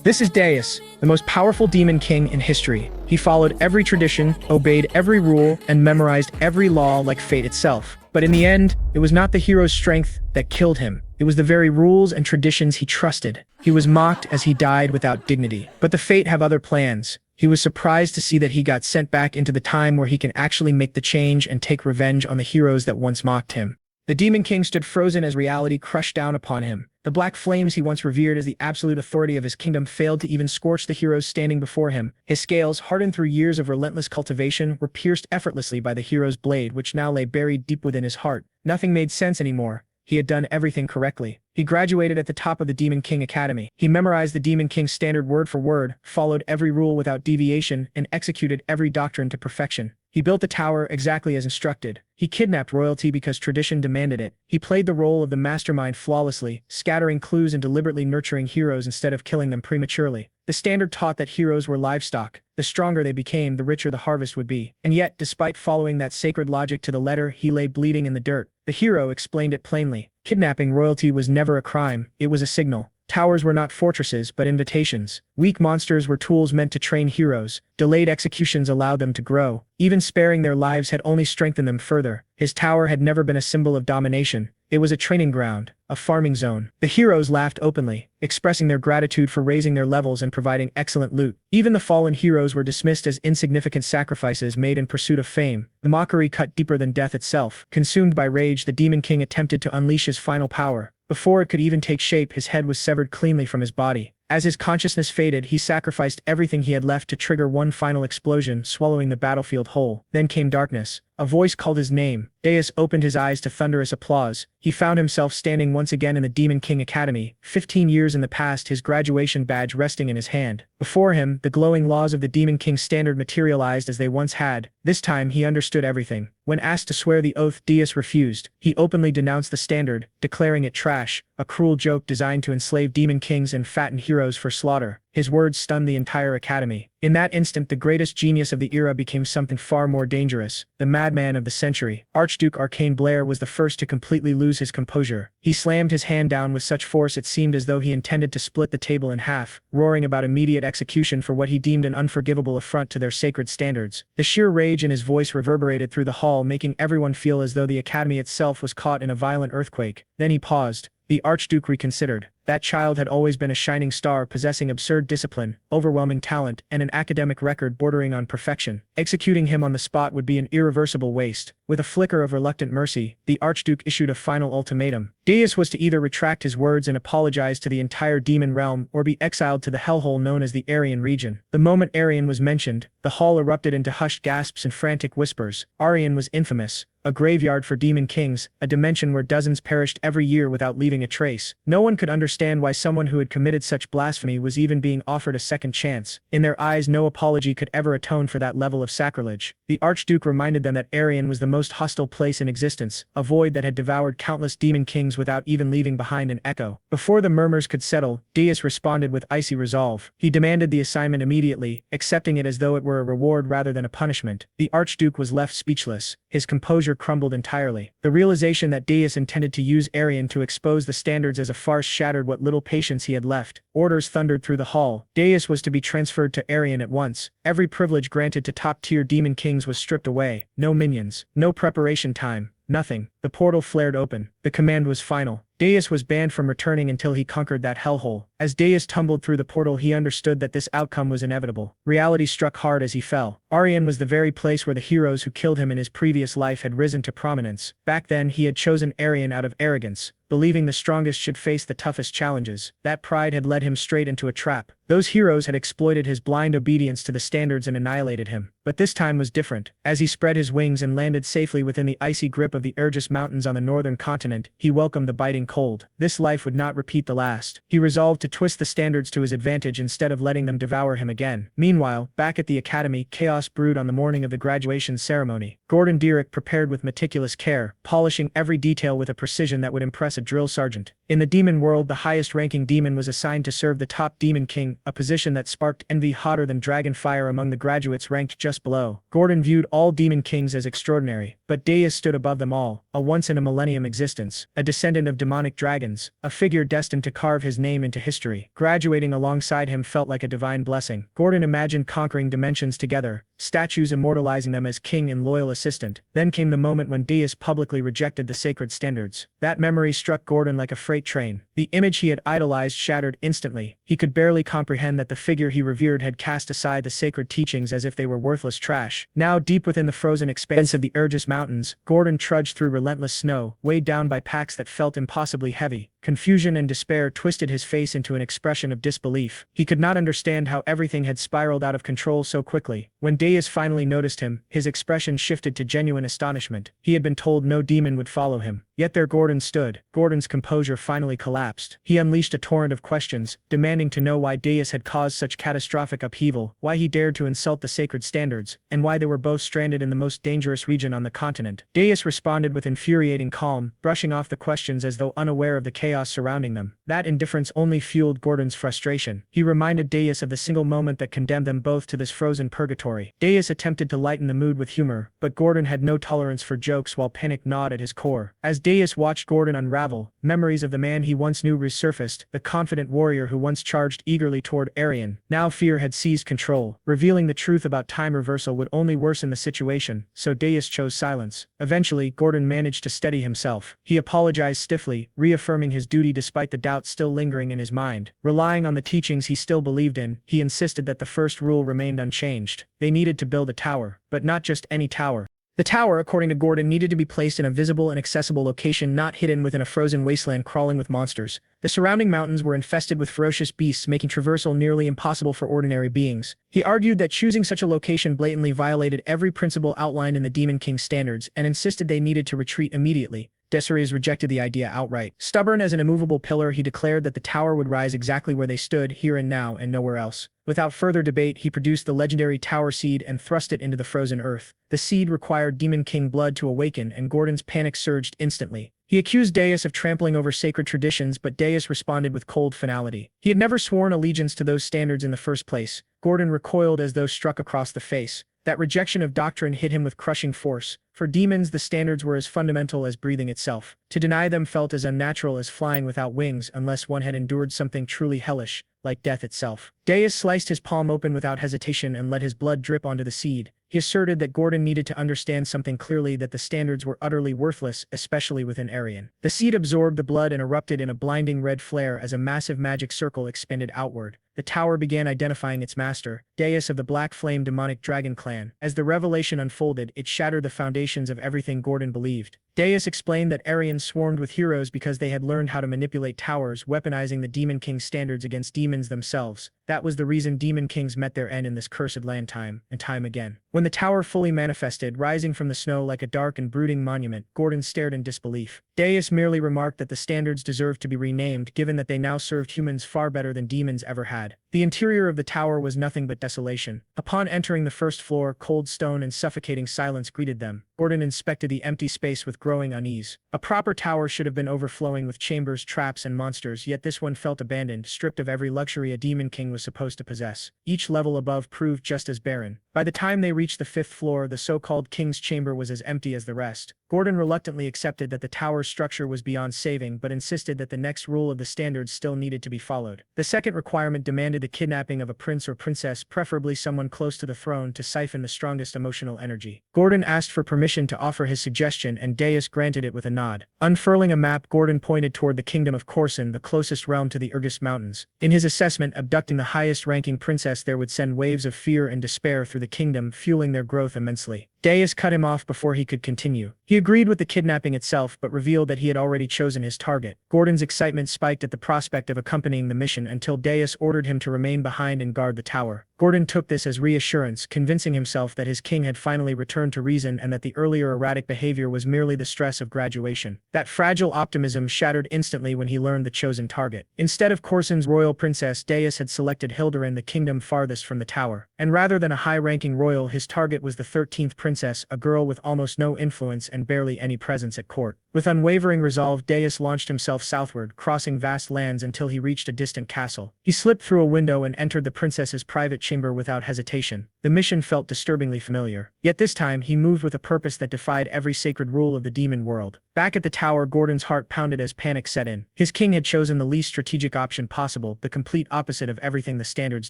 This is Deus, the most powerful demon king in history. He followed every tradition, obeyed every rule, and memorized every law like fate itself. But in the end, it was not the hero's strength that killed him. It was the very rules and traditions he trusted. He was mocked as he died without dignity. But the fate have other plans. He was surprised to see that he got sent back into the time where he can actually make the change and take revenge on the heroes that once mocked him. The Demon King stood frozen as reality crushed down upon him. The black flames he once revered as the absolute authority of his kingdom failed to even scorch the heroes standing before him. His scales, hardened through years of relentless cultivation, were pierced effortlessly by the hero's blade, which now lay buried deep within his heart. Nothing made sense anymore. He had done everything correctly. He graduated at the top of the Demon King Academy. He memorized the Demon King's standard word for word, followed every rule without deviation, and executed every doctrine to perfection. He built the tower exactly as instructed. He kidnapped royalty because tradition demanded it. He played the role of the mastermind flawlessly, scattering clues and deliberately nurturing heroes instead of killing them prematurely. The standard taught that heroes were livestock. The stronger they became, the richer the harvest would be. And yet, despite following that sacred logic to the letter, he lay bleeding in the dirt. The hero explained it plainly. Kidnapping royalty was never a crime, it was a signal. Towers were not fortresses, but invitations. Weak monsters were tools meant to train heroes. Delayed executions allowed them to grow. Even sparing their lives had only strengthened them further. His tower had never been a symbol of domination. It was a training ground, a farming zone. The heroes laughed openly, expressing their gratitude for raising their levels and providing excellent loot. Even the fallen heroes were dismissed as insignificant sacrifices made in pursuit of fame. The mockery cut deeper than death itself. Consumed by rage, the Demon King attempted to unleash his final power. Before it could even take shape, his head was severed cleanly from his body. As his consciousness faded, he sacrificed everything he had left to trigger one final explosion, swallowing the battlefield whole. Then came darkness. A voice called his name. Deus opened his eyes to thunderous applause. He found himself standing once again in the Demon King Academy, 15 years in the past, his graduation badge resting in his hand. Before him, the glowing laws of the Demon King standard materialized as they once had. This time, he understood everything. When asked to swear the oath, Deus refused. He openly denounced the standard, declaring it trash, a cruel joke designed to enslave demon kings and fatten heroes for slaughter. His words stunned the entire academy. In that instant, the greatest genius of the era became something far more dangerous. The madman of the century. Archduke Arcane Blair was the first to completely lose his composure. He slammed his hand down with such force it seemed as though he intended to split the table in half, roaring about immediate execution for what he deemed an unforgivable affront to their sacred standards. The sheer rage in his voice reverberated through the hall, making everyone feel as though the academy itself was caught in a violent earthquake. Then he paused. The Archduke reconsidered. That child had always been a shining star, possessing absurd discipline, overwhelming talent, and an academic record bordering on perfection. Executing him on the spot would be an irreversible waste. With a flicker of reluctant mercy, the Archduke issued a final ultimatum. Deus was to either retract his words and apologize to the entire demon realm, or be exiled to the hellhole known as the Aryan region. The moment Aryan was mentioned, the hall erupted into hushed gasps and frantic whispers. Aryan was infamous. A graveyard for demon kings, a dimension where dozens perished every year without leaving a trace. No one could understand why someone who had committed such blasphemy was even being offered a second chance. In their eyes, no apology could ever atone for that level of sacrilege. The Archduke reminded them that Aryan was the most hostile place in existence, a void that had devoured countless demon kings without even leaving behind an echo. Before the murmurs could settle, Deus responded with icy resolve. He demanded the assignment immediately, accepting it as though it were a reward rather than a punishment. The Archduke was left speechless. His composure crumbled entirely. The realization that Deus intended to use Aryan to expose the standards as a farce shattered what little patience he had left. Orders thundered through the hall. Deus was to be transferred to Aryan at once. Every privilege granted to top-tier demon kings was stripped away. No minions. No preparation time. Nothing. The portal flared open. The command was final. Deus was banned from returning until he conquered that hellhole. As Deus tumbled through the portal, he understood that this outcome was inevitable. Reality struck hard as he fell. Aryan was the very place where the heroes who killed him in his previous life had risen to prominence. Back then, he had chosen Aryan out of arrogance, believing the strongest should face the toughest challenges. That pride had led him straight into a trap. Those heroes had exploited his blind obedience to the standards and annihilated him. But this time was different. As he spread his wings and landed safely within the icy grip of the Urgus Mountains on the northern continent, he welcomed the biting cold. This life would not repeat the last. He resolved to twist the standards to his advantage instead of letting them devour him again. Meanwhile, back at the academy, chaos brewed on the morning of the graduation ceremony. Gordon Deerick prepared with meticulous care, polishing every detail with a precision that would impress a drill sergeant. In the demon world, the highest-ranking demon was assigned to serve the top demon king, a position that sparked envy hotter than dragon fire among the graduates ranked just below. Gordon viewed all demon kings as extraordinary, but Deus stood above them all, a once-in-a-millennium existence, a descendant of demonic dragons, a figure destined to carve his name into history. Graduating alongside him felt like a divine blessing. Gordon imagined conquering dimensions together, statues immortalizing them as king and loyal assistant. Then came the moment when Deus publicly rejected the sacred standards. That memory struck Gordon like a freight train. The image he had idolized shattered instantly. He could barely comprehend that the figure he revered had cast aside the sacred teachings as if they were worthless trash. Now, deep within the frozen expanse of the Urgus Mountains, Gordon trudged through relentless snow, weighed down by packs that felt impossibly heavy. Confusion and despair twisted his face into an expression of disbelief. He could not understand how everything had spiraled out of control so quickly. When Deus finally noticed him, his expression shifted to genuine astonishment. He had been told no demon would follow him. Yet there Gordon stood. Gordon's composure finally collapsed. He unleashed a torrent of questions, demanding to know why Deus had caused such catastrophic upheaval, why he dared to insult the sacred standards, and why they were both stranded in the most dangerous region on the continent. Deus responded with infuriating calm, brushing off the questions as though unaware of the chaos surrounding them. That indifference only fueled Gordon's frustration. He reminded Deus of the single moment that condemned them both to this frozen purgatory. Deus attempted to lighten the mood with humor, but Gordon had no tolerance for jokes while panic gnawed at his core. As Deus watched Gordon unravel, memories of the man he once knew resurfaced, the confident warrior who once charged eagerly toward Aryan. Now fear had seized control. Revealing the truth about time reversal would only worsen the situation, so Deus chose silence. Eventually, Gordon managed to steady himself. He apologized stiffly, reaffirming his duty despite the doubts still lingering in his mind. Relying on the teachings he still believed in, he insisted that the first rule remained unchanged. They needed to build a tower, but not just any tower. The tower, according to Gordon, needed to be placed in a visible and accessible location, not hidden within a frozen wasteland crawling with monsters. The surrounding mountains were infested with ferocious beasts, making traversal nearly impossible for ordinary beings. He argued that choosing such a location blatantly violated every principle outlined in the Demon King's standards, and insisted they needed to retreat immediately. Desiree rejected the idea outright. Stubborn as an immovable pillar, he declared that the tower would rise exactly where they stood, here and now, and nowhere else. Without further debate, he produced the legendary tower seed and thrust it into the frozen earth. The seed required Demon King blood to awaken, and Gordon's panic surged instantly. He accused Deus of trampling over sacred traditions, but Deus responded with cold finality. He had never sworn allegiance to those standards in the first place. Gordon recoiled as though struck across the face. That rejection of doctrine hit him with crushing force. For demons, the standards were as fundamental as breathing itself. To deny them felt as unnatural as flying without wings, unless one had endured something truly hellish, like death itself. Deus sliced his palm open without hesitation and let his blood drip onto the seed. He asserted that Gordon needed to understand something clearly, that the standards were utterly worthless, especially within Aryan. The seed absorbed the blood and erupted in a blinding red flare as a massive magic circle expanded outward. The tower began identifying its master, Deus of the Black Flame demonic dragon clan. As the revelation unfolded, it shattered the foundations of everything Gordon believed. Deus explained that Aryan swarmed with heroes because they had learned how to manipulate towers, weaponizing the Demon King's standards against demons themselves. That was the reason Demon Kings met their end in this cursed land time and time again. When the tower fully manifested, rising from the snow like a dark and brooding monument, Gordon stared in disbelief. Deus merely remarked that the standards deserved to be renamed, given that they now served humans far better than demons ever had. The interior of the tower was nothing but desolation. Upon entering the first floor, cold stone and suffocating silence greeted them. Gordon inspected the empty space with growing unease. A proper tower should have been overflowing with chambers, traps, and monsters, yet this one felt abandoned, stripped of every luxury a Demon King was supposed to possess. Each level above proved just as barren. By the time they reached the fifth floor, the so-called King's Chamber was as empty as the rest. Gordon reluctantly accepted that the tower's structure was beyond saving, but insisted that the next rule of the standards still needed to be followed. The second requirement demanded the kidnapping of a prince or princess, preferably someone close to the throne, to siphon the strongest emotional energy. Gordon asked for permission to offer his suggestion, and Deus granted it with a nod. Unfurling a map, Gordon pointed toward the kingdom of Corson, the closest realm to the Urgus Mountains. In his assessment, abducting the highest-ranking princess there would send waves of fear and despair through the kingdom, fueling their growth immensely. Deus cut him off before he could continue. He agreed with the kidnapping itself, but revealed that he had already chosen his target. Gordon's excitement spiked at the prospect of accompanying the mission until Deus ordered him to remain behind and guard the tower. Gordon took this as reassurance, convincing himself that his king had finally returned to reason and that the earlier erratic behavior was merely the stress of graduation. That fragile optimism shattered instantly when he learned the chosen target. Instead of Corson's royal princess, Deus had selected Hilderin, the kingdom farthest from the tower. And rather than a high-ranking royal, his target was the 13th princess, a girl with almost no influence and barely any presence at court. With unwavering resolve, Deus launched himself southward, crossing vast lands until he reached a distant castle. He slipped through a window and entered the princess's private chamber without hesitation. The mission felt disturbingly familiar. Yet this time, he moved with a purpose that defied every sacred rule of the demon world. Back at the tower, Gordon's heart pounded as panic set in. His king had chosen the least strategic option possible, the complete opposite of everything the standards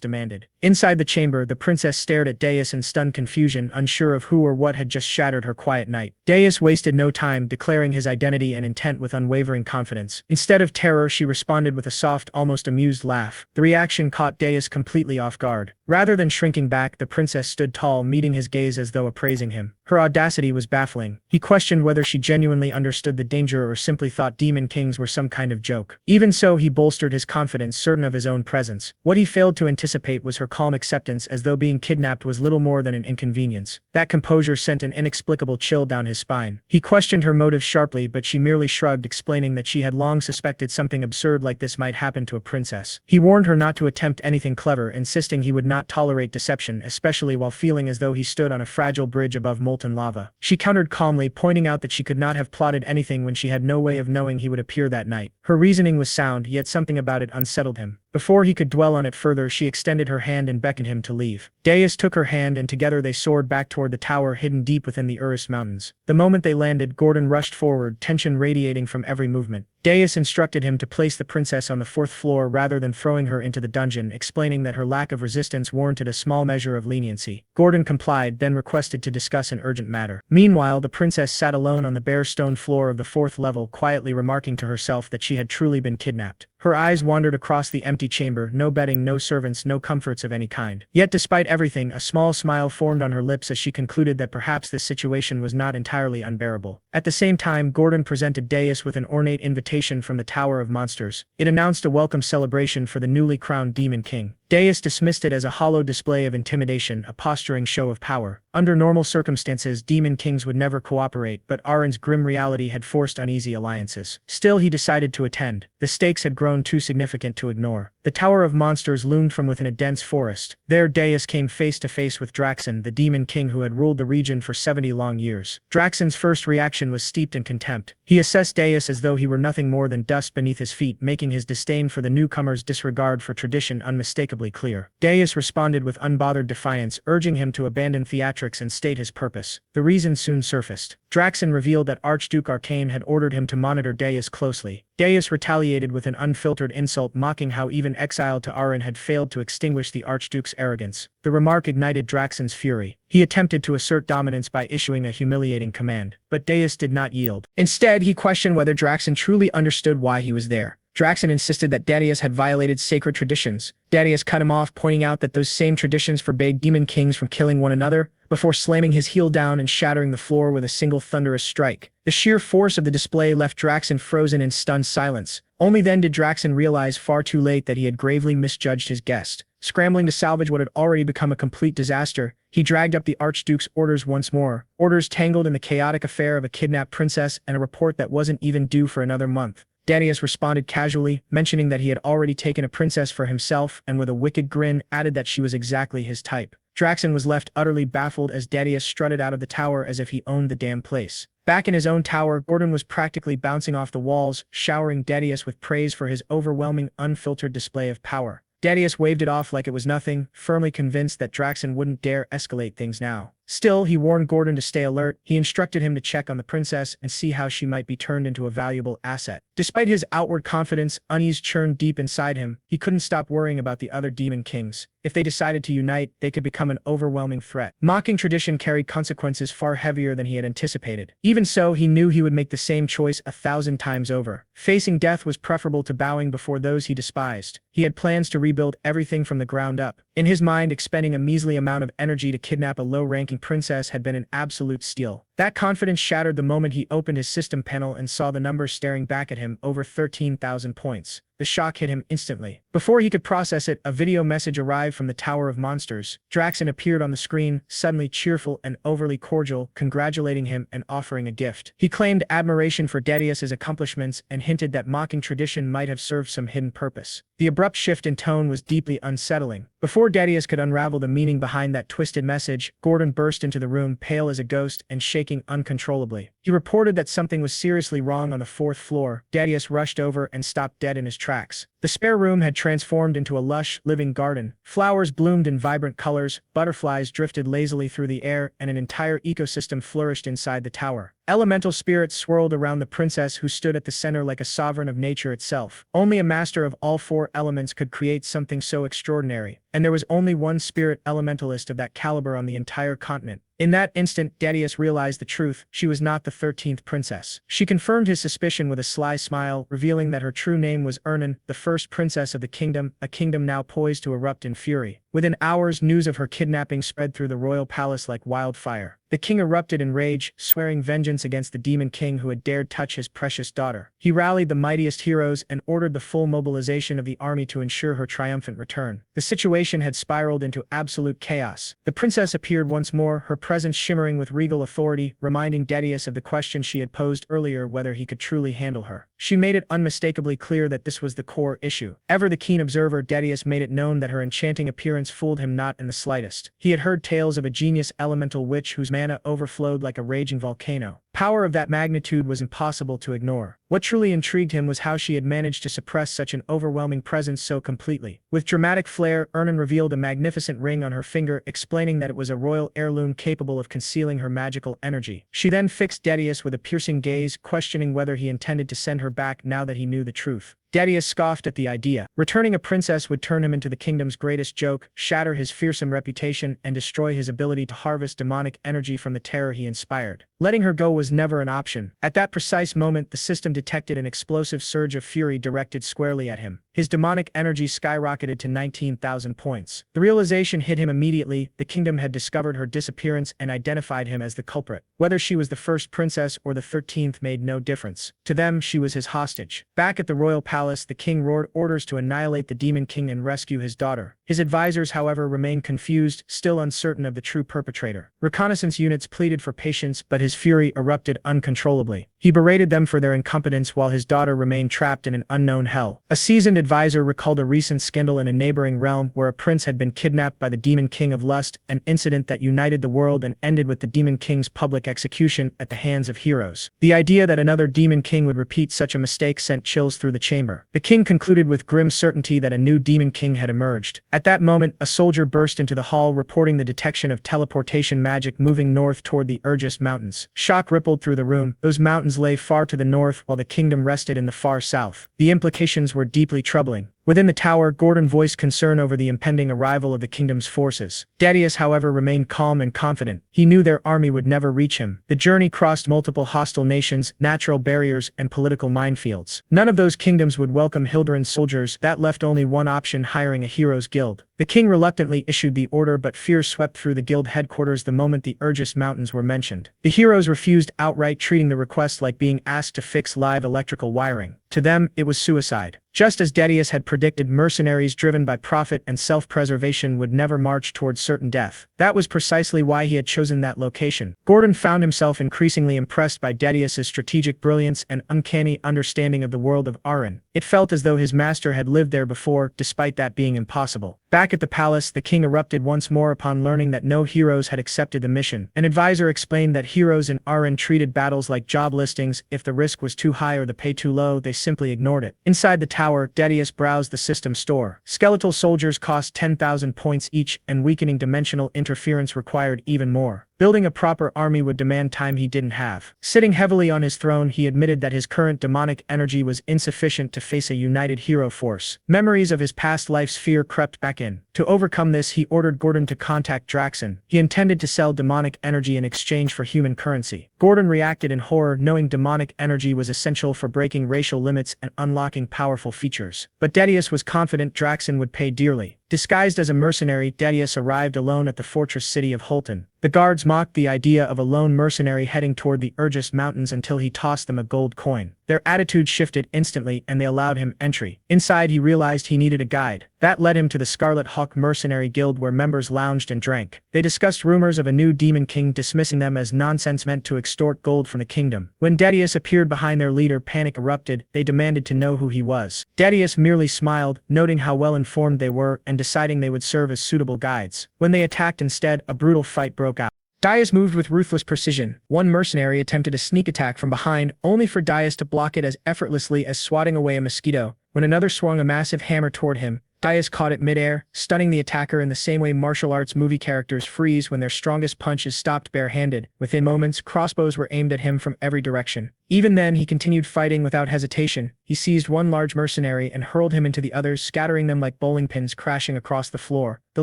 demanded. Inside the chamber, the princess stared at Deus in stunned confusion, unsure of who or what had just shattered her quiet night. Deus wasted no time, declaring his identity and intent with unwavering confidence. Instead of terror, she responded with a soft, almost amused laugh. The reaction caught Deus completely off guard. Rather than shrinking back, the princess stood tall, meeting his gaze as though appraising him. Her audacity was baffling. He questioned whether she genuinely understood the danger or simply thought demon kings were some kind of joke. Even so, he bolstered his confidence, certain of his own presence. What he failed to anticipate was her calm acceptance, as though being kidnapped was little more than an inconvenience. That composure sent an inexplicable chill down his spine. He questioned her motives sharply, but she merely shrugged, explaining that she had long suspected something absurd like this might happen to a princess. He warned her not to attempt anything clever, insisting he would not tolerate deception, especially while feeling as though he stood on a fragile bridge above molten lava. She countered calmly, pointing out that she could not have plotted anything when she had no way of knowing he would appear that night. Her reasoning was sound, yet something about it unsettled him. Before he could dwell on it further, she extended her hand and beckoned him to leave. Deus took her hand, and together they soared back toward the tower hidden deep within the Urus Mountains. The moment they landed, Gordon rushed forward, tension radiating from every movement. Deus instructed him to place the princess on the 4th floor rather than throwing her into the dungeon, explaining that her lack of resistance warranted a small measure of leniency. Gordon complied, then requested to discuss an urgent matter. Meanwhile, the princess sat alone on the bare stone floor of the 4th level, quietly remarking to herself that she had truly been kidnapped. Her eyes wandered across the empty chamber, no bedding, no servants, no comforts of any kind. Yet despite everything, a small smile formed on her lips as she concluded that perhaps this situation was not entirely unbearable. At the same time, Gordon presented Deus with an ornate invitation from the Tower of Monsters. It announced a welcome celebration for the newly crowned Demon King. Deus dismissed it as a hollow display of intimidation, a posturing show of power. Under normal circumstances, demon kings would never cooperate, but Aryan's grim reality had forced uneasy alliances. Still, he decided to attend. The stakes had grown too significant to ignore. The Tower of Monsters loomed from within a dense forest. There, Deus came face to face with Draxen, the demon king who had ruled the region for 70 long years. Draxen's first reaction was steeped in contempt. He assessed Deus as though he were nothing more than dust beneath his feet, making his disdain for the newcomer's disregard for tradition unmistakably clear. Deus responded with unbothered defiance, urging him to abandon theatrics and state his purpose. The reason soon surfaced. Draxen revealed that Archduke Arcane had ordered him to monitor Deus closely. Deus retaliated with an unfiltered insult, mocking how even exile to Aryan had failed to extinguish the Archduke's arrogance. The remark ignited Draxen's fury. He attempted to assert dominance by issuing a humiliating command, but Deus did not yield. Instead, he questioned whether Draxen truly understood why he was there. Draxen insisted that Deus had violated sacred traditions. Deus cut him off, pointing out that those same traditions forbade demon kings from killing one another, before slamming his heel down and shattering the floor with a single thunderous strike. The sheer force of the display left Draxen frozen in stunned silence. Only then did Draxen realize far too late that he had gravely misjudged his guest. Scrambling to salvage what had already become a complete disaster, he dragged up the Archduke's orders once more. Orders tangled in the chaotic affair of a kidnapped princess and a report that wasn't even due for another month. Deus responded casually, mentioning that he had already taken a princess for himself, and with a wicked grin added that she was exactly his type. Draxen was left utterly baffled as Deus strutted out of the tower as if he owned the damn place. Back in his own tower, Gordon was practically bouncing off the walls, showering Deus with praise for his overwhelming, unfiltered display of power. Deus waved it off like it was nothing, firmly convinced that Draxen wouldn't dare escalate things now. Still, he warned Gordon to stay alert. He instructed him to check on the princess and see how she might be turned into a valuable asset. Despite his outward confidence, unease churned deep inside him. He couldn't stop worrying about the other demon kings. If they decided to unite, they could become an overwhelming threat. Mocking tradition carried consequences far heavier than he had anticipated. Even so, he knew he would make the same choice 1,000 times over. Facing death was preferable to bowing before those he despised. He had plans to rebuild everything from the ground up. In his mind, expending a measly amount of energy to kidnap a low-ranking princess had been an absolute steal. That confidence shattered the moment he opened his system panel and saw the number staring back at him, over 13,000 points. the shock hit him instantly. Before he could process it, a video message arrived from the Tower of Monsters. Draxen appeared on the screen, suddenly cheerful and overly cordial, congratulating him and offering a gift. He claimed admiration for Darius's accomplishments and hinted that mocking tradition might have served some hidden purpose. The abrupt shift in tone was deeply unsettling. Before Darius could unravel the meaning behind that twisted message, Gordon burst into the room, pale as a ghost and shaking uncontrollably. He reported that something was seriously wrong on the fourth floor. Darius rushed over and stopped dead in his tracks. The spare room had transformed into a lush, living garden. Flowers bloomed in vibrant colors, butterflies drifted lazily through the air, and an entire ecosystem flourished inside the tower. Elemental spirits swirled around the princess, who stood at the center like a sovereign of nature itself. Only a master of all four elements could create something so extraordinary, and there was only one spirit elementalist of that caliber on the entire continent. In that instant, Darius realized the truth. She was not the 13th princess. She confirmed his suspicion with a sly smile, revealing that her true name was Aryan, the first princess of the kingdom, a kingdom now poised to erupt in fury. Within hours, news of her kidnapping spread through the royal palace like wildfire. The king erupted in rage, swearing vengeance against the demon king who had dared touch his precious daughter. He rallied the mightiest heroes and ordered the full mobilization of the army to ensure her triumphant return. The situation had spiraled into absolute chaos. The princess appeared once more, her presence shimmering with regal authority, reminding Darius of the question she had posed earlier, whether he could truly handle her. She made it unmistakably clear that this was the core issue. Ever the keen observer, Darius made it known that her enchanting appearance fooled him not in the slightest. He had heard tales of a genius elemental witch whose mana overflowed like a raging volcano. Power of that magnitude was impossible to ignore. What truly intrigued him was how she had managed to suppress such an overwhelming presence so completely. With dramatic flair, Aryan revealed a magnificent ring on her finger, explaining that it was a royal heirloom capable of concealing her magical energy. She then fixed Darius with a piercing gaze, questioning whether he intended to send her back now that he knew the truth. Darius scoffed at the idea. Returning a princess would turn him into the kingdom's greatest joke, shatter his fearsome reputation, and destroy his ability to harvest demonic energy from the terror he inspired. Letting her go was never an option. At that precise moment, the system detected an explosive surge of fury directed squarely at him. His demonic energy skyrocketed to 19,000 points. The realization hit him immediately. The kingdom had discovered her disappearance and identified him as the culprit. Whether she was the first princess or the 13th made no difference. To them, she was his hostage. Back at the royal palace, the king roared orders to annihilate the demon king and rescue his daughter. His advisors, however, remained confused, still uncertain of the true perpetrator. Reconnaissance units pleaded for patience, but his fury erupted uncontrollably. He berated them for their incompetence while his daughter remained trapped in an unknown hell. A seasoned advisor recalled a recent scandal in a neighboring realm where a prince had been kidnapped by the demon king of lust, an incident that united the world and ended with the demon king's public execution at the hands of heroes. The idea that another demon king would repeat such a mistake sent chills through the chamber. The king concluded with grim certainty that a new demon king had emerged. At that moment, a soldier burst into the hall, reporting the detection of teleportation magic moving north toward the Urgis Mountains. Shock rippled through the room. Those mountains lay far to the north while the kingdom rested in the far south. The implications were deeply troubling. Within the tower, Gordon voiced concern over the impending arrival of the kingdom's forces. Darius, however, remained calm and confident. He knew their army would never reach him. The journey crossed multiple hostile nations, natural barriers, and political minefields. None of those kingdoms would welcome Hilderan's soldiers. That left only one option: hiring a heroes guild. The king reluctantly issued the order, but fear swept through the guild headquarters the moment the Urgis Mountains were mentioned. The heroes refused outright, treating the request like being asked to fix live electrical wiring. To them, it was suicide. Just as Darius had predicted, mercenaries driven by profit and self-preservation would never march towards certain death. That was precisely why he had chosen that location. Gordon found himself increasingly impressed by Darius's strategic brilliance and uncanny understanding of the world of Aryan. It felt as though his master had lived there before, despite that being impossible. Back at the palace, the king erupted once more upon learning that no heroes had accepted the mission. An advisor explained that heroes in Aryan treated battles like job listings. If the risk was too high or the pay too low, they simply ignored it. Inside the tower, Darius browsed the system store. Skeletal soldiers cost 10,000 points each, and weakening dimensional interference required even more. Building a proper army would demand time he didn't have. Sitting heavily on his throne, he admitted that his current demonic energy was insufficient to face a united hero force. Memories of his past life's fear crept back in. To overcome this, he ordered Gordon to contact Draxen. He intended to sell demonic energy in exchange for human currency. Gordon reacted in horror, knowing demonic energy was essential for breaking racial limits and unlocking powerful features. But Darius was confident Draxen would pay dearly. Disguised as a mercenary, Darius arrived alone at the fortress city of Holton. The guards mocked the idea of a lone mercenary heading toward the Urgis Mountains until he tossed them a gold coin. Their attitude shifted instantly and they allowed him entry. Inside, he realized he needed a guide. That led him to the Scarlet Hawk Mercenary Guild where members lounged and drank. They discussed rumors of a new demon king, dismissing them as nonsense meant to extort gold from the kingdom. When Dedius appeared behind their leader, panic erupted. They demanded to know who he was. Dedius merely smiled, noting how well informed they were and deciding they would serve as suitable guides. When they attacked instead, a brutal fight broke out. Dias moved with ruthless precision. One mercenary attempted a sneak attack from behind, only for Dias to block it as effortlessly as swatting away a mosquito. When another swung a massive hammer toward him, Dias caught it midair, stunning the attacker in the same way martial arts movie characters freeze when their strongest punch is stopped barehanded. Within moments, crossbows were aimed at him from every direction. Even then, he continued fighting without hesitation. He seized one large mercenary and hurled him into the others, scattering them like bowling pins crashing across the floor. The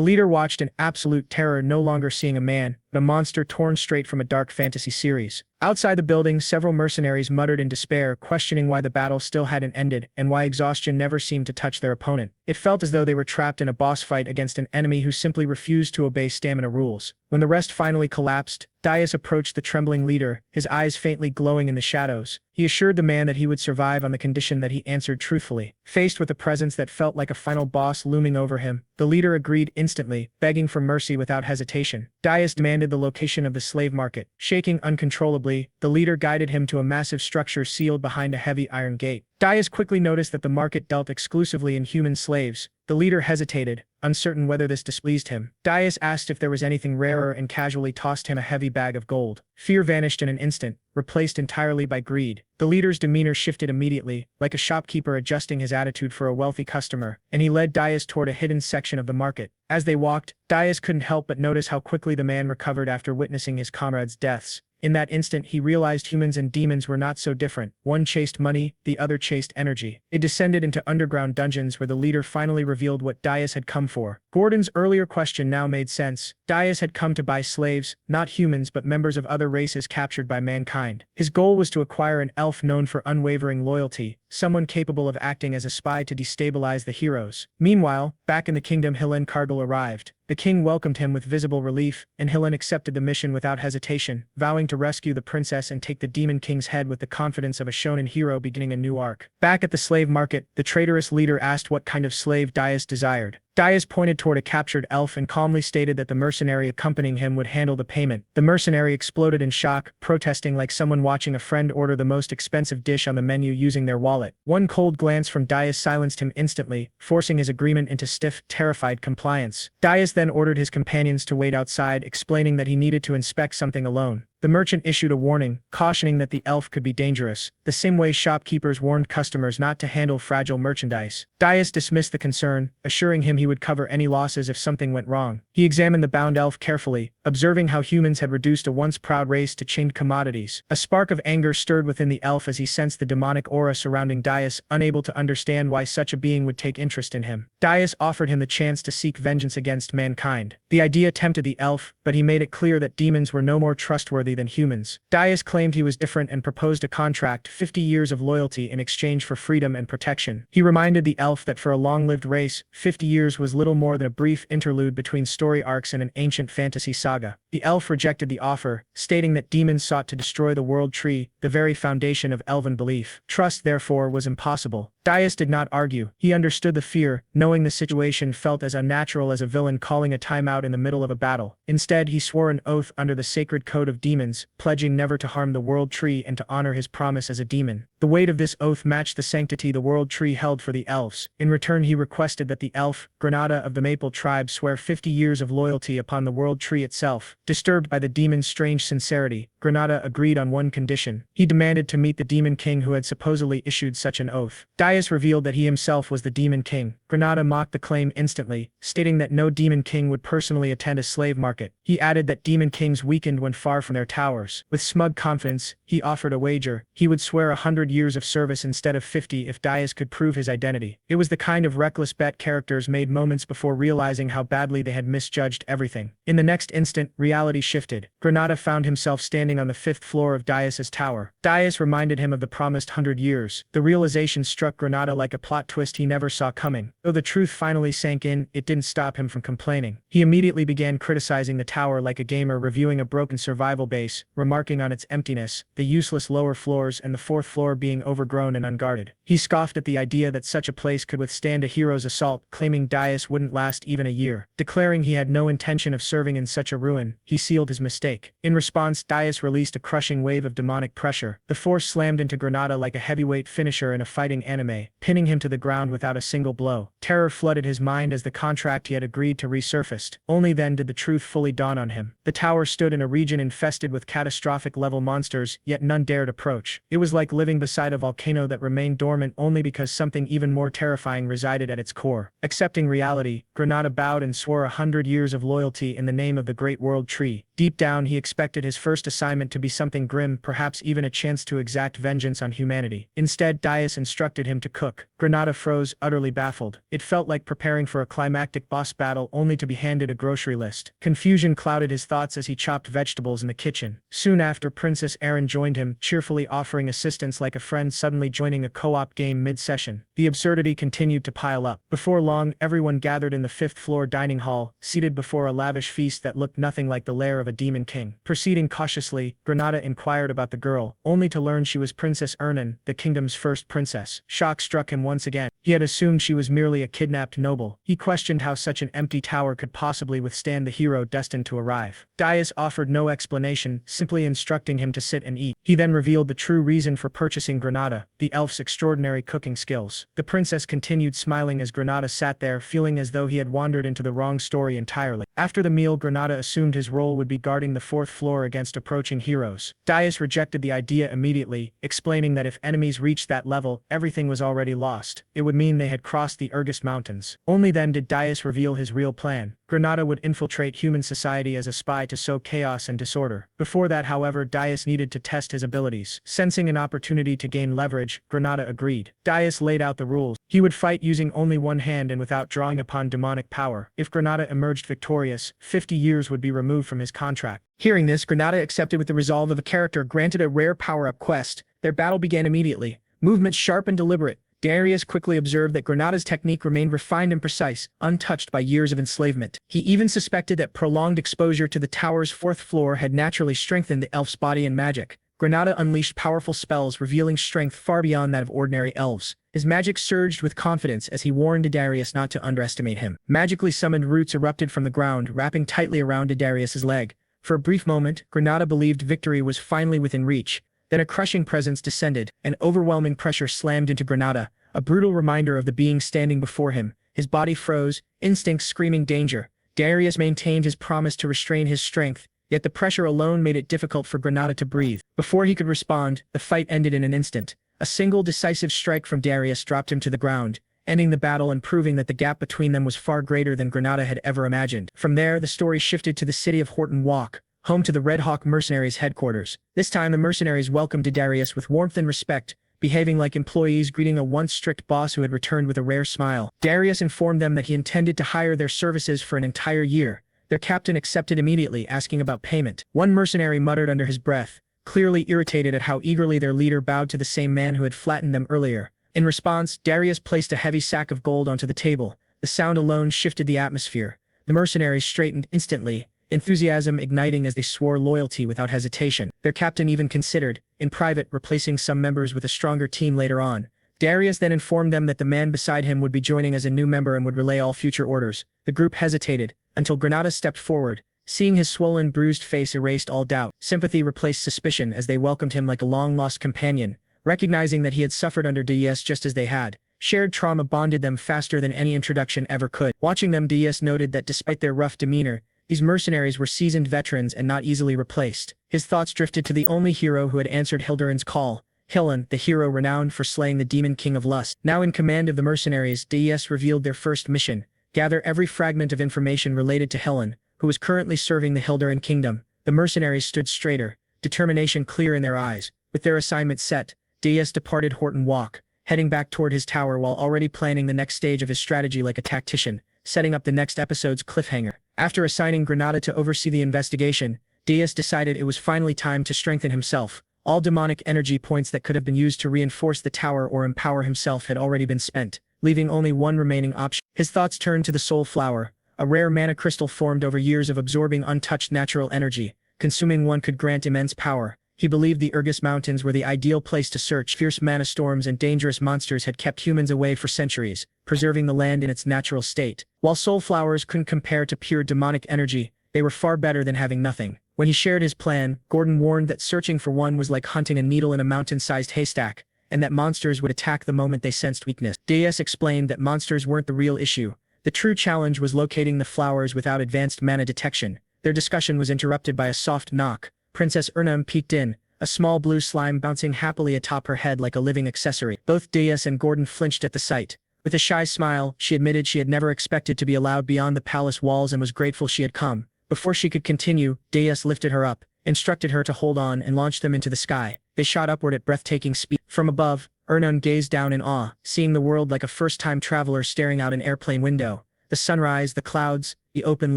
leader watched in absolute terror, no longer seeing a man, but a monster torn straight from a dark fantasy series. Outside the building, several mercenaries muttered in despair, questioning why the battle still hadn't ended and why exhaustion never seemed to touch their opponent. It felt as though they were trapped in a boss fight against an enemy who simply refused to obey stamina rules. When the rest finally collapsed, Dias approached the trembling leader, his eyes faintly glowing in the shadows. He assured the man that he would survive on the condition that he answered truthfully. Faced with a presence that felt like a final boss looming over him, the leader agreed instantly, begging for mercy without hesitation. Dias demanded the location of the slave market. Shaking uncontrollably, the leader guided him to a massive structure sealed behind a heavy iron gate. Dias quickly noticed that the market dealt exclusively in human slaves. The leader hesitated, uncertain whether this displeased him. Dias asked if there was anything rarer and casually tossed him a heavy bag of gold. Fear vanished in an instant, replaced entirely by greed. The leader's demeanor shifted immediately, like a shopkeeper adjusting his attitude for a wealthy customer, and he led Dias toward a hidden section of the market. As they walked, Dias couldn't help but notice how quickly the man recovered after witnessing his comrades' deaths. In that instant, he realized humans and demons were not so different. One chased money, the other chased energy. They descended into underground dungeons where the leader finally revealed what Dias had come for. Gordon's earlier question now made sense. Dias had come to buy slaves, not humans but members of other races captured by mankind. His goal was to acquire an elf known for unwavering loyalty, someone capable of acting as a spy to destabilize the heroes. Meanwhile, back in the kingdom, Helen Cardinal arrived. The king welcomed him with visible relief, and Helen accepted the mission without hesitation, vowing to rescue the princess and take the demon king's head with the confidence of a shonen hero beginning a new arc. Back at the slave market, the traitorous leader asked what kind of slave Dias desired. Dias pointed toward a captured elf and calmly stated that the mercenary accompanying him would handle the payment. The mercenary exploded in shock, protesting like someone watching a friend order the most expensive dish on the menu using their wallet. One cold glance from Dias silenced him instantly, forcing his agreement into stiff, terrified compliance. Dias then ordered his companions to wait outside, explaining that he needed to inspect something alone. The merchant issued a warning, cautioning that the elf could be dangerous, the same way shopkeepers warned customers not to handle fragile merchandise. Dias dismissed the concern, assuring him he would cover any losses if something went wrong. He examined the bound elf carefully, observing how humans had reduced a once proud race to chained commodities. A spark of anger stirred within the elf as he sensed the demonic aura surrounding Dias, unable to understand why such a being would take interest in him. Dias offered him the chance to seek vengeance against mankind. The idea tempted the elf, but he made it clear that demons were no more trustworthy than humans. Dias claimed he was different and proposed a contract, 50 years of loyalty in exchange for freedom and protection. He reminded the elf that for a long-lived race, 50 years was little more than a brief interlude between story arcs in an ancient fantasy saga. The elf rejected the offer, stating that demons sought to destroy the world tree, the very foundation of elven belief. Trust, therefore, was impossible. Dias did not argue. He understood the fear, knowing the situation felt as unnatural as a villain calling a timeout in the middle of a battle. Instead, he swore an oath under the sacred code of demons, pledging never to harm the world tree and to honor his promise as a demon. The weight of this oath matched the sanctity the world tree held for the elves. In return, he requested that the elf, Granada of the Maple tribe, swear 50 years of loyalty upon the world tree itself. Disturbed by the demon's strange sincerity, Granada agreed on one condition. He demanded to meet the demon king who had supposedly issued such an oath. Dias revealed that he himself was the demon king. Granada mocked the claim instantly, stating that no demon king would personally attend a slave market. He added that demon kings weakened when far from their towers. With smug confidence, he offered a wager. He would swear 100 years of service instead of 50 if Dias could prove his identity. It was the kind of reckless bet characters made moments before realizing how badly they had misjudged everything. In the next instant, reality shifted. Granada found himself standing on the 5th floor of Dias's tower. Dias reminded him of the promised 100 years. The realization struck Granada like a plot twist he never saw coming. Though the truth finally sank in, it didn't stop him from complaining. He immediately began criticizing the tower like a gamer reviewing a broken survival base, remarking on its emptiness, the useless lower floors and the fourth floor being overgrown and unguarded. He scoffed at the idea that such a place could withstand a hero's assault, claiming Dais wouldn't last even a year. Declaring he had no intention of serving in such a ruin, he sealed his mistake. In response, Dais released a crushing wave of demonic pressure. The force slammed into Granada like a heavyweight finisher in a fighting anime, pinning him to the ground without a single blow. Terror flooded his mind as the contract he had agreed to resurfaced. Only then did the truth fully dawn on him. The tower stood in a region infested with catastrophic-level monsters, yet none dared approach. It was like living beside a volcano that remained dormant only because something even more terrifying resided at its core. Accepting reality, Granada bowed and swore 100 years of loyalty in the name of the Great World Tree. Deep down, he expected his first assignment to be something grim, perhaps even a chance to exact vengeance on humanity. Instead, Dais instructed him to cook. Granada froze, utterly baffled. It felt like preparing for a climactic boss battle only to be handed a grocery list. Confusion clouded his thoughts as he chopped vegetables in the kitchen. Soon after, Princess Aryan joined him, cheerfully offering assistance like a friend suddenly joining a co-op game mid-session. The absurdity continued to pile up. Before long, everyone gathered in the fifth-floor dining hall, seated before a lavish feast that looked nothing like the lair of a demon king. Proceeding cautiously, Granada inquired about the girl, only to learn she was Princess Aryan, the kingdom's first princess. Shock struck him once again. He had assumed she was merely a kidnapped noble. He questioned how such an empty tower could possibly withstand the hero destined to arrive. Dais offered no explanation, simply instructing him to sit and eat. He then revealed the true reason for purchasing Granada, the elf's extraordinary cooking skills. The princess continued smiling as Granada sat there, feeling as though he had wandered into the wrong story entirely. After the meal, Granada assumed his role would be guarding the fourth floor against approaching heroes. Dais rejected the idea immediately, explaining that if enemies reached that level, everything was already lost. It would mean they had crossed the Urgist Mountains. Only then did Dais reveal his real plan. Granada would infiltrate human society as a spy to sow chaos and disorder. Before that, however, Dais needed to test his abilities. Sensing an opportunity to gain leverage, Granada agreed. Dais laid out the rules. He would fight using only one hand and without drawing upon demonic power. If Granada emerged victorious, 50 years would be removed from his contract. Hearing this, Granada accepted with the resolve of a character granted a rare power-up quest. Their battle began immediately. Movements sharp and deliberate. Darius quickly observed that Granada's technique remained refined and precise, untouched by years of enslavement. He even suspected that prolonged exposure to the tower's fourth floor had naturally strengthened the elf's body and magic. Granada unleashed powerful spells, revealing strength far beyond that of ordinary elves. His magic surged with confidence as he warned Darius not to underestimate him. Magically summoned roots erupted from the ground, wrapping tightly around Darius's leg. For a brief moment, Granada believed victory was finally within reach. Then a crushing presence descended, an overwhelming pressure slammed into Granada, a brutal reminder of the being standing before him. His body froze, instincts screaming danger. Darius maintained his promise to restrain his strength, yet the pressure alone made it difficult for Granada to breathe. Before he could respond, the fight ended in an instant. A single decisive strike from Darius dropped him to the ground, ending the battle and proving that the gap between them was far greater than Granada had ever imagined. From there, the story shifted to the city of Horton Walk, home to the Red Hawk mercenaries' headquarters. This time, the mercenaries welcomed Darius with warmth and respect, behaving like employees greeting a once strict boss who had returned with a rare smile. Darius informed them that he intended to hire their services for an entire year. Their captain accepted immediately, asking about payment. One mercenary muttered under his breath, clearly irritated at how eagerly their leader bowed to the same man who had flattened them earlier. In response, Darius placed a heavy sack of gold onto the table. The sound alone shifted the atmosphere. The mercenaries straightened instantly, enthusiasm igniting as they swore loyalty without hesitation. Their captain even considered, in private, replacing some members with a stronger team later on. Darius then informed them that the man beside him would be joining as a new member and would relay all future orders. The group hesitated, until Granada stepped forward. Seeing his swollen, bruised face erased all doubt. Sympathy replaced suspicion as they welcomed him like a long-lost companion, recognizing that he had suffered under Darius just as they had. Shared trauma bonded them faster than any introduction ever could. Watching them, Darius noted that despite their rough demeanor, these mercenaries were seasoned veterans and not easily replaced. His thoughts drifted to the only hero who had answered Hildurin's call, Hillen, the hero renowned for slaying the demon king of lust. Now in command of the mercenaries, Darius revealed their first mission: gather every fragment of information related to Hillen, who was currently serving the Hildurin kingdom. The mercenaries stood straighter, determination clear in their eyes. With their assignment set, Darius departed Horton Walk, heading back toward his tower while already planning the next stage of his strategy like a tactician, setting up the next episode's cliffhanger. After assigning Granada to oversee the investigation, Darius decided it was finally time to strengthen himself. All demonic energy points that could have been used to reinforce the tower or empower himself had already been spent. leaving only one remaining option. His thoughts turned to the soul flower, a rare mana crystal formed over years of absorbing untouched natural energy. Consuming one could grant immense power. He believed the Urgus Mountains were the ideal place to search. Fierce mana storms and dangerous monsters had kept humans away for centuries, preserving the land in its natural state. While soul flowers couldn't compare to pure demonic energy, they were far better than having nothing. When he shared his plan, Gordon warned that searching for one was like hunting a needle in a mountain-sized haystack, and that monsters would attack the moment they sensed weakness. Deus explained that monsters weren't the real issue. The true challenge was locating the flowers without advanced mana detection. Their discussion was interrupted by a soft knock. Princess Ernam peeked in, a small blue slime bouncing happily atop her head like a living accessory. Both Deus and Gordon flinched at the sight. With a shy smile, she admitted she had never expected to be allowed beyond the palace walls and was grateful she had come. Before she could continue, Deus lifted her up, instructed her to hold on and launched them into the sky. They shot upward at breathtaking speed. From above, Ernam gazed down in awe, seeing the world like a first-time traveler staring out an airplane window. The sunrise, the clouds, the open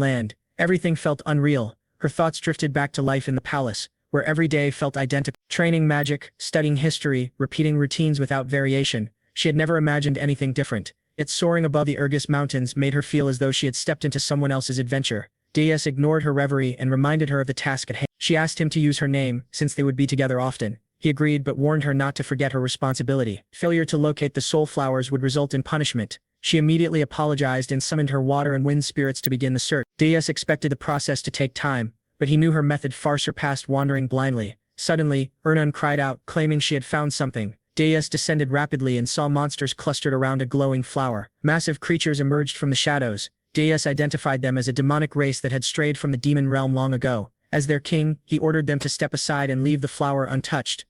land, everything felt unreal. Her thoughts drifted back to life in the palace, where every day felt identical. Training magic, studying history, repeating routines without variation. She had never imagined anything different. Yet soaring above the Urgus Mountains made her feel as though she had stepped into someone else's adventure. Deus ignored her reverie and reminded her of the task at hand. She asked him to use her name, since they would be together often. He agreed but warned her not to forget her responsibility. Failure to locate the soul flowers would result in punishment. She immediately apologized and summoned her water and wind spirits to begin the search. Deus expected the process to take time, but he knew her method far surpassed wandering blindly. Suddenly, Ernam cried out, claiming she had found something. Deus descended rapidly and saw monsters clustered around a glowing flower. Massive creatures emerged from the shadows. Deus identified them as a demonic race that had strayed from the demon realm long ago. As their king, he ordered them to step aside and leave the flower untouched.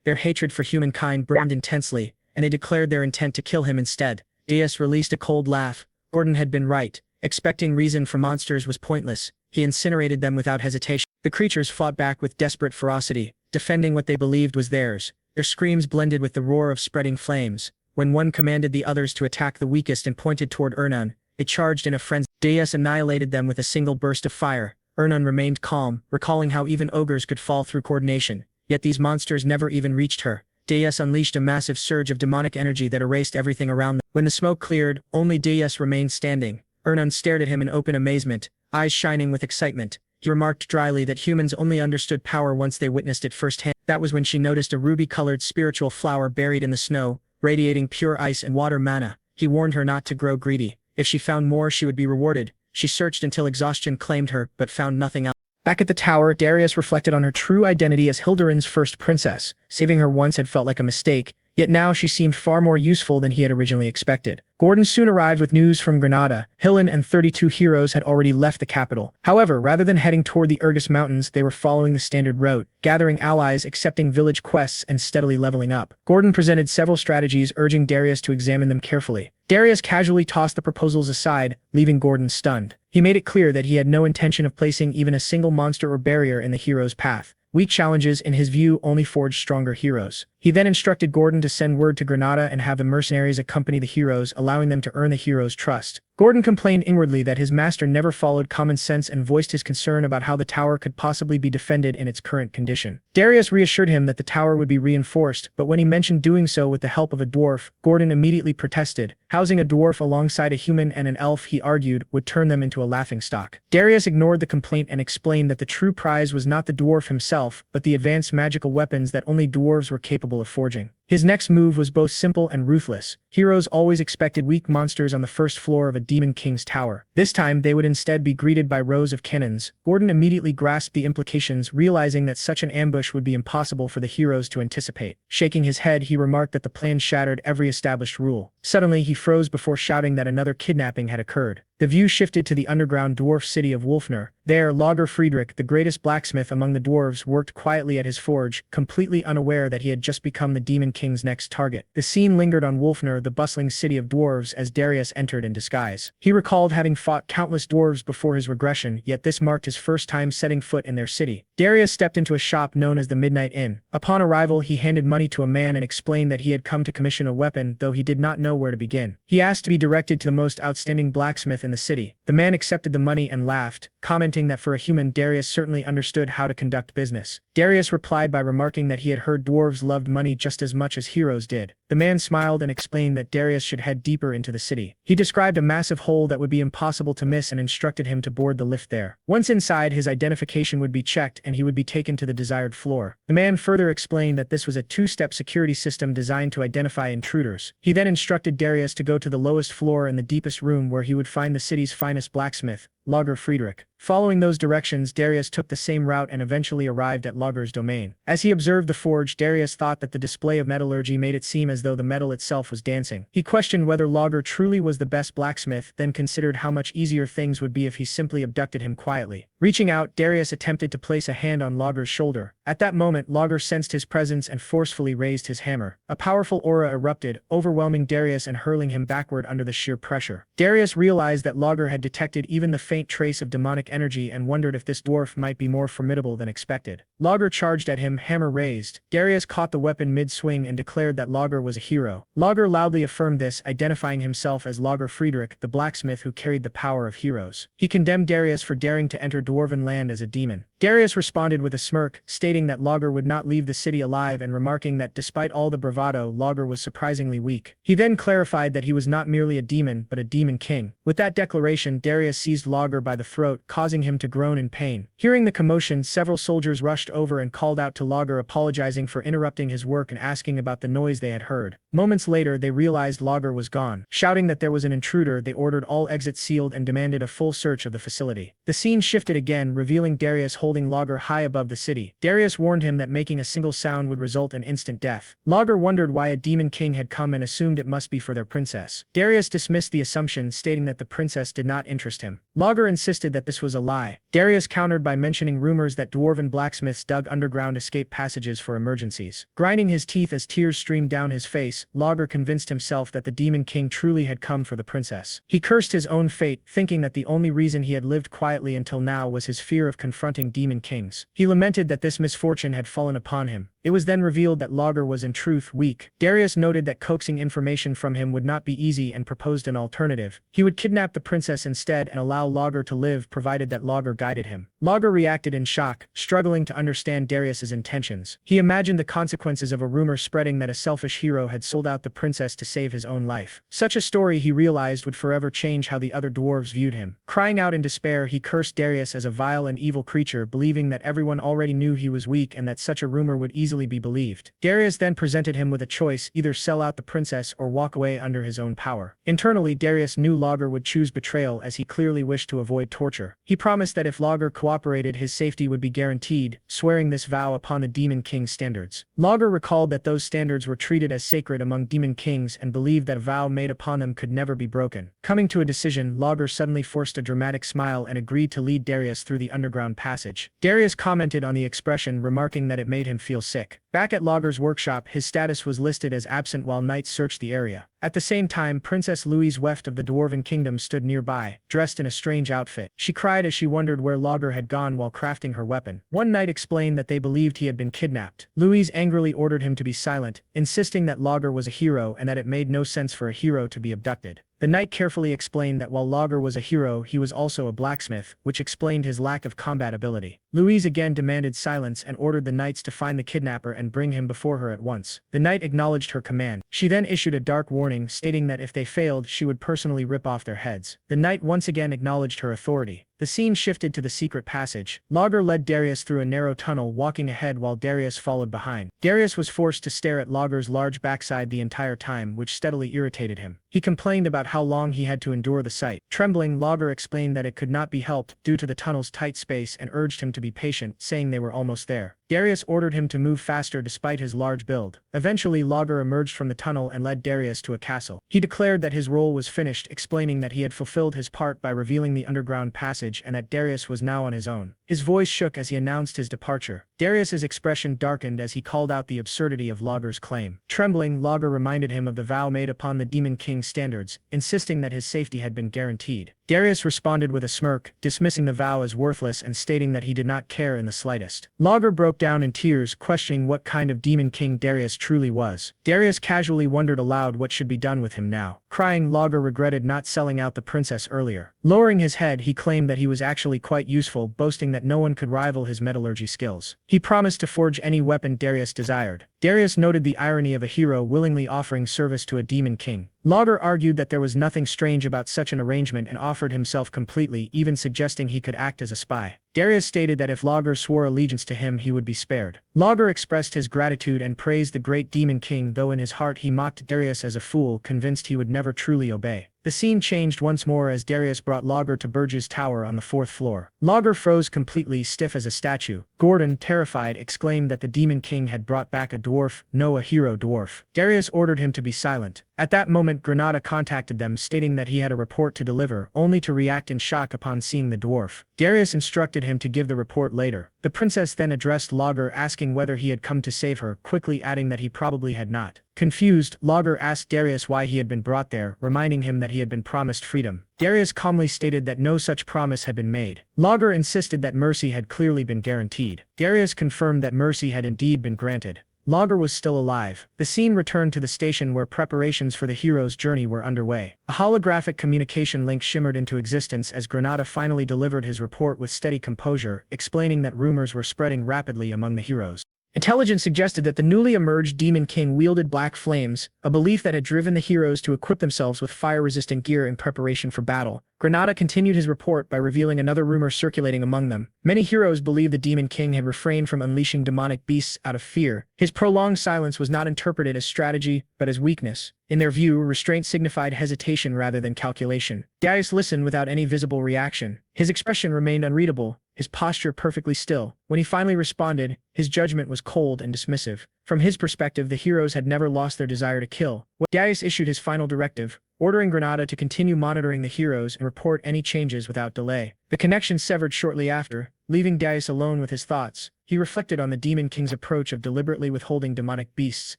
Their hatred for humankind burned intensely, and they declared their intent to kill him instead. Deus released a cold laugh. Gordon had been right. Expecting reason for monsters was pointless. He incinerated them without hesitation. The creatures fought back with desperate ferocity, defending what they believed was theirs. Their screams blended with the roar of spreading flames. When one commanded the others to attack the weakest and pointed toward Ernam, they charged in a frenzy. Deus annihilated them with a single burst of fire. Ernam remained calm, recalling how even ogres could fall through coordination. Yet these monsters never even reached her. Deus unleashed a massive surge of demonic energy that erased everything around them. When the smoke cleared, only Deus remained standing. Ernam stared at him in open amazement, eyes shining with excitement. He remarked dryly that humans only understood power once they witnessed it firsthand. That was when she noticed a ruby-colored spiritual flower buried in the snow, radiating pure ice and water mana. He warned her not to grow greedy. If she found more, she would be rewarded. She searched until exhaustion claimed her, but found nothing else. Back at the tower, Darius reflected on her true identity as Hildurin's first princess. Saving her once had felt like a mistake, yet now she seemed far more useful than he had originally expected. Gordon soon arrived with news from Granada. Hillen and 32 heroes had already left the capital. However, rather than heading toward the Urgus Mountains, they were following the standard route, gathering allies, accepting village quests, and steadily leveling up. Gordon presented several strategies, urging Darius to examine them carefully. Darius casually tossed the proposals aside, leaving Gordon stunned. He made it clear that he had no intention of placing even a single monster or barrier in the hero's path. Weak challenges, in his view, only forged stronger heroes. He then instructed Gordon to send word to Granada and have the mercenaries accompany the heroes, allowing them to earn the heroes' trust. Gordon complained inwardly that his master never followed common sense and voiced his concern about how the tower could possibly be defended in its current condition. Darius reassured him that the tower would be reinforced, but when he mentioned doing so with the help of a dwarf, Gordon immediately protested. Housing a dwarf alongside a human and an elf, he argued, would turn them into a laughingstock. Darius ignored the complaint and explained that the true prize was not the dwarf himself, but the advanced magical weapons that only dwarves were capable of forging. His next move was both simple and ruthless. Heroes always expected weak monsters on the first floor of a demon king's tower. This time, they would instead be greeted by rows of cannons. Gordon immediately grasped the implications, realizing that such an ambush would be impossible for the heroes to anticipate. Shaking his head, he remarked that the plan shattered every established rule. Suddenly, he froze before shouting that another kidnapping had occurred. The view shifted to the underground dwarf city of Wolfner. There, Logger Friedrich, the greatest blacksmith among the dwarves, worked quietly at his forge, completely unaware that he had just become the Demon King's next target. The scene lingered on Wolfner, the bustling city of dwarves, as Darius entered in disguise. He recalled having fought countless dwarves before his regression, yet this marked his first time setting foot in their city. Darius stepped into a shop known as the Midnight Inn. Upon arrival, he handed money to a man and explained that he had come to commission a weapon, though he did not know where to begin. He asked to be directed to the most outstanding blacksmith in the city. The man accepted the money and laughed, commenting that for a human, Darius certainly understood how to conduct business. Darius replied by remarking that he had heard dwarves loved money just as much as heroes did. The man smiled and explained that Darius should head deeper into the city. He described a massive hole that would be impossible to miss and instructed him to board the lift there. Once inside, his identification would be checked and he would be taken to the desired floor. The man further explained that this was a two-step security system designed to identify intruders. He then instructed Darius to go to the lowest floor in the deepest room where he would find the city's finest blacksmith, Lager Friedrich. Following those directions, Darius took the same route and eventually arrived at Lager's domain. As he observed the forge, Darius thought that the display of metallurgy made it seem as though the metal itself was dancing. He questioned whether Lager truly was the best blacksmith, then considered how much easier things would be if he simply abducted him quietly. Reaching out, Darius attempted to place a hand on Lager's shoulder. At that moment, Lager sensed his presence and forcefully raised his hammer. A powerful aura erupted, overwhelming Darius and hurling him backward under the sheer pressure. Darius realized that Lager had detected even the faint trace of demonic energy and wondered if this dwarf might be more formidable than expected. Lager charged at him, hammer raised. Darius caught the weapon mid-swing and declared that Lager was a hero. Lager loudly affirmed this, identifying himself as Lager Friedrich, the blacksmith who carried the power of heroes. He condemned Darius for daring to enter dwarven land as a demon. Darius responded with a smirk, stating that Lager would not leave the city alive and remarking that despite all the bravado, Lager was surprisingly weak. He then clarified that he was not merely a demon, but a demon king. With that declaration, Darius seized Lager by the throat, causing him to groan in pain. Hearing the commotion, several soldiers rushed over and called out to Lager, apologizing for interrupting his work and asking about the noise they had heard. Moments later, they realized Lager was gone. Shouting that there was an intruder, they ordered all exits sealed and demanded a full search of the facility. The scene shifted again, revealing Darius holding Lager high above the city. Darius warned him that making a single sound would result in instant death. Lager wondered why a demon king had come and assumed it must be for their princess. Darius dismissed the assumption, stating that the princess did not interest him. Lager insisted that this was a lie. Darius countered by mentioning rumors that dwarven blacksmiths dug underground escape passages for emergencies. Grinding his teeth as tears streamed down his face, Lager convinced himself that the demon king truly had come for the princess. He cursed his own fate, thinking that the only reason he had lived quietly until now was his fear of confronting demon kings. He lamented that this misfortune had fallen upon him. It was then revealed that Lager was in truth weak. Darius noted that coaxing information from him would not be easy and proposed an alternative. He would kidnap the princess instead and allow Lager to live, provided that Lager guided him. Lager reacted in shock, struggling to understand Darius's intentions. He imagined the consequences of a rumor spreading that a selfish hero had sold out the princess to save his own life. Such a story, he realized, would forever change how the other dwarves viewed him. Crying out in despair, he cursed Darius as a vile and evil creature, believing that everyone already knew he was weak and that such a rumor would easily be believed. Darius then presented him with a choice: either sell out the princess or walk away under his own power. Internally, Darius knew Lager would choose betrayal, as he clearly wished to avoid torture. He promised that if Lager cooperated, his safety would be guaranteed, swearing this vow upon the Demon King's standards. Lager recalled that those standards were treated as sacred among demon kings and believed that a vow made upon them could never be broken. Coming to a decision, Lager suddenly forced a dramatic smile and agreed to lead Darius through the underground passage. Darius commented on the expression, remarking that it made him feel sick. Back at Lager's workshop, his status was listed as absent while knights searched the area. At the same time, Princess Louise Weft of the Dwarven Kingdom stood nearby, dressed in a strange outfit. She cried as she wondered where Lager had gone while crafting her weapon. One knight explained that they believed he had been kidnapped. Louise angrily ordered him to be silent, insisting that Lager was a hero and that it made no sense for a hero to be abducted. The knight carefully explained that while Lager was a hero, he was also a blacksmith, which explained his lack of combat ability. Louise again demanded silence and ordered the knights to find the kidnapper and bring him before her at once. The knight acknowledged her command. She then issued a dark warning, stating that if they failed, she would personally rip off their heads. The knight once again acknowledged her authority. The scene shifted to the secret passage. Lager led Darius through a narrow tunnel, walking ahead while Darius followed behind. Darius was forced to stare at Lager's large backside the entire time, which steadily irritated him. He complained about how long he had to endure the sight. Trembling, Lager explained that it could not be helped due to the tunnel's tight space and urged him to be patient, saying they were almost there. Darius ordered him to move faster despite his large build. Eventually, Lager emerged from the tunnel and led Darius to a castle. He declared that his role was finished, explaining that he had fulfilled his part by revealing the underground passage and that Darius was now on his own. His voice shook as he announced his departure. Darius's expression darkened as he called out the absurdity of Lager's claim. Trembling, Lager reminded him of the vow made upon the Demon King's standards, insisting that his safety had been guaranteed. Darius responded with a smirk, dismissing the vow as worthless and stating that he did not care in the slightest. Lager broke down in tears, questioning what kind of Demon King Darius truly was. Darius casually wondered aloud what should be done with him now. Crying, Lager regretted not selling out the princess earlier. Lowering his head, he claimed that he was actually quite useful, boasting that no one could rival his metallurgy skills. He promised to forge any weapon Darius desired. Darius noted the irony of a hero willingly offering service to a demon king. Lager argued that there was nothing strange about such an arrangement and offered himself completely, even suggesting he could act as a spy. Darius stated that if Lager swore allegiance to him, he would be spared. Lager expressed his gratitude and praised the great demon king, though in his heart he mocked Darius as a fool, convinced he would never truly obey. The scene changed once more as Darius brought Lager to Burge's tower on the 4th floor. Lager froze completely, stiff as a statue. Gordon, terrified, exclaimed that the demon king had brought back a dwarf, no, a hero dwarf. Darius ordered him to be silent. At that moment, Granada contacted them, stating that he had a report to deliver, only to react in shock upon seeing the dwarf. Darius instructed him to give the report later. The princess then addressed Lager, asking whether he had come to save her, quickly adding that he probably had not. Confused, Lager asked Darius why he had been brought there, reminding him that he had been promised freedom. Darius calmly stated that no such promise had been made. Lager insisted that mercy had clearly been guaranteed. Darius confirmed that mercy had indeed been granted. Lager was still alive. The scene returned to the station where preparations for the hero's journey were underway. A holographic communication link shimmered into existence as Granada finally delivered his report with steady composure, explaining that rumors were spreading rapidly among the heroes. Intelligence suggested that the newly emerged Demon King wielded black flames, a belief that had driven the heroes to equip themselves with fire-resistant gear in preparation for battle. Granada continued his report by revealing another rumor circulating among them. Many heroes believed the Demon King had refrained from unleashing demonic beasts out of fear. His prolonged silence was not interpreted as strategy, but as weakness. In their view, restraint signified hesitation rather than calculation. Darius listened without any visible reaction. His expression remained unreadable, his posture perfectly still. When he finally responded, his judgment was cold and dismissive. From his perspective, the heroes had never lost their desire to kill. Darius issued his final directive, ordering Granada to continue monitoring the heroes and report any changes without delay. The connection severed shortly after, leaving Darius alone with his thoughts. He reflected on the Demon King's approach of deliberately withholding demonic beasts.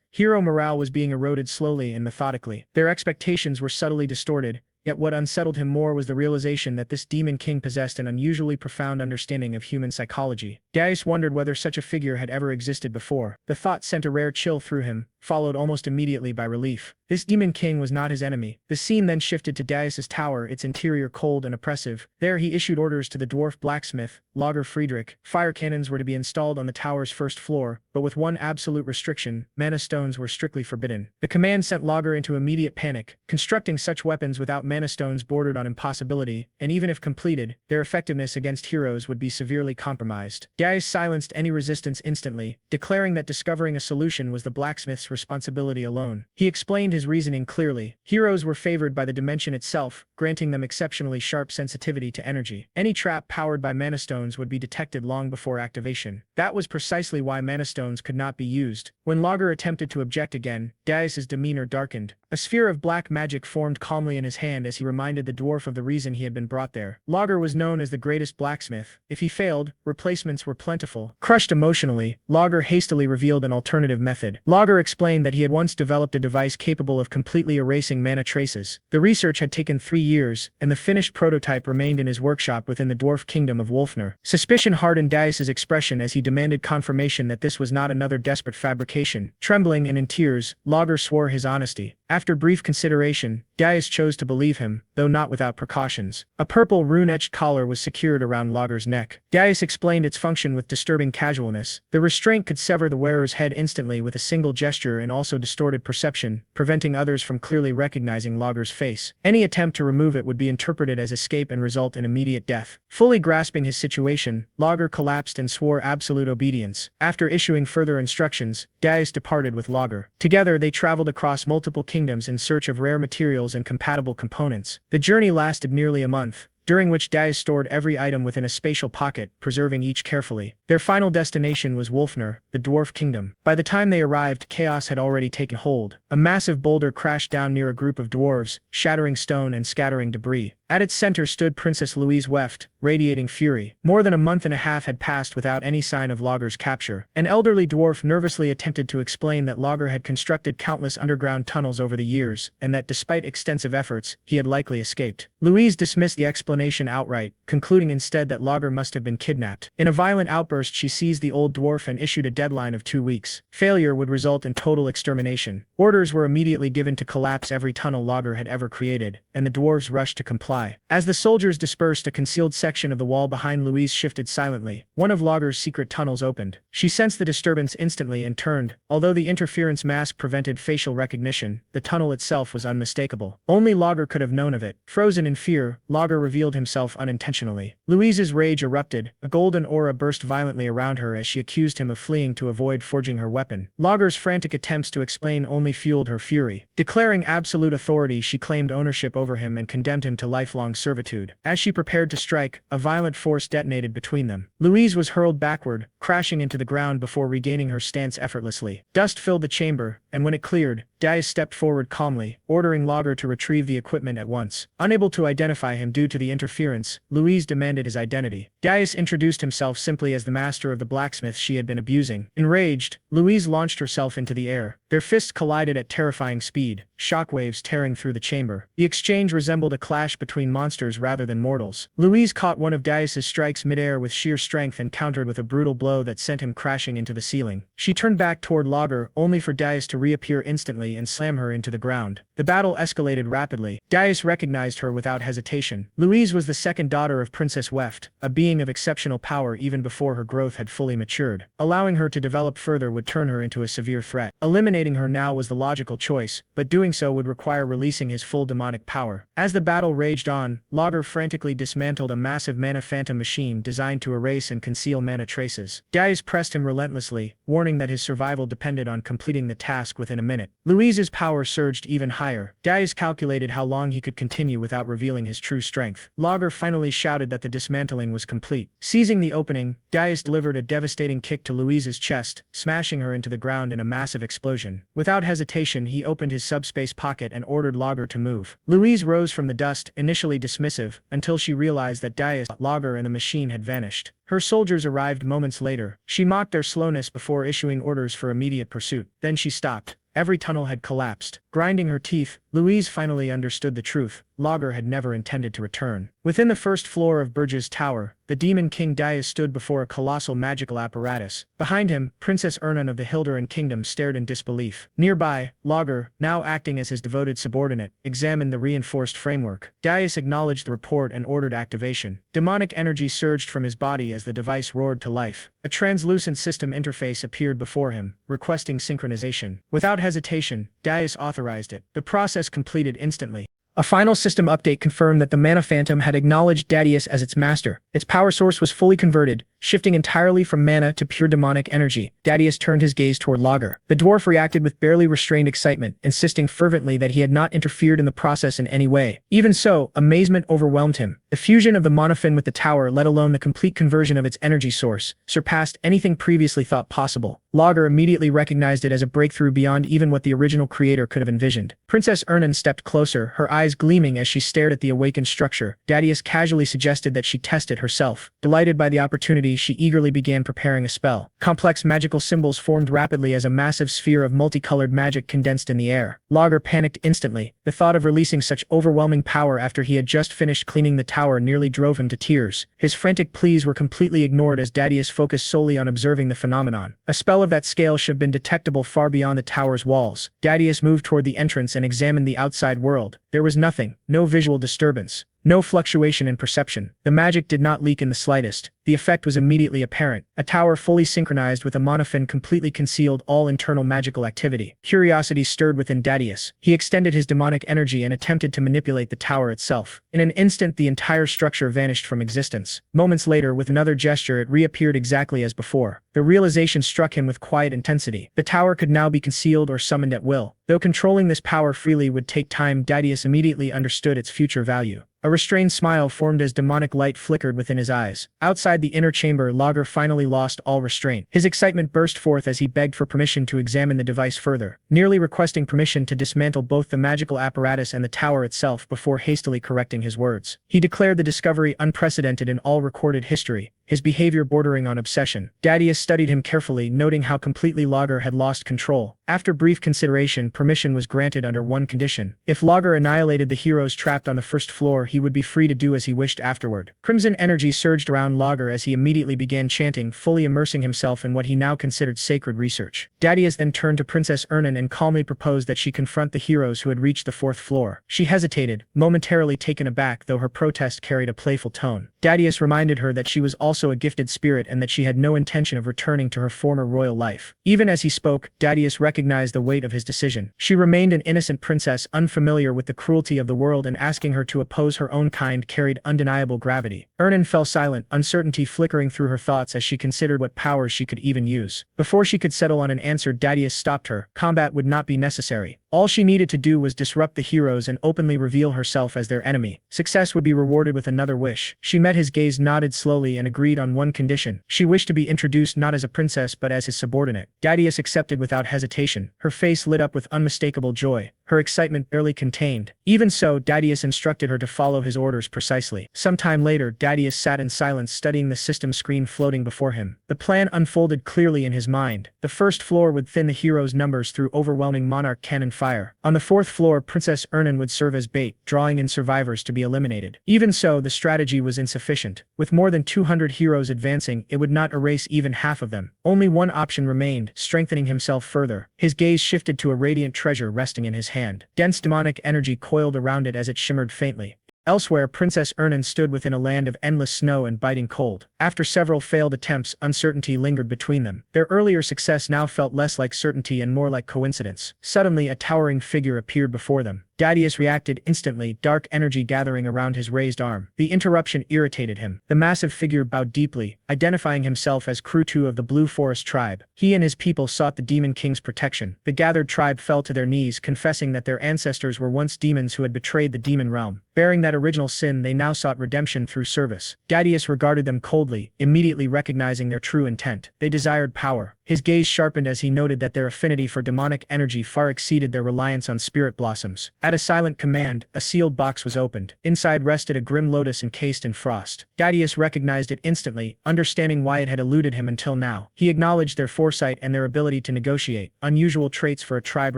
Hero morale was being eroded slowly and methodically. Their expectations were subtly distorted, yet what unsettled him more was the realization that this Demon King possessed an unusually profound understanding of human psychology. Darius wondered whether such a figure had ever existed before. The thought sent a rare chill through him, followed almost immediately by relief. This Demon King was not his enemy. The scene then shifted to Darius's tower, its interior cold and oppressive. There he issued orders to the dwarf blacksmith, Lager Friedrich. Fire cannons were to be installed on the tower's 1st floor, but with one absolute restriction: mana stones were strictly forbidden. The command sent Lager into immediate panic. Constructing such weapons without mana stones bordered on impossibility, and even if completed, their effectiveness against heroes would be severely compromised. Darius silenced any resistance instantly, declaring that discovering a solution was the blacksmith's responsibility alone. He explained his reasoning clearly. Heroes were favored by the dimension itself, granting them exceptionally sharp sensitivity to energy. Any trap powered by mana stones would be detected long before activation. That was precisely why mana stones could not be used. When Lager attempted to object again, Darius's demeanor darkened. A sphere of black magic formed calmly in his hand as he reminded the dwarf of the reason he had been brought there. Lager was known as the greatest blacksmith. If he failed, replacements were plentiful. Crushed emotionally, Lager hastily revealed an alternative method. Lager explained that he had once developed a device capable of completely erasing mana traces. The research had taken 3 years, and the finished prototype remained in his workshop within the dwarf kingdom of Wolfner. Suspicion hardened Darius's expression as he demanded confirmation that this was not another desperate fabrication. Trembling and in tears, Lager swore his honesty. After brief consideration, Darius chose to believe him, though not without precautions. A purple rune-etched collar was secured around Lager's neck. Darius explained its function with disturbing casualness. The restraint could sever the wearer's head instantly with a single gesture and also distorted perception, preventing others from clearly recognizing Lager's face. Any attempt to remove it would be interpreted as escape and result in immediate death. Fully grasping his situation, Lager collapsed and swore absolute obedience. After issuing further instructions, Darius departed with Lager. Together they traveled across multiple kingdoms in search of rare materials and compatible components. The journey lasted nearly a month, during which Darius stored every item within a spatial pocket, preserving each carefully. Their final destination was Wolfner, the dwarf kingdom. By the time they arrived, chaos had already taken hold. A massive boulder crashed down near a group of dwarves, shattering stone and scattering debris. At its center stood Princess Louise Weft, radiating fury. More than a month and a half had passed without any sign of Logger's capture. An elderly dwarf nervously attempted to explain that Logger had constructed countless underground tunnels over the years, and that despite extensive efforts, he had likely escaped. Louise dismissed the explanation outright, concluding instead that Logger must have been kidnapped. In a violent outburst, she seized the old dwarf and issued a deadline of 2 weeks. Failure would result in total extermination. Orders were immediately given to collapse every tunnel Logger had ever created, and the dwarves rushed to comply. As the soldiers dispersed, a concealed section of the wall behind Louise shifted silently. One of Logger's secret tunnels opened. She sensed the disturbance instantly and turned. Although the interference mask prevented facial recognition, the tunnel itself was unmistakable. Only Logger could have known of it. Frozen in fear, Logger revealed himself unintentionally. Louise's rage erupted. A golden aura burst violently around her as she accused him of fleeing to avoid forging her weapon. Logger's frantic attempts to explain only fueled her fury. Declaring absolute authority, she claimed ownership over him and condemned him to lifelong servitude. As she prepared to strike, a violent force detonated between them. Louise was hurled backward, crashing into the ground before regaining her stance effortlessly. Dust filled the chamber, and when it cleared, Darius stepped forward calmly, ordering Logger to retrieve the equipment at once. Unable to identify him due to the interference, Louise demanded his identity. Darius introduced himself simply as the master of the blacksmith she had been abusing. Enraged, Louise launched herself into the air. Their fists collided at terrifying speed, shockwaves tearing through the chamber. The exchange resembled a clash between monsters rather than mortals. Louise caught one of Darius's strikes midair with sheer strength and countered with a brutal blow that sent him crashing into the ceiling. She turned back toward Logger, only for Darius to reappear instantly and slam her into the ground. The battle escalated rapidly. Darius recognized her without hesitation. Louise was the second daughter of Princess Weft, a being of exceptional power even before her growth had fully matured. Allowing her to develop further would turn her into a severe threat. Eliminating her now was the logical choice, but doing so would require releasing his full demonic power. As the battle raged on, Logger frantically dismantled a massive mana phantom machine designed to erase and conceal mana traces. Darius pressed him relentlessly, warning that his survival depended on completing the task within a minute. Louise's power surged even higher. Darius calculated how long he could continue without revealing his true strength. Logger finally shouted that the dismantling was complete. Seizing the opening, Darius delivered a devastating kick to Louise's chest, smashing her into the ground in a massive explosion. Without hesitation, he opened his subspace pocket and ordered Logger to move. Louise rose from the dust, initially dismissive, until she realized that Darius, Logger, and the machine had vanished. Her soldiers arrived moments later. She mocked their slowness before issuing orders for immediate pursuit. Then she stopped. Every tunnel had collapsed. Grinding her teeth, Louise finally understood the truth. Logger had never intended to return. Within the first floor of Burge's tower, the Demon King Darius stood before a colossal magical apparatus. Behind him, Princess Ernan of the Hilderan Kingdom stared in disbelief. Nearby, Logger, now acting as his devoted subordinate, examined the reinforced framework. Darius acknowledged the report and ordered activation. Demonic energy surged from his body as the device roared to life. A translucent system interface appeared before him, requesting synchronization. Without hesitation, Darius authorized it. The process completed instantly. A final system update confirmed that the Mana Phantom had acknowledged Darius as its master. Its power source was fully converted, shifting entirely from mana to pure demonic energy. Darius turned his gaze toward Logger. The dwarf reacted with barely restrained excitement, insisting fervently that he had not interfered in the process in any way. Even so, amazement overwhelmed him. The fusion of the monophin with the tower, let alone the complete conversion of its energy source, surpassed anything previously thought possible. Logger immediately recognized it as a breakthrough beyond even what the original creator could have envisioned. Princess Ernan stepped closer, her eyes gleaming as she stared at the awakened structure. Darius casually suggested that she test it herself. Delighted by the opportunity, she eagerly began preparing a spell. Complex magical symbols formed rapidly as a massive sphere of multicolored magic condensed in the air. Logger panicked instantly. The thought of releasing such overwhelming power after he had just finished cleaning the tower nearly drove him to tears. His frantic pleas were completely ignored as Darius focused solely on observing the phenomenon. A spell of that scale should have been detectable far beyond the tower's walls. Darius moved toward the entrance and examined the outside world. There was nothing, no visual disturbance. No fluctuation in perception. The magic did not leak in the slightest. The effect was immediately apparent. A tower fully synchronized with a monophin completely concealed all internal magical activity. Curiosity stirred within Darius. He extended his demonic energy and attempted to manipulate the tower itself. In an instant, the entire structure vanished from existence. Moments later, with another gesture, it reappeared exactly as before. The realization struck him with quiet intensity. The tower could now be concealed or summoned at will. Though controlling this power freely would take time, Darius immediately understood its future value. A restrained smile formed as demonic light flickered within his eyes. Outside the inner chamber, Lager finally lost all restraint. His excitement burst forth as he begged for permission to examine the device further, nearly requesting permission to dismantle both the magical apparatus and the tower itself before hastily correcting his words. He declared the discovery unprecedented in all recorded history, his behavior bordering on obsession. Dadius studied him carefully, noting how completely Lager had lost control. After brief consideration, permission was granted under one condition. If Lager annihilated the heroes trapped on the first floor, he would be free to do as he wished afterward. Crimson energy surged around Lager as he immediately began chanting, fully immersing himself in what he now considered sacred research. Dadius then turned to Princess Ernan and calmly proposed that she confront the heroes who had reached the fourth floor. She hesitated, momentarily taken aback, though her protest carried a playful tone. Dadius reminded her that she was also a gifted spirit and that she had no intention of returning to her former royal life. Even as he spoke, Dadius recognized the weight of his decision. She remained an innocent princess, unfamiliar with the cruelty of the world, and asking her to oppose her own kind carried undeniable gravity. Ernan fell silent, uncertainty flickering through her thoughts as she considered what powers she could even use. Before she could settle on an answer, Dadius stopped her. Combat would not be necessary. All she needed to do was disrupt the heroes and openly reveal herself as their enemy. Success would be rewarded with another wish. She met his gaze, nodded slowly, and agreed on one condition. She wished to be introduced not as a princess but as his subordinate. Dadius accepted without hesitation. Her face lit up with unmistakable joy, her excitement barely contained. Even so, Dadius instructed her to follow his orders precisely. Some time later, Dadius sat in silence, studying the system screen floating before him. The plan unfolded clearly in his mind. The first floor would thin the heroes' numbers through overwhelming monarch cannon fire. On the fourth floor, Princess Ernan would serve as bait, drawing in survivors to be eliminated. Even so, the strategy was insufficient. With more than 200 heroes advancing, it would not erase even half of them. Only one option remained, strengthening himself further. His gaze shifted to a radiant treasure resting in his hand. Dense demonic energy coiled around it as it shimmered faintly. Elsewhere, Princess Ernan stood within a land of endless snow and biting cold. After several failed attempts, uncertainty lingered between them. Their earlier success now felt less like certainty and more like coincidence. Suddenly, a towering figure appeared before them. Dadius reacted instantly, dark energy gathering around his raised arm. The interruption irritated him. The massive figure bowed deeply, identifying himself as Krutu of the Blue Forest tribe. He and his people sought the Demon King's protection. The gathered tribe fell to their knees, confessing that their ancestors were once demons who had betrayed the demon realm. Bearing that original sin, they now sought redemption through service. Dadius regarded them coldly, immediately recognizing their true intent. They desired power. His gaze sharpened as he noted that their affinity for demonic energy far exceeded their reliance on spirit blossoms. At a silent command, a sealed box was opened. Inside rested a grim lotus encased in frost. Dadius recognized it instantly, understanding why it had eluded him until now. He acknowledged their foresight and their ability to negotiate, unusual traits for a tribe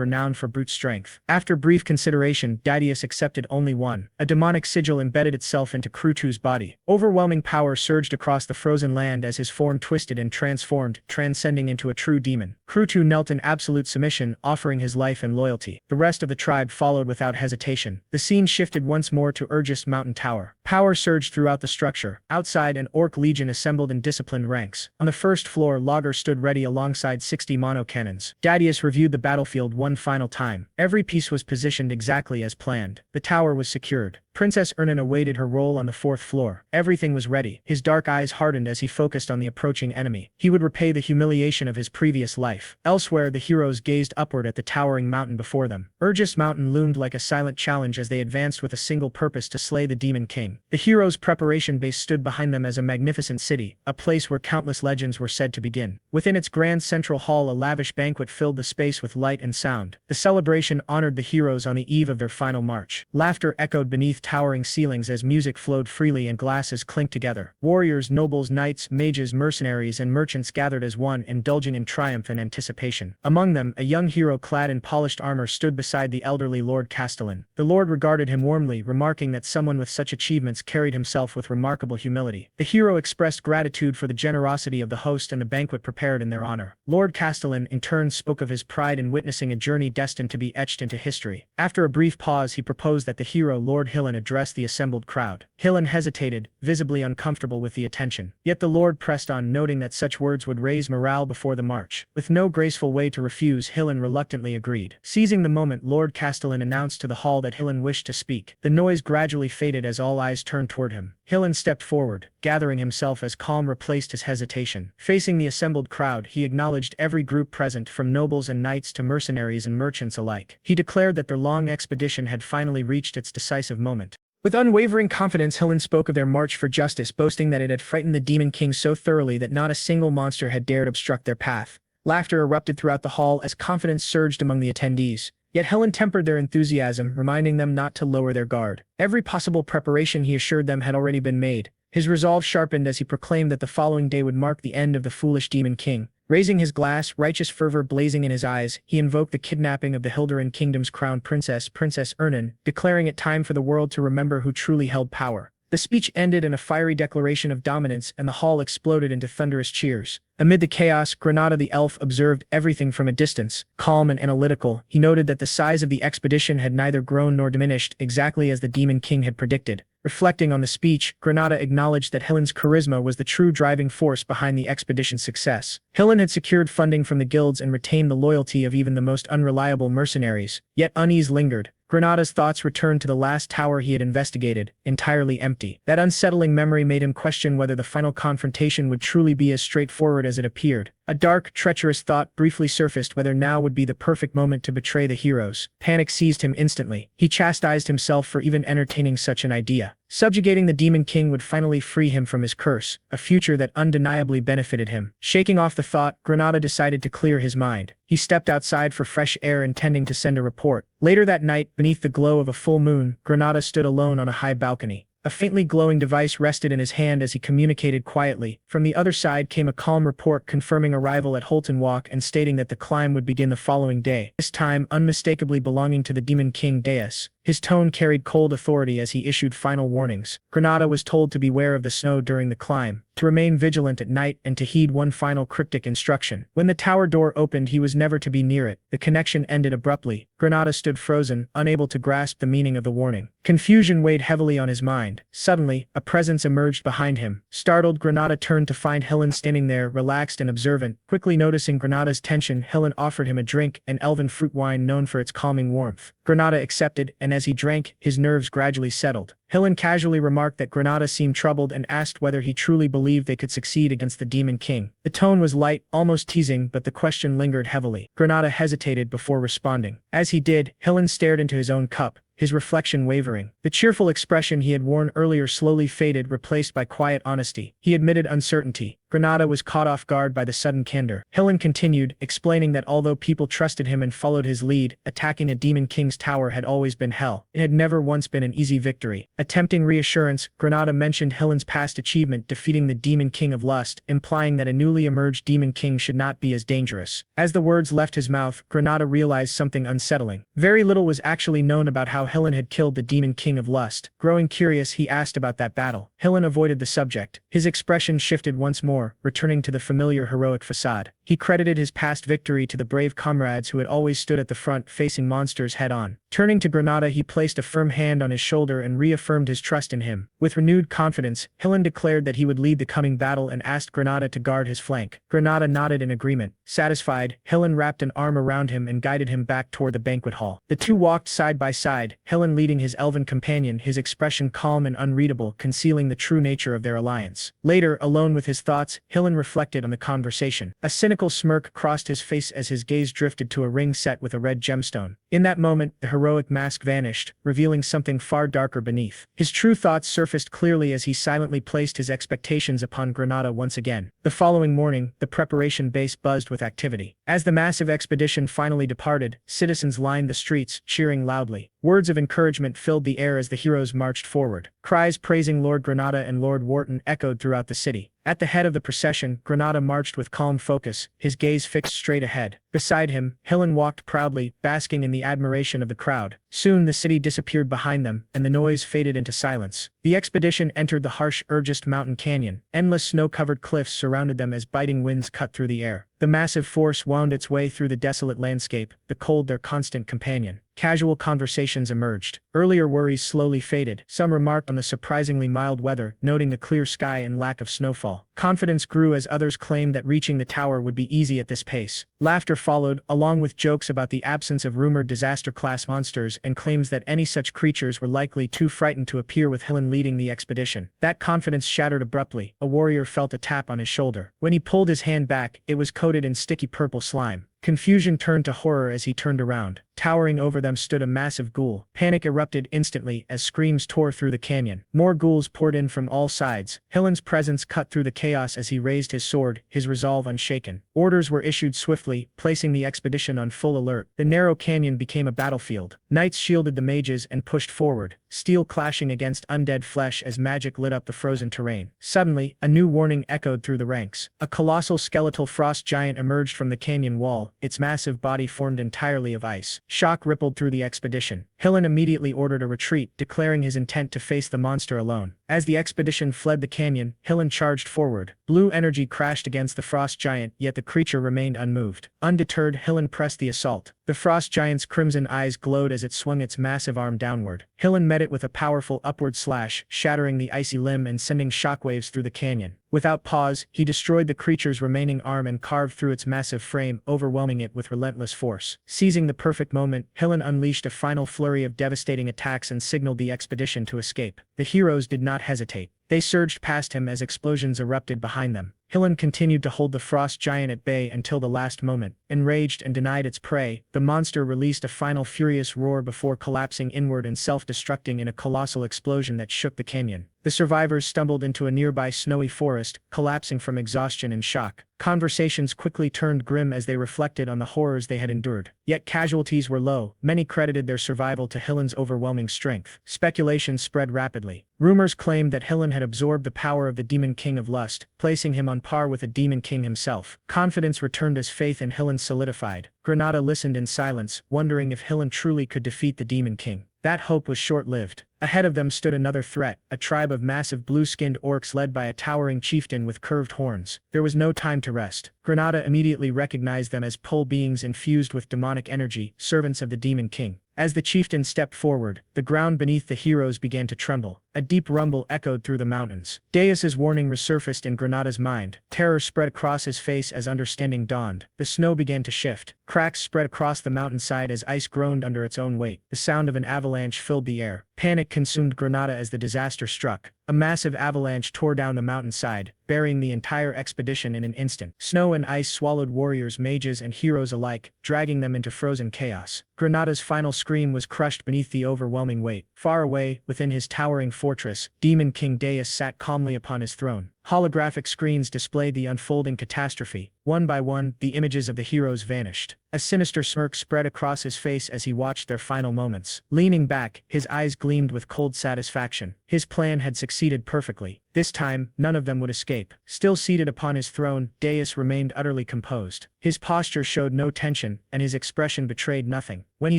renowned for brute strength. After brief consideration, Dadius accepted only one. A demonic sigil embedded itself into Krutu's body. Overwhelming power surged across the frozen land as his form twisted and transformed, transcending into a true demon. Krutu knelt in absolute submission, offering his life and loyalty. The rest of the tribe followed without hesitation. The scene shifted once more to Urgis Mountain Tower. Power surged throughout the structure. Outside, an orc legion assembled in disciplined ranks. On the first floor, Lager stood ready alongside 60 monocannons. Dadius reviewed the battlefield one final time. Every piece was positioned exactly as planned. The tower was secured. Princess Ernan awaited her role on the fourth floor. Everything was ready. His dark eyes hardened as he focused on the approaching enemy. He would repay the humiliation of his previous life. Elsewhere, the heroes gazed upward at the towering mountain before them. Urgis Mountain loomed like a silent challenge as they advanced with a single purpose: to slay the Demon King. The heroes' preparation base stood behind them as a magnificent city, a place where countless legends were said to begin. Within its grand central hall, a lavish banquet filled the space with light and sound. The celebration honored the heroes on the eve of their final march. Laughter echoed beneath towering ceilings as music flowed freely and glasses clinked together. Warriors, nobles, knights, mages, mercenaries, and merchants gathered as one, indulging in triumph and anticipation. Among them, a young hero clad in polished armor stood beside the elderly Lord Castellan. The lord regarded him warmly, remarking that someone with such achievements carried himself with remarkable humility. The hero expressed gratitude for the generosity of the host and the banquet prepared in their honor. Lord Castellan, in turn, spoke of his pride in witnessing a journey destined to be etched into history. After a brief pause, he proposed that the hero Lord Hillen address the assembled crowd. Hillen hesitated, visibly uncomfortable with the attention. Yet the lord pressed on, noting that such words would raise morale before the march. With no graceful way to refuse, Hillen reluctantly agreed. Seizing the moment, Lord Castellan announced to the hall that Hillen wished to speak. The noise gradually faded as all eyes turned toward him. Hillen stepped forward, gathering himself as calm replaced his hesitation. Facing the assembled crowd, he acknowledged every group present, from nobles and knights to mercenaries and merchants alike. He declared that their long expedition had finally reached its decisive moment. With unwavering confidence, Helen spoke of their march for justice, boasting that it had frightened the Demon King so thoroughly that not a single monster had dared obstruct their path. Laughter erupted throughout the hall as confidence surged among the attendees. Yet Helen tempered their enthusiasm, reminding them not to lower their guard. Every possible preparation, he assured them, had already been made. His resolve sharpened as he proclaimed that the following day would mark the end of the foolish Demon King. Raising his glass, righteous fervor blazing in his eyes, he invoked the kidnapping of the Hilderan Kingdom's crown princess, Princess Ernan, declaring it time for the world to remember who truly held power. The speech ended in a fiery declaration of dominance, and the hall exploded into thunderous cheers. Amid the chaos, Granada the elf observed everything from a distance. Calm and analytical, he noted that the size of the expedition had neither grown nor diminished, exactly as the Demon King had predicted. Reflecting on the speech, Granada acknowledged that Helen's charisma was the true driving force behind the expedition's success. Helen had secured funding from the guilds and retained the loyalty of even the most unreliable mercenaries. Yet unease lingered. Granada's thoughts returned to the last tower he had investigated, entirely empty. That unsettling memory made him question whether the final confrontation would truly be as straightforward as it appeared. A dark, treacherous thought briefly surfaced, whether now would be the perfect moment to betray the heroes. Panic seized him instantly. He chastised himself for even entertaining such an idea. Subjugating the Demon King would finally free him from his curse, a future that undeniably benefited him. Shaking off the thought, Granada decided to clear his mind. He stepped outside for fresh air, intending to send a report. Later that night, beneath the glow of a full moon, Granada stood alone on a high balcony. A faintly glowing device rested in his hand as he communicated quietly. From the other side came a calm report confirming arrival at Holton Walk and stating that the climb would begin the following day, this time unmistakably belonging to the Demon King Deus. His tone carried cold authority as he issued final warnings. Granada was told to beware of the snow during the climb, to remain vigilant at night, and to heed one final cryptic instruction. When the tower door opened, he was never to be near it. The connection ended abruptly. Granada stood frozen, unable to grasp the meaning of the warning. Confusion weighed heavily on his mind. Suddenly, a presence emerged behind him. Startled, Granada turned to find Helen standing there, relaxed and observant. Quickly noticing Granada's tension, Helen offered him a drink, an elven fruit wine known for its calming warmth. Granada accepted, and as he drank, his nerves gradually settled. Helen casually remarked that Granada seemed troubled and asked whether he truly believed they could succeed against the Demon King. The tone was light, almost teasing, but the question lingered heavily. Granada hesitated before responding. As he did, Helen stared into his own cup, his reflection wavering. The cheerful expression he had worn earlier slowly faded, replaced by quiet honesty. He admitted uncertainty. Granada was caught off guard by the sudden candor. Helen continued, explaining that although people trusted him and followed his lead, attacking a Demon King's tower had always been hell. It had never once been an easy victory. Attempting reassurance, Granada mentioned Helen's past achievement, defeating the Demon King of Lust, implying that a newly emerged Demon King should not be as dangerous. As the words left his mouth, Granada realized something unsettling. Very little was actually known about how Helen had killed the Demon King of Lust. Growing curious, he asked about that battle. Helen avoided the subject. His expression shifted once more, returning to the familiar heroic facade. He credited his past victory to the brave comrades who had always stood at the front, facing monsters head-on. Turning to Granada, he placed a firm hand on his shoulder and reaffirmed his trust in him. With renewed confidence, Helen declared that he would lead the coming battle and asked Granada to guard his flank. Granada nodded in agreement. Satisfied, Helen wrapped an arm around him and guided him back toward the banquet hall. The two walked side by side, Helen leading his elven companion, his expression calm and unreadable, concealing the true nature of their alliance. Later, alone with his thoughts, Helen reflected on the conversation. A cynical smirk crossed his face as his gaze drifted to a ring set with a red gemstone. In that moment, the heroic mask vanished, revealing something far darker beneath. His true thoughts surfaced clearly as he silently placed his expectations upon Granada once again. The following morning, the preparation base buzzed with activity. As the massive expedition finally departed, citizens lined the streets, cheering loudly. Words of encouragement filled the air as the heroes marched forward. Cries praising Lord Granada and Lord Wharton echoed throughout the city. At the head of the procession, Granada marched with calm focus, his gaze fixed straight ahead. Beside him, Helen walked proudly, basking in the admiration of the crowd. Soon the city disappeared behind them, and the noise faded into silence. The expedition entered the harsh Urgest Mountain Canyon. Endless snow-covered cliffs surrounded them as biting winds cut through the air. The massive force wound its way through the desolate landscape, the cold their constant companion. Casual conversations emerged. Earlier worries slowly faded. Some remarked on the surprisingly mild weather, noting the clear sky and lack of snowfall. Confidence grew as others claimed that reaching the tower would be easy at this pace. Laughter followed, along with jokes about the absence of rumored disaster-class monsters and claims that any such creatures were likely too frightened to appear with Helen leading the expedition. That confidence shattered abruptly. A warrior felt a tap on his shoulder. When he pulled his hand back, it was coated in sticky purple slime. Confusion turned to horror as he turned around. Towering over them stood a massive ghoul. Panic erupted instantly as screams tore through the canyon. More ghouls poured in from all sides. Hillen's presence cut through the chaos as he raised his sword, his resolve unshaken. Orders were issued swiftly, placing the expedition on full alert. The narrow canyon became a battlefield. Knights shielded the mages and pushed forward, steel clashing against undead flesh as magic lit up the frozen terrain. Suddenly, a new warning echoed through the ranks. A colossal skeletal frost giant emerged from the canyon wall, its massive body formed entirely of ice. Shock rippled through the expedition. Hillen immediately ordered a retreat, declaring his intent to face the monster alone. As the expedition fled the canyon, Hillen charged forward. Blue energy crashed against the frost giant, yet the creature remained unmoved. Undeterred, Hillen pressed the assault. The frost giant's crimson eyes glowed as it swung its massive arm downward. Hillen met it with a powerful upward slash, shattering the icy limb and sending shockwaves through the canyon. Without pause, he destroyed the creature's remaining arm and carved through its massive frame, overwhelming it with relentless force. Seizing the perfect moment, Hillen unleashed a final flurry of devastating attacks and signaled the expedition to escape. The heroes did not hesitate. They surged past him as explosions erupted behind them. Hillen continued to hold the frost giant at bay until the last moment. Enraged and denied its prey, the monster released a final furious roar before collapsing inward and self-destructing in a colossal explosion that shook the canyon. The survivors stumbled into a nearby snowy forest, collapsing from exhaustion and shock. Conversations quickly turned grim as they reflected on the horrors they had endured. Yet casualties were low. Many credited their survival to Hillen's overwhelming strength. Speculation spread rapidly. Rumors claimed that Hillen had absorbed the power of the Demon King of Lust, placing him on par with the Demon King himself. Confidence returned as faith in Hillen solidified. Granada listened in silence, wondering if Hillen truly could defeat the Demon King. That hope was short-lived. Ahead of them stood another threat, a tribe of massive blue-skinned orcs led by a towering chieftain with curved horns. There was no time to rest. Granada immediately recognized them as pole beings infused with demonic energy, servants of the Demon King. As the chieftain stepped forward, the ground beneath the heroes began to tremble. A deep rumble echoed through the mountains. Deus's warning resurfaced in Granada's mind. Terror spread across his face as understanding dawned. The snow began to shift. Cracks spread across the mountainside as ice groaned under its own weight. The sound of an avalanche filled the air. Panic consumed Granada as the disaster struck. A massive avalanche tore down the mountainside, burying the entire expedition in an instant. Snow and ice swallowed warriors, mages, and heroes alike, dragging them into frozen chaos. Granada's final scream was crushed beneath the overwhelming weight. Far away, within his towering fortress, Demon King Deus sat calmly upon his throne. Holographic screens displayed the unfolding catastrophe. One by one, the images of the heroes vanished. A sinister smirk spread across his face as he watched their final moments. Leaning back, his eyes gleamed with cold satisfaction. His plan had succeeded perfectly. This time, none of them would escape. Still seated upon his throne, Deus remained utterly composed. His posture showed no tension, and his expression betrayed nothing. When he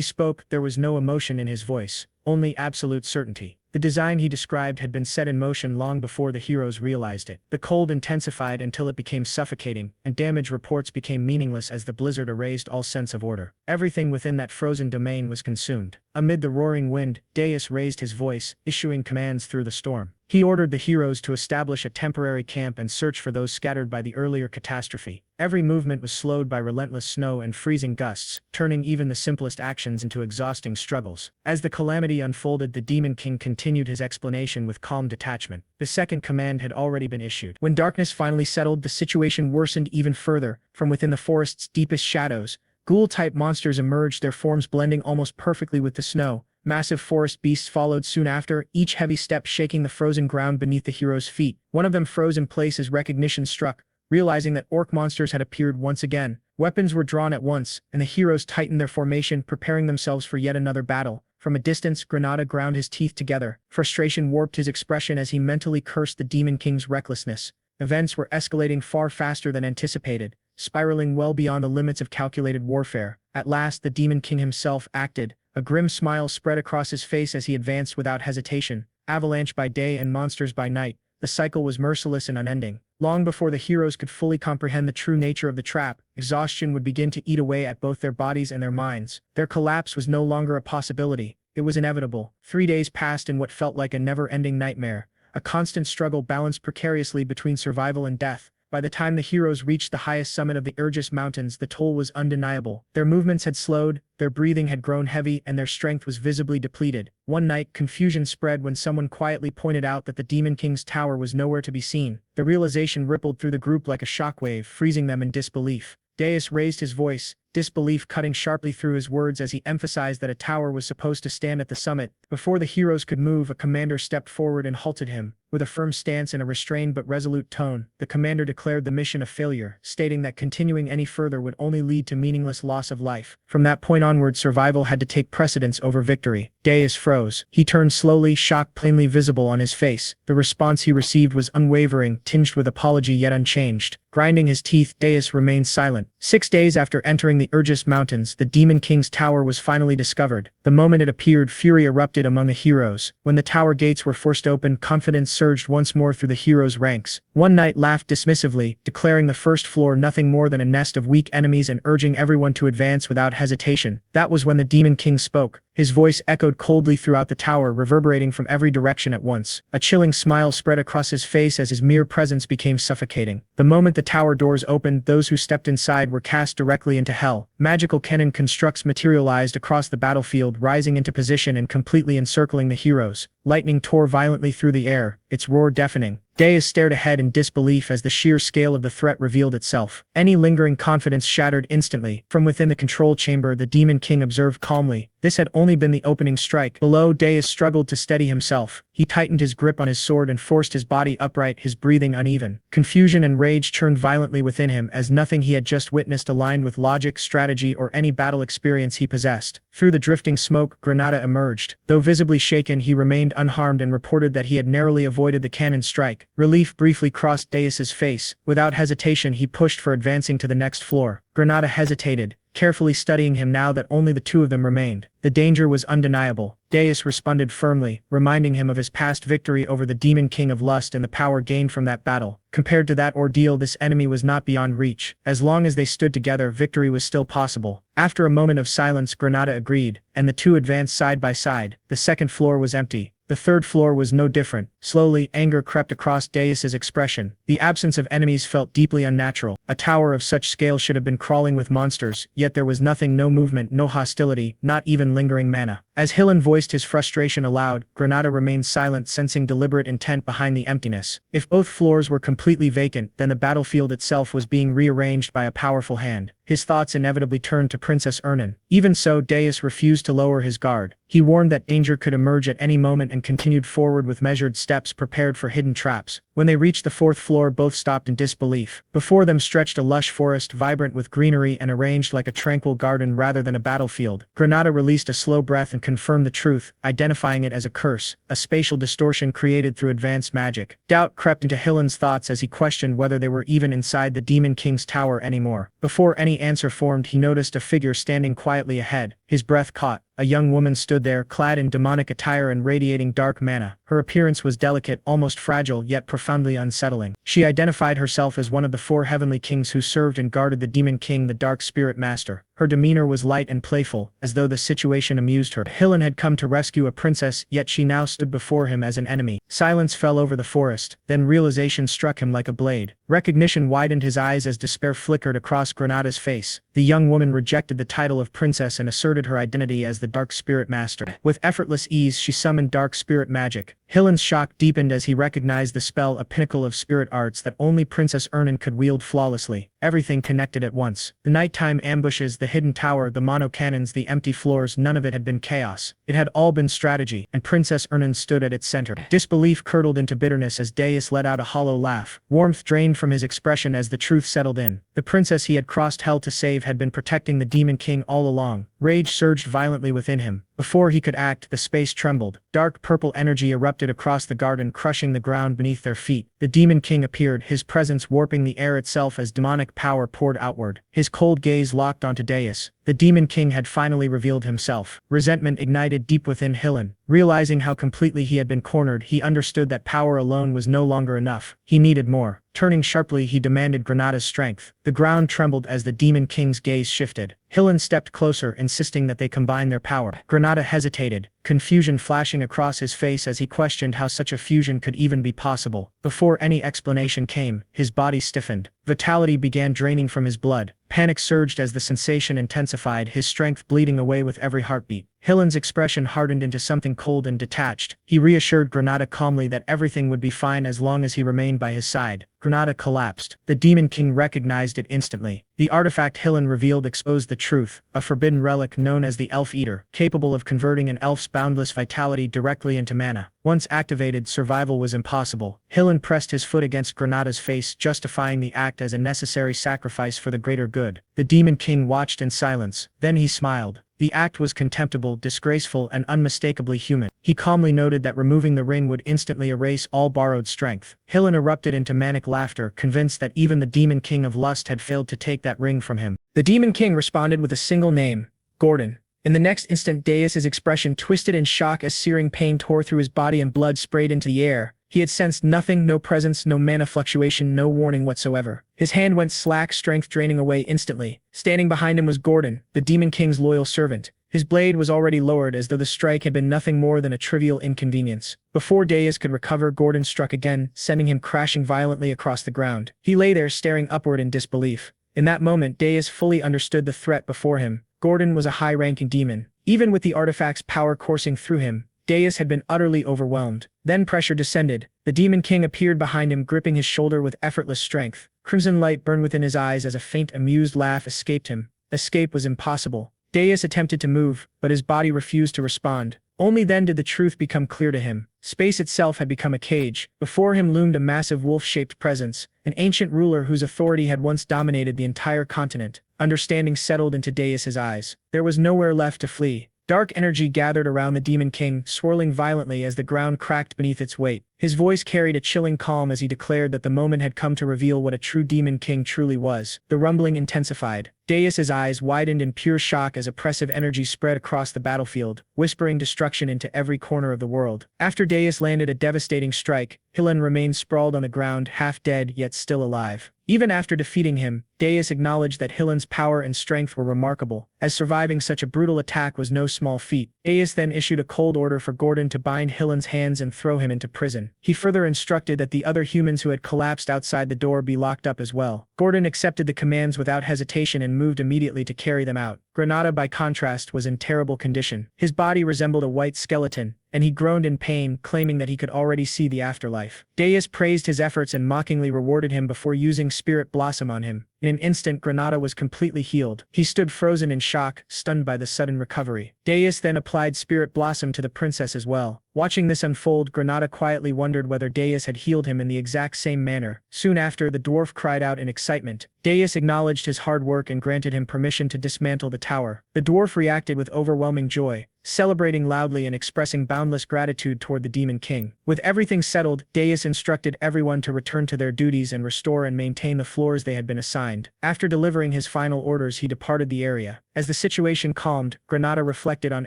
spoke, there was no emotion in his voice, only absolute certainty. The design he described had been set in motion long before the heroes realized it. The cold intensified until it became suffocating, and damage reports became meaningless as the blizzard erased all sense of order. Everything within that frozen domain was consumed. Amid the roaring wind, Deus raised his voice, issuing commands through the storm. He ordered the heroes to establish a temporary camp and search for those scattered by the earlier catastrophe. Every movement was slowed by relentless snow and freezing gusts, turning even the simplest actions into exhausting struggles. As the calamity unfolded, the Demon King continued his explanation with calm detachment. The second command had already been issued. When darkness finally settled, the situation worsened even further. From within the forest's deepest shadows, ghoul-type monsters emerged, their forms blending almost perfectly with the snow. Massive forest beasts followed soon after, each heavy step shaking the frozen ground beneath the heroes' feet. One of them froze in place as recognition struck. Realizing that orc monsters had appeared once again, weapons were drawn at once, and the heroes tightened their formation, preparing themselves for yet another battle. From a distance, Granada ground his teeth together. Frustration warped his expression as he mentally cursed the Demon King's recklessness. Events were escalating far faster than anticipated, spiraling well beyond the limits of calculated warfare. At last, the Demon King himself acted. A grim smile spread across his face as he advanced without hesitation. Avalanche by day and monsters by night, the cycle was merciless and unending. Long before the heroes could fully comprehend the true nature of the trap, exhaustion would begin to eat away at both their bodies and their minds. Their collapse was no longer a possibility. It was inevitable. 3 days passed in what felt like a never-ending nightmare. A constant struggle balanced precariously between survival and death. By the time the heroes reached the highest summit of the Urgis Mountains, the toll was undeniable. Their movements had slowed, their breathing had grown heavy, and their strength was visibly depleted. One night, confusion spread when someone quietly pointed out that the Demon King's tower was nowhere to be seen. The realization rippled through the group like a shockwave, freezing them in disbelief. Deus raised his voice, disbelief cutting sharply through his words as he emphasized that a tower was supposed to stand at the summit. Before the heroes could move, a commander stepped forward and halted him. With a firm stance and a restrained but resolute tone, the commander declared the mission a failure, stating that continuing any further would only lead to meaningless loss of life. From that point onward, survival had to take precedence over victory. Dais froze. He turned slowly, shock plainly visible on his face. The response he received was unwavering, tinged with apology yet unchanged. Grinding his teeth, Dais remained silent. 6 days after entering the Urgis Mountains, the Demon King's tower was finally discovered. The moment it appeared, fury erupted among the heroes. When the tower gates were forced open, confidence surged once more through the heroes' ranks. One knight laughed dismissively, declaring the first floor nothing more than a nest of weak enemies and urging everyone to advance without hesitation. That was when the Demon King spoke. His voice echoed coldly throughout the tower, reverberating from every direction at once. A chilling smile spread across his face as his mere presence became suffocating. The moment the tower doors opened, those who stepped inside were cast directly into hell. Magical cannon constructs materialized across the battlefield, rising into position and completely encircling the heroes. Lightning tore violently through the air, its roar deafening. Dais stared ahead in disbelief as the sheer scale of the threat revealed itself. Any lingering confidence shattered instantly. From within the control chamber, the Demon King observed calmly. This had only been the opening strike. Below, Dais struggled to steady himself. He tightened his grip on his sword and forced his body upright, his breathing uneven. Confusion and rage churned violently within him as nothing he had just witnessed aligned with logic, strategy, or any battle experience he possessed. Through the drifting smoke, Granada emerged. Though visibly shaken, he remained unharmed and reported that he had narrowly avoided the cannon strike. Relief briefly crossed Dais's face. Without hesitation, he pushed for advancing to the next floor. Granada hesitated, carefully studying him now that only the two of them remained. The danger was undeniable. Dais responded firmly, reminding him of his past victory over the Demon King of Lust and the power gained from that battle. Compared to that ordeal, this enemy was not beyond reach. As long as they stood together, victory was still possible. After a moment of silence, Granada agreed, and the two advanced side by side. The second floor was empty. The third floor was no different. Slowly, anger crept across Dais's expression. The absence of enemies felt deeply unnatural. A tower of such scale should have been crawling with monsters, yet there was nothing, no movement, no hostility, not even lingering mana. As Hillen voiced his frustration aloud, Granada remained silent, sensing deliberate intent behind the emptiness. If both floors were completely vacant, then the battlefield itself was being rearranged by a powerful hand. His thoughts inevitably turned to Princess Ernan. Even so, Dais refused to lower his guard. He warned that danger could emerge at any moment and continued forward with measured steps, prepared for hidden traps. When they reached the fourth floor, both stopped in disbelief. Before them stretched a lush forest, vibrant with greenery and arranged like a tranquil garden rather than a battlefield. Granada released a slow breath and confirmed the truth, identifying it as a curse, a spatial distortion created through advanced magic. Doubt crept into Hillen's thoughts as he questioned whether they were even inside the Demon King's tower anymore. Before any answer formed, he noticed a figure standing quietly ahead. His breath caught. A young woman stood there, clad in demonic attire and radiating dark mana. Her appearance was delicate, almost fragile, yet profoundly unsettling. She identified herself as one of the 4 heavenly kings who served and guarded the Demon King, the Dark Spirit Master. Her demeanor was light and playful, as though the situation amused her. Hillen had come to rescue a princess, yet she now stood before him as an enemy. Silence fell over the forest, then realization struck him like a blade. Recognition widened his eyes as despair flickered across Granada's face. The young woman rejected the title of princess and asserted her identity as the Dark Spirit Master. With effortless ease, she summoned dark spirit magic. Hillen's shock deepened as he recognized the spell, a pinnacle of spirit arts that only Princess Ernan could wield flawlessly. Everything connected at once. The nighttime ambushes, the hidden tower, the mono cannons, the empty floors, none of it had been chaos. It had all been strategy, and Princess Ernan stood at its center. Disbelief curdled into bitterness as Dais let out a hollow laugh. Warmth drained from his expression as the truth settled in. The princess he had crossed hell to save had been protecting the Demon King all along. Rage surged violently within him. Before he could act, the space trembled. Dark purple energy erupted across the garden, crushing the ground beneath their feet. The Demon King appeared, his presence warping the air itself as demonic power poured outward. His cold gaze locked onto Dais. The Demon King had finally revealed himself. Resentment ignited deep within Hillen. Realizing how completely he had been cornered, he understood that power alone was no longer enough. He needed more. Turning sharply, he demanded Granada's strength. The ground trembled as the Demon King's gaze shifted. Hillen stepped closer, insisting that they combine their power. Granada hesitated, confusion flashing across his face as he questioned how such a fusion could even be possible. Before any explanation came, his body stiffened. Vitality began draining from his blood. Panic surged as the sensation intensified, his strength bleeding away with every heartbeat. Hillen's expression hardened into something cold and detached. He reassured Granada calmly that everything would be fine as long as he remained by his side. Granada collapsed. The Demon King recognized it instantly. The artifact Hillen revealed exposed the truth, a forbidden relic known as the Elf Eater, capable of converting an elf's boundless vitality directly into mana. Once activated, survival was impossible. Hillen pressed his foot against Granada's face, justifying the act as a necessary sacrifice for the greater good. The Demon King watched in silence. Then he smiled. The act was contemptible, disgraceful, and unmistakably human. He calmly noted that removing the ring would instantly erase all borrowed strength. Hillen erupted into manic laughter, convinced that even the Demon King of Lust had failed to take that ring from him. The Demon King responded with a single name: Gordon. In the next instant, Deus's expression twisted in shock as searing pain tore through his body and blood sprayed into the air. He had sensed nothing, no presence, no mana fluctuation, no warning whatsoever. His hand went slack, strength draining away instantly. Standing behind him was Gordon, the Demon King's loyal servant. His blade was already lowered, as though the strike had been nothing more than a trivial inconvenience. Before Deus could recover, Gordon struck again, sending him crashing violently across the ground. He lay there staring upward in disbelief. In that moment, Deus fully understood the threat before him. Gordon was a high-ranking demon. Even with the artifact's power coursing through him, Deus had been utterly overwhelmed. Then pressure descended. The Demon King appeared behind him, gripping his shoulder with effortless strength. Crimson light burned within his eyes as a faint, amused laugh escaped him. Escape was impossible. Deus attempted to move, but his body refused to respond. Only then did the truth become clear to him. Space itself had become a cage. Before him loomed a massive wolf-shaped presence, an ancient ruler whose authority had once dominated the entire continent. Understanding settled into Deus's eyes. There was nowhere left to flee. Dark energy gathered around the Demon King, swirling violently as the ground cracked beneath its weight. His voice carried a chilling calm as he declared that the moment had come to reveal what a true Demon King truly was. The rumbling intensified. Deus's eyes widened in pure shock as oppressive energy spread across the battlefield, whispering destruction into every corner of the world. After Deus landed a devastating strike, Hillen remained sprawled on the ground, half dead yet still alive. Even after defeating him, Deus acknowledged that Hillen's power and strength were remarkable, as surviving such a brutal attack was no small feat. Deus then issued a cold order for Gordon to bind Hillen's hands and throw him into prison. He further instructed that the other humans who had collapsed outside the door be locked up as well. Gordon accepted the commands without hesitation and moved immediately to carry them out. Granada, by contrast, was in terrible condition. His body resembled a white skeleton, and he groaned in pain, claiming that he could already see the afterlife. Deus praised his efforts and mockingly rewarded him before using Spirit Blossom on him. In an instant, Granada was completely healed. He stood frozen in shock, stunned by the sudden recovery. Deus then applied Spirit Blossom to the princess as well. Watching this unfold, Granada quietly wondered whether Deus had healed him in the exact same manner. Soon after, the dwarf cried out in excitement. Deus acknowledged his hard work and granted him permission to dismantle the tower. The dwarf reacted with overwhelming joy, celebrating loudly and expressing boundless gratitude toward the Demon King. With everything settled, Deus instructed everyone to return to their duties and restore and maintain the floors they had been assigned. After delivering his final orders, he departed the area. As the situation calmed, Granada reflected on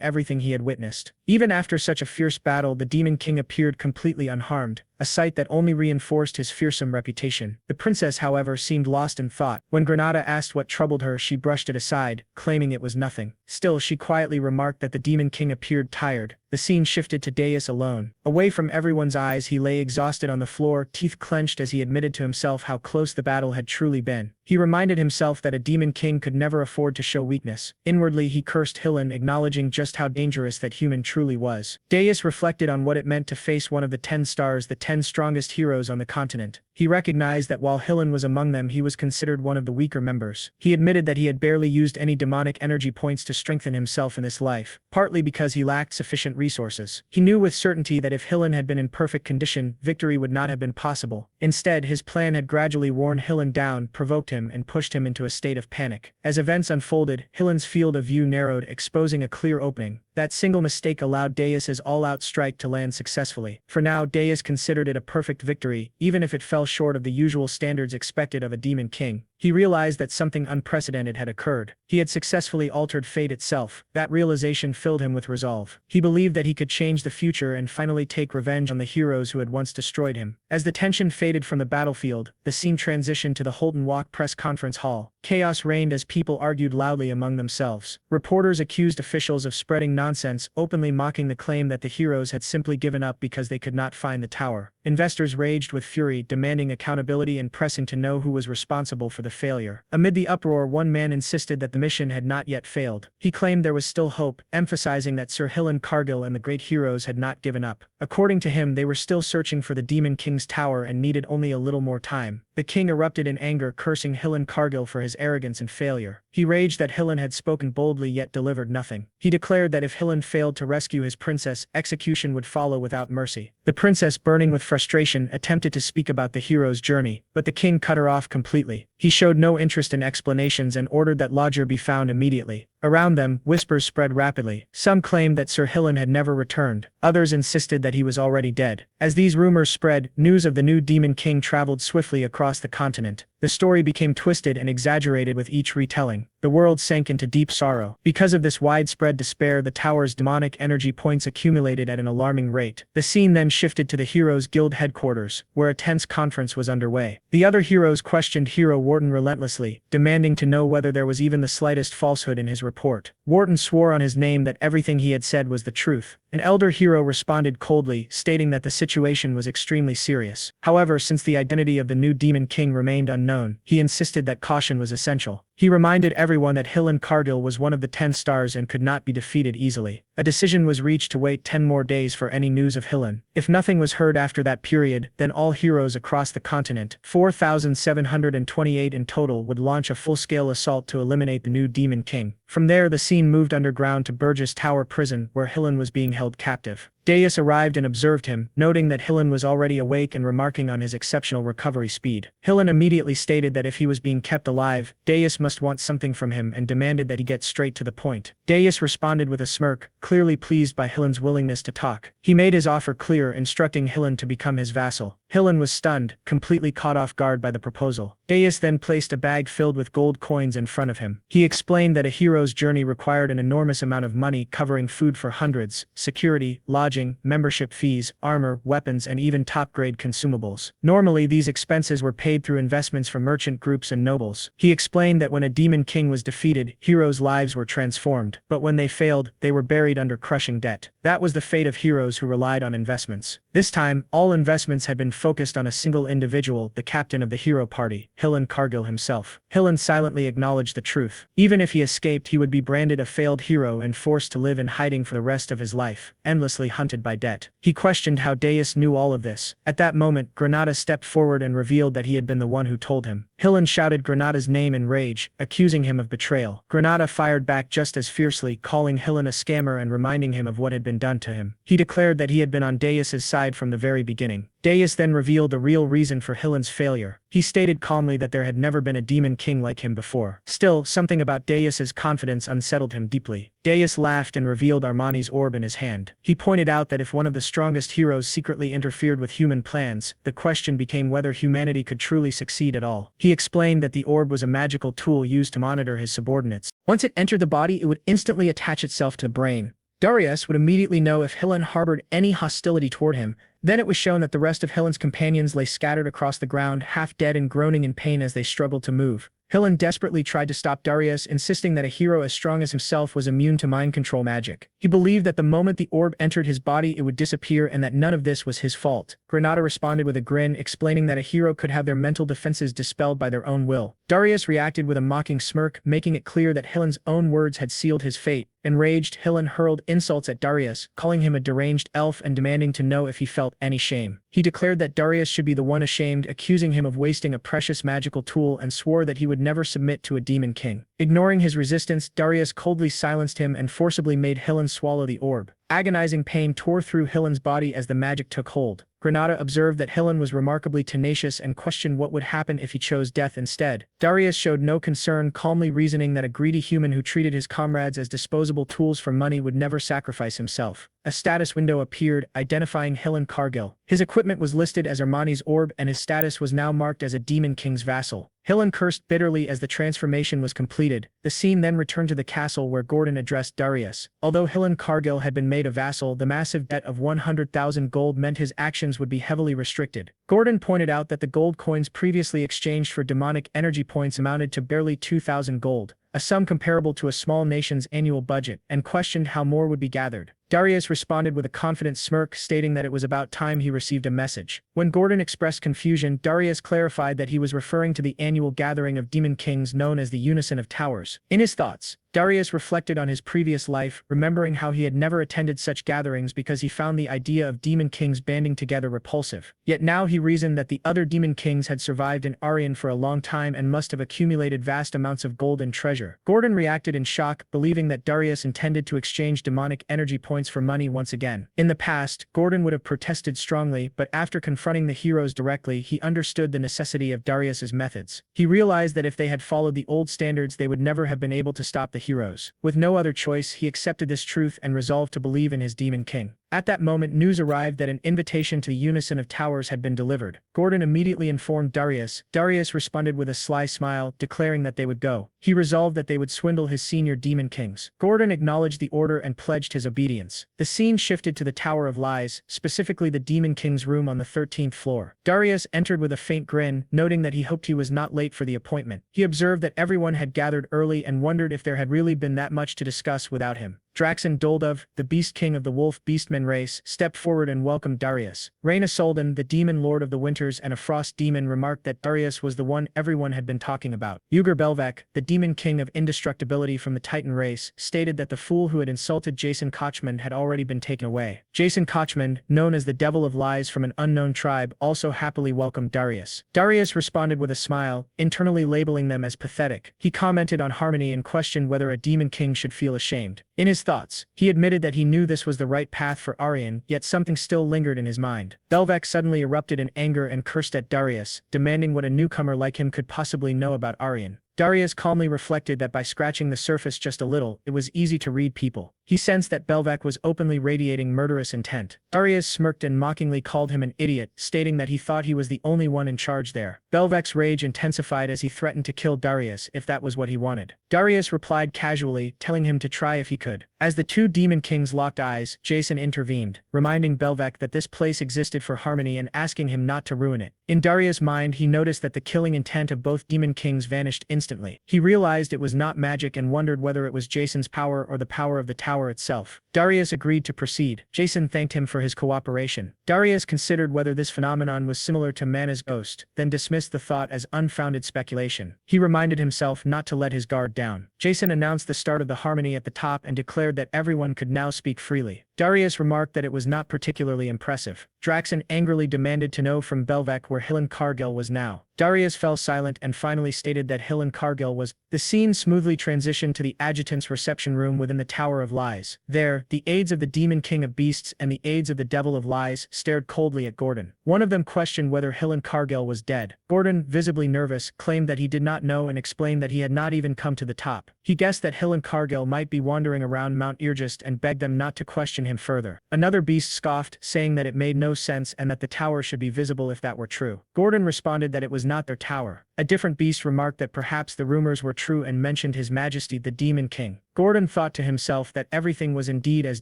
everything he had witnessed. Even after such a fierce battle, the Demon King appeared completely unharmed, a sight that only reinforced his fearsome reputation. The princess, however, seemed lost in thought. When Granada asked what troubled her, she brushed it aside, claiming it was nothing. Still, she quietly remarked that the Demon King appeared tired. The scene shifted to Deus alone. Away from everyone's eyes, he lay exhausted on the floor, teeth clenched as he admitted to himself how close the battle had truly been. He reminded himself that a Demon King could never afford to show weakness. Inwardly, he cursed Hillen, acknowledging just how dangerous that human truly was. Deus reflected on what it meant to face one of the 10 stars, the 10 strongest heroes on the continent. He recognized that while Hillen was among them, he was considered one of the weaker members. He admitted that he had barely used any demonic energy points to strengthen himself in this life, partly because he lacked sufficient resources. He knew with certainty that if Hillen had been in perfect condition, victory would not have been possible. Instead, his plan had gradually worn Hillen down, provoked him, and pushed him into a state of panic. As events unfolded, Hillen's field of view narrowed, exposing a clear opening. That single mistake allowed Deus's all-out strike to land successfully. For now, Deus considered it a perfect victory, even if it fell short of the usual standards expected of a Demon King. He realized that something unprecedented had occurred. He had successfully altered fate itself. That realization filled him with resolve. He believed believed that he could change the future and finally take revenge on the heroes who had once destroyed him. As the tension faded from the battlefield, the scene transitioned to the Holton Walk press conference hall. Chaos reigned as people argued loudly among themselves. Reporters accused officials of spreading nonsense, openly mocking the claim that the heroes had simply given up because they could not find the tower. Investors raged with fury, demanding accountability and pressing to know who was responsible for the failure. Amid the uproar, one man insisted that the mission had not yet failed. He claimed there was still hope, emphasizing that Sir Hillen Cargill and the great heroes had not given up. According to him, they were still searching for the Demon King's tower and needed only a little more time. The king erupted in anger, cursing Hillen Cargill for his arrogance and failure. He raged that Hillen had spoken boldly yet delivered nothing. He declared that if Hillen failed to rescue his princess, execution would follow without mercy. The princess, burning with frustration, attempted to speak about the hero's journey, but the king cut her off completely. He showed no interest in explanations and ordered that lodger be found immediately. Around them, whispers spread rapidly. Some claimed that Sir Hillen had never returned. Others insisted that he was already dead. As these rumors spread, news of the new Demon King traveled swiftly across the continent. The story became twisted and exaggerated with each retelling. The world sank into deep sorrow. Because of this widespread despair, the tower's demonic energy points accumulated at an alarming rate. The scene then shifted to the Heroes Guild headquarters, where a tense conference was underway. The other heroes questioned Hero Wharton relentlessly, demanding to know whether there was even the slightest falsehood in his report. Wharton swore on his name that everything he had said was the truth. An elder hero responded coldly, stating that the situation was extremely serious. However, since the identity of the new Demon King remained unknown, he insisted that caution was essential. He reminded everyone that Hillen Cargill was one of the 10 stars and could not be defeated easily. A decision was reached to wait 10 more days for any news of Hillen. If nothing was heard after that period, then all heroes across the continent, 4,728 in total, would launch a full-scale assault to eliminate the new Demon King. From there, the scene moved underground to Burgess Tower Prison, where Hillen was being held captive. Dais arrived and observed him, noting that Hillen was already awake and remarking on his exceptional recovery speed. Hillen immediately stated that if he was being kept alive, Dais must want something from him and demanded that he get straight to the point. Dais responded with a smirk, clearly pleased by Hillen's willingness to talk. He made his offer clear, instructing Hillen to become his vassal. Hillen was stunned, completely caught off guard by the proposal. Dais then placed a bag filled with gold coins in front of him. He explained that a hero's journey required an enormous amount of money, covering food for hundreds, security, lodging, membership fees, armor, weapons, and even top-grade consumables. Normally, these expenses were paid through investments from merchant groups and nobles. He explained that when a Demon King was defeated, heroes' lives were transformed, but when they failed, they were buried under crushing debt. That was the fate of heroes who relied on investments. This time, all investments had been focused on a single individual, the captain of the hero party, Hillen Cargill himself. Hillen silently acknowledged the truth. Even if he escaped, he would be branded a failed hero and forced to live in hiding for the rest of his life, endlessly hunted by debt. He questioned how Dais knew all of this. At that moment, Granada stepped forward and revealed that he had been the one who told him. Hillen shouted Granada's name in rage, accusing him of betrayal. Granada fired back just as fiercely, calling Hillen a scammer and reminding him of what had been done to him. He declared that he had been on Dais's side from the very beginning. Dais then revealed the real reason for Hillen's failure. He stated calmly that there had never been a Demon King like him before. Still, something about Dais's confidence unsettled him deeply. Dais laughed and revealed Armani's orb in his hand. He pointed out that if one of the strongest heroes secretly interfered with human plans, the question became whether humanity could truly succeed at all. He explained that the orb was a magical tool used to monitor his subordinates. Once it entered the body, it would instantly attach itself to the brain. Darius would immediately know if Hillen harbored any hostility toward him. Then it was shown that the rest of Hillen's companions lay scattered across the ground, half dead and groaning in pain as they struggled to move. Hillen desperately tried to stop Darius, insisting that a hero as strong as himself was immune to mind control magic. He believed that the moment the orb entered his body, it would disappear and that none of this was his fault. Granada responded with a grin, explaining that a hero could have their mental defenses dispelled by their own will. Darius reacted with a mocking smirk, making it clear that Hillen's own words had sealed his fate. Enraged, Hillen hurled insults at Darius, calling him a deranged elf and demanding to know if he felt any shame. He declared that Darius should be the one ashamed, accusing him of wasting a precious magical tool, and swore that he would never submit to a Demon King. Ignoring his resistance, Darius coldly silenced him and forcibly made Hillen swallow the orb. Agonizing pain tore through Hillen's body as the magic took hold. Granada observed that Hillen was remarkably tenacious and questioned what would happen if he chose death instead. Darius showed no concern, calmly reasoning that a greedy human who treated his comrades as disposable tools for money would never sacrifice himself. A status window appeared, identifying Hillen Cargill. His equipment was listed as Armani's orb, and his status was now marked as a Demon King's vassal. Hillen cursed bitterly as the transformation was completed. The scene then returned to the castle where Gordon addressed Darius. Although Hillen Cargill had been made a vassal, the massive debt of 100,000 gold meant his actions would be heavily restricted. Gordon pointed out that the gold coins previously exchanged for demonic energy points amounted to barely 2,000 gold, a sum comparable to a small nation's annual budget, and questioned how more would be gathered. Darius responded with a confident smirk, stating that it was about time he received a message. When Gordon expressed confusion, Darius clarified that he was referring to the annual gathering of demon kings known as the Unison of Towers. In his thoughts, Darius reflected on his previous life, remembering how he had never attended such gatherings because he found the idea of demon kings banding together repulsive. Yet now he reasoned that the other demon kings had survived in Aryan for a long time and must have accumulated vast amounts of gold and treasure. Gordon reacted in shock, believing that Darius intended to exchange demonic energy points for money once again. In the past, Gordon would have protested strongly, but after confronting the heroes directly, he understood the necessity of Darius's methods. He realized that if they had followed the old standards, they would never have been able to stop the heroes. With no other choice, he accepted this truth and resolved to believe in his demon king. At that moment, news arrived that an invitation to the Unison of Towers had been delivered. Gordon immediately informed Darius. Darius responded with a sly smile, declaring that they would go. He resolved that they would swindle his senior demon kings. Gordon acknowledged the order and pledged his obedience. The scene shifted to the Tower of Lies, specifically the demon king's room on the 13th floor. Darius entered with a faint grin, noting that he hoped he was not late for the appointment. He observed that everyone had gathered early and wondered if there had really been that much to discuss without him. Draxen Doldov, the Beast King of the Wolf Beastmen race, stepped forward and welcomed Darius. Reyna Soldan, the Demon Lord of the Winters and a Frost Demon, remarked that Darius was the one everyone had been talking about. Uger Belvek, the Demon King of Indestructibility from the Titan race, stated that the fool who had insulted Jason Kochman had already been taken away. Jason Kochman, known as the Devil of Lies from an unknown tribe, also happily welcomed Darius. Darius responded with a smile, internally labeling them as pathetic. He commented on Harmony and questioned whether a Demon King should feel ashamed. In his thoughts, he admitted that he knew this was the right path for Aryan, yet something still lingered in his mind. Belvek suddenly erupted in anger and cursed at Darius, demanding what a newcomer like him could possibly know about Aryan. Darius calmly reflected that by scratching the surface just a little, it was easy to read people. He sensed that Belvek was openly radiating murderous intent. Darius smirked and mockingly called him an idiot, stating that he thought he was the only one in charge there. Belvek's rage intensified as he threatened to kill Darius if that was what he wanted. Darius replied casually, telling him to try if he could. As the two demon kings locked eyes, Jason intervened, reminding Belvek that this place existed for harmony and asking him not to ruin it. In Darius' mind, he noticed that the killing intent of both demon kings vanished instantly. He realized it was not magic and wondered whether it was Jason's power or the power of the tower itself. Darius agreed to proceed. Jason thanked him for his cooperation. Darius considered whether this phenomenon was similar to Mana's ghost, then dismissed the thought as unfounded speculation. He reminded himself not to let his guard down. Jason announced the start of the harmony at the top and declared that everyone could now speak freely. Darius remarked that it was not particularly impressive. Draxen angrily demanded to know from Belvek where Hillen Cargill was now. Darius fell silent and finally stated that Hillen Cargill was. The scene smoothly transitioned to the adjutant's reception room within the Tower of Lies. There, the aides of the Demon King of Beasts and the aides of the Devil of Lies stared coldly at Gordon. One of them questioned whether Hillen Cargill was dead. Gordon, visibly nervous, claimed that he did not know and explained that he had not even come to the top. He guessed that Hillen Cargill might be wandering around Mount Irgist and begged them not to question him further. Another beast scoffed, saying that it made no sense and that the tower should be visible if that were true. Gordon responded that it was not their tower. A different beast remarked that perhaps the rumors were true and mentioned His Majesty the Demon King. Gordon thought to himself that everything was indeed as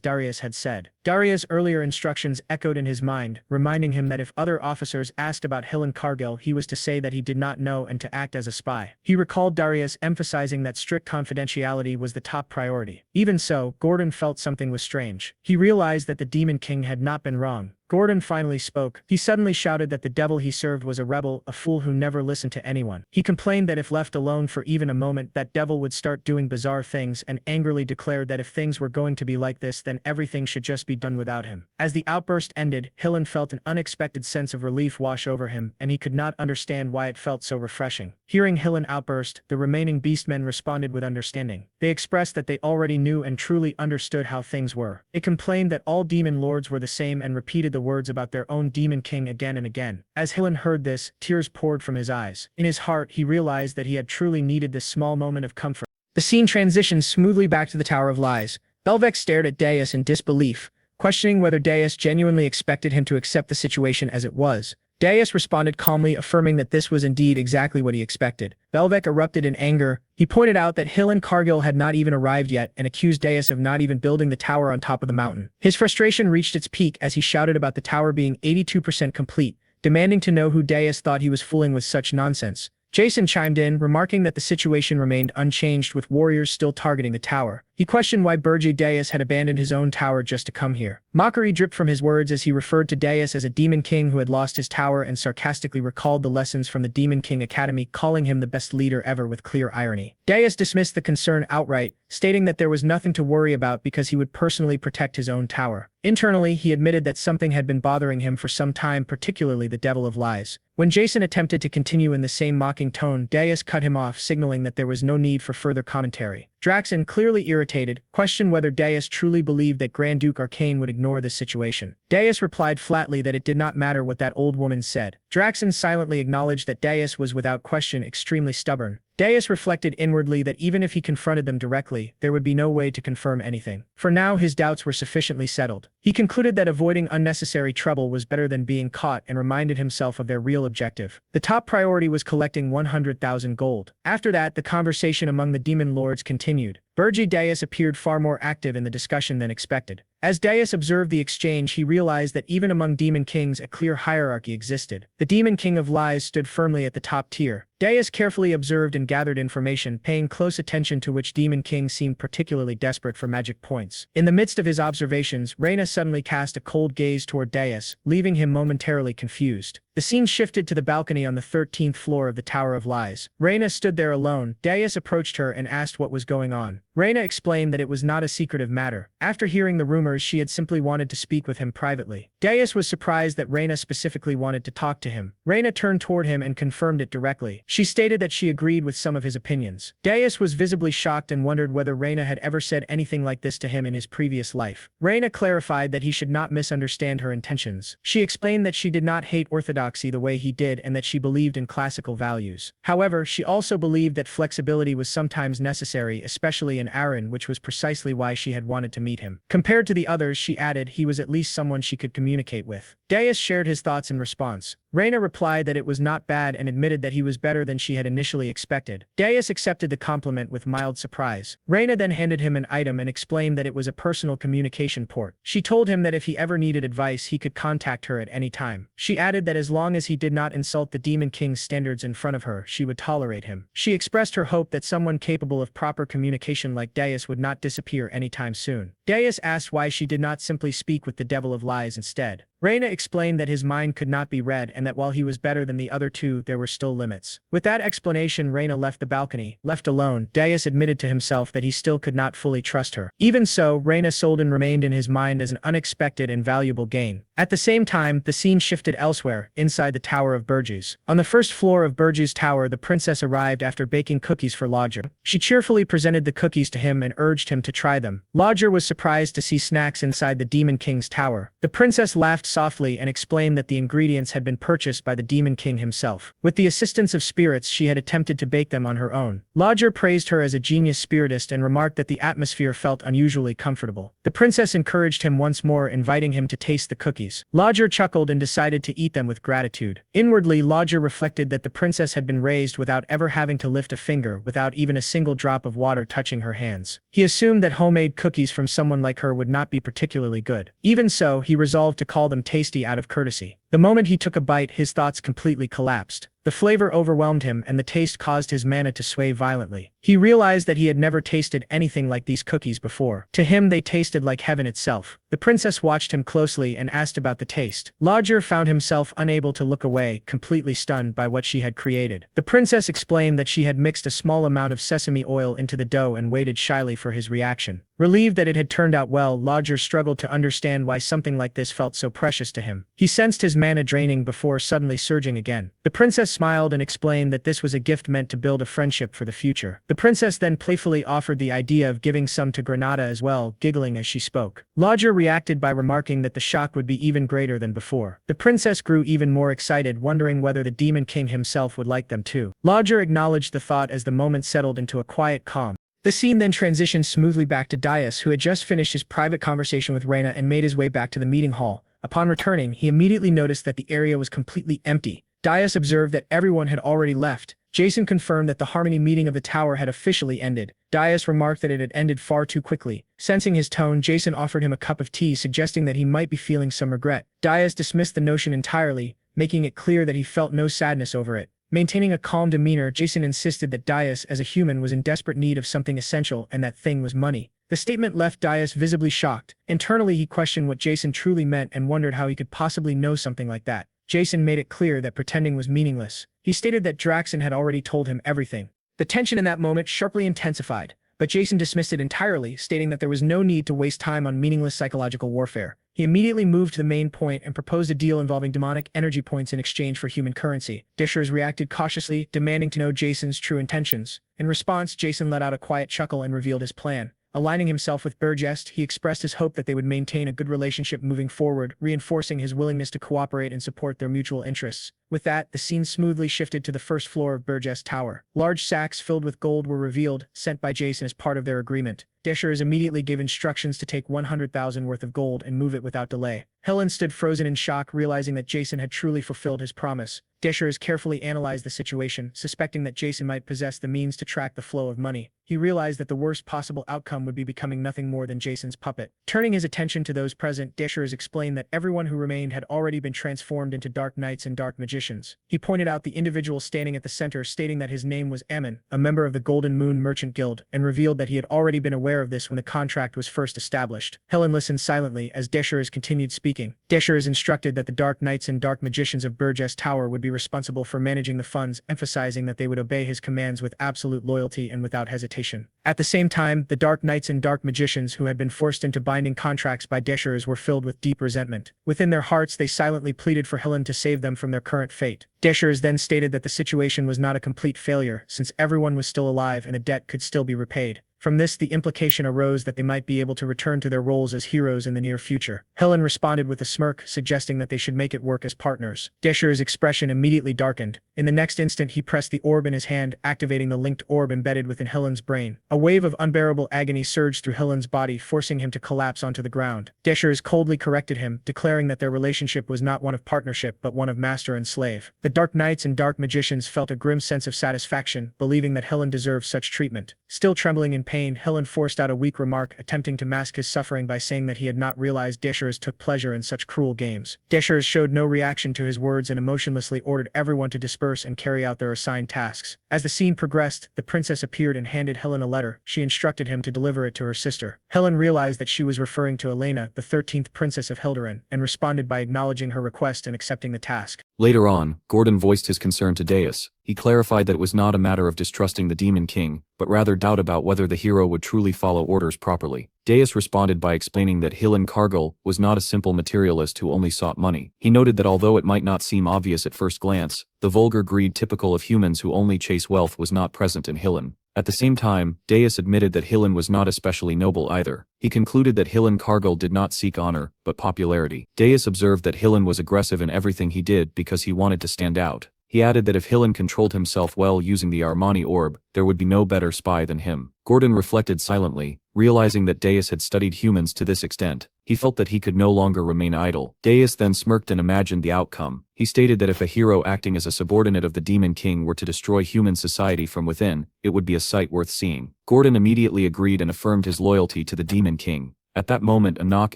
Darius had said. Darius' earlier instructions echoed in his mind, reminding him that if other officers asked about Hillen Cargill, he was to say that he did not know and to act as a spy. He recalled Darius emphasizing that strict confidentiality was the top priority. Even so, Gordon felt something was strange. He realized that the Demon King had not been wrong. Gordon finally spoke. He suddenly shouted that the devil he served was a rebel, a fool who never listened to anyone. He complained that if left alone for even a moment, that devil would start doing bizarre things and angrily declared that if things were going to be like this, then everything should just be done without him. As the outburst ended, Hillen felt an unexpected sense of relief wash over him, and he could not understand why it felt so refreshing. Hearing Hillen outburst, the remaining beastmen responded with understanding. They expressed that they already knew and truly understood how things were. They complained that all demon lords were the same and repeated the the words about their own demon king again and again. As Hillen heard this, tears poured from his eyes. In his heart, he realized that he had truly needed this small moment of comfort. The scene transitioned smoothly back to the Tower of Lies. Belvec stared at Dais in disbelief, questioning whether Dais genuinely expected him to accept the situation as it was. Dais responded calmly, affirming that this was indeed exactly what he expected. Belvec erupted in anger. He pointed out that Hill and Cargill had not even arrived yet and accused Dais of not even building the tower on top of the mountain. His frustration reached its peak as he shouted about the tower being 82% complete, demanding to know who Dais thought he was fooling with such nonsense. Jason chimed in, remarking that the situation remained unchanged with warriors still targeting the tower. He questioned why Burji Dais had abandoned his own tower just to come here. Mockery dripped from his words as he referred to Dais as a demon king who had lost his tower and sarcastically recalled the lessons from the Demon King Academy, calling him the best leader ever with clear irony. Dais dismissed the concern outright, stating that there was nothing to worry about because he would personally protect his own tower. Internally, he admitted that something had been bothering him for some time, particularly the Devil of Lies. When Jason attempted to continue in the same mocking tone, Dais cut him off, signaling that there was no need for further commentary. Draxen, clearly irritated, questioned whether Dais truly believed that Grand Duke Arcane would ignore this situation. Dais replied flatly that it did not matter what that old woman said. Draxen silently acknowledged that Dais was without question extremely stubborn. Dais reflected inwardly that even if he confronted them directly, there would be no way to confirm anything. For now, his doubts were sufficiently settled. He concluded that avoiding unnecessary trouble was better than being caught and reminded himself of their real objective. The top priority was collecting 100,000 gold. After that, the conversation among the demon lords continued. Burji Dais appeared far more active in the discussion than expected. As Dais observed the exchange, he realized that even among demon kings a clear hierarchy existed. The Demon King of Lies stood firmly at the top tier. Dais carefully observed and gathered information, paying close attention to which demon king seemed particularly desperate for magic points. In the midst of his observations, Reyna suddenly cast a cold gaze toward Dais, leaving him momentarily confused. The scene shifted to the balcony on the 13th floor of the Tower of Lies. Reyna stood there alone. Dais approached her and asked what was going on. Reyna explained that it was not a secretive matter. After hearing the rumors, she had simply wanted to speak with him privately. Dais was surprised that Reyna specifically wanted to talk to him. Reyna turned toward him and confirmed it directly. She stated that she agreed with some of his opinions. Dais was visibly shocked and wondered whether Reyna had ever said anything like this to him in his previous life. Reyna clarified that he should not misunderstand her intentions. She explained that she did not hate orthodoxy the way he did and that she believed in classical values. However, she also believed that flexibility was sometimes necessary, especially in Aryan, which was precisely why she had wanted to meet him. Compared to the others, she added, he was at least someone she could communicate with. Dais shared his thoughts in response. Reyna replied that it was not bad and admitted that he was better than she had initially expected. Dais accepted the compliment with mild surprise. Reyna then handed him an item and explained that it was a personal communication port. She told him that if he ever needed advice, he could contact her at any time. She added that as long as he did not insult the Demon King's standards in front of her, she would tolerate him. She expressed her hope that someone capable of proper communication like Dais would not disappear anytime soon. Dais asked why she did not simply speak with the Devil of Lies instead. Reyna explained that his mind could not be read and that while he was better than the other two, there were still limits. With that explanation, Reyna left the balcony. Left alone, Dais admitted to himself that he still could not fully trust her. Even so, Reyna Soldan remained in his mind as an unexpected and valuable gain. At the same time, the scene shifted elsewhere, inside the Tower of Burgess. On the first floor of Burgess Tower, the princess arrived after baking cookies for Lodger. She cheerfully presented the cookies to him and urged him to try them. Lodger was surprised to see snacks inside the Demon King's tower. The princess laughed softly and explained that the ingredients had been purchased by the Demon King himself. With the assistance of spirits, she had attempted to bake them on her own. Lodger praised her as a genius spiritist and remarked that the atmosphere felt unusually comfortable. The princess encouraged him once more, inviting him to taste the cookies. Lodger chuckled and decided to eat them with gratitude. Inwardly, Lodger reflected that the princess had been raised without ever having to lift a finger, without even a single drop of water touching her hands. He assumed that homemade cookies from someone like her would not be particularly good. Even so, he resolved to call them tasty out of courtesy. The moment he took a bite, his thoughts completely collapsed. The flavor overwhelmed him and the taste caused his mana to sway violently. He realized that he had never tasted anything like these cookies before. To him, they tasted like heaven itself. The princess watched him closely and asked about the taste. Lodger found himself unable to look away, completely stunned by what she had created. The princess explained that she had mixed a small amount of sesame oil into the dough and waited shyly for his reaction. Relieved that it had turned out well, Lodger struggled to understand why something like this felt so precious to him. He sensed his mana draining before suddenly surging again. The princess smiled and explained that this was a gift meant to build a friendship for the future. The princess then playfully offered the idea of giving some to Granada as well, giggling as she spoke. Lodger reacted by remarking that the shock would be even greater than before. The princess grew even more excited, wondering whether the demon king himself would like them too. Lodger acknowledged the thought as the moment settled into a quiet calm. The scene then transitioned smoothly back to Dias, who had just finished his private conversation with Reyna and made his way back to the meeting hall. Upon returning, he immediately noticed that the area was completely empty. Dias observed that everyone had already left. Jason confirmed that the Harmony meeting of the tower had officially ended. Dias remarked that it had ended far too quickly. Sensing his tone, Jason offered him a cup of tea, suggesting that he might be feeling some regret. Dias dismissed the notion entirely, making it clear that he felt no sadness over it. Maintaining a calm demeanor, Jason insisted that Dias, as a human, was in desperate need of something essential, and that thing was money. The statement left Dias visibly shocked. Internally, he questioned what Jason truly meant and wondered how he could possibly know something like that. Jason made it clear that pretending was meaningless. He stated that Draxen had already told him everything. The tension in that moment sharply intensified, but Jason dismissed it entirely, stating that there was no need to waste time on meaningless psychological warfare. He immediately moved to the main point and proposed a deal involving demonic energy points in exchange for human currency. Dishers reacted cautiously, demanding to know Jason's true intentions. In response, Jason let out a quiet chuckle and revealed his plan. Aligning himself with Burgess, he expressed his hope that they would maintain a good relationship moving forward, reinforcing his willingness to cooperate and support their mutual interests. With that, the scene smoothly shifted to the first floor of Burgess Tower. Large sacks filled with gold were revealed, sent by Jason as part of their agreement. Dishers immediately gave instructions to take 100,000 worth of gold and move it without delay. Helen stood frozen in shock, realizing that Jason had truly fulfilled his promise. Dishers carefully analyzed the situation, suspecting that Jason might possess the means to track the flow of money. He realized that the worst possible outcome would be becoming nothing more than Jason's puppet. Turning his attention to those present, Dishers explained that everyone who remained had already been transformed into dark knights and dark magicians. He pointed out the individual standing at the center, stating that his name was Ammon, a member of the Golden Moon Merchant Guild, and revealed that he had already been aware of this when the contract was first established. Helen listened silently as Dishers continued speaking. Dishers instructed that the dark knights and dark magicians of Burgess Tower would be responsible for managing the funds, emphasizing that they would obey his commands with absolute loyalty and without hesitation. At the same time, the dark knights and dark magicians who had been forced into binding contracts by Dishers were filled with deep resentment. Within their hearts, they silently pleaded for Helen to save them from their current fate. Dishers then stated that the situation was not a complete failure, since everyone was still alive and a debt could still be repaid. From this, the implication arose that they might be able to return to their roles as heroes in the near future. Helen responded with a smirk, suggesting that they should make it work as partners. Dishers' expression immediately darkened. In the next instant, he pressed the orb in his hand, activating the linked orb embedded within Helen's brain. A wave of unbearable agony surged through Helen's body, forcing him to collapse onto the ground. Dishers coldly corrected him, declaring that their relationship was not one of partnership but one of master and slave. The dark knights and dark magicians felt a grim sense of satisfaction, believing that Helen deserved such treatment. Still trembling in pain, Helen forced out a weak remark, attempting to mask his suffering by saying that he had not realized Dishers took pleasure in such cruel games. Dishers showed no reaction to his words and emotionlessly ordered everyone to disperse and carry out their assigned tasks. As the scene progressed, the princess appeared and handed Helen a letter. She instructed him to deliver it to her sister. Helen realized that she was referring to Elena, the 13th princess of Hilderin, and responded by acknowledging her request and accepting the task. Later on, Gordon voiced his concern to Deus. He clarified that it was not a matter of distrusting the Demon King, but rather doubt about whether the hero would truly follow orders properly. Deus responded by explaining that Hilan Cargill was not a simple materialist who only sought money. He noted that although it might not seem obvious at first glance, the vulgar greed typical of humans who only chase wealth was not present in Hilan. At the same time, Deus admitted that Hilan was not especially noble either. He concluded that Hilan Cargill did not seek honor, but popularity. Deus observed that Hilan was aggressive in everything he did because he wanted to stand out. He added that if Hilan controlled himself well using the Armani orb, there would be no better spy than him. Gordon reflected silently, realizing that Deus had studied humans to this extent. He felt that he could no longer remain idle. Deus then smirked and imagined the outcome. He stated that if a hero acting as a subordinate of the Demon King were to destroy human society from within, it would be a sight worth seeing. Gordon immediately agreed and affirmed his loyalty to the Demon King. At that moment, a knock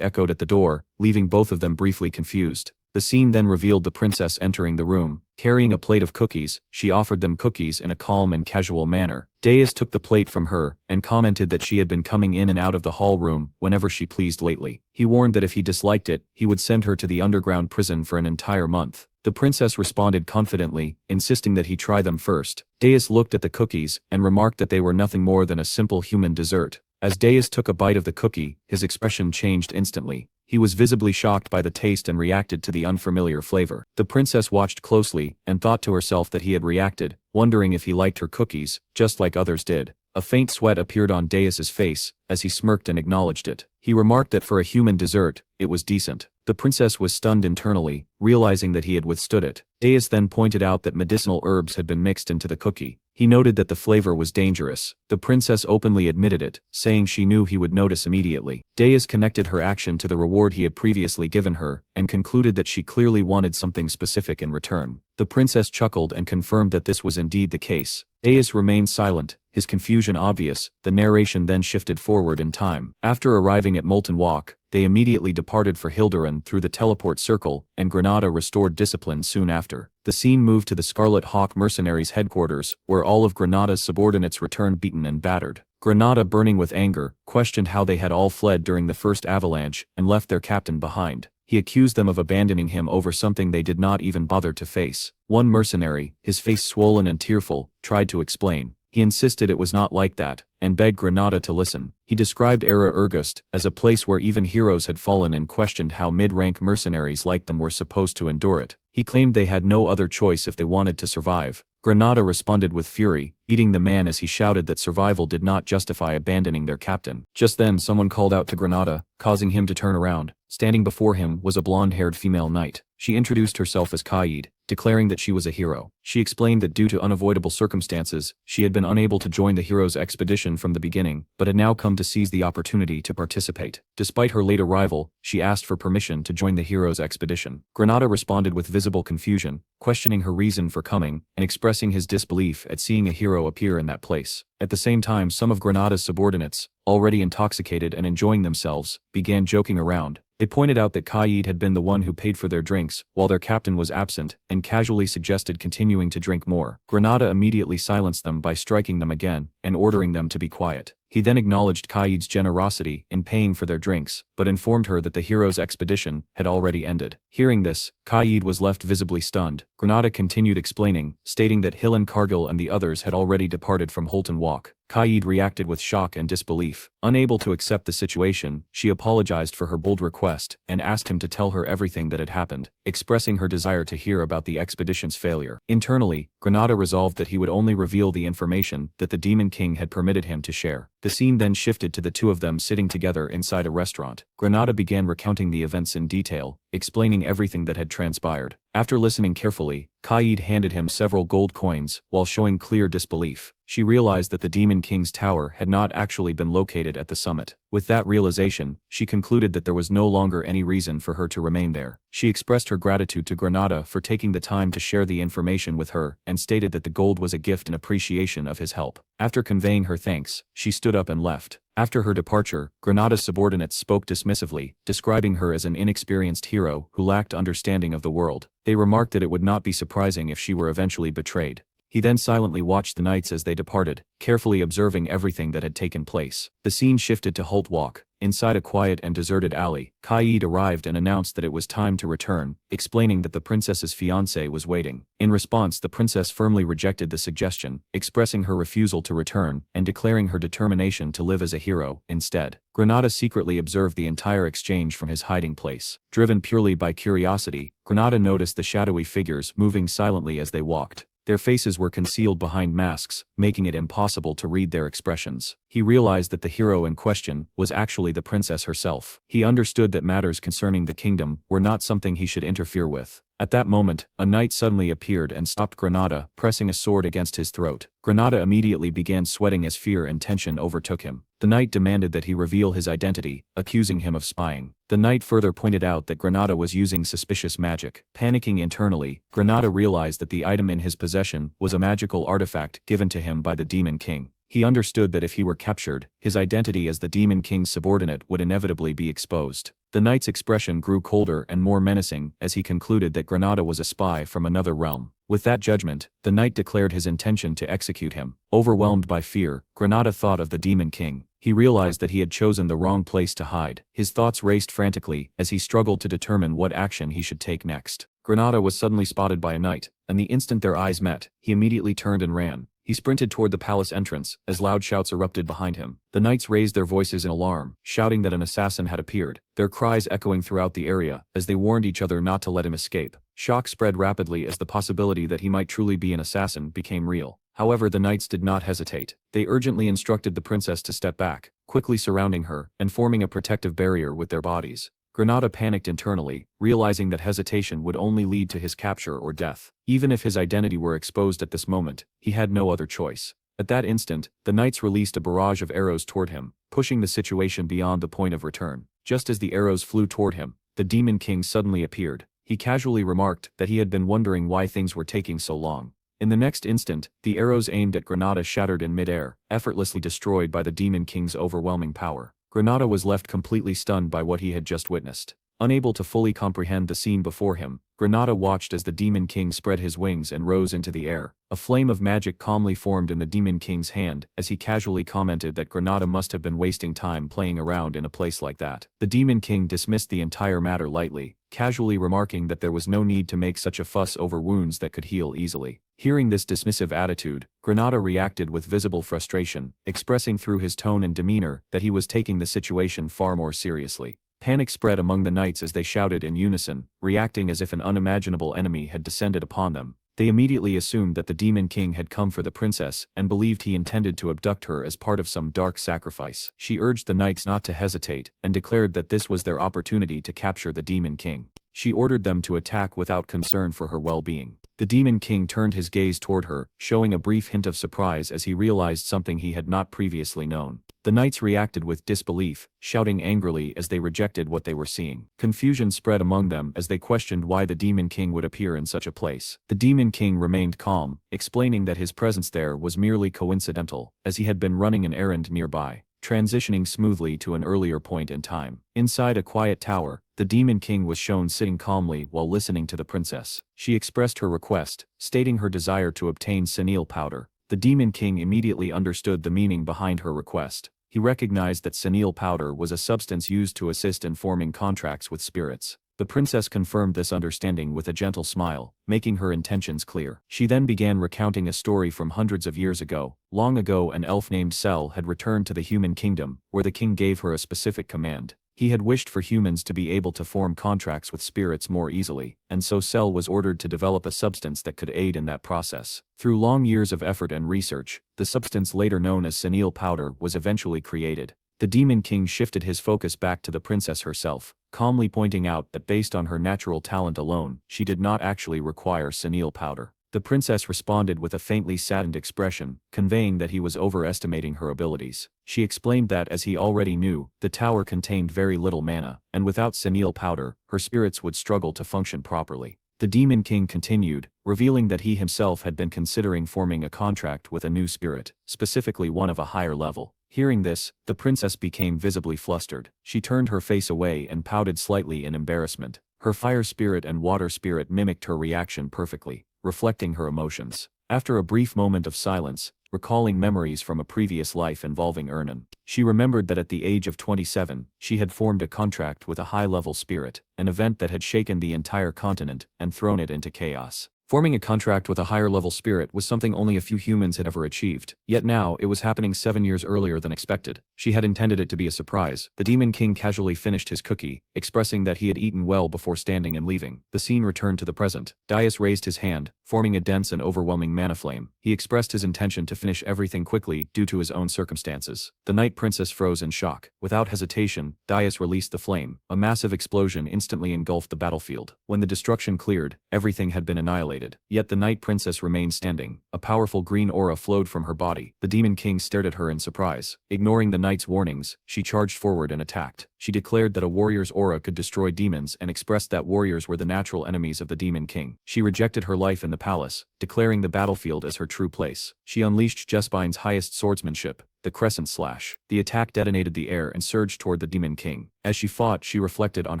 echoed at the door, leaving both of them briefly confused. The scene then revealed the princess entering the room. Carrying a plate of cookies, she offered them cookies in a calm and casual manner. Deus took the plate from her, and commented that she had been coming in and out of the hall room whenever she pleased lately. He warned that if he disliked it, he would send her to the underground prison for an entire month. The princess responded confidently, insisting that he try them first. Deus looked at the cookies, and remarked that they were nothing more than a simple human dessert. As Deus took a bite of the cookie, his expression changed instantly. He was visibly shocked by the taste and reacted to the unfamiliar flavor. The princess watched closely and thought to herself that he had reacted, wondering if he liked her cookies, just like others did. A faint sweat appeared on Deus's face as he smirked and acknowledged it. He remarked that for a human dessert, it was decent. The princess was stunned internally, realizing that he had withstood it. Deus then pointed out that medicinal herbs had been mixed into the cookie. He noted that the flavor was dangerous. The princess openly admitted it, saying she knew he would notice immediately. Deus connected her action to the reward he had previously given her, and concluded that she clearly wanted something specific in return. The princess chuckled and confirmed that this was indeed the case. Deus remained silent, his confusion obvious. The narration then shifted forward in time. After arriving at Molten Walk, they immediately departed for Hilderan through the teleport circle, and Granada restored discipline soon after. The scene moved to the Scarlet Hawk mercenaries' headquarters, where all of Granada's subordinates returned beaten and battered. Granada, burning with anger, questioned how they had all fled during the first avalanche and left their captain behind. He accused them of abandoning him over something they did not even bother to face. One mercenary, his face swollen and tearful, tried to explain. He insisted it was not like that, and begged Granada to listen. He described Era Ergust as a place where even heroes had fallen and questioned how mid-rank mercenaries like them were supposed to endure it. He claimed they had no other choice if they wanted to survive. Granada responded with fury, beating the man as he shouted that survival did not justify abandoning their captain. Just then someone called out to Granada, causing him to turn around. Standing before him was a blonde-haired female knight. She introduced herself as Kaid, declaring that she was a hero. She explained that due to unavoidable circumstances, she had been unable to join the hero's expedition from the beginning, but had now come to seize the opportunity to participate. Despite her late arrival, she asked for permission to join the hero's expedition. Granada responded with visible confusion, questioning her reason for coming, and expressing his disbelief at seeing a hero appear in that place. At the same time, some of Granada's subordinates, already intoxicated and enjoying themselves, began joking around. They pointed out that Kaid had been the one who paid for their drinks, while their captain was absent, and casually suggested continuing to drink more. Granada immediately silenced them by striking them again, and ordering them to be quiet. He then acknowledged Kaid's generosity in paying for their drinks, but informed her that the hero's expedition had already ended. Hearing this, Kaid was left visibly stunned. Granada continued explaining, stating that Hillen Cargill and the others had already departed from Holton Walk. Kaid reacted with shock and disbelief. Unable to accept the situation, she apologized for her bold request and asked him to tell her everything that had happened, expressing her desire to hear about the expedition's failure. Internally, Granada resolved that he would only reveal the information that the Demon King had permitted him to share. The scene then shifted to the two of them sitting together inside a restaurant. Granada began recounting the events in detail, explaining everything that had transpired. After listening carefully, Kaid handed him several gold coins, while showing clear disbelief. She realized that the Demon King's tower had not actually been located at the summit. With that realization, she concluded that there was no longer any reason for her to remain there. She expressed her gratitude to Granada for taking the time to share the information with her, and stated that the gold was a gift in appreciation of his help. After conveying her thanks, she stood up and left. After her departure, Granada's subordinates spoke dismissively, describing her as an inexperienced hero who lacked understanding of the world. They remarked that it would not be surprising if she were eventually betrayed. He then silently watched the knights as they departed, carefully observing everything that had taken place. The scene shifted to Holt Walk. Inside a quiet and deserted alley, Kaid arrived and announced that it was time to return, explaining that the princess's fiancé was waiting. In response, the princess firmly rejected the suggestion, expressing her refusal to return and declaring her determination to live as a hero instead. Granada secretly observed the entire exchange from his hiding place. Driven purely by curiosity, Granada noticed the shadowy figures moving silently as they walked. Their faces were concealed behind masks, making it impossible to read their expressions. He realized that the hero in question was actually the princess herself. He understood that matters concerning the kingdom were not something he should interfere with. At that moment, a knight suddenly appeared and stopped Granada, pressing a sword against his throat. Granada immediately began sweating as fear and tension overtook him. The knight demanded that he reveal his identity, accusing him of spying. The knight further pointed out that Granada was using suspicious magic. Panicking internally, Granada realized that the item in his possession was a magical artifact given to him by the Demon King. He understood that if he were captured, his identity as the Demon King's subordinate would inevitably be exposed. The knight's expression grew colder and more menacing as he concluded that Granada was a spy from another realm. With that judgment, the knight declared his intention to execute him. Overwhelmed by fear, Granada thought of the Demon King. He realized that he had chosen the wrong place to hide. His thoughts raced frantically as he struggled to determine what action he should take next. Granada was suddenly spotted by a knight, and the instant their eyes met, he immediately turned and ran. He sprinted toward the palace entrance, as loud shouts erupted behind him. The knights raised their voices in alarm, shouting that an assassin had appeared, their cries echoing throughout the area, as they warned each other not to let him escape. Shock spread rapidly as the possibility that he might truly be an assassin became real. However, the knights did not hesitate. They urgently instructed the princess to step back, quickly surrounding her, and forming a protective barrier with their bodies. Granada panicked internally, realizing that hesitation would only lead to his capture or death. Even if his identity were exposed at this moment, he had no other choice. At that instant, the knights released a barrage of arrows toward him, pushing the situation beyond the point of return. Just as the arrows flew toward him, the Demon King suddenly appeared. He casually remarked that he had been wondering why things were taking so long. In the next instant, the arrows aimed at Granada shattered in midair, effortlessly destroyed by the Demon King's overwhelming power. Granada was left completely stunned by what he had just witnessed. Unable to fully comprehend the scene before him, Granada watched as the Demon King spread his wings and rose into the air. A flame of magic calmly formed in the Demon King's hand as he casually commented that Granada must have been wasting time playing around in a place like that. The Demon King dismissed the entire matter lightly, casually remarking that there was no need to make such a fuss over wounds that could heal easily. Hearing this dismissive attitude, Granada reacted with visible frustration, expressing through his tone and demeanor that he was taking the situation far more seriously. Panic spread among the knights as they shouted in unison, reacting as if an unimaginable enemy had descended upon them. They immediately assumed that the Demon King had come for the princess and believed he intended to abduct her as part of some dark sacrifice. She urged the knights not to hesitate and declared that this was their opportunity to capture the Demon King. She ordered them to attack without concern for her well-being. The Demon King turned his gaze toward her, showing a brief hint of surprise as he realized something he had not previously known. The knights reacted with disbelief, shouting angrily as they rejected what they were seeing. Confusion spread among them as they questioned why the Demon King would appear in such a place. The Demon King remained calm, explaining that his presence there was merely coincidental, as he had been running an errand nearby, transitioning smoothly to an earlier point in time. Inside a quiet tower, the Demon King was shown sitting calmly while listening to the princess. She expressed her request, stating her desire to obtain senile powder. The Demon King immediately understood the meaning behind her request. He recognized that senile powder was a substance used to assist in forming contracts with spirits. The princess confirmed this understanding with a gentle smile, making her intentions clear. She then began recounting a story from hundreds of years ago. Long ago, an elf named Sel had returned to the human kingdom, where the king gave her a specific command. He had wished for humans to be able to form contracts with spirits more easily, and so Sel was ordered to develop a substance that could aid in that process. Through long years of effort and research, the substance later known as senile powder was eventually created. The Demon King shifted his focus back to the princess herself, calmly pointing out that based on her natural talent alone, she did not actually require senile powder. The princess responded with a faintly saddened expression, conveying that he was overestimating her abilities. She explained that, as he already knew, the tower contained very little mana, and without senile powder, her spirits would struggle to function properly. The Demon King continued, revealing that he himself had been considering forming a contract with a new spirit, specifically one of a higher level. Hearing this, the princess became visibly flustered. She turned her face away and pouted slightly in embarrassment. Her fire spirit and water spirit mimicked her reaction perfectly, reflecting her emotions. After a brief moment of silence, recalling memories from a previous life involving Ernan, she remembered that at the age of 27, she had formed a contract with a high-level spirit, an event that had shaken the entire continent and thrown it into chaos. Forming a contract with a higher-level spirit was something only a few humans had ever achieved, yet now it was happening 7 years earlier than expected. She had intended it to be a surprise. The Demon King casually finished his cookie, expressing that he had eaten well before standing and leaving. The scene returned to the present. Daius raised his hand, forming a dense and overwhelming mana flame. He expressed his intention to finish everything quickly due to his own circumstances. The Night Princess froze in shock. Without hesitation, Daius released the flame. A massive explosion instantly engulfed the battlefield. When the destruction cleared, everything had been annihilated. Yet the Night Princess remained standing. A powerful green aura flowed from her body. The Demon King stared at her in surprise. Ignoring the Knight's warnings, she charged forward and attacked. She declared that a warrior's aura could destroy demons and expressed that warriors were the natural enemies of the Demon King. She rejected her life in the palace, declaring the battlefield as her true place. She unleashed Jesbine's highest swordsmanship, the Crescent Slash. The attack detonated the air and surged toward the Demon King. As she fought, she reflected on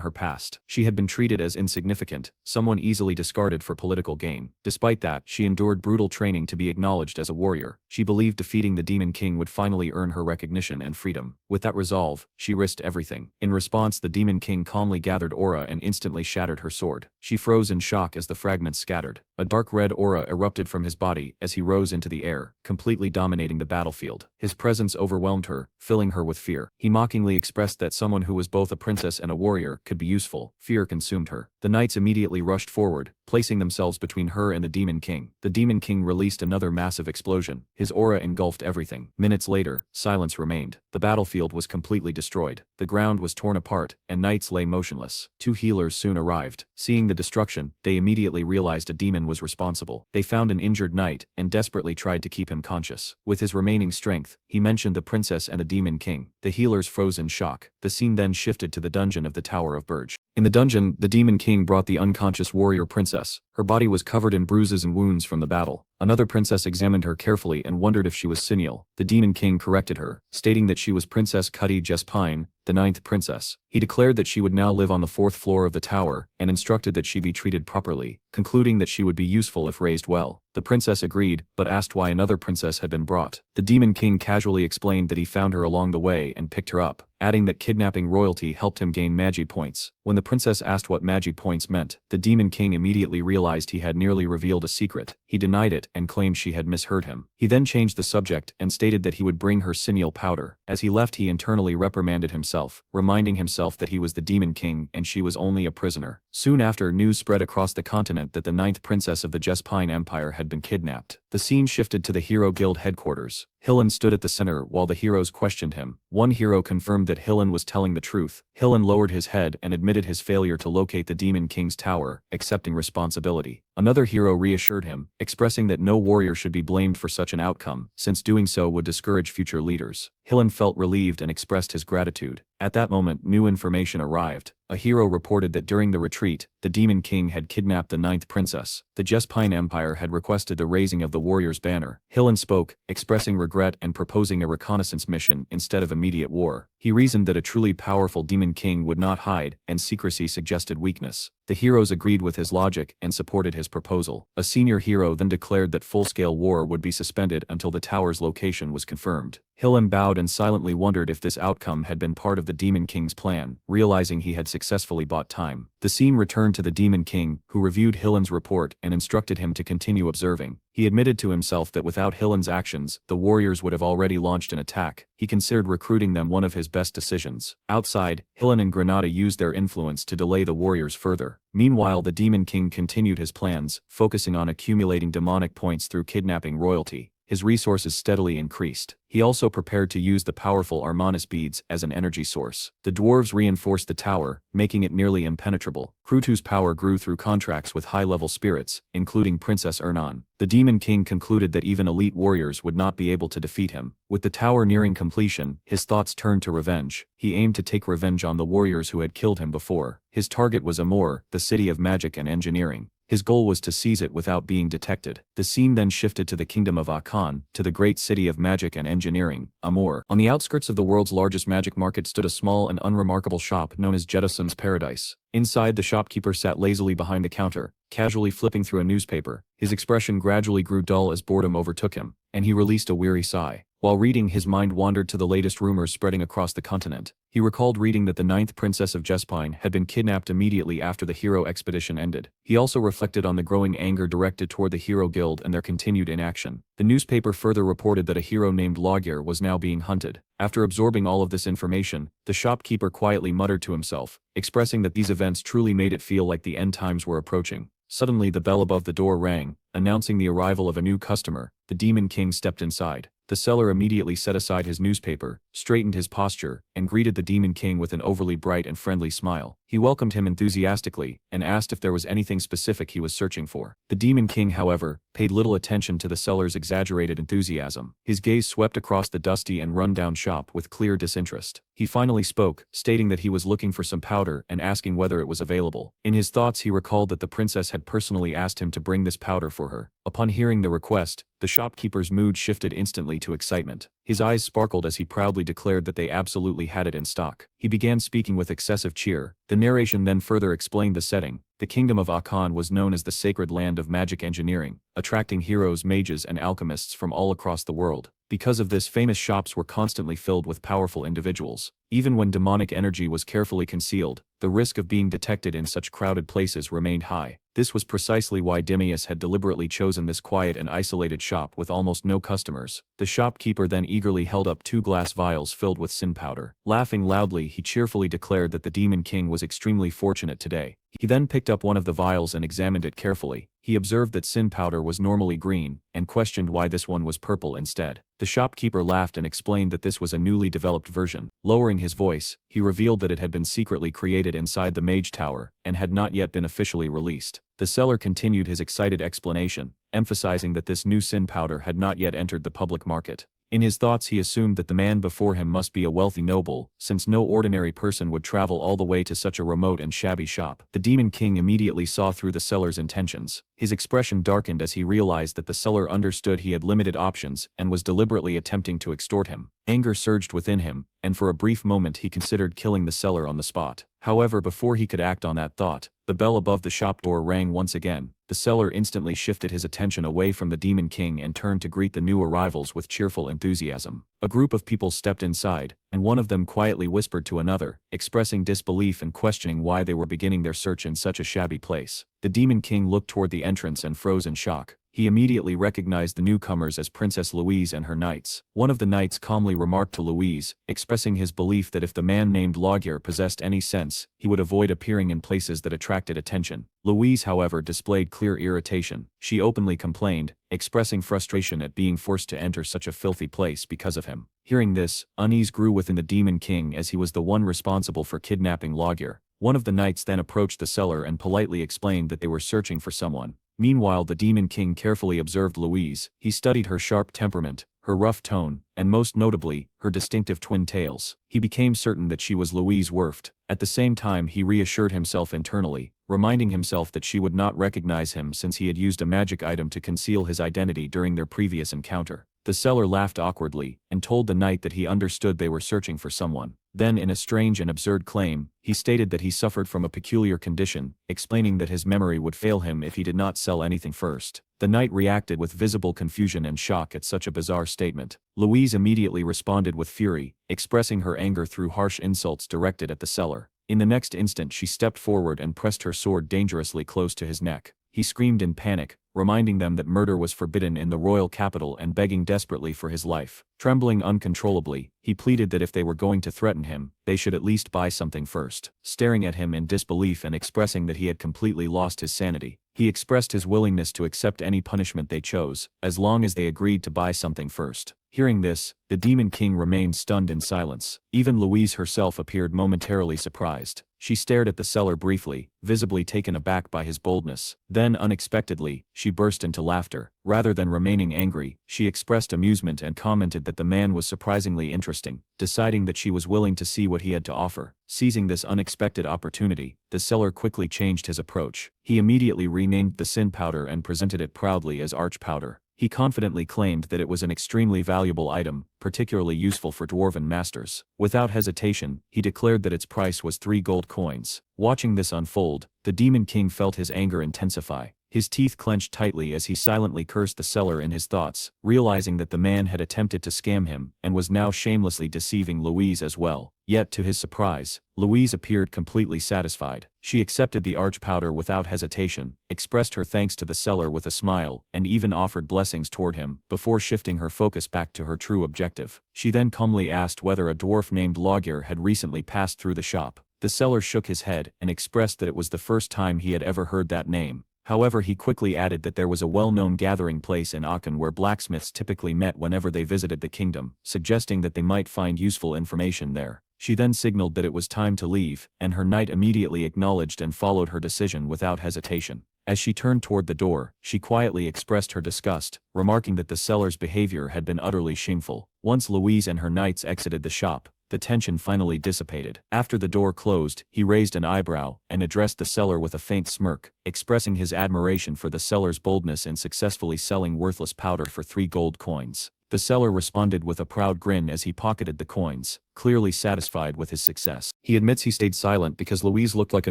her past. She had been treated as insignificant, someone easily discarded for political gain. Despite that, she endured brutal training to be acknowledged as a warrior. She believed defeating the Demon King would finally earn her recognition and freedom. With that resolve, she risked everything. In response, the Demon King calmly gathered aura and instantly shattered her sword. She froze in shock as the fragments scattered. A dark red aura erupted from his body as he rose into the air, completely dominating the battlefield. His presence overwhelmed her, filling her with fear. He mockingly expressed that someone who was both a princess and a warrior could be useful. Fear consumed her. The knights immediately rushed forward, placing themselves between her and the Demon King. The Demon King released another massive explosion. His aura engulfed everything. Minutes later, silence remained. The battlefield was completely destroyed. The ground was torn apart, and knights lay motionless. Two healers soon arrived. Seeing the destruction, they immediately realized a demon was responsible. They found an injured knight and desperately tried to keep him conscious. With his remaining strength, he mentioned the princess and the Demon King. The healers froze in shock. The scene then shifted to the dungeon of the Tower of Burge. In the dungeon, the Demon King brought the unconscious warrior princess. Her body was covered in bruises and wounds from the battle. Another princess examined her carefully and wondered if she was Senial. The Demon King corrected her, stating that she was Princess Cuddy Jespine, the 9th princess. He declared that she would now live on the 4th floor of the tower, and instructed that she be treated properly, concluding that she would be useful if raised well. The princess agreed, but asked why another princess had been brought. The Demon King casually explained that he found her along the way and picked her up, adding that kidnapping royalty helped him gain magi points. When the princess asked what magi points meant, the Demon King immediately realized he had nearly revealed a secret. He denied it and claimed she had misheard him. He then changed the subject and stated that he would bring her Senial powder. As he left, he internally reprimanded himself, reminding himself that he was the Demon King and she was only a prisoner. Soon after, news spread across the continent that the 9th princess of the Jespine Empire had been kidnapped. The scene shifted to the Hero Guild headquarters. Hillen stood at the center while the heroes questioned him. One hero confirmed that Hillen was telling the truth. Hillen lowered his head and admitted his failure to locate the Demon King's tower, accepting responsibility. Another hero reassured him, expressing that no warrior should be blamed for such an outcome, since doing so would discourage future leaders. Hillen felt relieved and expressed his gratitude. At that moment, new information arrived. A hero reported that during the retreat, the Demon King had kidnapped the 9th princess. The Jespine Empire had requested the raising of the warrior's banner. Hillen spoke, expressing regret and proposing a reconnaissance mission instead of immediate war. He reasoned that a truly powerful Demon King would not hide, and secrecy suggested weakness. The heroes agreed with his logic and supported his proposal. A senior hero then declared that full-scale war would be suspended until the tower's location was confirmed. Hillen bowed and silently wondered if this outcome had been part of the Demon King's plan, realizing he had successfully bought time. The scene returned to the Demon King, who reviewed Hillen's report and instructed him to continue observing. He admitted to himself that without Hillen's actions, the warriors would have already launched an attack. He considered recruiting them one of his best decisions. Outside, Hillen and Granada used their influence to delay the warriors further. Meanwhile, the Demon King continued his plans, focusing on accumulating demonic points through kidnapping royalty. His resources steadily increased. He also prepared to use the powerful Armanis beads as an energy source. The dwarves reinforced the tower, making it nearly impenetrable. Krutu's power grew through contracts with high-level spirits, including Princess Ernan. The Demon King concluded that even elite warriors would not be able to defeat him. With the tower nearing completion, his thoughts turned to revenge. He aimed to take revenge on the warriors who had killed him before. His target was Amor, the city of magic and engineering. His goal was to seize it without being detected. The scene then shifted to the kingdom of Akan, to the great city of magic and engineering, Amor. On the outskirts of the world's largest magic market stood a small and unremarkable shop known as Jettison's Paradise. Inside, the shopkeeper sat lazily behind the counter, casually flipping through a newspaper. His expression gradually grew dull as boredom overtook him, and he released a weary sigh. While reading, his mind wandered to the latest rumors spreading across the continent. He recalled reading that the 9th princess of Jespine had been kidnapped immediately after the hero expedition ended. He also reflected on the growing anger directed toward the Hero Guild and their continued inaction. The newspaper further reported that a hero named Logir was now being hunted. After absorbing all of this information, the shopkeeper quietly muttered to himself, expressing that these events truly made it feel like the end times were approaching. Suddenly, the bell above the door rang, announcing the arrival of a new customer. The Demon King stepped inside. The seller immediately set aside his newspaper, straightened his posture, and greeted the Demon King with an overly bright and friendly smile. He welcomed him enthusiastically, and asked if there was anything specific he was searching for. The Demon King, however, paid little attention to the seller's exaggerated enthusiasm. His gaze swept across the dusty and run-down shop with clear disinterest. He finally spoke, stating that he was looking for some powder and asking whether it was available. In his thoughts, he recalled that the princess had personally asked him to bring this powder for her. Upon hearing the request, the shopkeeper's mood shifted instantly to excitement. His eyes sparkled as he proudly declared that they absolutely had it in stock. He began speaking with excessive cheer. The narration then further explained the setting. The kingdom of Akan was known as the sacred land of magic engineering, attracting heroes, mages, and alchemists from all across the world. Because of this, famous shops were constantly filled with powerful individuals. Even when demonic energy was carefully concealed, the risk of being detected in such crowded places remained high. This was precisely why Demeus had deliberately chosen this quiet and isolated shop with almost no customers. The shopkeeper then eagerly held up 2 glass vials filled with sin powder. Laughing loudly, he cheerfully declared that the Demon King was extremely fortunate today. He then picked up one of the vials and examined it carefully. He observed that sin powder was normally green, and questioned why this one was purple instead. The shopkeeper laughed and explained that this was a newly developed version. Lowering his voice, he revealed that it had been secretly created inside the Mage Tower, and had not yet been officially released. The seller continued his excited explanation, emphasizing that this new sin powder had not yet entered the public market. In his thoughts, he assumed that the man before him must be a wealthy noble, since no ordinary person would travel all the way to such a remote and shabby shop. The Demon King immediately saw through the seller's intentions. His expression darkened as he realized that the seller understood he had limited options and was deliberately attempting to extort him. Anger surged within him, and for a brief moment he considered killing the seller on the spot. However, before he could act on that thought, the bell above the shop door rang once again. The seller instantly shifted his attention away from the Demon King and turned to greet the new arrivals with cheerful enthusiasm. A group of people stepped inside, and one of them quietly whispered to another, expressing disbelief and questioning why they were beginning their search in such a shabby place. The Demon King looked toward the entrance and froze in shock. He immediately recognized the newcomers as Princess Louise and her knights. One of the knights calmly remarked to Louise, expressing his belief that if the man named Laguerre possessed any sense, he would avoid appearing in places that attracted attention. Louise, however, displayed clear irritation. She openly complained, expressing frustration at being forced to enter such a filthy place because of him. Hearing this, unease grew within the Demon King as he was the one responsible for kidnapping Laguerre. One of the knights then approached the seller and politely explained that they were searching for someone. Meanwhile, the Demon King carefully observed Louise. He studied her sharp temperament, her rough tone, and most notably, her distinctive twin tails. He became certain that she was Louise Werft. At the same time, he reassured himself internally, reminding himself that she would not recognize him since he had used a magic item to conceal his identity during their previous encounter. The seller laughed awkwardly, and told the knight that he understood they were searching for someone. Then, in a strange and absurd claim, he stated that he suffered from a peculiar condition, explaining that his memory would fail him if he did not sell anything first. The knight reacted with visible confusion and shock at such a bizarre statement. Louise immediately responded with fury, expressing her anger through harsh insults directed at the seller. In the next instant, she stepped forward and pressed her sword dangerously close to his neck. He screamed in panic, reminding them that murder was forbidden in the royal capital and begging desperately for his life. Trembling uncontrollably, he pleaded that if they were going to threaten him, they should at least buy something first. Staring at him in disbelief and expressing that he had completely lost his sanity, he expressed his willingness to accept any punishment they chose, as long as they agreed to buy something first. Hearing this, the Demon King remained stunned in silence. Even Louise herself appeared momentarily surprised. She stared at the seller briefly, visibly taken aback by his boldness. Then, unexpectedly, she burst into laughter. Rather than remaining angry, she expressed amusement and commented that the man was surprisingly interesting. Deciding that she was willing to see what he had to offer, seizing this unexpected opportunity, the seller quickly changed his approach. He immediately renamed the sin powder and presented it proudly as arch powder. He confidently claimed that it was an extremely valuable item, particularly useful for dwarven masters. Without hesitation, he declared that its price was 3 gold coins. Watching this unfold, the Demon King felt his anger intensify. His teeth clenched tightly as he silently cursed the seller in his thoughts, realizing that the man had attempted to scam him and was now shamelessly deceiving Louise as well. Yet to his surprise, Louise appeared completely satisfied. She accepted the arch powder without hesitation, expressed her thanks to the seller with a smile, and even offered blessings toward him, before shifting her focus back to her true objective. She then calmly asked whether a dwarf named Laguerre had recently passed through the shop. The seller shook his head and expressed that it was the first time he had ever heard that name. However, he quickly added that there was a well-known gathering place in Aachen where blacksmiths typically met whenever they visited the kingdom, suggesting that they might find useful information there. She then signaled that it was time to leave, and her knight immediately acknowledged and followed her decision without hesitation. As she turned toward the door, she quietly expressed her disgust, remarking that the seller's behavior had been utterly shameful. Once Louise and her knights exited the shop, the tension finally dissipated. After the door closed, he raised an eyebrow and addressed the seller with a faint smirk, expressing his admiration for the seller's boldness in successfully selling worthless powder for 3 gold coins. The seller responded with a proud grin as he pocketed the coins, clearly satisfied with his success. He admits he stayed silent because Louise looked like a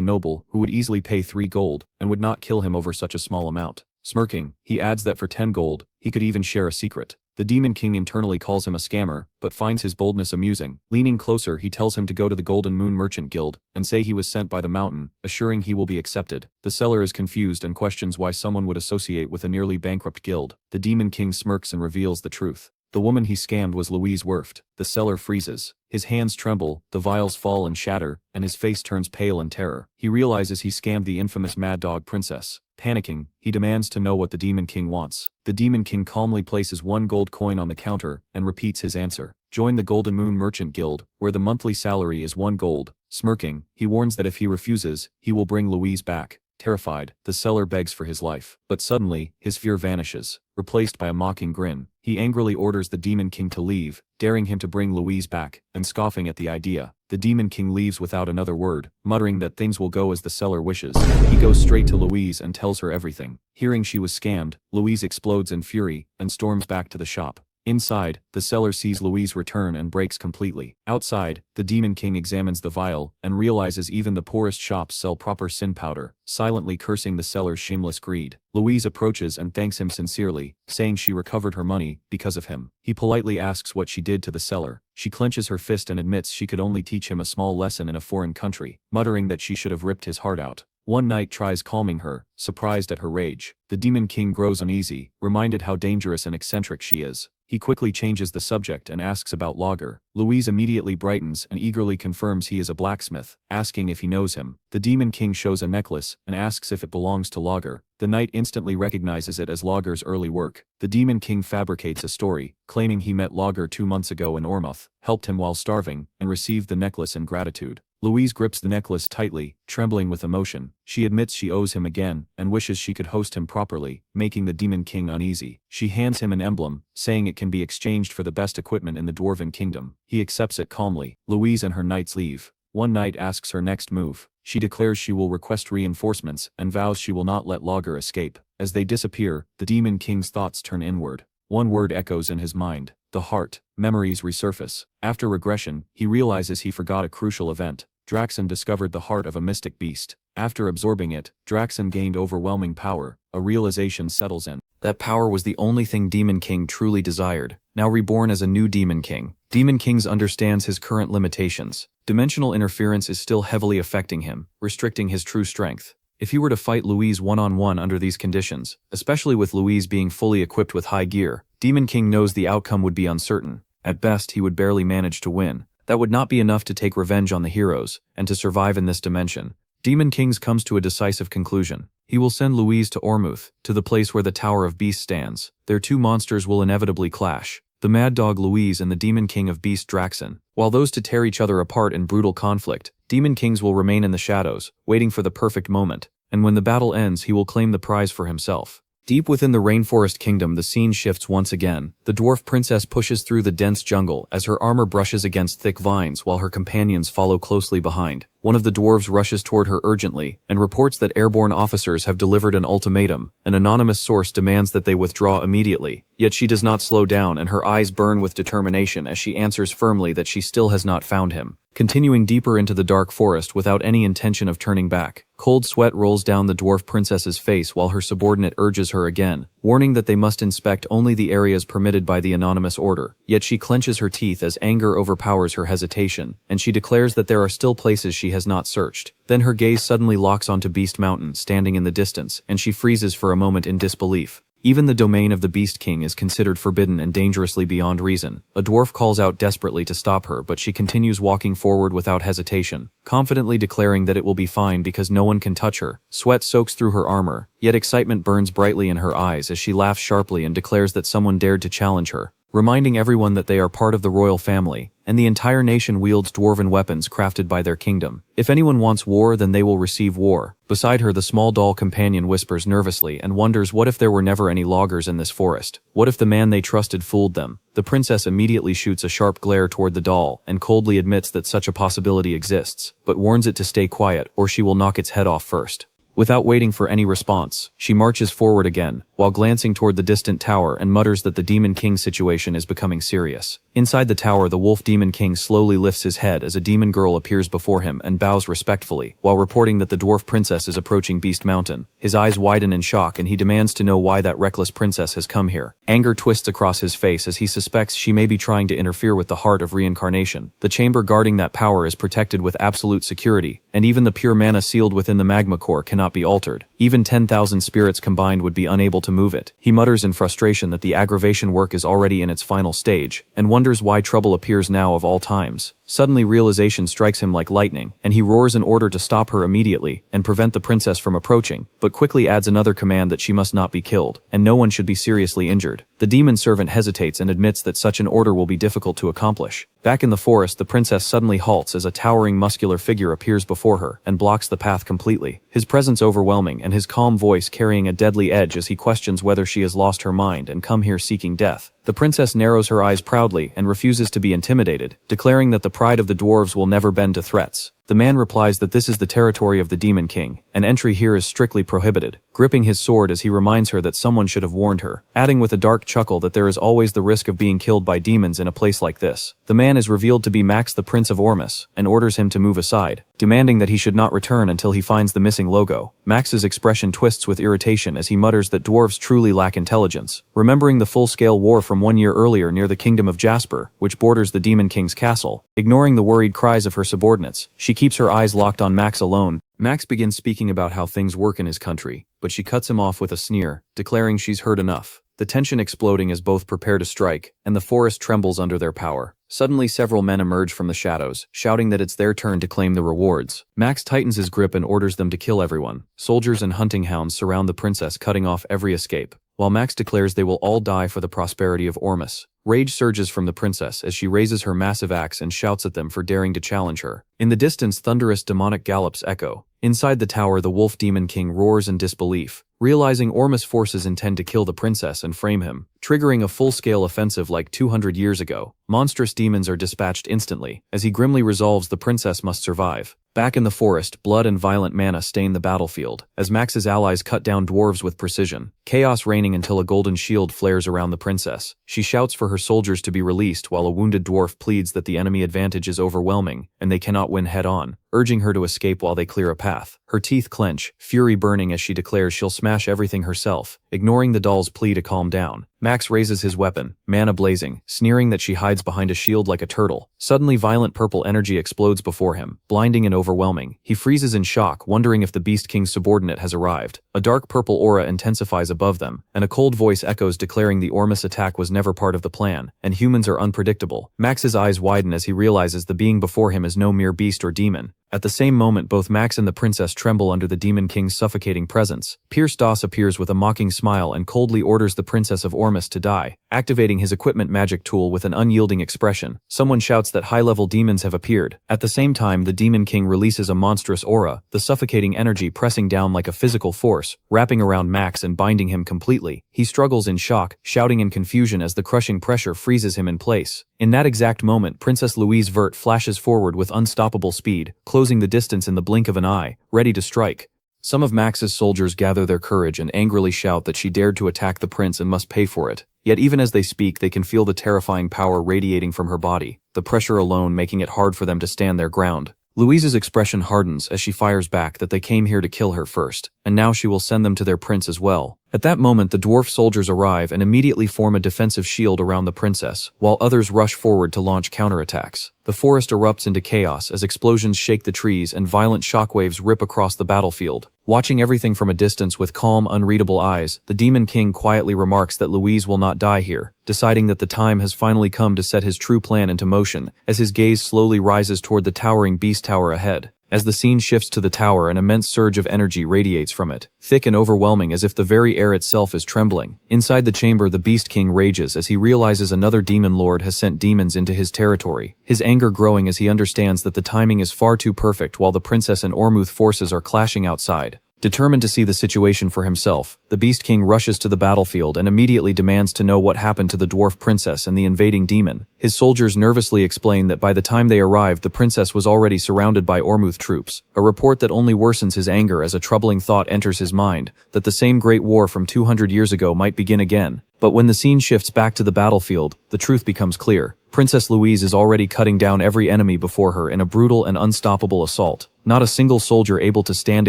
noble who would easily pay 3 gold and would not kill him over such a small amount. Smirking, he adds that for 10 gold, he could even share a secret. The Demon King internally calls him a scammer, but finds his boldness amusing. Leaning closer, he tells him to go to the Golden Moon Merchant Guild and say he was sent by the mountain, assuring he will be accepted. The seller is confused and questions why someone would associate with a nearly bankrupt guild. The Demon King smirks and reveals the truth. The woman he scammed was Louise Werft. The seller freezes. His hands tremble, the vials fall and shatter, and his face turns pale in terror. He realizes he scammed the infamous Mad Dog Princess. Panicking, he demands to know what the Demon King wants. The Demon King calmly places 1 gold coin on the counter and repeats his answer. Join the Golden Moon Merchant Guild, where the monthly salary is 1 gold. Smirking, he warns that if he refuses, he will bring Louise back. Terrified, the seller begs for his life. But suddenly, his fear vanishes, replaced by a mocking grin. He angrily orders the Demon King to leave, daring him to bring Louise back, and scoffing at the idea. The Demon King leaves without another word, muttering that things will go as the seller wishes. He goes straight to Louise and tells her everything. Hearing she was scammed, Louise explodes in fury and storms back to the shop. Inside, the seller sees Louise return and breaks completely. Outside, the Demon King examines the vial and realizes even the poorest shops sell proper sin powder, silently cursing the seller's shameless greed. Louise approaches and thanks him sincerely, saying she recovered her money because of him. He politely asks what she did to the seller. She clenches her fist and admits she could only teach him a small lesson in a foreign country, muttering that she should have ripped his heart out. One knight tries calming her, surprised at her rage. The Demon King grows uneasy, reminded how dangerous and eccentric she is. He quickly changes the subject and asks about Lager. Louise immediately brightens and eagerly confirms he is a blacksmith, asking if he knows him. The Demon King shows a necklace and asks if it belongs to Lager. The knight instantly recognizes it as Lager's early work. The Demon King fabricates a story, claiming he met Lager 2 months ago in Ormuth, helped him while starving, and received the necklace in gratitude. Louise grips the necklace tightly, trembling with emotion. She admits she owes him again, and wishes she could host him properly, making the Demon King uneasy. She hands him an emblem, saying it can be exchanged for the best equipment in the Dwarven Kingdom. He accepts it calmly. Louise and her knights leave. One knight asks her next move. She declares she will request reinforcements, and vows she will not let Lager escape. As they disappear, the Demon King's thoughts turn inward. One word echoes in his mind: the heart. Memories resurface. After regression, he realizes he forgot a crucial event. Draxen discovered the heart of a mystic beast. After absorbing it, Draxen gained overwhelming power. A realization settles in. That power was the only thing Demon King truly desired. Now reborn as a new Demon King, Demon King understands his current limitations. Dimensional interference is still heavily affecting him, restricting his true strength. If he were to fight Louise one-on-one under these conditions, especially with Louise being fully equipped with high gear, Demon King knows the outcome would be uncertain. At best, he would barely manage to win. That would not be enough to take revenge on the heroes, and to survive in this dimension. Demon King comes to a decisive conclusion. He will send Louise to Ormuth, to the place where the Tower of Beasts stands. Their 2 monsters will inevitably clash. The Mad Dog Louise and the Demon King of Beast Draxen. While those to tear each other apart in brutal conflict, Demon Kings will remain in the shadows, waiting for the perfect moment. And when the battle ends, he will claim the prize for himself. Deep within the Rainforest Kingdom, the scene shifts once again. The dwarf princess pushes through the dense jungle as her armor brushes against thick vines while her companions follow closely behind. One of the dwarves rushes toward her urgently and reports that airborne officers have delivered an ultimatum. An anonymous source demands that they withdraw immediately. Yet she does not slow down, and her eyes burn with determination as she answers firmly that she still has not found him. Continuing deeper into the dark forest without any intention of turning back, cold sweat rolls down the dwarf princess's face while her subordinate urges her again, warning that they must inspect only the areas permitted by the anonymous order. Yet she clenches her teeth as anger overpowers her hesitation, and she declares that there are still places she has not searched. Then her gaze suddenly locks onto Beast Mountain standing in the distance, and she freezes for a moment in disbelief. Even the domain of the Beast King is considered forbidden and dangerously beyond reason. A dwarf calls out desperately to stop her, but she continues walking forward without hesitation, confidently declaring that it will be fine because no one can touch her. Sweat soaks through her armor, yet excitement burns brightly in her eyes as she laughs sharply and declares that someone dared to challenge her, reminding everyone that they are part of the royal family, and the entire nation wields dwarven weapons crafted by their kingdom. If anyone wants war, then they will receive war. Beside her, the small doll companion whispers nervously and wonders what if there were never any loggers in this forest? What if the man they trusted fooled them? The princess immediately shoots a sharp glare toward the doll and coldly admits that such a possibility exists, but warns it to stay quiet or she will knock its head off first. Without waiting for any response, she marches forward again, while while glancing toward the distant tower and mutters that the Demon King's situation is becoming serious. Inside the tower, the Wolf Demon King slowly lifts his head as a demon girl appears before him and bows respectfully, while reporting that the dwarf princess is approaching Beast Mountain. His eyes widen in shock and he demands to know why that reckless princess has come here. Anger twists across his face as he suspects she may be trying to interfere with the heart of reincarnation. The chamber guarding that power is protected with absolute security, and even the pure mana sealed within the magma core cannot be altered. Even 10,000 spirits combined would be unable to move it. He mutters in frustration that the aggravation work is already in its final stage, and wonders why trouble appears now of all times. Suddenly realization strikes him like lightning, and he roars an order to stop her immediately and prevent the princess from approaching, but quickly adds another command that she must not be killed, and no one should be seriously injured. The demon servant hesitates and admits that such an order will be difficult to accomplish. Back in the forest, the princess suddenly halts as a towering muscular figure appears before her and blocks the path completely. His presence overwhelming and his calm voice carrying a deadly edge as he questions whether she has lost her mind and come here seeking death. The princess narrows her eyes proudly and refuses to be intimidated, declaring that the pride of the dwarves will never bend to threats. The man replies that this is the territory of the Demon King, and entry here is strictly prohibited, gripping his sword as he reminds her that someone should have warned her, adding with a dark chuckle that there is always the risk of being killed by demons in a place like this. The man is revealed to be Max, the Prince of Ormus, and orders him to move aside, demanding that he should not return until he finds the missing logo. Max's expression twists with irritation as he mutters that dwarves truly lack intelligence, remembering the full-scale war from 1 year earlier near the kingdom of Jasper, which borders the Demon King's castle. Ignoring the worried cries of her subordinates, she keeps her eyes locked on Max alone. Max begins speaking about how things work in his country, but she cuts him off with a sneer, declaring she's heard enough. The tension exploding as both prepare to strike, and the forest trembles under their power. Suddenly several men emerge from the shadows, shouting that it's their turn to claim the rewards. Max tightens his grip and orders them to kill everyone. Soldiers and hunting hounds surround the princess, cutting off every escape, while Max declares they will all die for the prosperity of Ormus. Rage surges from the princess as she raises her massive axe and shouts at them for daring to challenge her. In the distance, thunderous demonic gallops echo. Inside the tower, the Wolf Demon King roars in disbelief, realizing Ormus' forces intend to kill the princess and frame him, triggering a full-scale offensive like 200 years ago. Monstrous demons are dispatched instantly, as he grimly resolves the princess must survive. Back in the forest, blood and violent mana stain the battlefield, as Max's allies cut down dwarves with precision, chaos reigning until a golden shield flares around the princess. She shouts for her soldiers to be released while a wounded dwarf pleads that the enemy advantage is overwhelming, and they cannot win head-on, urging her to escape while they clear a path. Her teeth clench, fury burning as she declares she'll smash everything herself, ignoring the doll's plea to calm down. Max raises his weapon, mana blazing, sneering that she hides behind a shield like a turtle. Suddenly violent purple energy explodes before him, blinding and overwhelming. He freezes in shock, wondering if the Beast King's subordinate has arrived. A dark purple aura intensifies above them, and a cold voice echoes declaring the Ormus attack was never part of the plan, and humans are unpredictable. Max's eyes widen as he realizes the being before him is no mere beast or demon. At the same moment, both Max and the princess tremble under the Demon King's suffocating presence. Pierce Doss appears with a mocking smile and coldly orders the Princess of Ormus to die, activating his equipment magic tool with an unyielding expression. Someone shouts that high-level demons have appeared. At the same time, the Demon King releases a monstrous aura, the suffocating energy pressing down like a physical force, wrapping around Max and binding him completely. He struggles in shock, shouting in confusion as the crushing pressure freezes him in place. In that exact moment, Princess Louise Vert flashes forward with unstoppable speed, closing the distance in the blink of an eye, ready to strike. Some of Max's soldiers gather their courage and angrily shout that she dared to attack the prince and must pay for it. Yet even as they speak, they can feel the terrifying power radiating from her body, the pressure alone making it hard for them to stand their ground. Louise's expression hardens as she fires back that they came here to kill her first, and now she will send them to their prince as well. At that moment, the dwarf soldiers arrive and immediately form a defensive shield around the princess, while others rush forward to launch counterattacks. The forest erupts into chaos as explosions shake the trees and violent shockwaves rip across the battlefield. Watching everything from a distance with calm, unreadable eyes, the Demon King quietly remarks that Louise will not die here, deciding that the time has finally come to set his true plan into motion, as his gaze slowly rises toward the towering beast tower ahead. As the scene shifts to the tower, an immense surge of energy radiates from it, thick and overwhelming as if the very air itself is trembling. Inside the chamber, the Beast King rages as he realizes another demon lord has sent demons into his territory, his anger growing as he understands that the timing is far too perfect while the princess and Ormuth forces are clashing outside. Determined to see the situation for himself, the Beast King rushes to the battlefield and immediately demands to know what happened to the dwarf princess and the invading demon. His soldiers nervously explain that by the time they arrived, the princess was already surrounded by Ormuth troops, a report that only worsens his anger as a troubling thought enters his mind, that the same great war from 200 years ago might begin again. But when the scene shifts back to the battlefield, the truth becomes clear. Princess Louise is already cutting down every enemy before her in a brutal and unstoppable assault. Not a single soldier able to stand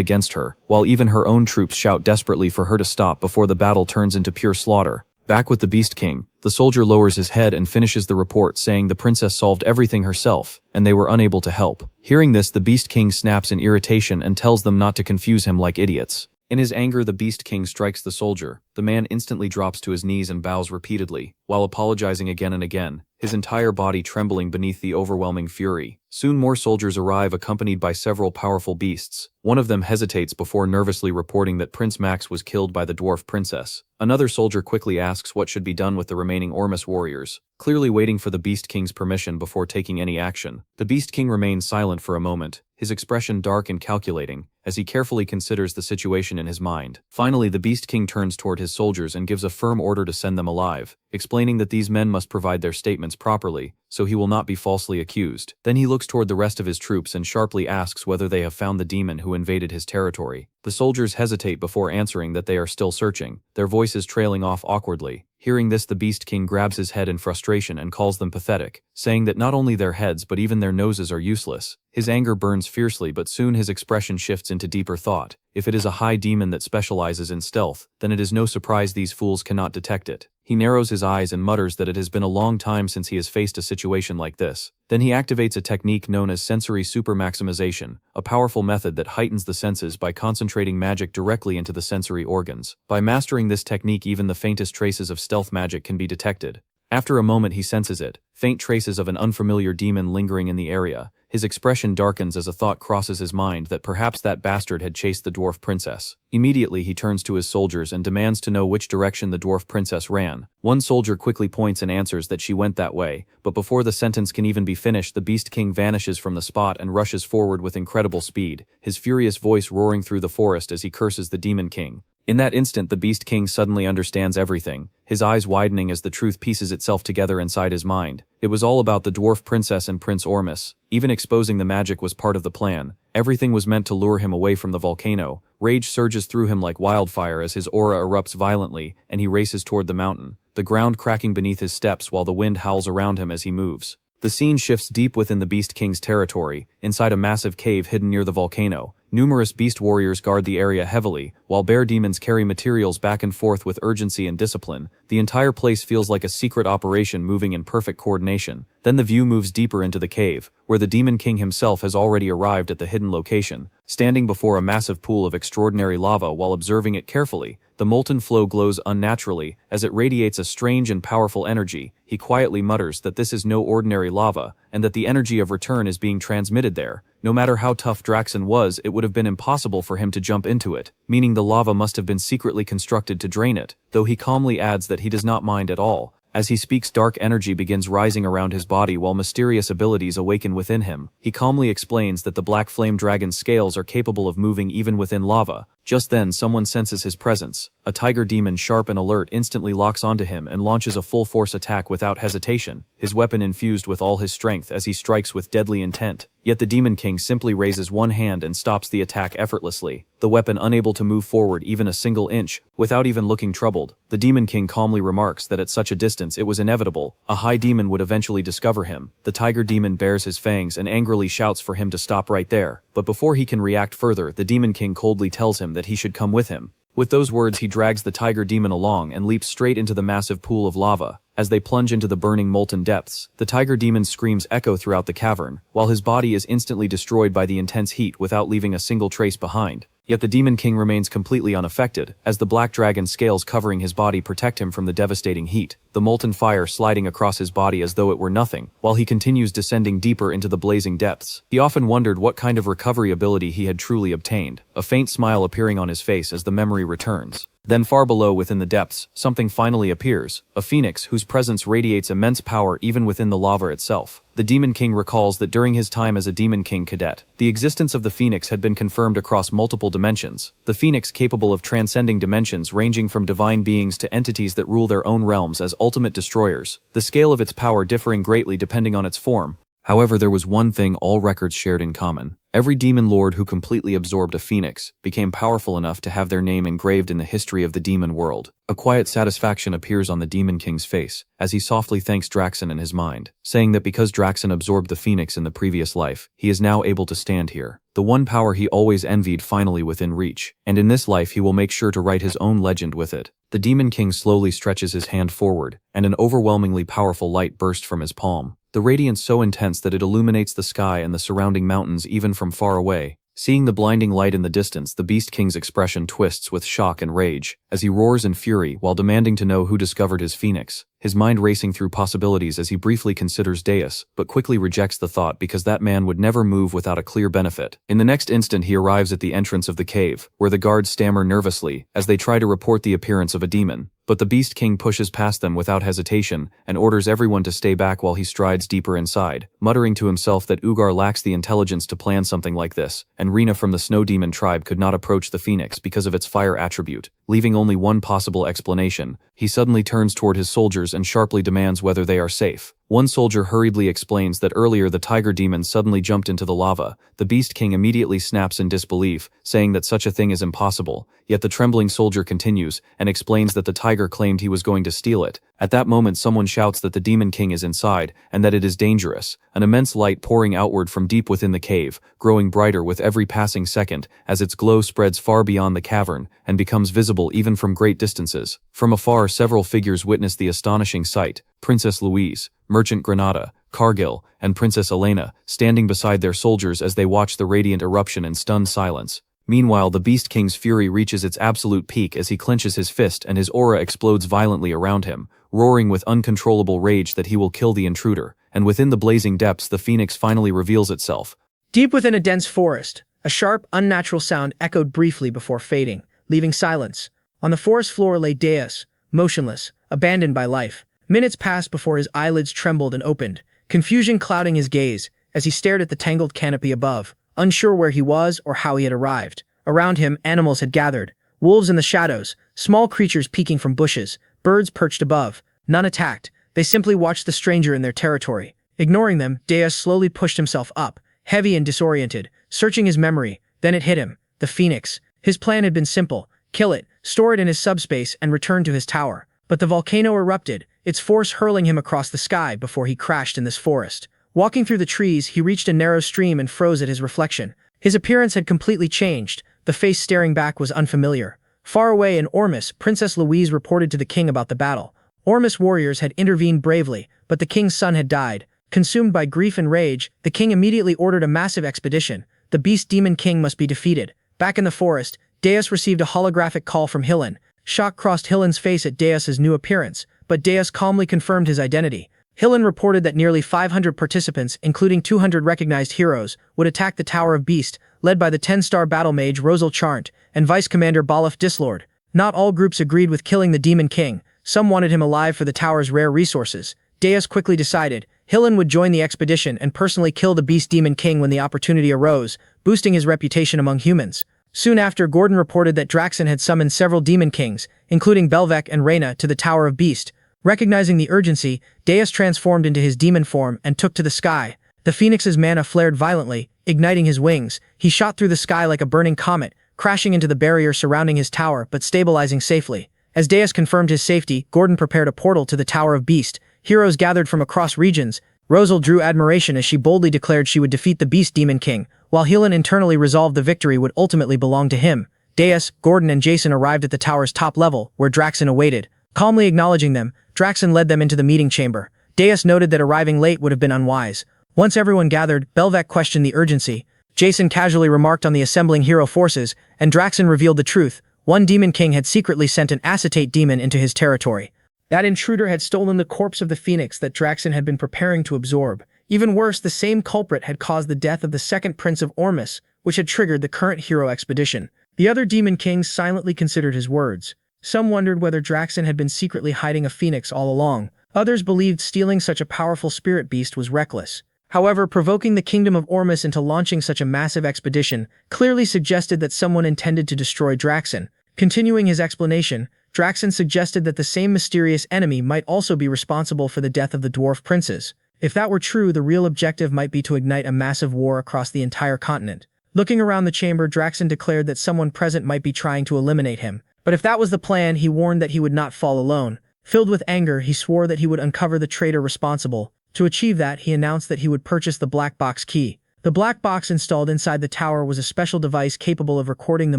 against her, while even her own troops shout desperately for her to stop before the battle turns into pure slaughter. Back with the Beast King, the soldier lowers his head and finishes the report saying the princess solved everything herself, and they were unable to help. Hearing this, the Beast King snaps in irritation and tells them not to confuse him like idiots. In his anger, the Beast King strikes the soldier. The man instantly drops to his knees and bows repeatedly, while apologizing again and again, his entire body trembling beneath the overwhelming fury. Soon more soldiers arrive accompanied by several powerful beasts. One of them hesitates before nervously reporting that Prince Max was killed by the dwarf princess. Another soldier quickly asks what should be done with the remaining Ormus warriors, clearly waiting for the Beast King's permission before taking any action. The Beast King remains silent for a moment, his expression dark and calculating, as he carefully considers the situation in his mind. Finally, the Beast King turns toward his soldiers and gives a firm order to send them alive, explaining that these men must provide their statements properly, so he will not be falsely accused. Then he looks toward the rest of his troops and sharply asks whether they have found the demon who invaded his territory. The soldiers hesitate before answering that they are still searching, their voices trailing off awkwardly. Hearing this, the Beast King grabs his head in frustration and calls them pathetic, saying that not only their heads but even their noses are useless. His anger burns fiercely, but soon his expression shifts into deeper thought. If it is a high demon that specializes in stealth, then it is no surprise these fools cannot detect it. He narrows his eyes and mutters that it has been a long time since he has faced a situation like this. Then he activates a technique known as sensory supermaximization, a powerful method that heightens the senses by concentrating magic directly into the sensory organs. By mastering this technique, even the faintest traces of stealth magic can be detected. After a moment he senses it, faint traces of an unfamiliar demon lingering in the area. His expression darkens as a thought crosses his mind that perhaps that bastard had chased the dwarf princess. Immediately he turns to his soldiers and demands to know which direction the dwarf princess ran. One soldier quickly points and answers that she went that way, but before the sentence can even be finished, the Beast King vanishes from the spot and rushes forward with incredible speed, his furious voice roaring through the forest as he curses the Demon King. In that instant, the Beast King suddenly understands everything, his eyes widening as the truth pieces itself together inside his mind. It was all about the dwarf princess and Prince Ormus. Even exposing the magic was part of the plan. Everything was meant to lure him away from the volcano. Rage surges through him like wildfire as his aura erupts violently, and he races toward the mountain, the ground cracking beneath his steps while the wind howls around him as he moves. The scene shifts deep within the Beast King's territory, inside a massive cave hidden near the volcano. Numerous beast warriors guard the area heavily, while bear demons carry materials back and forth with urgency and discipline. The entire place feels like a secret operation moving in perfect coordination. Then the view moves deeper into the cave, where the Demon King himself has already arrived at the hidden location. Standing before a massive pool of extraordinary lava while observing it carefully, the molten flow glows unnaturally as it radiates a strange and powerful energy. He quietly mutters that this is no ordinary lava, and that the energy of return is being transmitted there. No matter how tough Draxen was, it would have been impossible for him to jump into it, meaning the lava must have been secretly constructed to drain it, though he calmly adds that he does not mind at all. As he speaks, dark energy begins rising around his body while mysterious abilities awaken within him. He calmly explains that the black flame dragon's scales are capable of moving even within lava. Just then, someone senses his presence. A tiger demon, sharp and alert, instantly locks onto him and launches a full-force attack without hesitation, his weapon infused with all his strength as he strikes with deadly intent. Yet the Demon King simply raises one hand and stops the attack effortlessly, the weapon unable to move forward even a single inch. Without even looking troubled, the Demon King calmly remarks that at such a distance it was inevitable. A high demon would eventually discover him. The tiger demon bares his fangs and angrily shouts for him to stop right there. But before he can react further, the Demon King coldly tells him that he should come with him. With those words, he drags the tiger demon along and leaps straight into the massive pool of lava. As they plunge into the burning molten depths, the tiger demon's screams echo throughout the cavern, while his body is instantly destroyed by the intense heat without leaving a single trace behind. Yet the Demon King remains completely unaffected, as the black dragon scales covering his body protect him from the devastating heat, the molten fire sliding across his body as though it were nothing, while he continues descending deeper into the blazing depths. He often wondered what kind of recovery ability he had truly obtained, a faint smile appearing on his face as the memory returns. Then far below within the depths, something finally appears, a phoenix whose presence radiates immense power even within the lava itself. The Demon King recalls that during his time as a Demon King cadet, the existence of the phoenix had been confirmed across multiple dimensions, the phoenix capable of transcending dimensions ranging from divine beings to entities that rule their own realms as ultimate destroyers, the scale of its power differing greatly depending on its form. However, there was one thing all records shared in common. Every demon lord who completely absorbed a phoenix became powerful enough to have their name engraved in the history of the demon world. A quiet satisfaction appears on the Demon King's face, as he softly thanks Draxen in his mind, saying that because Draxen absorbed the phoenix in the previous life, he is now able to stand here. The one power he always envied finally within reach, and in this life he will make sure to write his own legend with it. The Demon King slowly stretches his hand forward, and an overwhelmingly powerful light burst from his palm. The radiance so intense that it illuminates the sky and the surrounding mountains even from far away. Seeing the blinding light in the distance, the Beast King's expression twists with shock and rage, as he roars in fury while demanding to know who discovered his phoenix, his mind racing through possibilities as he briefly considers Deus, but quickly rejects the thought because that man would never move without a clear benefit. In the next instant he arrives at the entrance of the cave, where the guards stammer nervously as they try to report the appearance of a demon. But the Beast King pushes past them without hesitation and orders everyone to stay back while he strides deeper inside, muttering to himself that Ugar lacks the intelligence to plan something like this, and Rena from the Snow Demon tribe could not approach the Phoenix because of its fire attribute. Leaving only one possible explanation, he suddenly turns toward his soldiers and sharply demands whether they are safe. One soldier hurriedly explains that earlier the tiger demon suddenly jumped into the lava. The Beast King immediately snaps in disbelief, saying that such a thing is impossible, yet the trembling soldier continues and explains that the tiger claimed he was going to steal it. At that moment someone shouts that the Demon King is inside, and that it is dangerous, an immense light pouring outward from deep within the cave, growing brighter with every passing second as its glow spreads far beyond the cavern and becomes visible even from great distances. From afar several figures witness the astonishing sight: Princess Louise, Merchant Granada, Cargill, and Princess Elena, standing beside their soldiers as they watch the radiant eruption in stunned silence. Meanwhile, the Beast King's fury reaches its absolute peak as he clenches his fist and his aura explodes violently around him, roaring with uncontrollable rage that he will kill the intruder. And within the blazing depths the Phoenix finally reveals itself. Deep within a dense forest, a sharp, unnatural sound echoed briefly before fading, leaving silence. On the forest floor lay Deus, motionless, abandoned by life. Minutes passed before his eyelids trembled and opened, confusion clouding his gaze as he stared at the tangled canopy above, unsure where he was or how he had arrived. Around him, animals had gathered, wolves in the shadows, small creatures peeking from bushes, birds perched above. None attacked, they simply watched the stranger in their territory. Ignoring them, Deus slowly pushed himself up, heavy and disoriented, searching his memory. Then it hit him: the Phoenix. His plan had been simple: kill it, store it in his subspace, and return to his tower. But the volcano erupted, its force hurling him across the sky before he crashed in this forest. Walking through the trees, he reached a narrow stream and froze at his reflection. His appearance had completely changed. The face staring back was unfamiliar. Far away in Ormus, Princess Louise reported to the king about the battle. Ormus warriors had intervened bravely, but the king's son had died. Consumed by grief and rage, the king immediately ordered a massive expedition. The Beast Demon King must be defeated. Back in the forest, Deus received a holographic call from Hillen. Shock crossed Hillen's face at Deus's new appearance, but Deus calmly confirmed his identity. Hillen reported that nearly 500 participants, including 200 recognized heroes, would attack the Tower of Beast, led by the 10-star battle mage Rosal Charnt and Vice Commander Balaf Dislord. Not all groups agreed with killing the Demon King. Some wanted him alive for the tower's rare resources. Deus quickly decided Hillen would join the expedition and personally kill the Beast Demon King when the opportunity arose, boosting his reputation among humans. Soon after, Gordon reported that Draxen had summoned several Demon Kings, including Belvec and Reyna, to the Tower of Beast. Recognizing the urgency, Deus transformed into his demon form and took to the sky. The Phoenix's mana flared violently, igniting his wings. He shot through the sky like a burning comet, crashing into the barrier surrounding his tower but stabilizing safely. As Deus confirmed his safety, Gordon prepared a portal to the Tower of Beast. Heroes gathered from across regions. Rosal drew admiration as she boldly declared she would defeat the Beast Demon King, while Hillen internally resolved the victory would ultimately belong to him. Deus, Gordon, and Jason arrived at the tower's top level, where Draxen awaited. Calmly acknowledging them, Draxen led them into the meeting chamber. Deus noted that arriving late would have been unwise. Once everyone gathered, Belvec questioned the urgency. Jason casually remarked on the assembling hero forces, and Draxen revealed the truth. One Demon King had secretly sent an acetate demon into his territory. That intruder had stolen the corpse of the Phoenix that Draxen had been preparing to absorb. Even worse, the same culprit had caused the death of the second Prince of Ormus, which had triggered the current hero expedition. The other Demon Kings silently considered his words. Some wondered whether Draxen had been secretly hiding a phoenix all along. Others believed stealing such a powerful spirit beast was reckless. However, provoking the kingdom of Ormus into launching such a massive expedition clearly suggested that someone intended to destroy Draxen. Continuing his explanation, Draxen suggested that the same mysterious enemy might also be responsible for the death of the dwarf princes. If that were true, the real objective might be to ignite a massive war across the entire continent. Looking around the chamber, Draxen declared that someone present might be trying to eliminate him. But if that was the plan, he warned that he would not fall alone. Filled with anger, he swore that he would uncover the traitor responsible. To achieve that, he announced that he would purchase the black box key. The black box installed inside the tower was a special device capable of recording the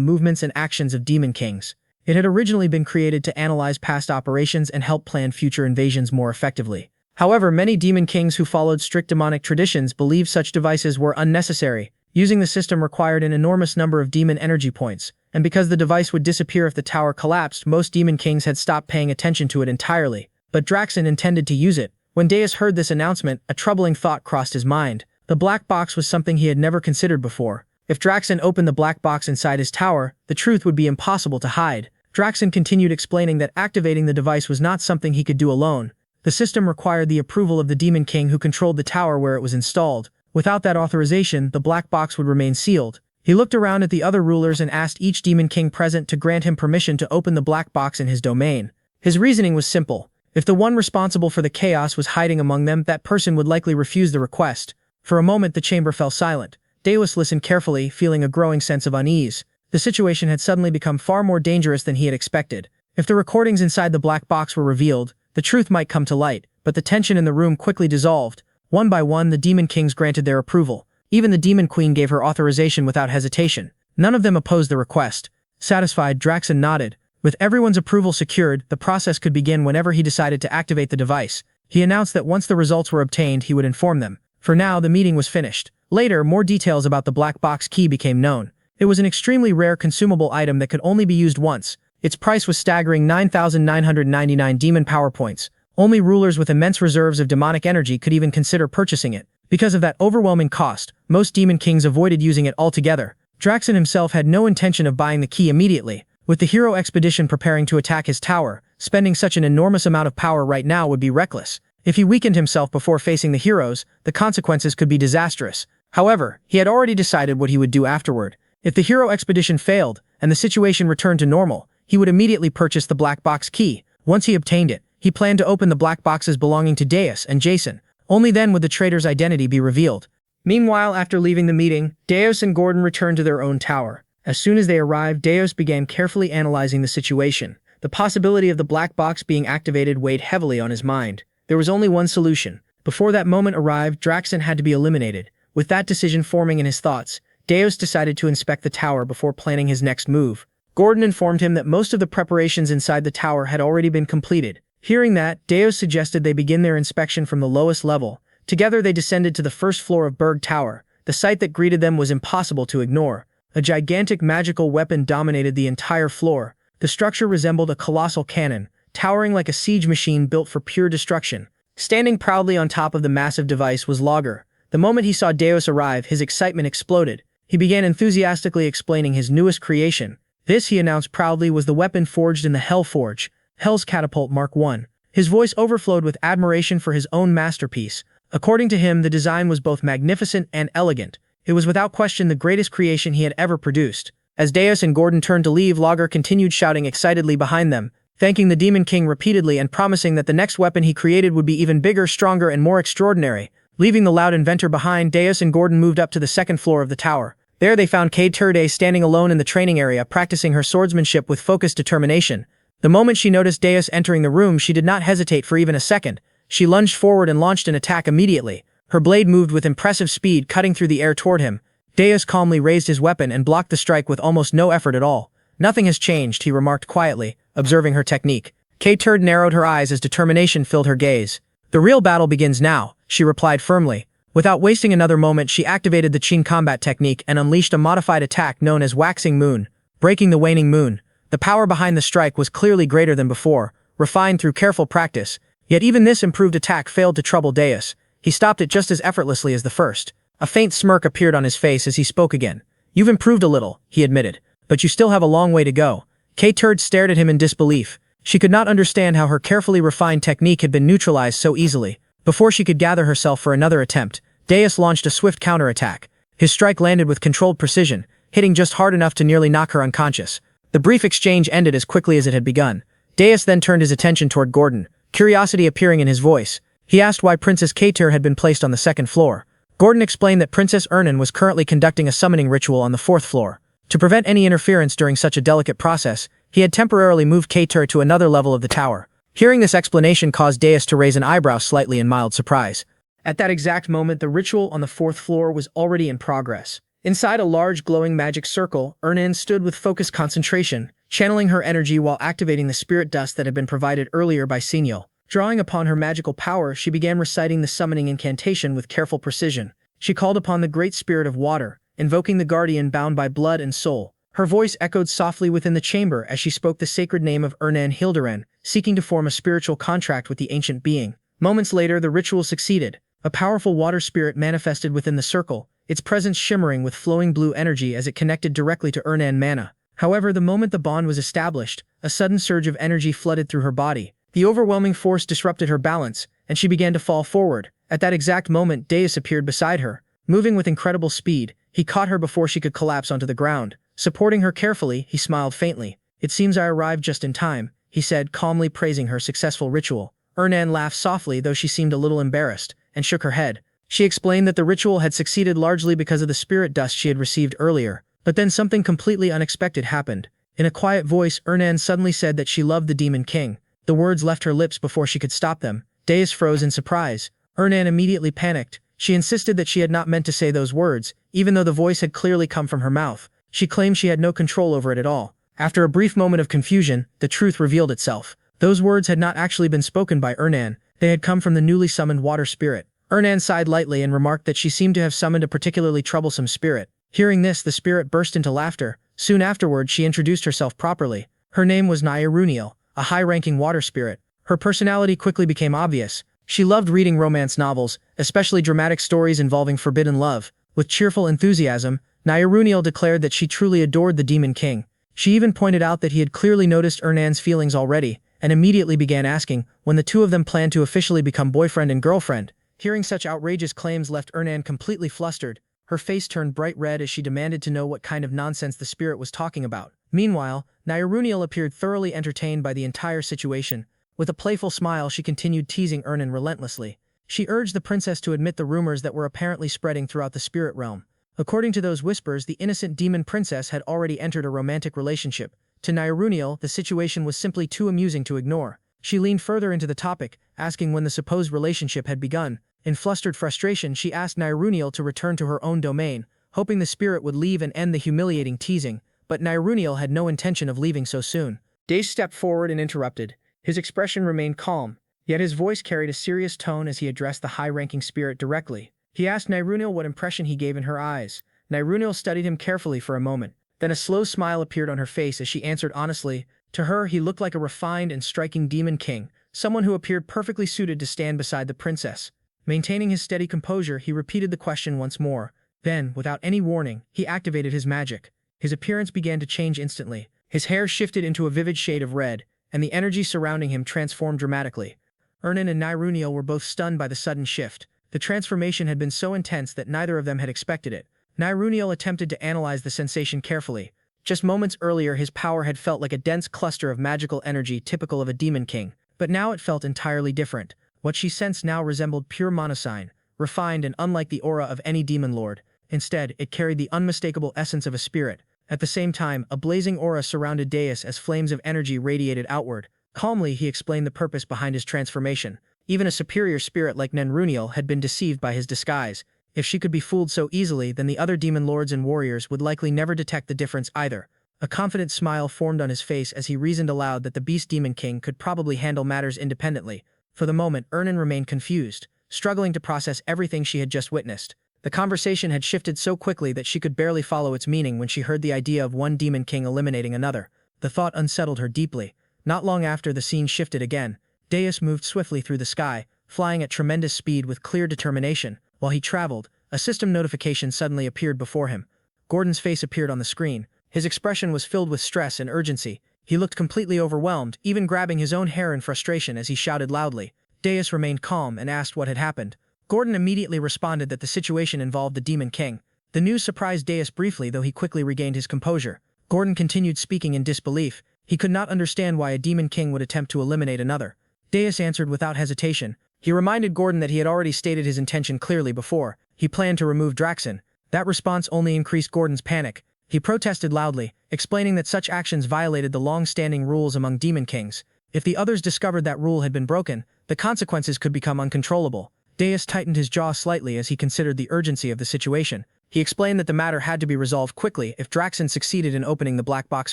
movements and actions of demon kings. It had originally been created to analyze past operations and help plan future invasions more effectively. However, many demon kings who followed strict demonic traditions believed such devices were unnecessary. Using the system required an enormous number of demon energy points, and because the device would disappear if the tower collapsed, most demon kings had stopped paying attention to it entirely. But Draxen intended to use it. When Deus heard this announcement, a troubling thought crossed his mind. The black box was something he had never considered before. If Draxen opened the black box inside his tower, the truth would be impossible to hide. Draxen continued explaining that activating the device was not something he could do alone. The system required the approval of the demon king who controlled the tower where it was installed. Without that authorization, the black box would remain sealed. He looked around at the other rulers and asked each demon king present to grant him permission to open the black box in his domain. His reasoning was simple. If the one responsible for the chaos was hiding among them, that person would likely refuse the request. For a moment, the chamber fell silent. Deus listened carefully, feeling a growing sense of unease. The situation had suddenly become far more dangerous than he had expected. If the recordings inside the black box were revealed, the truth might come to light, but the tension in the room quickly dissolved. One by one, the demon kings granted their approval. Even the demon queen gave her authorization without hesitation. None of them opposed the request. Satisfied, Draxen nodded. With everyone's approval secured, the process could begin whenever he decided to activate the device. He announced that once the results were obtained, he would inform them. For now, the meeting was finished. Later, more details about the black box key became known. It was an extremely rare consumable item that could only be used once. Its price was staggering 9,999 demon power points. Only rulers with immense reserves of demonic energy could even consider purchasing it. Because of that overwhelming cost, most demon kings avoided using it altogether. Draxen himself had no intention of buying the key immediately. With the hero expedition preparing to attack his tower, spending such an enormous amount of power right now would be reckless. If he weakened himself before facing the heroes, the consequences could be disastrous. However, he had already decided what he would do afterward. If the hero expedition failed, and the situation returned to normal, he would immediately purchase the black box key. Once he obtained it, he planned to open the black boxes belonging to Deus and Jason. Only then would the traitor's identity be revealed. Meanwhile, after leaving the meeting, Deus and Gordon returned to their own tower. As soon as they arrived, Deus began carefully analyzing the situation. The possibility of the black box being activated weighed heavily on his mind. There was only one solution. Before that moment arrived, Draxen had to be eliminated. With that decision forming in his thoughts, Deus decided to inspect the tower before planning his next move. Gordon informed him that most of the preparations inside the tower had already been completed. Hearing that, Deus suggested they begin their inspection from the lowest level. Together they descended to the first floor of Berg Tower. The sight that greeted them was impossible to ignore. A gigantic magical weapon dominated the entire floor. The structure resembled a colossal cannon, towering like a siege machine built for pure destruction. Standing proudly on top of the massive device was Logger. The moment he saw Deus arrive, his excitement exploded. He began enthusiastically explaining his newest creation. This, he announced proudly, was the weapon forged in the Hell Forge, Hell's Catapult Mark I. His voice overflowed with admiration for his own masterpiece. According to him, the design was both magnificent and elegant. It was without question the greatest creation he had ever produced. As Deus and Gordon turned to leave, Logger continued shouting excitedly behind them, thanking the Demon King repeatedly and promising that the next weapon he created would be even bigger, stronger, and more extraordinary. Leaving the loud inventor behind, Deus and Gordon moved up to the second floor of the tower. There they found Kate Turde standing alone in the training area, practicing her swordsmanship with focused determination. The moment she noticed Deus entering the room, she did not hesitate for even a second. She lunged forward and launched an attack immediately. Her blade moved with impressive speed, cutting through the air toward him. Deus calmly raised his weapon and blocked the strike with almost no effort at all. "Nothing has changed," he remarked quietly, observing her technique. Kate Turde narrowed her eyes as determination filled her gaze. "The real battle begins now," she replied firmly. Without wasting another moment, she activated the Qin combat technique and unleashed a modified attack known as Waxing Moon, breaking the waning moon. The power behind the strike was clearly greater than before, refined through careful practice. Yet even this improved attack failed to trouble Deus. He stopped it just as effortlessly as the first. A faint smirk appeared on his face as he spoke again. "You've improved a little," he admitted, "but you still have a long way to go." K-Turd stared at him in disbelief. She could not understand how her carefully refined technique had been neutralized so easily. Before she could gather herself for another attempt, Deus launched a swift counterattack. His strike landed with controlled precision, hitting just hard enough to nearly knock her unconscious. The brief exchange ended as quickly as it had begun. Deus then turned his attention toward Gordon, curiosity appearing in his voice. He asked why Princess K-Tur had been placed on the second floor. Gordon explained that Princess Aryan was currently conducting a summoning ritual on the fourth floor. To prevent any interference during such a delicate process, he had temporarily moved K-Tur to another level of the tower. Hearing this explanation caused Deus to raise an eyebrow slightly in mild surprise. At that exact moment, the ritual on the fourth floor was already in progress. Inside a large glowing magic circle, Aryan stood with focused concentration, channeling her energy while activating the spirit dust that had been provided earlier by Signal. Drawing upon her magical power, she began reciting the summoning incantation with careful precision. She called upon the great spirit of water, invoking the guardian bound by blood and soul. Her voice echoed softly within the chamber as she spoke the sacred name of Aryan Hilderan, seeking to form a spiritual contract with the ancient being. Moments later, the ritual succeeded. A powerful water spirit manifested within the circle, its presence shimmering with flowing blue energy as it connected directly to Aryan mana. However, the moment the bond was established, a sudden surge of energy flooded through her body. The overwhelming force disrupted her balance, and she began to fall forward. At that exact moment, Deus appeared beside her. Moving with incredible speed, he caught her before she could collapse onto the ground. Supporting her carefully, he smiled faintly. "It seems I arrived just in time," he said, calmly praising her successful ritual. Aryan laughed softly, though she seemed a little embarrassed, and shook her head. She explained that the ritual had succeeded largely because of the spirit dust she had received earlier. But then something completely unexpected happened. In a quiet voice, Aryan suddenly said that she loved the Demon King. The words left her lips before she could stop them. Deus froze in surprise. Aryan immediately panicked. She insisted that she had not meant to say those words, even though the voice had clearly come from her mouth. She claimed she had no control over it at all. After a brief moment of confusion, the truth revealed itself. Those words had not actually been spoken by Aryan. They had come from the newly summoned water spirit. Aryan sighed lightly and remarked that she seemed to have summoned a particularly troublesome spirit. Hearing this, the spirit burst into laughter. Soon afterward, she introduced herself properly. Her name was Nayaruniel, a high-ranking water spirit. Her personality quickly became obvious. She loved reading romance novels, especially dramatic stories involving forbidden love. With cheerful enthusiasm, Nayaruniel declared that she truly adored the Demon King. She even pointed out that he had clearly noticed Aryan's feelings already, and immediately began asking when the two of them planned to officially become boyfriend and girlfriend. Hearing such outrageous claims left Aryan completely flustered. Her face turned bright red as she demanded to know what kind of nonsense the spirit was talking about. Meanwhile, Nayaruniel appeared thoroughly entertained by the entire situation. With a playful smile, she continued teasing Aryan relentlessly. She urged the princess to admit the rumors that were apparently spreading throughout the spirit realm. According to those whispers, the innocent demon princess had already entered a romantic relationship. To Nayaruniel, the situation was simply too amusing to ignore. She leaned further into the topic, asking when the supposed relationship had begun. In flustered frustration, she asked Nayaruniel to return to her own domain, hoping the spirit would leave and end the humiliating teasing. But Nayaruniel had no intention of leaving so soon. Deus stepped forward and interrupted. His expression remained calm, yet his voice carried a serious tone as he addressed the high-ranking spirit directly. He asked Nayaruniel what impression he gave in her eyes. Nayaruniel studied him carefully for a moment. Then a slow smile appeared on her face as she answered honestly. To her, he looked like a refined and striking demon king, someone who appeared perfectly suited to stand beside the princess. Maintaining his steady composure, he repeated the question once more. Then, without any warning, he activated his magic. His appearance began to change instantly. His hair shifted into a vivid shade of red, and the energy surrounding him transformed dramatically. Aryan and Nayaruniel were both stunned by the sudden shift. The transformation had been so intense that neither of them had expected it. Nayaruniel attempted to analyze the sensation carefully. Just moments earlier, his power had felt like a dense cluster of magical energy typical of a demon king, but now it felt entirely different. What she sensed now resembled pure monosign, refined and unlike the aura of any demon lord. Instead, it carried the unmistakable essence of a spirit. At the same time, a blazing aura surrounded Deus as flames of energy radiated outward. Calmly, he explained the purpose behind his transformation. Even a superior spirit like Nayaruniel had been deceived by his disguise. If she could be fooled so easily, then the other demon lords and warriors would likely never detect the difference either. A confident smile formed on his face as he reasoned aloud that the Beast Demon King could probably handle matters independently. For the moment, Aryan remained confused, struggling to process everything she had just witnessed. The conversation had shifted so quickly that she could barely follow its meaning when she heard the idea of one demon king eliminating another. The thought unsettled her deeply. Not long after, the scene shifted again. Deus moved swiftly through the sky, flying at tremendous speed with clear determination. While he traveled, a system notification suddenly appeared before him. Gordon's face appeared on the screen. His expression was filled with stress and urgency. He looked completely overwhelmed, even grabbing his own hair in frustration as he shouted loudly. Deus remained calm and asked what had happened. Gordon immediately responded that the situation involved the Demon King. The news surprised Deus briefly, though he quickly regained his composure. Gordon continued speaking in disbelief. He could not understand why a Demon King would attempt to eliminate another. Deus answered without hesitation. He reminded Gordon that he had already stated his intention clearly before. He planned to remove Draxen. That response only increased Gordon's panic. He protested loudly, explaining that such actions violated the long-standing rules among Demon Kings. If the others discovered that rule had been broken, the consequences could become uncontrollable. Deus tightened his jaw slightly as he considered the urgency of the situation. He explained that the matter had to be resolved quickly if Draxen succeeded in opening the black box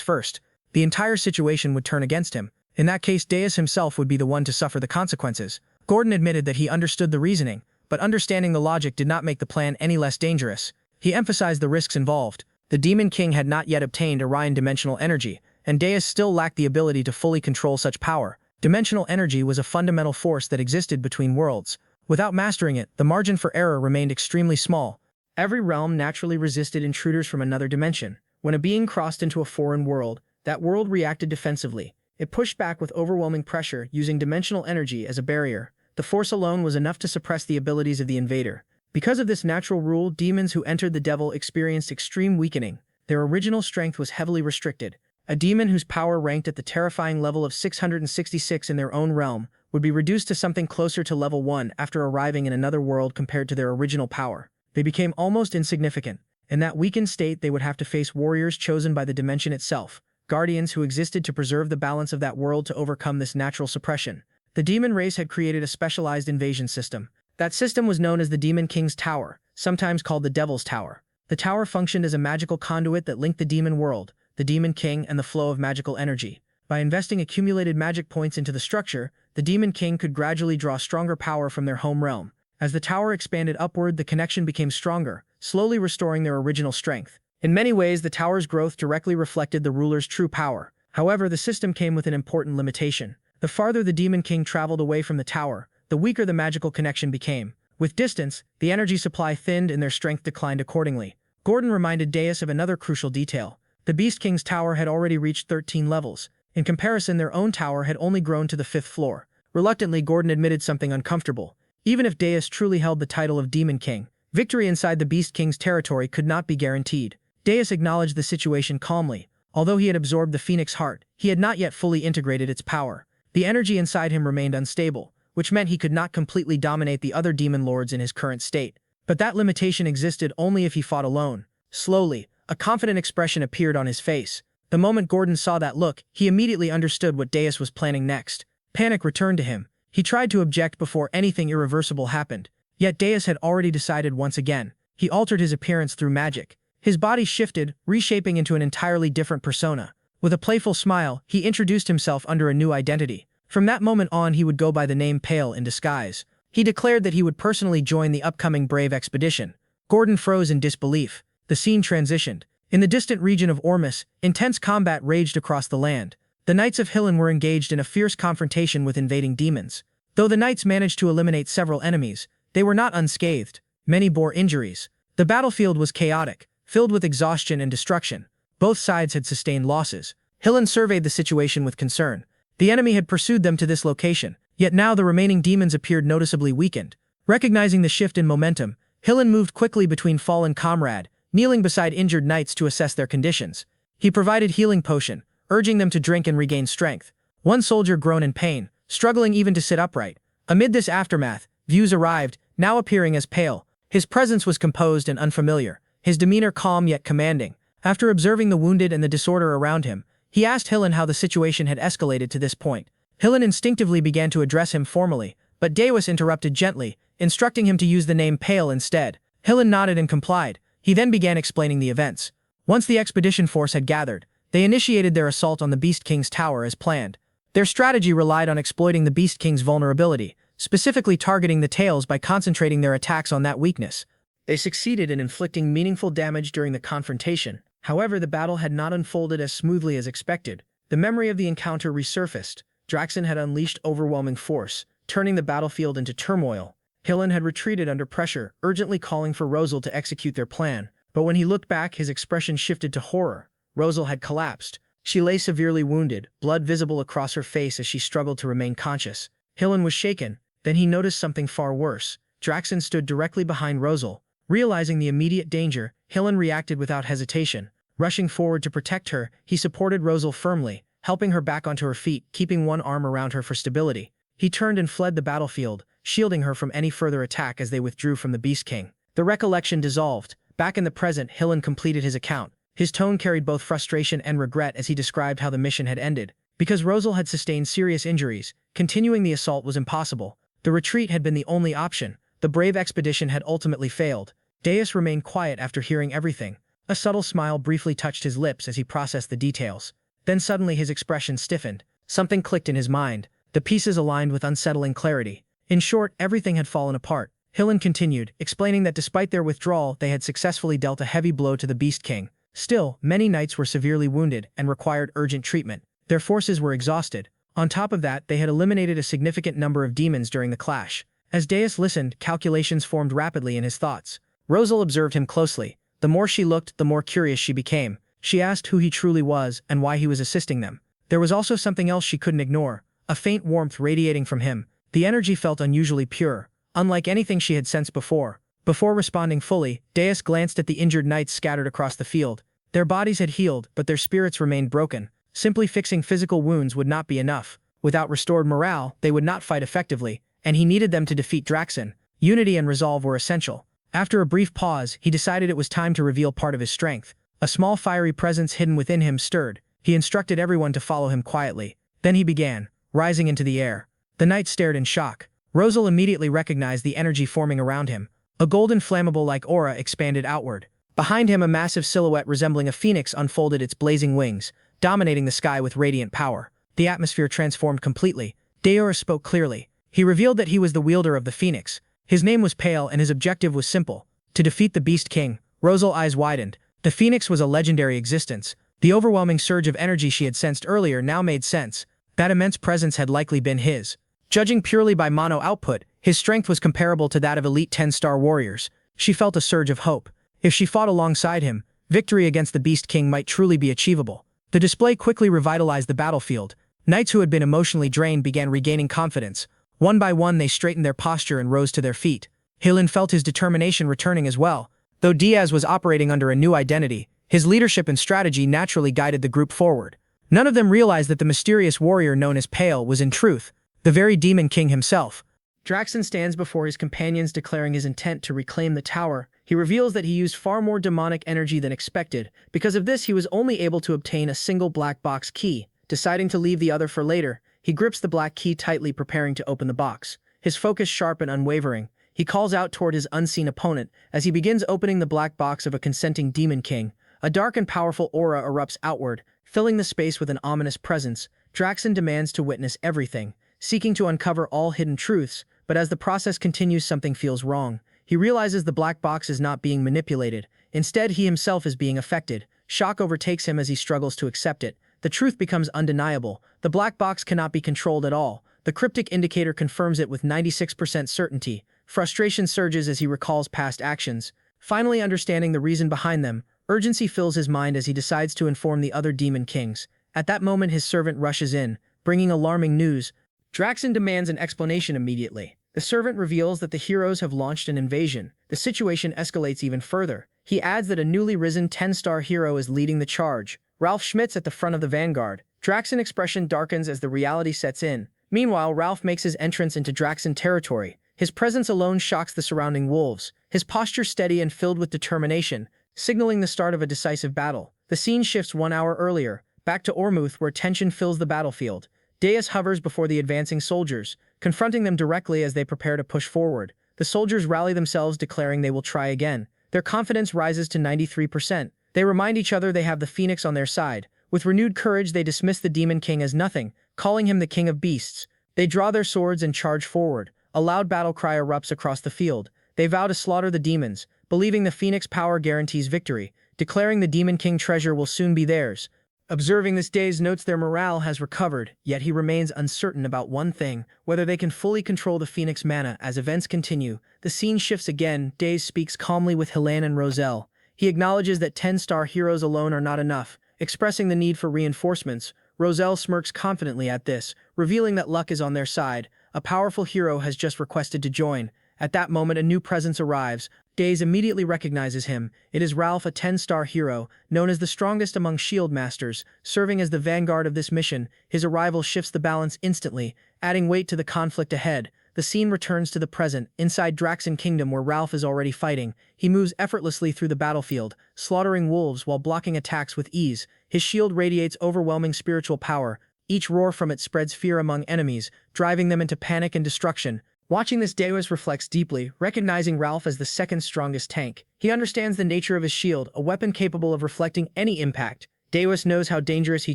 first. The entire situation would turn against him. In that case, Deus himself would be the one to suffer the consequences. Gordon admitted that he understood the reasoning, but understanding the logic did not make the plan any less dangerous. He emphasized the risks involved. The Demon King had not yet obtained Aryan dimensional energy, and Deus still lacked the ability to fully control such power. Dimensional energy was a fundamental force that existed between worlds. Without mastering it, the margin for error remained extremely small. Every realm naturally resisted intruders from another dimension. When a being crossed into a foreign world, that world reacted defensively. It pushed back with overwhelming pressure, using dimensional energy as a barrier. The force alone was enough to suppress the abilities of the invader. Because of this natural rule, demons who entered the devil experienced extreme weakening. Their original strength was heavily restricted. A demon whose power ranked at the terrifying level of 666 in their own realm would be reduced to something closer to level 1 after arriving in another world compared to their original power. They became almost insignificant. In that weakened state, they would have to face warriors chosen by the dimension itself, guardians who existed to preserve the balance of that world to overcome this natural suppression. The demon race had created a specialized invasion system. That system was known as the Demon King's Tower, sometimes called the Devil's Tower. The tower functioned as a magical conduit that linked the demon world, the Demon King, and the flow of magical energy. By investing accumulated magic points into the structure, the Demon King could gradually draw stronger power from their home realm. As the tower expanded upward, the connection became stronger, slowly restoring their original strength. In many ways, the tower's growth directly reflected the ruler's true power. However, the system came with an important limitation. The farther the Demon King traveled away from the tower, the weaker the magical connection became. With distance, the energy supply thinned and their strength declined accordingly. Gordon reminded Deus of another crucial detail. The Beast King's tower had already reached 13 levels. In comparison, their own tower had only grown to the 5th floor. Reluctantly, Gordon admitted something uncomfortable. Even if Deus truly held the title of Demon King, victory inside the Beast King's territory could not be guaranteed. Deus acknowledged the situation calmly. Although he had absorbed the Phoenix Heart, he had not yet fully integrated its power. The energy inside him remained unstable, which meant he could not completely dominate the other demon lords in his current state. But that limitation existed only if he fought alone. Slowly, a confident expression appeared on his face. The moment Gordon saw that look, he immediately understood what Deus was planning next. Panic returned to him. He tried to object before anything irreversible happened. Yet Deus had already decided once again. He altered his appearance through magic. His body shifted, reshaping into an entirely different persona. With a playful smile, he introduced himself under a new identity. From that moment on, he would go by the name Pale in disguise. He declared that he would personally join the upcoming Brave expedition. Gordon froze in disbelief. The scene transitioned. In the distant region of Ormus, intense combat raged across the land. The Knights of Hillen were engaged in a fierce confrontation with invading demons. Though the knights managed to eliminate several enemies, they were not unscathed. Many bore injuries. The battlefield was chaotic, filled with exhaustion and destruction. Both sides had sustained losses. Hillen surveyed the situation with concern. The enemy had pursued them to this location, yet now the remaining demons appeared noticeably weakened. Recognizing the shift in momentum, Hillen moved quickly between fallen comrade, kneeling beside injured knights to assess their conditions. He provided healing potion, urging them to drink and regain strength. One soldier groaned in pain, struggling even to sit upright. Amid this aftermath, Views arrived, now appearing as Pale. His presence was composed and unfamiliar, his demeanor calm yet commanding. After observing the wounded and the disorder around him, he asked Hillen how the situation had escalated to this point. Hillen instinctively began to address him formally, but Deus interrupted gently, instructing him to use the name Pale instead. Hillen nodded and complied. He then began explaining the events. Once the expedition force had gathered, they initiated their assault on the Beast King's tower as planned. Their strategy relied on exploiting the Beast King's vulnerability, specifically targeting the tails by concentrating their attacks on that weakness. They succeeded in inflicting meaningful damage during the confrontation. However, the battle had not unfolded as smoothly as expected. The memory of the encounter resurfaced. Draxen had unleashed overwhelming force, turning the battlefield into turmoil. Hillen had retreated under pressure, urgently calling for Rosal to execute their plan. But when he looked back, his expression shifted to horror. Rosal had collapsed. She lay severely wounded, blood visible across her face as she struggled to remain conscious. Hillen was shaken. Then he noticed something far worse. Draxen stood directly behind Rosal. Realizing the immediate danger, Hillen reacted without hesitation. Rushing forward to protect her, he supported Rosal firmly, helping her back onto her feet, keeping one arm around her for stability. He turned and fled the battlefield, shielding her from any further attack as they withdrew from the Beast King. The recollection dissolved. Back in the present, Hillen completed his account. His tone carried both frustration and regret as he described how the mission had ended. Because Rosal had sustained serious injuries, continuing the assault was impossible. The retreat had been the only option. The brave expedition had ultimately failed. Deus remained quiet after hearing everything. A subtle smile briefly touched his lips as he processed the details. Then suddenly his expression stiffened. Something clicked in his mind. The pieces aligned with unsettling clarity. In short, everything had fallen apart. Hillen continued, explaining that despite their withdrawal, they had successfully dealt a heavy blow to the Beast King. Still, many knights were severely wounded and required urgent treatment. Their forces were exhausted. On top of that, they had eliminated a significant number of demons during the clash. As Deus listened, calculations formed rapidly in his thoughts. Rosal observed him closely. The more she looked, the more curious she became. She asked who he truly was and why he was assisting them. There was also something else she couldn't ignore, a faint warmth radiating from him. The energy felt unusually pure, unlike anything she had sensed before. Before responding fully, Deus glanced at the injured knights scattered across the field. Their bodies had healed, but their spirits remained broken. Simply fixing physical wounds would not be enough. Without restored morale, they would not fight effectively, and he needed them to defeat Draxen. Unity and resolve were essential. After a brief pause, he decided it was time to reveal part of his strength. A small fiery presence hidden within him stirred. He instructed everyone to follow him quietly. Then he began, rising into the air. The knights stared in shock. Rosal immediately recognized the energy forming around him. A golden flammable-like aura expanded outward. Behind him, a massive silhouette resembling a phoenix unfolded its blazing wings, dominating the sky with radiant power. The atmosphere transformed completely. Deora spoke clearly. He revealed that he was the wielder of the phoenix. His name was Pale and his objective was simple: to defeat the Beast King. Rosal's eyes widened. The phoenix was a legendary existence. The overwhelming surge of energy she had sensed earlier now made sense. That immense presence had likely been his. Judging purely by mono output, his strength was comparable to that of elite 10-star warriors. She felt a surge of hope. If she fought alongside him, victory against the Beast King might truly be achievable. The display quickly revitalized the battlefield. Knights who had been emotionally drained began regaining confidence. One by one they straightened their posture and rose to their feet. Hillen felt his determination returning as well. Though Diaz was operating under a new identity, his leadership and strategy naturally guided the group forward. None of them realized that the mysterious warrior known as Pale was in truth the very Demon King himself. Draxen stands before his companions declaring his intent to reclaim the tower. He reveals that he used far more demonic energy than expected. Because of this, he was only able to obtain a single black box key. Deciding to leave the other for later, he grips the black key tightly, preparing to open the box. His focus sharp and unwavering. He calls out toward his unseen opponent as he begins opening the black box of a consenting Demon King. A dark and powerful aura erupts outward, filling the space with an ominous presence. Draxen demands to witness everything, seeking to uncover all hidden truths, but as the process continues, something feels wrong. He realizes the black box is not being manipulated. Instead, he himself is being affected. Shock overtakes him as he struggles to accept it. The truth becomes undeniable. The black box cannot be controlled at all. The cryptic indicator confirms it with 96% certainty. Frustration surges as he recalls past actions. Finally understanding the reason behind them, urgency fills his mind as he decides to inform the other Demon Kings. At that moment, his servant rushes in, bringing alarming news. Draxen demands an explanation immediately. The servant reveals that the heroes have launched an invasion. The situation escalates even further. He adds that a newly risen 10-star hero is leading the charge. Ralph Schmidt's at the front of the vanguard. Draxen's expression darkens as the reality sets in. Meanwhile, Ralph makes his entrance into Draxen territory. His presence alone shocks the surrounding wolves. His posture steady and filled with determination, signaling the start of a decisive battle. The scene shifts 1 hour earlier, back to Ormuth, where tension fills the battlefield. Deus hovers before the advancing soldiers, confronting them directly as they prepare to push forward. The soldiers rally themselves, declaring they will try again. Their confidence rises to 93%. They remind each other they have the Phoenix on their side. With renewed courage, they dismiss the Demon King as nothing, calling him the King of Beasts. They draw their swords and charge forward. A loud battle cry erupts across the field. They vow to slaughter the demons, believing the Phoenix power guarantees victory, declaring the Demon King treasure will soon be theirs. Observing this, Daze notes their morale has recovered, yet he remains uncertain about one thing: whether they can fully control the Phoenix mana. As events continue, the scene shifts again. Daze speaks calmly with Helene and Roselle. He acknowledges that 10-star heroes alone are not enough. expressing the need for reinforcements. Roselle smirks confidently at this, revealing that luck is on their side. A powerful hero has just requested to join. At that moment, a new presence arrives. Daze immediately recognizes him. It is Ralph, a 10-star hero, known as the strongest among shield masters, serving as the vanguard of this mission. His arrival shifts the balance instantly, adding weight to the conflict ahead. The scene returns to the present, inside Draxen Kingdom where Ralph is already fighting. He moves effortlessly through the battlefield, slaughtering wolves while blocking attacks with ease. His shield radiates overwhelming spiritual power. Each roar from it spreads fear among enemies, driving them into panic and destruction. Watching this, Deus reflects deeply, recognizing Ralph as the second strongest tank. He understands the nature of his shield, a weapon capable of reflecting any impact. Deus knows how dangerous he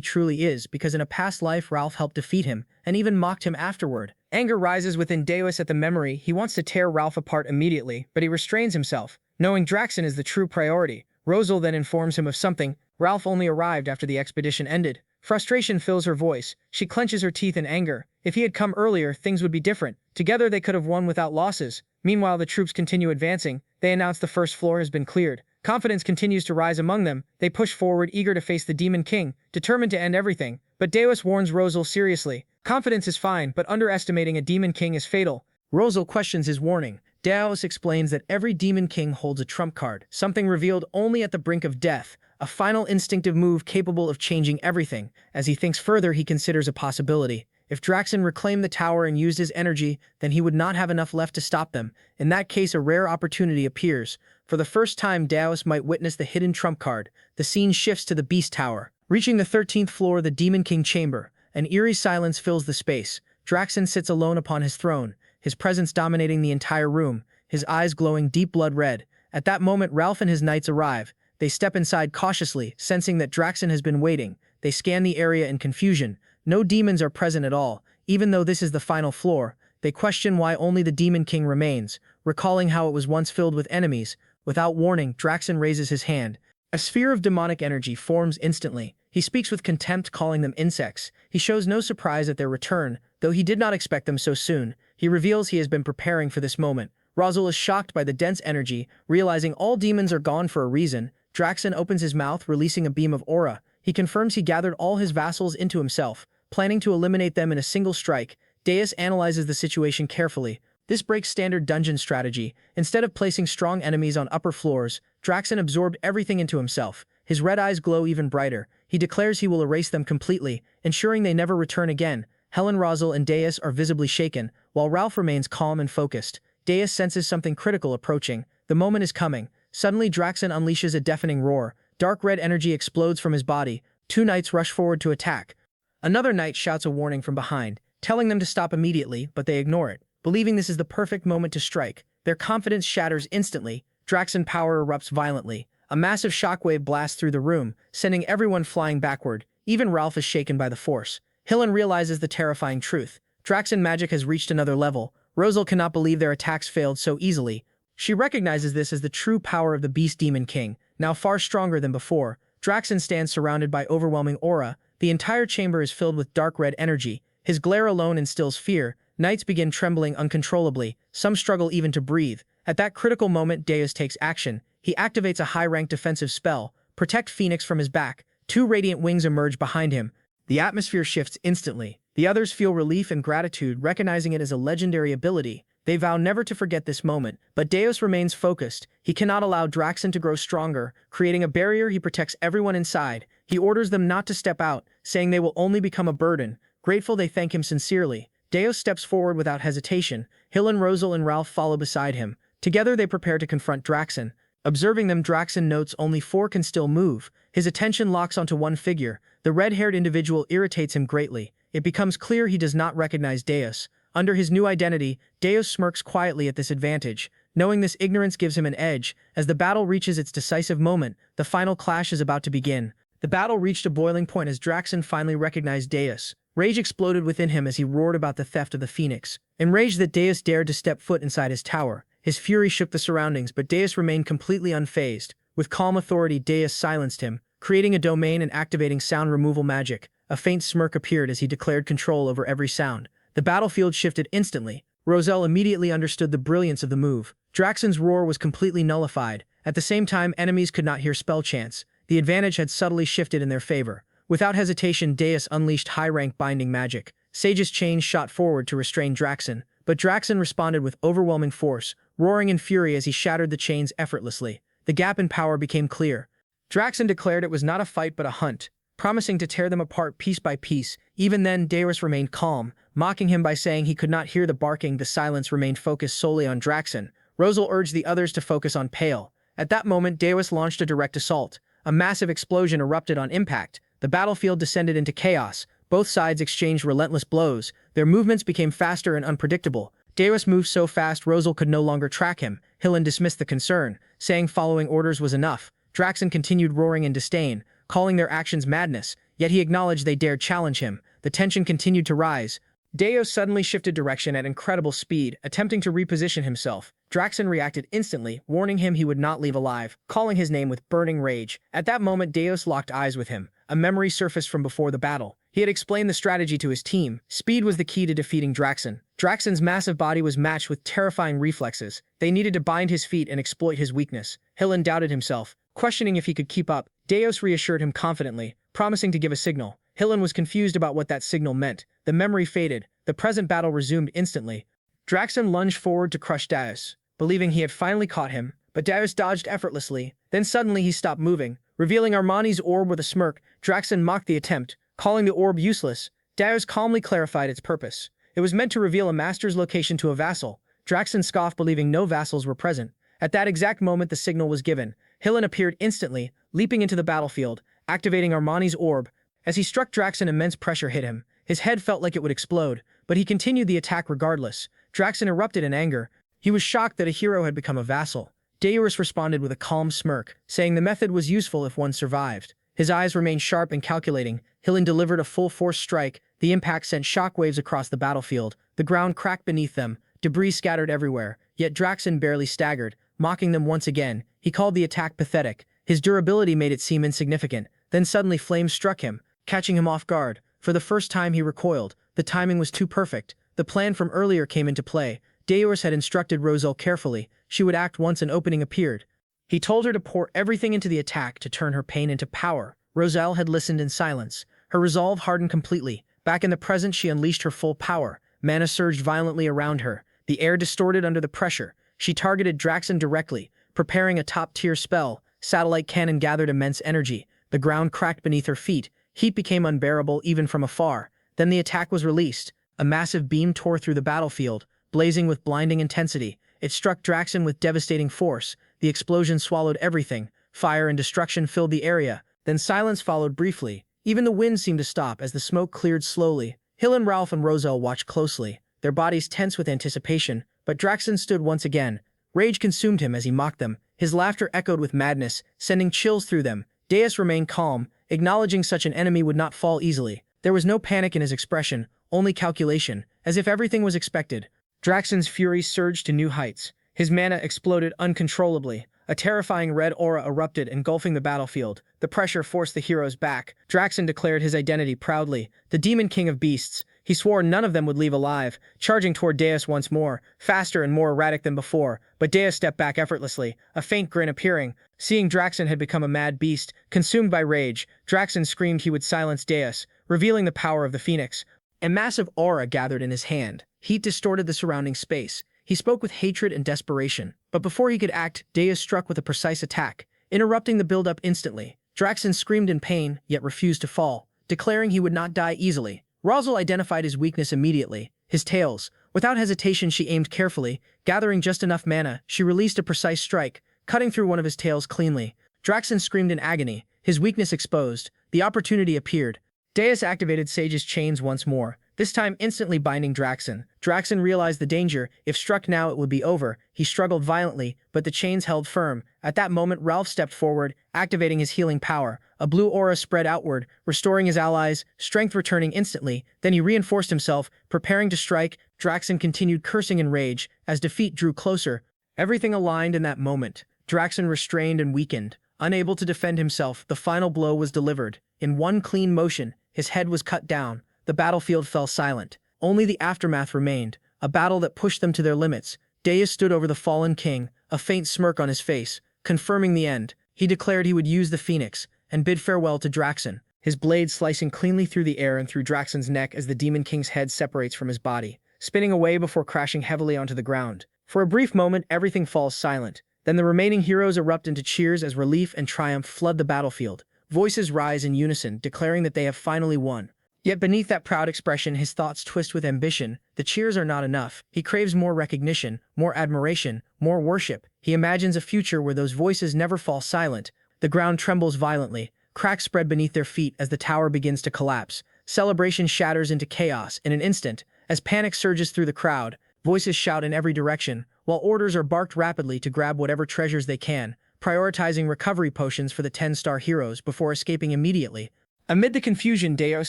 truly is because in a past life Ralph helped defeat him, and even mocked him afterward. Anger rises within Deus at the memory. He wants to tear Ralph apart immediately, but he restrains himself, knowing Draxen is the true priority. Rosal then informs him of something. Ralph only arrived after the expedition ended. Frustration fills her voice. She clenches her teeth in anger. If he had come earlier, things would be different. Together they could have won without losses. Meanwhile, the troops continue advancing. They announce the first floor has been cleared. Confidence continues to rise among them. They push forward, eager to face the Demon King, determined to end everything. But Deus warns Rosal seriously. Confidence is fine, but underestimating a Demon King is fatal. Rosal questions his warning. Deus explains that every Demon King holds a trump card, something revealed only at the brink of death, a final instinctive move capable of changing everything. As he thinks further, he considers a possibility. If Draxen reclaimed the tower and used his energy, then he would not have enough left to stop them. In that case, a rare opportunity appears. For the first time, Deus might witness the hidden trump card. The scene shifts to the Beast Tower. Reaching the 13th floor, the Demon King chamber, an eerie silence fills the space. Draxen sits alone upon his throne, his presence dominating the entire room, his eyes glowing deep blood red. At that moment, Ralph and his knights arrive. They step inside cautiously, sensing that Draxen has been waiting. They scan the area in confusion. No demons are present at all. Even though this is the final floor, they question why only the Demon King remains, recalling how it was once filled with enemies. Without warning, Draxen raises his hand. A sphere of demonic energy forms instantly. He speaks with contempt, calling them insects. He shows no surprise at their return, though he did not expect them so soon. He reveals he has been preparing for this moment. Rosal is shocked by the dense energy, realizing all demons are gone for a reason. Draxen opens his mouth, releasing a beam of aura. He confirms he gathered all his vassals into himself, planning to eliminate them in a single strike. Deus analyzes the situation carefully. This breaks standard dungeon strategy. Instead of placing strong enemies on upper floors, Draxen absorbed everything into himself. His red eyes glow even brighter. He declares he will erase them completely, ensuring they never return again. Helen, Rosal, and Deus are visibly shaken, while Ralph remains calm and focused. Deus senses something critical approaching. The moment is coming. Suddenly, Draxen unleashes a deafening roar. Dark red energy explodes from his body. Two knights rush forward to attack. Another knight shouts a warning from behind, telling them to stop immediately, but they ignore it, believing this is the perfect moment to strike. Their confidence shatters instantly. Draxen power erupts violently. A massive shockwave blasts through the room, sending everyone flying backward. Even Ralph is shaken by the force. Helen realizes the terrifying truth. Draxen magic has reached another level. Rosal cannot believe their attacks failed so easily. She recognizes this as the true power of the Beast Demon King, now far stronger than before. Draxen stands surrounded by overwhelming aura. The entire chamber is filled with dark red energy. His glare alone instills fear. Knights begin trembling uncontrollably. Some struggle even to breathe. At that critical moment, Deus takes action. He activates a high-ranked defensive spell, Protect Phoenix from his back. Two radiant wings emerge behind him. The atmosphere shifts instantly. The others feel relief and gratitude, recognizing it as a legendary ability. They vow never to forget this moment, but Deus remains focused. He cannot allow Draxen to grow stronger. Creating a barrier, he protects everyone inside. He orders them not to step out, saying they will only become a burden. Grateful, they thank him sincerely. Deus steps forward without hesitation. Helen, Rosal, and Ralph follow beside him. Together they prepare to confront Draxen. Observing them, Draxen notes only four can still move. His attention locks onto one figure. The red-haired individual irritates him greatly. It becomes clear he does not recognize Deus. Under his new identity, Deus smirks quietly at this advantage, knowing this ignorance gives him an edge. As the battle reaches its decisive moment, the final clash is about to begin. The battle reached a boiling point as Draxen finally recognized Deus. Rage exploded within him as he roared about the theft of the Phoenix. Enraged that Deus dared to step foot inside his tower, his fury shook the surroundings, but Deus remained completely unfazed. With calm authority, Deus silenced him, creating a domain and activating sound removal magic. A faint smirk appeared as he declared control over every sound. The battlefield shifted instantly. Roselle immediately understood the brilliance of the move. Draxen's roar was completely nullified. At the same time, enemies could not hear spell chants. the advantage had subtly shifted in their favor. Without hesitation, Deus unleashed high-rank binding magic. Sage's chains shot forward to restrain Draxen, but Draxen responded with overwhelming force, roaring in fury as he shattered the chains effortlessly. The gap in power became clear. Draxen declared it was not a fight but a hunt, promising to tear them apart piece by piece. Even then, Deus remained calm, mocking him by saying he could not hear the barking. The silence remained focused solely on Draxen. Rosal urged the others to focus on Pale. At that moment, Deus launched a direct assault. A massive explosion erupted on impact. The battlefield descended into chaos. Both sides exchanged relentless blows. Their movements became faster and unpredictable. Deus moved so fast Rosal could no longer track him. Hillen dismissed the concern, saying following orders was enough. Draxen continued roaring in disdain, calling their actions madness, yet he acknowledged they dared challenge him. The tension continued to rise. Deus suddenly shifted direction at incredible speed, attempting to reposition himself. Draxen reacted instantly, warning him he would not leave alive, calling his name with burning rage. At that moment, Deus locked eyes with him. A memory surfaced from before the battle. He had explained the strategy to his team. Speed was the key to defeating Draxen. Draxen's massive body was matched with terrifying reflexes. They needed to bind his feet and exploit his weakness. Hillen doubted himself, questioning if he could keep up. Deus reassured him confidently, promising to give a signal. Hillen was confused about what that signal meant. The memory faded. The present battle resumed instantly. Draxen lunged forward to crush Deus, believing he had finally caught him, but Deus dodged effortlessly. Then suddenly he stopped moving, revealing Armani's orb with a smirk. Draxen mocked the attempt, calling the orb useless. Deus calmly clarified its purpose. It was meant to reveal a master's location to a vassal. Draxen scoffed, believing no vassals were present. At that exact moment, the signal was given. Hillen appeared instantly, leaping into the battlefield, activating Armani's orb. As he struck Draxen, immense pressure hit him. His head felt like it would explode, but he continued the attack regardless. Draxen erupted in anger. He was shocked that a hero had become a vassal. Deus responded with a calm smirk, saying the method was useful if one survived. His eyes remained sharp and calculating. Hillen delivered a full-force strike. The impact sent shockwaves across the battlefield. The ground cracked beneath them. Debris scattered everywhere. Yet Draxen barely staggered, mocking them once again. He called the attack pathetic. His durability made it seem insignificant. Then suddenly flames struck him, catching him off guard. For the first time he recoiled. The timing was too perfect. The plan from earlier came into play. Deus had instructed Rosal carefully. She would act once an opening appeared. He told her to pour everything into the attack to turn her pain into power. Rosal had listened in silence. Her resolve hardened completely. Back in the present, she unleashed her full power. Mana surged violently around her. The air distorted under the pressure. She targeted Draxen directly, preparing a top-tier spell. Satellite cannon gathered immense energy. The ground cracked beneath her feet. Heat became unbearable even from afar. Then the attack was released. A massive beam tore through the battlefield, blazing with blinding intensity. It struck Draxen with devastating force. The explosion swallowed everything. Fire and destruction filled the area. Then silence followed briefly. Even the wind seemed to stop as the smoke cleared slowly. Hillen, Ralph, and Rosal watched closely, their bodies tense with anticipation. But Draxen stood once again. Rage consumed him as he mocked them. His laughter echoed with madness, sending chills through them. Deus remained calm, acknowledging such an enemy would not fall easily. There was no panic in his expression, only calculation, as if everything was expected. Draxen's fury surged to new heights. His mana exploded uncontrollably. A terrifying red aura erupted, engulfing the battlefield. The pressure forced the heroes back. Draxen declared his identity proudly, the Demon King of Beasts. He swore none of them would leave alive, charging toward Deus once more, faster and more erratic than before. But Deus stepped back effortlessly, a faint grin appearing. Seeing Draxen had become a mad beast, consumed by rage, Draxen screamed he would silence Deus, revealing the power of the Phoenix. A massive aura gathered in his hand. Heat distorted the surrounding space. He spoke with hatred and desperation. But before he could act, Deus struck with a precise attack, interrupting the build-up instantly. Draxen screamed in pain, yet refused to fall, declaring he would not die easily. Rosal identified his weakness immediately, his tails. Without hesitation, she aimed carefully. Gathering just enough mana, she released a precise strike, cutting through one of his tails cleanly. Draxen screamed in agony, his weakness exposed. The opportunity appeared. Deus activated Sage's chains once more, this time instantly binding Draxen. Draxen realized the danger. If struck now, it would be over. He struggled violently, but the chains held firm. At that moment, Ralph stepped forward, activating his healing power. A blue aura spread outward, restoring his allies, strength returning instantly. Then he reinforced himself, preparing to strike. Draxen continued cursing in rage as defeat drew closer. Everything aligned in that moment. Draxen restrained and weakened. Unable to defend himself, the final blow was delivered. In one clean motion, his head was cut down. The battlefield fell silent. Only the aftermath remained, a battle that pushed them to their limits. Deus stood over the fallen king, a faint smirk on his face, confirming the end. He declared he would use the Phoenix, and bid farewell to Draxen, his blade slicing cleanly through the air and through Draxen's neck as the Demon King's head separates from his body, spinning away before crashing heavily onto the ground. For a brief moment, everything falls silent. Then the remaining heroes erupt into cheers as relief and triumph flood the battlefield. Voices rise in unison, declaring that they have finally won. Yet beneath that proud expression, his thoughts twist with ambition. The cheers are not enough. He craves more recognition, more admiration, more worship. He imagines a future where those voices never fall silent. The ground trembles violently. Cracks spread beneath their feet as the tower begins to collapse. Celebration shatters into chaos in an instant. As panic surges through the crowd, voices shout in every direction, while orders are barked rapidly to grab whatever treasures they can, prioritizing recovery potions for the 10-star heroes before escaping immediately. Amid the confusion, Deos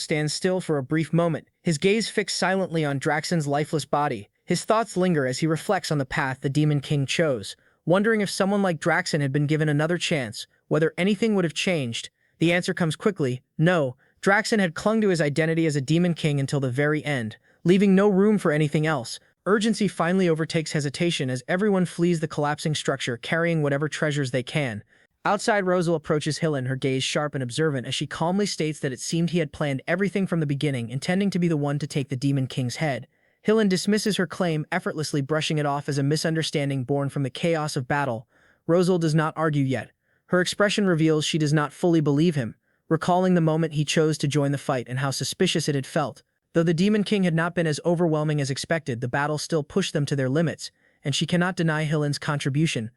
stands still for a brief moment, his gaze fixed silently on Draxen's lifeless body. His thoughts linger as he reflects on the path the Demon King chose, wondering if someone like Draxen had been given another chance, whether anything would have changed. The answer comes quickly: no. Draxen had clung to his identity as a Demon King until the very end, leaving no room for anything else. Urgency finally overtakes hesitation as everyone flees the collapsing structure, carrying whatever treasures they can. Outside, Rosal approaches Hillen, her gaze sharp and observant as she calmly states that it seemed he had planned everything from the beginning, intending to be the one to take the Demon King's head. Hillen dismisses her claim, effortlessly brushing it off as a misunderstanding born from the chaos of battle. Rosal does not argue yet. Her expression reveals she does not fully believe him, recalling the moment he chose to join the fight and how suspicious it had felt. Though the Demon King had not been as overwhelming as expected, the battle still pushed them to their limits, and she cannot deny Hillen's contribution.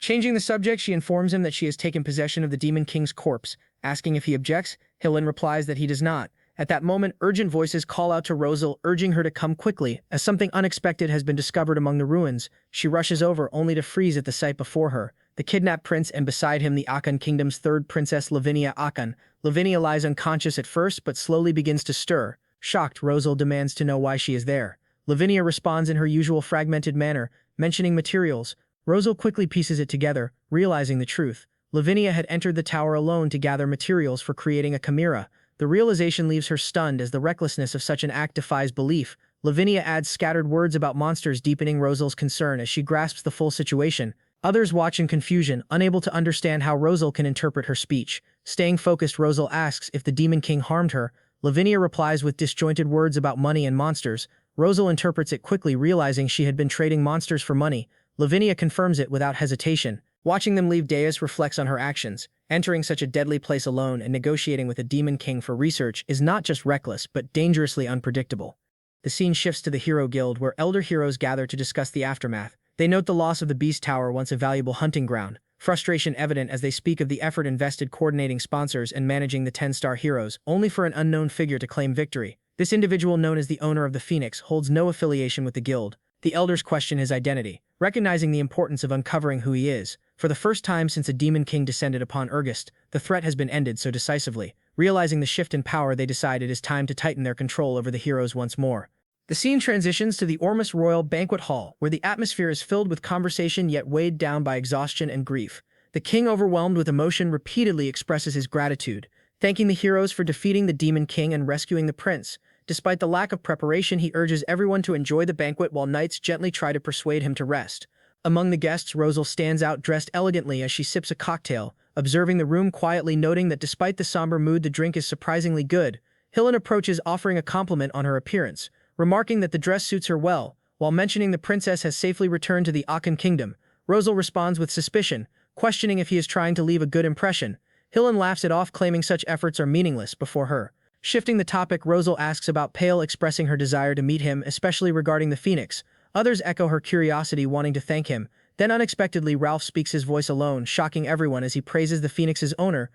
Changing the subject, she informs him that she has taken possession of the Demon King's corpse. Asking if he objects, Hillen replies that he does not. At that moment, urgent voices call out to Rosal, urging her to come quickly, as something unexpected has been discovered among the ruins. She rushes over, only to freeze at the sight before her. The kidnapped prince, and beside him the Akan Kingdom's third princess, Lavinia Akan. Lavinia lies unconscious at first, but slowly begins to stir. Shocked, Rosal demands to know why she is there. Lavinia responds in her usual fragmented manner, mentioning materials. Rosal quickly pieces it together, realizing the truth. Lavinia had entered the tower alone to gather materials for creating a chimera. The realization leaves her stunned as the recklessness of such an act defies belief. Lavinia adds scattered words about monsters, deepening Rosal's concern as she grasps the full situation. Others watch in confusion, unable to understand how Rosal can interpret her speech. Staying focused, Rosal asks if the Demon King harmed her. Lavinia replies with disjointed words about money and monsters. Rosal interprets it quickly, realizing she had been trading monsters for money. Lavinia confirms it without hesitation. Watching them leave, Deus reflects on her actions. Entering such a deadly place alone and negotiating with a Demon King for research is not just reckless, but dangerously unpredictable. The scene shifts to the Hero Guild, where elder heroes gather to discuss the aftermath. They note the loss of the Beast Tower, once a valuable hunting ground. Frustration evident as they speak of the effort invested coordinating sponsors and managing the 10-star heroes, only for an unknown figure to claim victory. This individual, known as the owner of the Phoenix, holds no affiliation with the guild. The elders question his identity, recognizing the importance of uncovering who he is. For the first time since a Demon King descended upon Urgest, the threat has been ended so decisively. Realizing the shift in power, they decide it is time to tighten their control over the heroes once more. The scene transitions to the Ormus Royal Banquet Hall, where the atmosphere is filled with conversation yet weighed down by exhaustion and grief. The king, overwhelmed with emotion, repeatedly expresses his gratitude, thanking the heroes for defeating the Demon King and rescuing the prince. Despite the lack of preparation, he urges everyone to enjoy the banquet while knights gently try to persuade him to rest. Among the guests, Rosal stands out, dressed elegantly as she sips a cocktail, observing the room quietly, noting that despite the somber mood, the drink is surprisingly good. Hillen approaches, offering a compliment on her appearance, remarking that the dress suits her well. While mentioning the princess has safely returned to the Akan Kingdom, Rosal responds with suspicion, questioning if he is trying to leave a good impression. Hillen laughs it off, claiming such efforts are meaningless before her. Shifting the topic, Rosal asks about Pale, expressing her desire to meet him, especially regarding the Phoenix. Others echo her curiosity, wanting to thank him. Then unexpectedly, Ralph speaks, his voice alone, shocking everyone as he praises the Phoenix's owner.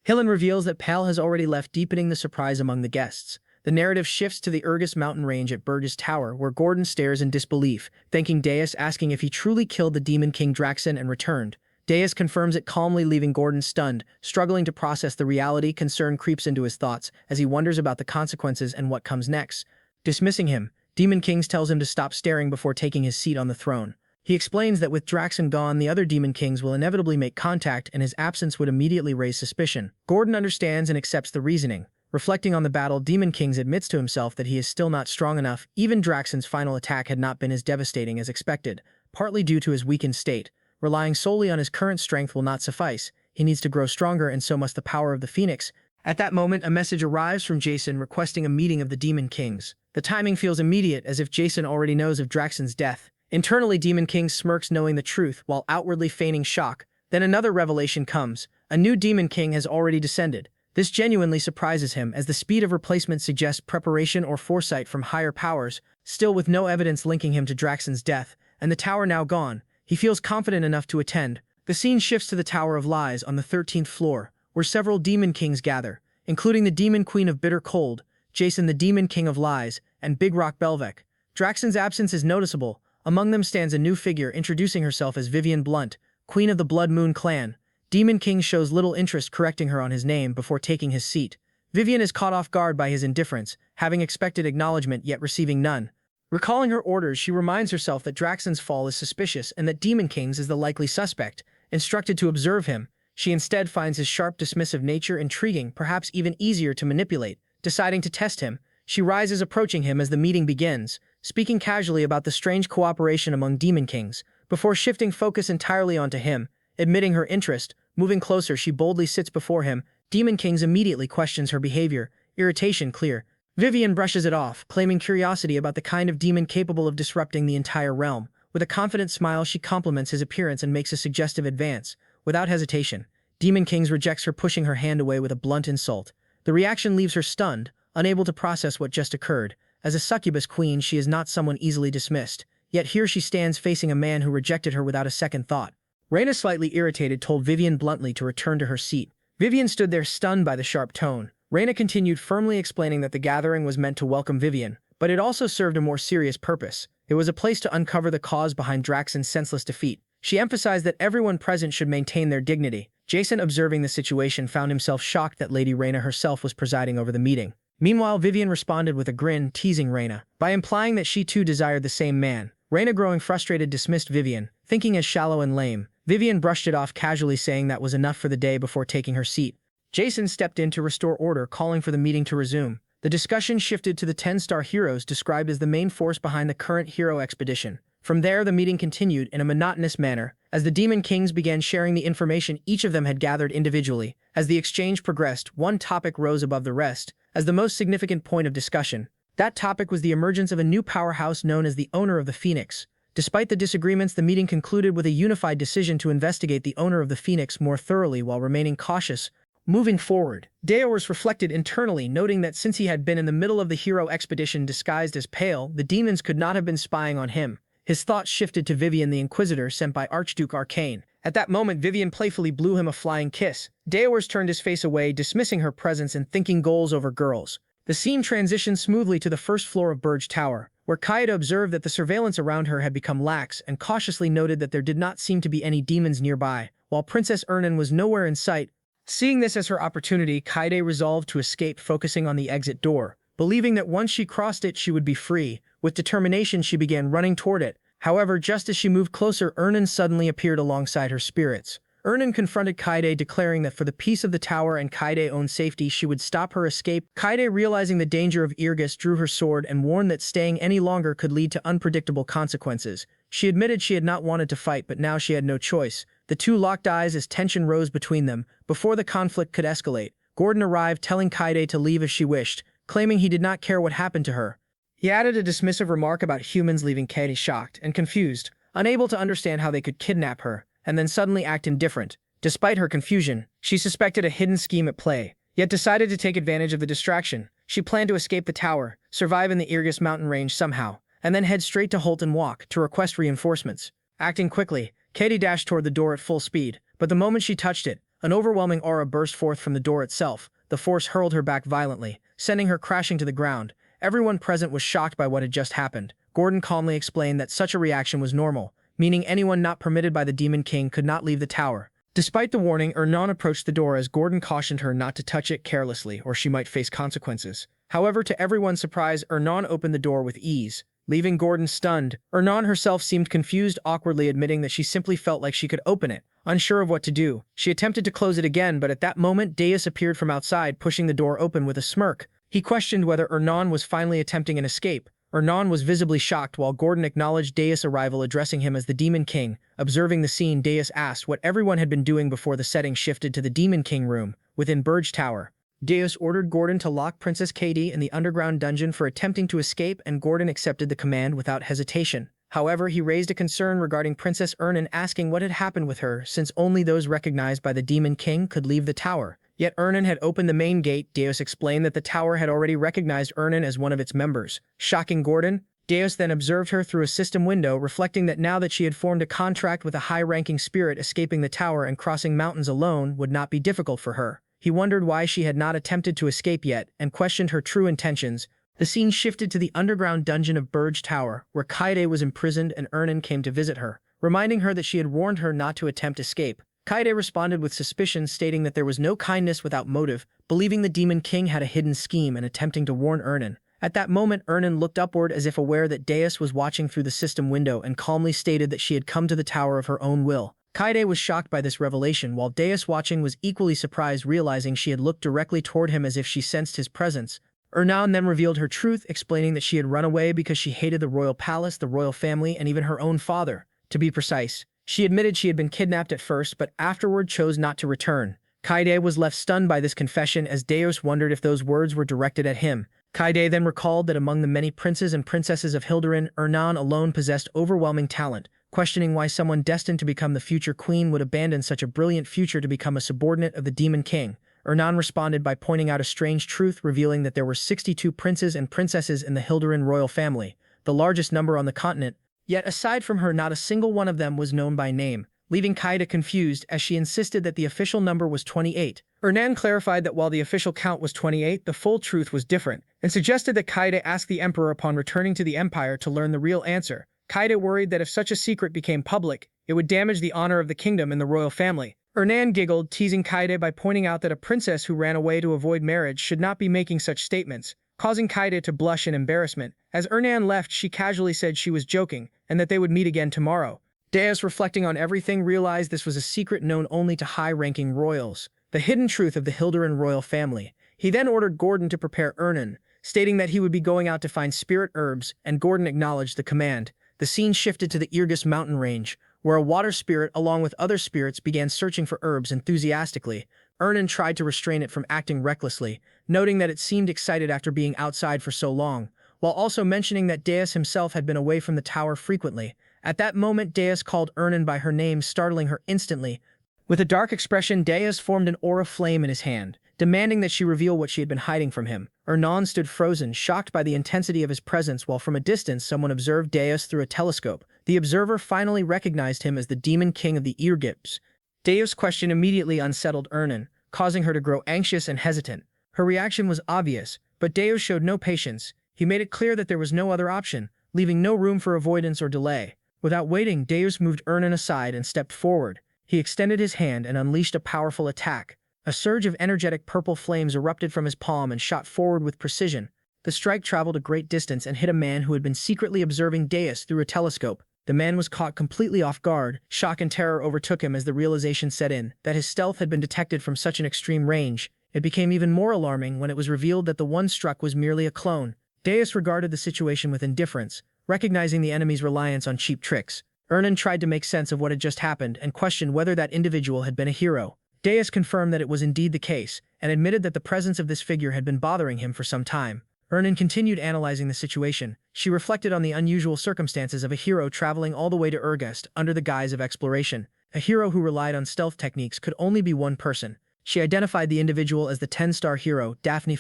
Hillen reveals that Pale has already left, deepening the surprise among the guests. The narrative shifts to the Urgus mountain range at Burgess Tower, where Gordon stares in disbelief, thanking Deus, asking if he truly killed the Demon King Draxen and returned. Deus confirms it calmly, leaving Gordon stunned. Struggling to process the reality, concern creeps into his thoughts as he wonders about the consequences and what comes next. Dismissing him, Demon Kings tells him to stop staring before taking his seat on the throne. He explains that with Draxen gone, the other Demon Kings will inevitably make contact and his absence would immediately raise suspicion. Gordon understands and accepts the reasoning. Reflecting on the battle, Demon Kings admits to himself that he is still not strong enough. Even Draxen's final attack had not been as devastating as expected, partly due to his weakened state. Relying solely on his current strength will not suffice. he needs to grow stronger and so must the power of the phoenix. At that moment, a message arrives from Jason requesting a meeting of the Demon Kings. The timing feels immediate, as if Jason already knows of Draxen's death. Internally, Demon King smirks knowing the truth, while outwardly feigning shock. Then another revelation comes. A new Demon King has already descended. This genuinely surprises him, as the speed of replacement suggests preparation or foresight from higher powers. Still, with no evidence linking him to Draxen's death, and the tower now gone, he feels confident enough to attend. The scene shifts to the Tower of Lies on the 13th floor, where several Demon Kings gather, including the Demon Queen of Bitter Cold, Jason the Demon King of Lies, and Big Rock Belvec. Draxen's absence is noticeable. Among them stands a new figure introducing herself as Vivian Blunt, Queen of the Blood Moon Clan. Demon King shows little interest, correcting her on his name before taking his seat. Vivian is caught off guard by his indifference, having expected acknowledgement yet receiving none. Recalling her orders, she reminds herself that Draxen's fall is suspicious and that Demon Kings is the likely suspect. Instructed to observe him, she instead finds his sharp, dismissive nature intriguing, perhaps even easier to manipulate. Deciding to test him, she rises, approaching him as the meeting begins, speaking casually about the strange cooperation among Demon Kings, before shifting focus entirely onto him. Admitting her interest, moving closer, she boldly sits before him. Demon Kings immediately questions her behavior, irritation clear. Vivian brushes it off, claiming curiosity about the kind of demon capable of disrupting the entire realm. With a confident smile, she compliments his appearance and makes a suggestive advance. Without hesitation, Demon Kings rejects her, pushing her hand away with a blunt insult. The reaction leaves her stunned, unable to process what just occurred. As a succubus queen, she is not someone easily dismissed. Yet here she stands facing a man who rejected her without a second thought. Reyna, slightly irritated, told Vivian bluntly to return to her seat. Vivian stood there, stunned by the sharp tone. Reyna continued, firmly explaining that the gathering was meant to welcome Vivian, but it also served a more serious purpose. It was a place to uncover the cause behind Draxen's senseless defeat. She emphasized that everyone present should maintain their dignity. Jason, observing the situation, found himself shocked that Lady Reyna herself was presiding over the meeting. Meanwhile, Vivian responded with a grin, teasing Reyna by implying that she too desired the same man. Reyna, growing frustrated, dismissed Vivian, thinking as shallow and lame. Vivian brushed it off casually, saying that was enough for the day before taking her seat. Jason stepped in to restore order, calling for the meeting to resume. The discussion shifted to the 10-star heroes described as the main force behind the current hero expedition. From there, the meeting continued in a monotonous manner, as the Demon Kings began sharing the information each of them had gathered individually. As the exchange progressed, one topic rose above the rest as the most significant point of discussion. That topic was the emergence of a new powerhouse known as the Owner of the Phoenix. Despite the disagreements, the meeting concluded with a unified decision to investigate the Owner of the Phoenix more thoroughly while remaining cautious. Moving forward, Daeorys reflected internally, noting that since he had been in the middle of the hero expedition disguised as Pale, the demons could not have been spying on him. His thoughts shifted to Vivian, the Inquisitor sent by Archduke Arcane. At that moment, Vivian playfully blew him a flying kiss. Daeorys turned his face away, dismissing her presence and thinking goals over girls. The scene transitioned smoothly to the first floor of Burge Tower, where Kaida observed that the surveillance around her had become lax and cautiously noted that there did not seem to be any demons nearby, while Princess Ernan was nowhere in sight. Seeing this as her opportunity, Kaide resolved to escape, focusing on the exit door. Believing that once she crossed it, she would be free. With determination, she began running toward it. However, just as she moved closer, Ernan suddenly appeared alongside her spirits. Ernan confronted Kaide, declaring that for the peace of the tower and Kaide's own safety, she would stop her escape. Kaide, realizing the danger of Irgis, drew her sword and warned that staying any longer could lead to unpredictable consequences. She admitted she had not wanted to fight, but now she had no choice. The two locked eyes as tension rose between them. Before the conflict could escalate, Gordon arrived, telling Kaide to leave if she wished, claiming he did not care what happened to her. He added a dismissive remark about humans, leaving Kaide shocked and confused, unable to understand how they could kidnap her, and then suddenly act indifferent. Despite her confusion, she suspected a hidden scheme at play, yet decided to take advantage of the distraction. She planned to escape the tower, survive in the Irgis mountain range somehow, and then head straight to Holton Walk to request reinforcements. Acting quickly, Katie dashed toward the door at full speed, but the moment she touched it, an overwhelming aura burst forth from the door itself. The force hurled her back violently, sending her crashing to the ground. Everyone present was shocked by what had just happened. Gordon calmly explained that such a reaction was normal, meaning anyone not permitted by the Demon King could not leave the tower. Despite the warning, Ernan approached the door as Gordon cautioned her not to touch it carelessly or she might face consequences. However, to everyone's surprise, Ernan opened the door with ease, leaving Gordon stunned. Ernan herself seemed confused, awkwardly admitting that she simply felt like she could open it. Unsure of what to do, she attempted to close it again, but at that moment, Deus appeared from outside, pushing the door open with a smirk. He questioned whether Ernan was finally attempting an escape. Ernan was visibly shocked while Gordon acknowledged Deus' arrival, addressing him as the Demon King. Observing the scene, Deus asked what everyone had been doing before the setting shifted to the Demon King room within Burge Tower. Deus ordered Gordon to lock Princess Katie in the underground dungeon for attempting to escape, and Gordon accepted the command without hesitation. However, he raised a concern regarding Princess Ernan, asking what had happened with her, since only those recognized by the Demon King could leave the tower. Yet Ernan had opened the main gate. Deus explained that the tower had already recognized Ernan as one of its members. Shocking Gordon, Deus then observed her through a system window, reflecting that now that she had formed a contract with a high-ranking spirit, escaping the tower and crossing mountains alone would not be difficult for her. He wondered why she had not attempted to escape yet, and questioned her true intentions. The scene shifted to the underground dungeon of Burge Tower, where Kaede was imprisoned and Ernan came to visit her, reminding her that she had warned her not to attempt escape. Kaede responded with suspicion, stating that there was no kindness without motive, believing the Demon King had a hidden scheme and attempting to warn Ernan. At that moment, Ernan looked upward as if aware that Deus was watching through the system window and calmly stated that she had come to the tower of her own will. Kaede was shocked by this revelation, while Deus, watching, was equally surprised, realizing she had looked directly toward him as if she sensed his presence. Ernan then revealed her truth, explaining that she had run away because she hated the royal palace, the royal family, and even her own father. To be precise, she admitted she had been kidnapped at first, but afterward chose not to return. Kaede was left stunned by this confession, as Deus wondered if those words were directed at him. Kaede then recalled that among the many princes and princesses of Hilderin, Ernan alone possessed overwhelming talent, questioning why someone destined to become the future queen would abandon such a brilliant future to become a subordinate of the Demon King. Ernan responded by pointing out a strange truth, revealing that there were 62 princes and princesses in the Hilderin royal family, the largest number on the continent. Yet aside from her, not a single one of them was known by name, leaving Kaede confused, as she insisted that the official number was 28. Ernan clarified that while the official count was 28, the full truth was different, and suggested that Kaede ask the emperor upon returning to the empire to learn the real answer. Kaede worried that if such a secret became public, it would damage the honor of the kingdom and the royal family. Ernan giggled, teasing Kaede by pointing out that a princess who ran away to avoid marriage should not be making such statements, causing Kaede to blush in embarrassment. As Ernan left, she casually said she was joking, and that they would meet again tomorrow. Deus, reflecting on everything, realized this was a secret known only to high-ranking royals, the hidden truth of the Hilderin royal family. He then ordered Gordon to prepare Ernan, stating that he would be going out to find spirit herbs, and Gordon acknowledged the command. The scene shifted to the Irgus mountain range, where a water spirit along with other spirits began searching for herbs enthusiastically. Ernan tried to restrain it from acting recklessly, noting that it seemed excited after being outside for so long, while also mentioning that Deus himself had been away from the tower frequently. At that moment, Deus called Ernan by her name, startling her instantly. With a dark expression, Deus formed an aura flame in his hand, demanding that she reveal what she had been hiding from him. Ernan stood frozen, shocked by the intensity of his presence, while from a distance someone observed Deus through a telescope. The observer finally recognized him as the Demon King of the Irgips. Deus' question immediately unsettled Ernan, causing her to grow anxious and hesitant. Her reaction was obvious, but Deus showed no patience. He made it clear that there was no other option, leaving no room for avoidance or delay. Without waiting, Deus moved Ernan aside and stepped forward. He extended his hand and unleashed a powerful attack. A surge of energetic purple flames erupted from his palm and shot forward with precision. The strike traveled a great distance and hit a man who had been secretly observing Deus through a telescope. The man was caught completely off guard. Shock and terror overtook him as the realization set in that his stealth had been detected from such an extreme range. It became even more alarming when it was revealed that the one struck was merely a clone. Deus regarded the situation with indifference, recognizing the enemy's reliance on cheap tricks. Ernan tried to make sense of what had just happened and questioned whether that individual had been a hero. Deus confirmed that it was indeed the case, and admitted that the presence of this figure had been bothering him for some time. Ernan continued analyzing the situation. She reflected on the unusual circumstances of a hero traveling all the way to Urgest under the guise of exploration. A hero who relied on stealth techniques could only be one person. She identified the individual as the 10-star hero, Daphne,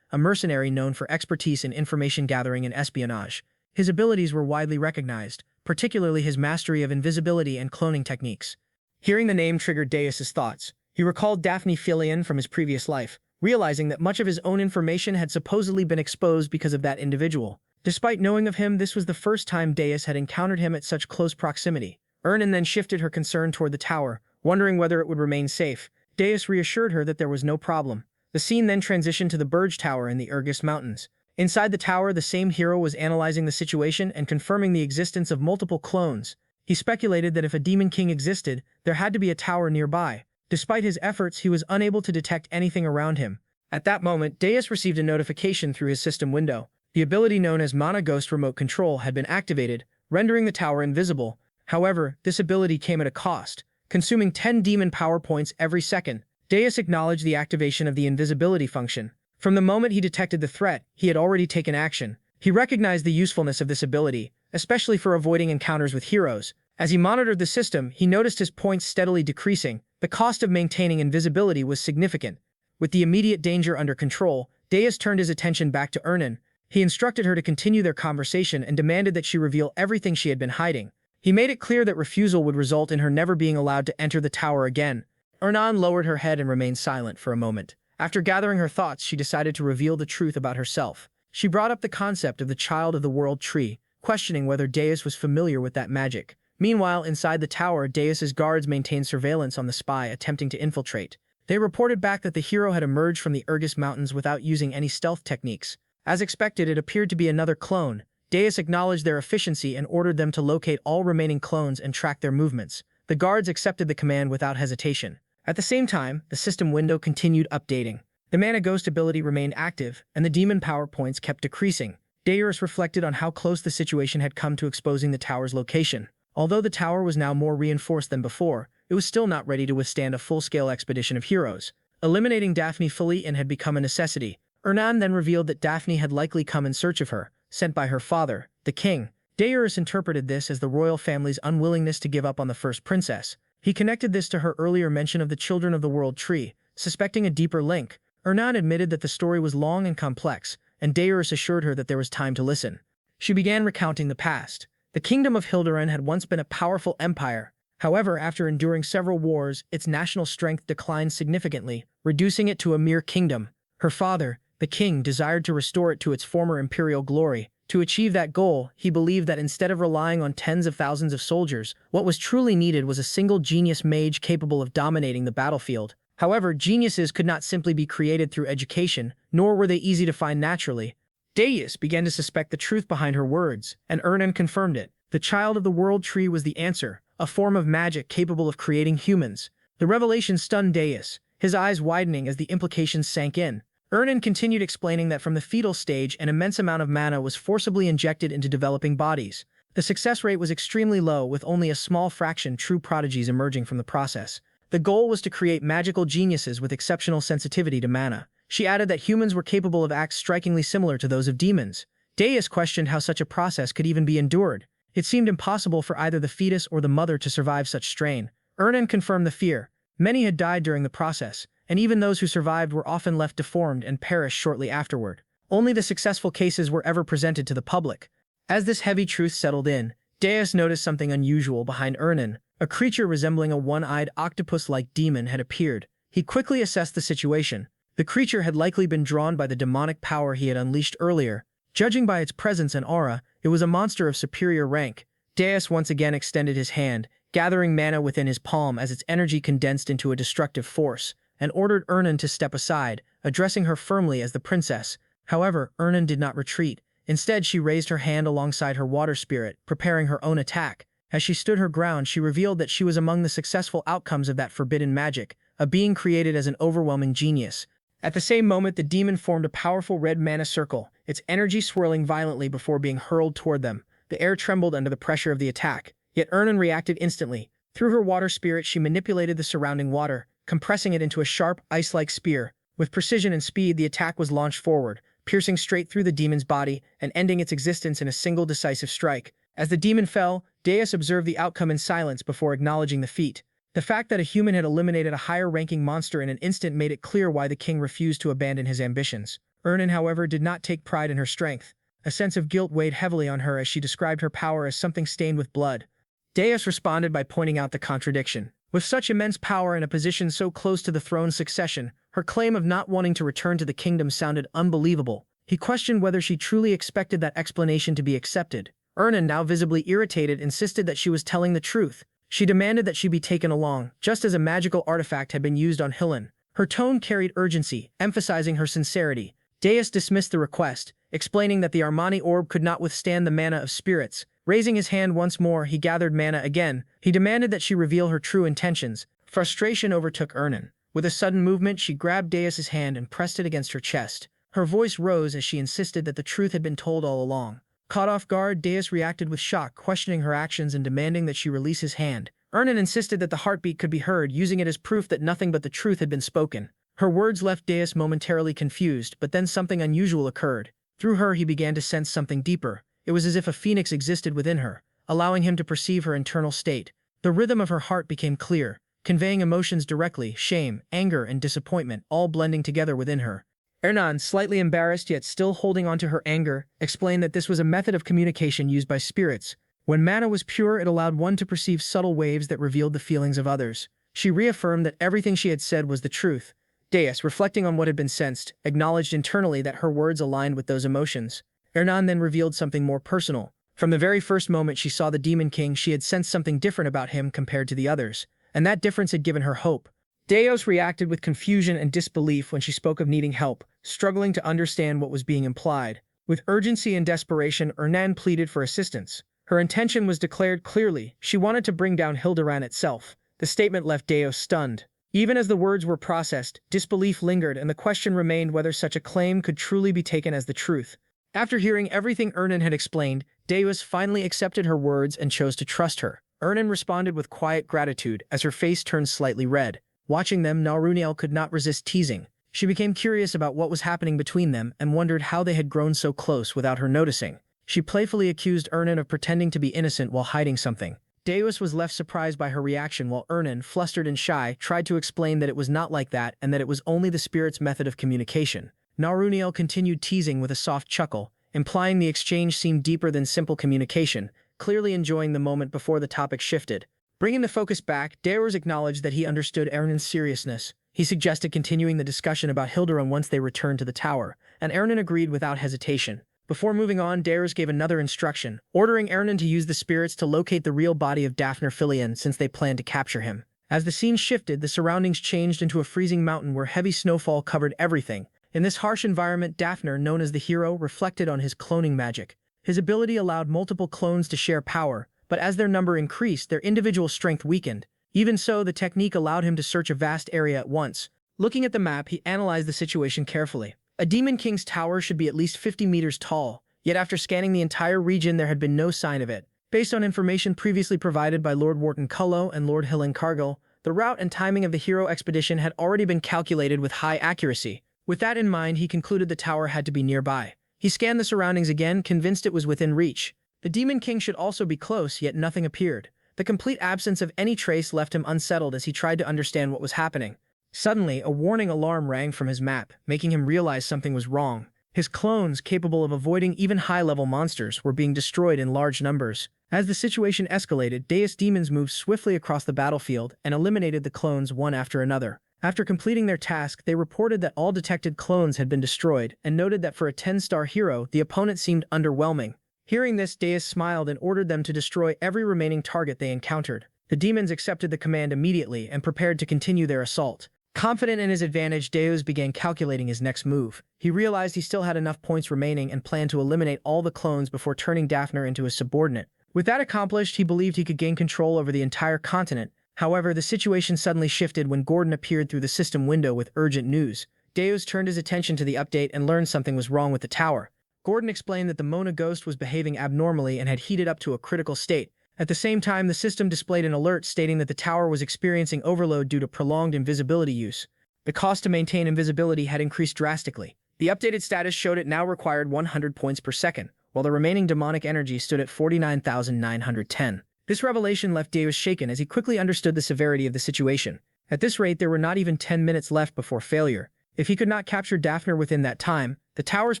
a mercenary known for expertise in information gathering and espionage. His abilities were widely recognized, particularly his mastery of invisibility and cloning techniques. Hearing the name triggered Deus's thoughts. He recalled Daphne from his previous life, realizing that much of his own information had supposedly been exposed because of that individual. Despite knowing of him, this was the first time Deus had encountered him at such close proximity. Ernan then shifted her concern toward the tower, wondering whether it would remain safe. Deus reassured her that there was no problem. The scene then transitioned to the Burge Tower in the Irgus Mountains. Inside the tower, the same hero was analyzing the situation and confirming the existence of multiple clones. He speculated that if a Demon King existed, there had to be a tower nearby. Despite his efforts, he was unable to detect anything around him. At that moment, Deus received a notification through his system window. The ability known as Mana Ghost Remote Control had been activated, rendering the tower invisible. However, this ability came at a cost, consuming 10 demon power points every second. Deus acknowledged the activation of the invisibility function. From the moment he detected the threat, he had already taken action. He recognized the usefulness of this ability, especially for avoiding encounters with heroes. As he monitored the system, he noticed his points steadily decreasing. The cost of maintaining invisibility was significant. With the immediate danger under control, Deus turned his attention back to Ernan. He instructed her to continue their conversation and demanded that she reveal everything she had been hiding. He made it clear that refusal would result in her never being allowed to enter the tower again. Ernan lowered her head and remained silent for a moment. After gathering her thoughts, she decided to reveal the truth about herself. She brought up the concept of the Child of the World tree, questioning whether Deus was familiar with that magic. Meanwhile, inside the tower, Deus's guards maintained surveillance on the spy attempting to infiltrate. They reported back that the hero had emerged from the Urgus Mountains without using any stealth techniques. As expected, it appeared to be another clone. Deus acknowledged their efficiency and ordered them to locate all remaining clones and track their movements. The guards accepted the command without hesitation. At the same time, the system window continued updating. The Mana Ghost ability remained active, and the demon power points kept decreasing. Deus reflected on how close the situation had come to exposing the tower's location. Although the tower was now more reinforced than before, it was still not ready to withstand a full-scale expedition of heroes. Eliminating Daphne fully had become a necessity. Ernan then revealed that Daphne had likely come in search of her, sent by her father, the king. Deus interpreted this as the royal family's unwillingness to give up on the first princess. He connected this to her earlier mention of the Children of the World tree, suspecting a deeper link. Ernan admitted that the story was long and complex, and Deus assured her that there was time to listen. She began recounting the past. The kingdom of Hilderan had once been a powerful empire. However, after enduring several wars, its national strength declined significantly, reducing it to a mere kingdom. Her father, the king, desired to restore it to its former imperial glory. To achieve that goal, he believed that instead of relying on tens of thousands of soldiers, what was truly needed was a single genius mage capable of dominating the battlefield. However, geniuses could not simply be created through education, nor were they easy to find naturally. Deus began to suspect the truth behind her words, and Ernan confirmed it. The Child of the World tree was the answer, a form of magic capable of creating humans. The revelation stunned Deus, his eyes widening as the implications sank in. Ernan continued explaining that from the fetal stage, an immense amount of mana was forcibly injected into developing bodies. The success rate was extremely low, with only a small fraction true prodigies emerging from the process. The goal was to create magical geniuses with exceptional sensitivity to mana. She added that humans were capable of acts strikingly similar to those of demons. Deus questioned how such a process could even be endured. It seemed impossible for either the fetus or the mother to survive such strain. Ernan confirmed the fear. Many had died during the process, and even those who survived were often left deformed and perished shortly afterward. Only the successful cases were ever presented to the public. As this heavy truth settled in, Deus noticed something unusual behind Ernan. A creature resembling a one-eyed octopus-like demon had appeared. He quickly assessed the situation. The creature had likely been drawn by the demonic power he had unleashed earlier. Judging by its presence and aura, it was a monster of superior rank. Deus once again extended his hand, gathering mana within his palm as its energy condensed into a destructive force, and ordered Ernan to step aside, addressing her firmly as the princess. However, Ernan did not retreat. Instead, she raised her hand alongside her water spirit, preparing her own attack. As she stood her ground, she revealed that she was among the successful outcomes of that forbidden magic, a being created as an overwhelming genius. At the same moment, the demon formed a powerful red mana circle, its energy swirling violently before being hurled toward them. The air trembled under the pressure of the attack, yet Ernan reacted instantly. Through her water spirit, she manipulated the surrounding water, compressing it into a sharp, ice-like spear. With precision and speed, the attack was launched forward, piercing straight through the demon's body and ending its existence in a single decisive strike. As the demon fell, Deus observed the outcome in silence before acknowledging the feat. The fact that a human had eliminated a higher-ranking monster in an instant made it clear why the king refused to abandon his ambitions. Ernan, however, did not take pride in her strength. A sense of guilt weighed heavily on her as she described her power as something stained with blood. Deus responded by pointing out the contradiction. With such immense power and a position so close to the throne's succession, her claim of not wanting to return to the kingdom sounded unbelievable. He questioned whether she truly expected that explanation to be accepted. Ernan, now visibly irritated, insisted that she was telling the truth. She demanded that she be taken along, just as a magical artifact had been used on Hillen. Her tone carried urgency, emphasizing her sincerity. Deus dismissed the request, explaining that the Armani orb could not withstand the mana of spirits. Raising his hand once more, he gathered mana again. He demanded that she reveal her true intentions. Frustration overtook Ernan. With a sudden movement, she grabbed Deus's hand and pressed it against her chest. Her voice rose as she insisted that the truth had been told all along. Caught off guard, Deus reacted with shock, questioning her actions and demanding that she release his hand. Ernan insisted that the heartbeat could be heard, using it as proof that nothing but the truth had been spoken. Her words left Deus momentarily confused, but then something unusual occurred. Through her, he began to sense something deeper. It was as if a phoenix existed within her, allowing him to perceive her internal state. The rhythm of her heart became clear, conveying emotions directly: shame, anger, and disappointment, all blending together within her. Ernan, slightly embarrassed yet still holding on to her anger, explained that this was a method of communication used by spirits. When mana was pure, it allowed one to perceive subtle waves that revealed the feelings of others. She reaffirmed that everything she had said was the truth. Deus, reflecting on what had been sensed, acknowledged internally that her words aligned with those emotions. Ernan then revealed something more personal. From the very first moment she saw the Demon King, she had sensed something different about him compared to the others, and that difference had given her hope. Deus reacted with confusion and disbelief when she spoke of needing help, struggling to understand what was being implied. With urgency and desperation, Ernan pleaded for assistance. Her intention was declared clearly: she wanted to bring down Hilderan itself. The statement left Deus stunned. Even as the words were processed, disbelief lingered, and the question remained whether such a claim could truly be taken as the truth. After hearing everything Ernan had explained, Deus finally accepted her words and chose to trust her. Ernan responded with quiet gratitude as her face turned slightly red. Watching them, Naruniel could not resist teasing. She became curious about what was happening between them and wondered how they had grown so close without her noticing. She playfully accused Ernan of pretending to be innocent while hiding something. Deus was left surprised by her reaction, while Ernan, flustered and shy, tried to explain that it was not like that and that it was only the spirit's method of communication. Naruniel continued teasing with a soft chuckle, implying the exchange seemed deeper than simple communication, clearly enjoying the moment before the topic shifted. Bringing the focus back, Deus acknowledged that he understood Ernan's seriousness. He suggested continuing the discussion about Hilderan once they returned to the tower, and Ernan agreed without hesitation. Before moving on, Deus gave another instruction, ordering Ernan to use the spirits to locate the real body of Daphne Filian since they planned to capture him. As the scene shifted, the surroundings changed into a freezing mountain where heavy snowfall covered everything. In this harsh environment, Daphne, known as the hero, reflected on his cloning magic. His ability allowed multiple clones to share power, but as their number increased, their individual strength weakened. Even so, the technique allowed him to search a vast area at once. Looking at the map, he analyzed the situation carefully. A Demon King's tower should be at least 50 meters tall, yet after scanning the entire region there had been no sign of it. Based on information previously provided by Lord Wharton Cullo and Lord Hillen Cargill, the route and timing of the hero expedition had already been calculated with high accuracy. With that in mind, he concluded the tower had to be nearby. He scanned the surroundings again, convinced it was within reach. The Demon King should also be close, yet nothing appeared. The complete absence of any trace left him unsettled as he tried to understand what was happening. Suddenly, a warning alarm rang from his map, making him realize something was wrong. His clones, capable of avoiding even high-level monsters, were being destroyed in large numbers. As the situation escalated, Deus demons moved swiftly across the battlefield and eliminated the clones one after another. After completing their task, they reported that all detected clones had been destroyed and noted that for a 10-star hero, the opponent seemed underwhelming. Hearing this, Deus smiled and ordered them to destroy every remaining target they encountered. The demons accepted the command immediately and prepared to continue their assault. Confident in his advantage, Deus began calculating his next move. He realized he still had enough points remaining and planned to eliminate all the clones before turning Daphne into a subordinate. With that accomplished, he believed he could gain control over the entire continent. However, the situation suddenly shifted when Gordon appeared through the system window with urgent news. Deus turned his attention to the update and learned something was wrong with the tower. Gordon explained that the Mona ghost was behaving abnormally and had heated up to a critical state. At the same time, the system displayed an alert stating that the tower was experiencing overload due to prolonged invisibility use. The cost to maintain invisibility had increased drastically. The updated status showed it now required 100 points per second, while the remaining demonic energy stood at 49,910. This revelation left Deus shaken as he quickly understood the severity of the situation. At this rate, there were not even 10 minutes left before failure. If he could not capture Daphne within that time, the tower's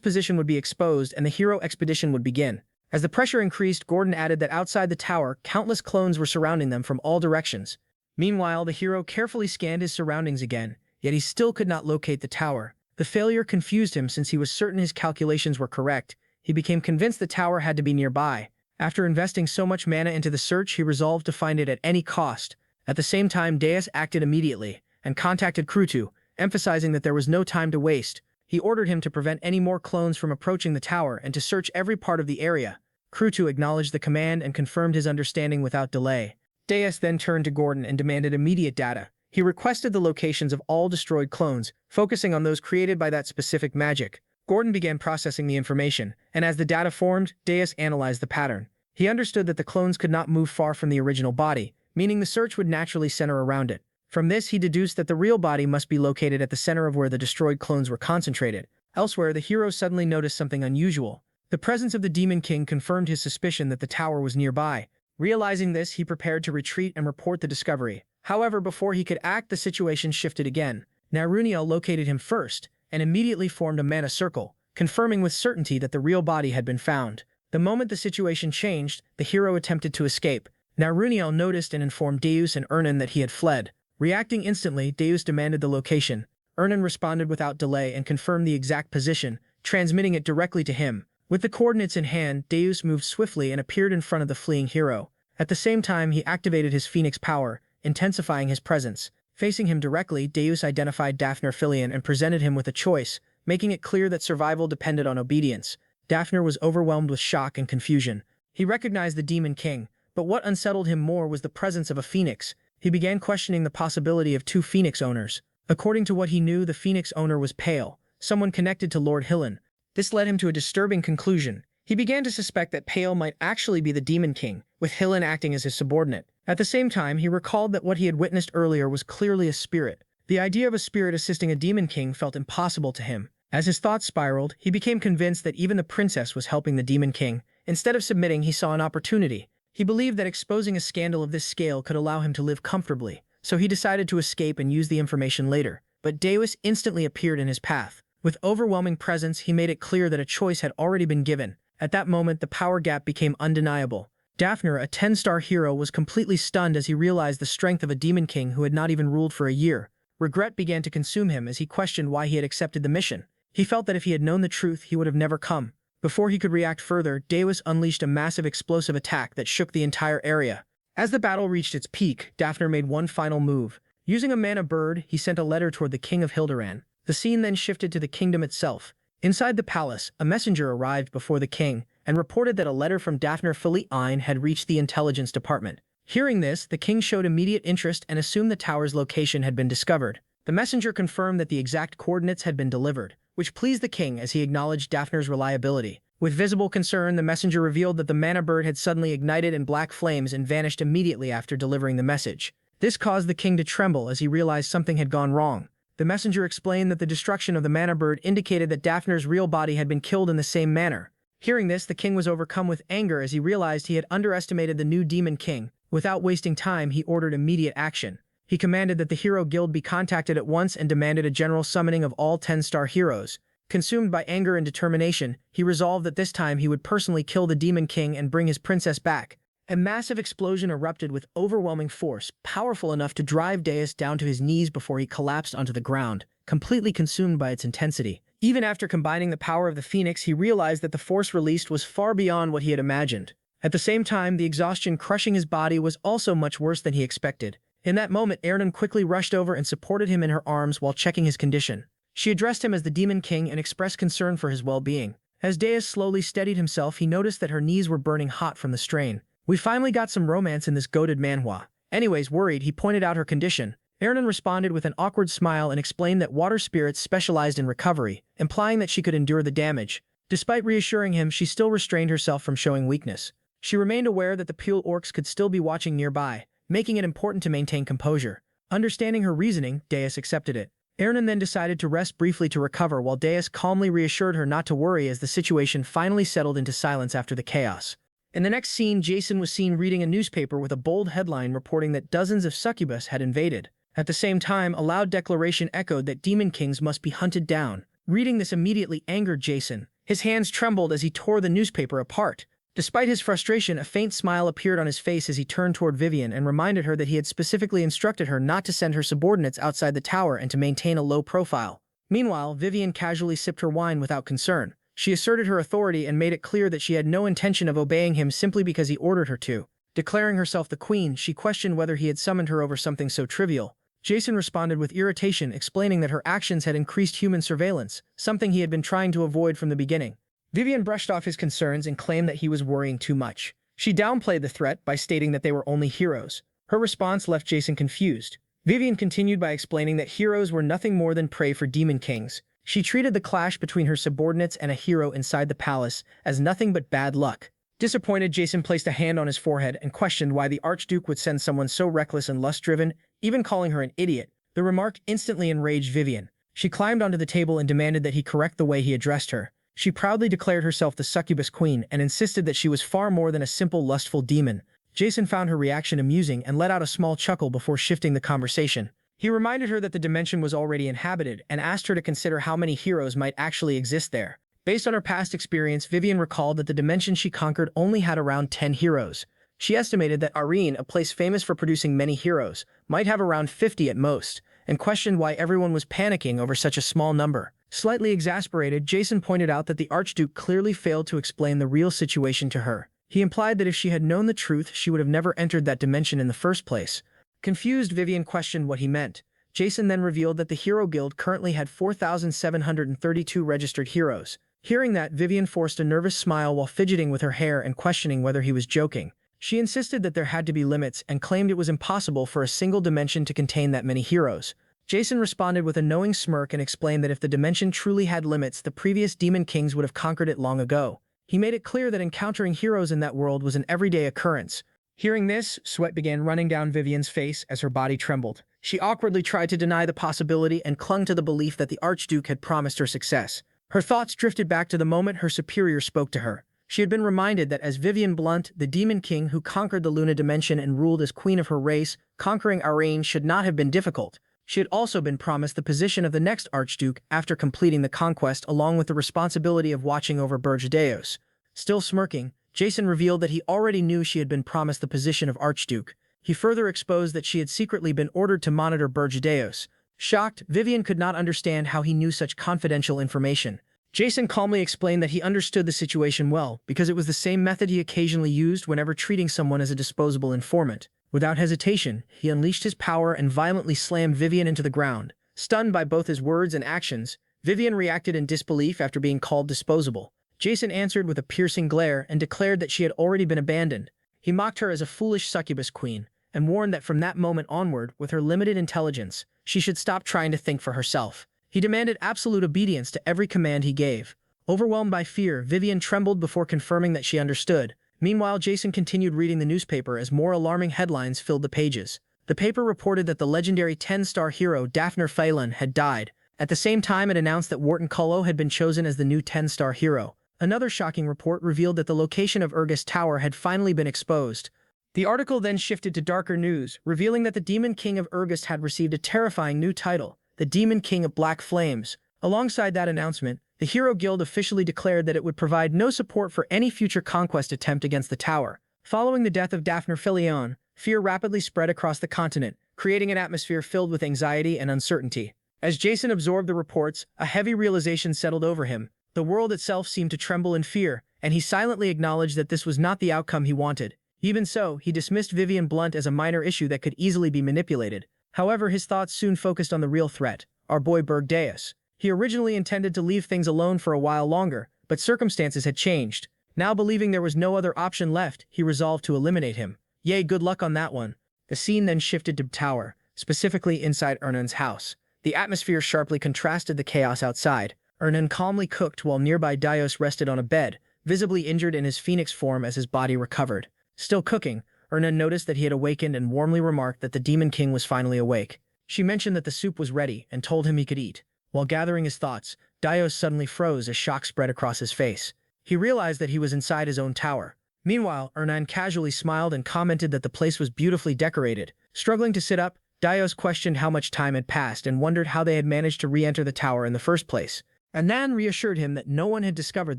position would be exposed and the hero expedition would begin. As the pressure increased, Gordon added that outside the tower, countless clones were surrounding them from all directions. Meanwhile, the hero carefully scanned his surroundings again, yet he still could not locate the tower. The failure confused him since he was certain his calculations were correct. He became convinced the tower had to be nearby. After investing so much mana into the search, he resolved to find it at any cost. At the same time, Deus acted immediately and contacted Krutu, emphasizing that there was no time to waste. He ordered him to prevent any more clones from approaching the tower and to search every part of the area. Krutu acknowledged the command and confirmed his understanding without delay. Deus then turned to Gordon and demanded immediate data. He requested the locations of all destroyed clones, focusing on those created by that specific magic. Gordon began processing the information, and as the data formed, Deus analyzed the pattern. He understood that the clones could not move far from the original body, meaning the search would naturally center around it. From this, he deduced that the real body must be located at the center of where the destroyed clones were concentrated. Elsewhere, the hero suddenly noticed something unusual. The presence of the Demon King confirmed his suspicion that the tower was nearby. Realizing this, he prepared to retreat and report the discovery. However, before he could act, the situation shifted again. Naruniel located him first, and immediately formed a mana circle, confirming with certainty that the real body had been found. The moment the situation changed, the hero attempted to escape. Naruniel noticed and informed Deus and Ernan that he had fled. Reacting instantly, Deus demanded the location. Ernan responded without delay and confirmed the exact position, transmitting it directly to him. With the coordinates in hand, Deus moved swiftly and appeared in front of the fleeing hero. At the same time, he activated his Phoenix power, intensifying his presence. Facing him directly, Deus identified Daphne Filian and presented him with a choice, making it clear that survival depended on obedience. Daphne was overwhelmed with shock and confusion. He recognized the Demon King, but what unsettled him more was the presence of a phoenix. He began questioning the possibility of two phoenix owners. According to what he knew, the phoenix owner was Pale, someone connected to Lord Hillen. This led him to a disturbing conclusion. He began to suspect that Pale might actually be the Demon King, with Hillen acting as his subordinate. At the same time, he recalled that what he had witnessed earlier was clearly a spirit. The idea of a spirit assisting a Demon King felt impossible to him. As his thoughts spiraled, he became convinced that even the princess was helping the Demon King. Instead of submitting, he saw an opportunity. He believed that exposing a scandal of this scale could allow him to live comfortably, so he decided to escape and use the information later. But Deus instantly appeared in his path. With overwhelming presence, he made it clear that a choice had already been given. At that moment, the power gap became undeniable. Daphne, a 10-star hero, was completely stunned as he realized the strength of a Demon King who had not even ruled for a year. Regret began to consume him as he questioned why he had accepted the mission. He felt that if he had known the truth, he would have never come. Before he could react further, Deus unleashed a massive explosive attack that shook the entire area. As the battle reached its peak, Daphne made one final move. Using a mana bird, he sent a letter toward the King of Hilderan. The scene then shifted to the kingdom itself. Inside the palace, a messenger arrived before the king and reported that a letter from Daphne Filian had reached the intelligence department. Hearing this, the king showed immediate interest and assumed the tower's location had been discovered. The messenger confirmed that the exact coordinates had been delivered, which pleased the king as he acknowledged Daphne's reliability. With visible concern, the messenger revealed that the mana bird had suddenly ignited in black flames and vanished immediately after delivering the message. This caused the king to tremble as he realized something had gone wrong. The messenger explained that the destruction of the mana bird indicated that Daphne's real body had been killed in the same manner. Hearing this, the king was overcome with anger as he realized he had underestimated the new Demon King. Without wasting time, he ordered immediate action. He commanded that the Hero Guild be contacted at once and demanded a general summoning of all 10-star heroes. Consumed by anger and determination, he resolved that this time he would personally kill the Demon King and bring his princess back. A massive explosion erupted with overwhelming force, powerful enough to drive Deus down to his knees before he collapsed onto the ground, completely consumed by its intensity. Even after combining the power of the Phoenix, he realized that the force released was far beyond what he had imagined. At the same time, the exhaustion crushing his body was also much worse than he expected. In that moment, Aryan quickly rushed over and supported him in her arms while checking his condition. She addressed him as the Demon King and expressed concern for his well-being. As Deus slowly steadied himself, he noticed that her knees were burning hot from the strain. "We finally got some romance in this goated Manhwa." Anyways, worried, he pointed out her condition. Aryan responded with an awkward smile and explained that water spirits specialized in recovery, implying that she could endure the damage. Despite reassuring him, she still restrained herself from showing weakness. She remained aware that the Pule orcs could still be watching nearby, making it important to maintain composure. Understanding her reasoning, Deus accepted it. Aryan then decided to rest briefly to recover while Deus calmly reassured her not to worry as the situation finally settled into silence after the chaos. In the next scene, Jason was seen reading a newspaper with a bold headline reporting that dozens of succubus had invaded. At the same time, a loud declaration echoed that demon kings must be hunted down. Reading this immediately angered Jason. His hands trembled as he tore the newspaper apart. Despite his frustration, a faint smile appeared on his face as he turned toward Vivian and reminded her that he had specifically instructed her not to send her subordinates outside the tower and to maintain a low profile. Meanwhile, Vivian casually sipped her wine without concern. She asserted her authority and made it clear that she had no intention of obeying him simply because he ordered her to. Declaring herself the queen, she questioned whether he had summoned her over something so trivial. Jason responded with irritation, explaining that her actions had increased human surveillance, something he had been trying to avoid from the beginning. Vivian brushed off his concerns and claimed that he was worrying too much. She downplayed the threat by stating that they were only heroes. Her response left Jason confused. Vivian continued by explaining that heroes were nothing more than prey for demon kings. She treated the clash between her subordinates and a hero inside the palace as nothing but bad luck. Disappointed, Jason placed a hand on his forehead and questioned why the Archduke would send someone so reckless and lust-driven, even calling her an idiot. The remark instantly enraged Vivian. She climbed onto the table and demanded that he correct the way he addressed her. She proudly declared herself the succubus queen and insisted that she was far more than a simple lustful demon. Jason found her reaction amusing and let out a small chuckle before shifting the conversation. He reminded her that the dimension was already inhabited and asked her to consider how many heroes might actually exist there. Based on her past experience, Vivian recalled that the dimension she conquered only had around 10 heroes. She estimated that Aryan, a place famous for producing many heroes, might have around 50 at most, and questioned why everyone was panicking over such a small number. Slightly exasperated, Jason pointed out that the Archduke clearly failed to explain the real situation to her. He implied that if she had known the truth, she would have never entered that dimension in the first place. Confused, Vivian questioned what he meant. Jason then revealed that the Hero Guild currently had 4,732 registered heroes. Hearing that, Vivian forced a nervous smile while fidgeting with her hair and questioning whether he was joking. She insisted that there had to be limits and claimed it was impossible for a single dimension to contain that many heroes. Jason responded with a knowing smirk and explained that if the dimension truly had limits, the previous demon kings would have conquered it long ago. He made it clear that encountering heroes in that world was an everyday occurrence. Hearing this, sweat began running down Vivian's face as her body trembled. She awkwardly tried to deny the possibility and clung to the belief that the Archduke had promised her success. Her thoughts drifted back to the moment her superior spoke to her. She had been reminded that as Vivian Blunt, the demon king who conquered the Luna dimension and ruled as queen of her race, conquering Aryan should not have been difficult. She had also been promised the position of the next Archduke after completing the conquest, along with the responsibility of watching over Burjadeos. Still smirking, Jason revealed that he already knew she had been promised the position of Archduke. He further exposed that she had secretly been ordered to monitor Burjadeos. Shocked, Vivian could not understand how he knew such confidential information. Jason calmly explained that he understood the situation well, because it was the same method he occasionally used whenever treating someone as a disposable informant. Without hesitation, he unleashed his power and violently slammed Vivian into the ground. Stunned by both his words and actions, Vivian reacted in disbelief after being called disposable. Jason answered with a piercing glare and declared that she had already been abandoned. He mocked her as a foolish succubus queen, and warned that from that moment onward, with her limited intelligence, she should stop trying to think for herself. He demanded absolute obedience to every command he gave. Overwhelmed by fear, Vivian trembled before confirming that she understood. Meanwhile, Jason continued reading the newspaper as more alarming headlines filled the pages. The paper reported that the legendary 10-star hero Daphne Phelan had died. At the same time, it announced that Wharton Cullow had been chosen as the new 10-star hero. Another shocking report revealed that the location of Urgus Tower had finally been exposed. The article then shifted to darker news, revealing that the Demon King of Urgus had received a terrifying new title, the Demon King of Black Flames. Alongside that announcement, the Hero Guild officially declared that it would provide no support for any future conquest attempt against the tower. Following the death of Daphne Phelan, fear rapidly spread across the continent, creating an atmosphere filled with anxiety and uncertainty. As Jason absorbed the reports, a heavy realization settled over him. The world itself seemed to tremble in fear, and he silently acknowledged that this was not the outcome he wanted. Even so, he dismissed Vivian Blunt as a minor issue that could easily be manipulated. However, his thoughts soon focused on the real threat, our boy Burjadeos. He originally intended to leave things alone for a while longer, but circumstances had changed. Now believing there was no other option left, he resolved to eliminate him. Yay, good luck on that one. The scene then shifted to the tower, specifically inside Ernan's house. The atmosphere sharply contrasted the chaos outside. Ernan calmly cooked while nearby Dios rested on a bed, visibly injured in his phoenix form as his body recovered. Still cooking, Ernan noticed that he had awakened and warmly remarked that the Demon King was finally awake. She mentioned that the soup was ready and told him he could eat. While gathering his thoughts, Dios suddenly froze as shock spread across his face. He realized that he was inside his own tower. Meanwhile, Ernan casually smiled and commented that the place was beautifully decorated. Struggling to sit up, Dios questioned how much time had passed and wondered how they had managed to re-enter the tower in the first place. Anan reassured him that no one had discovered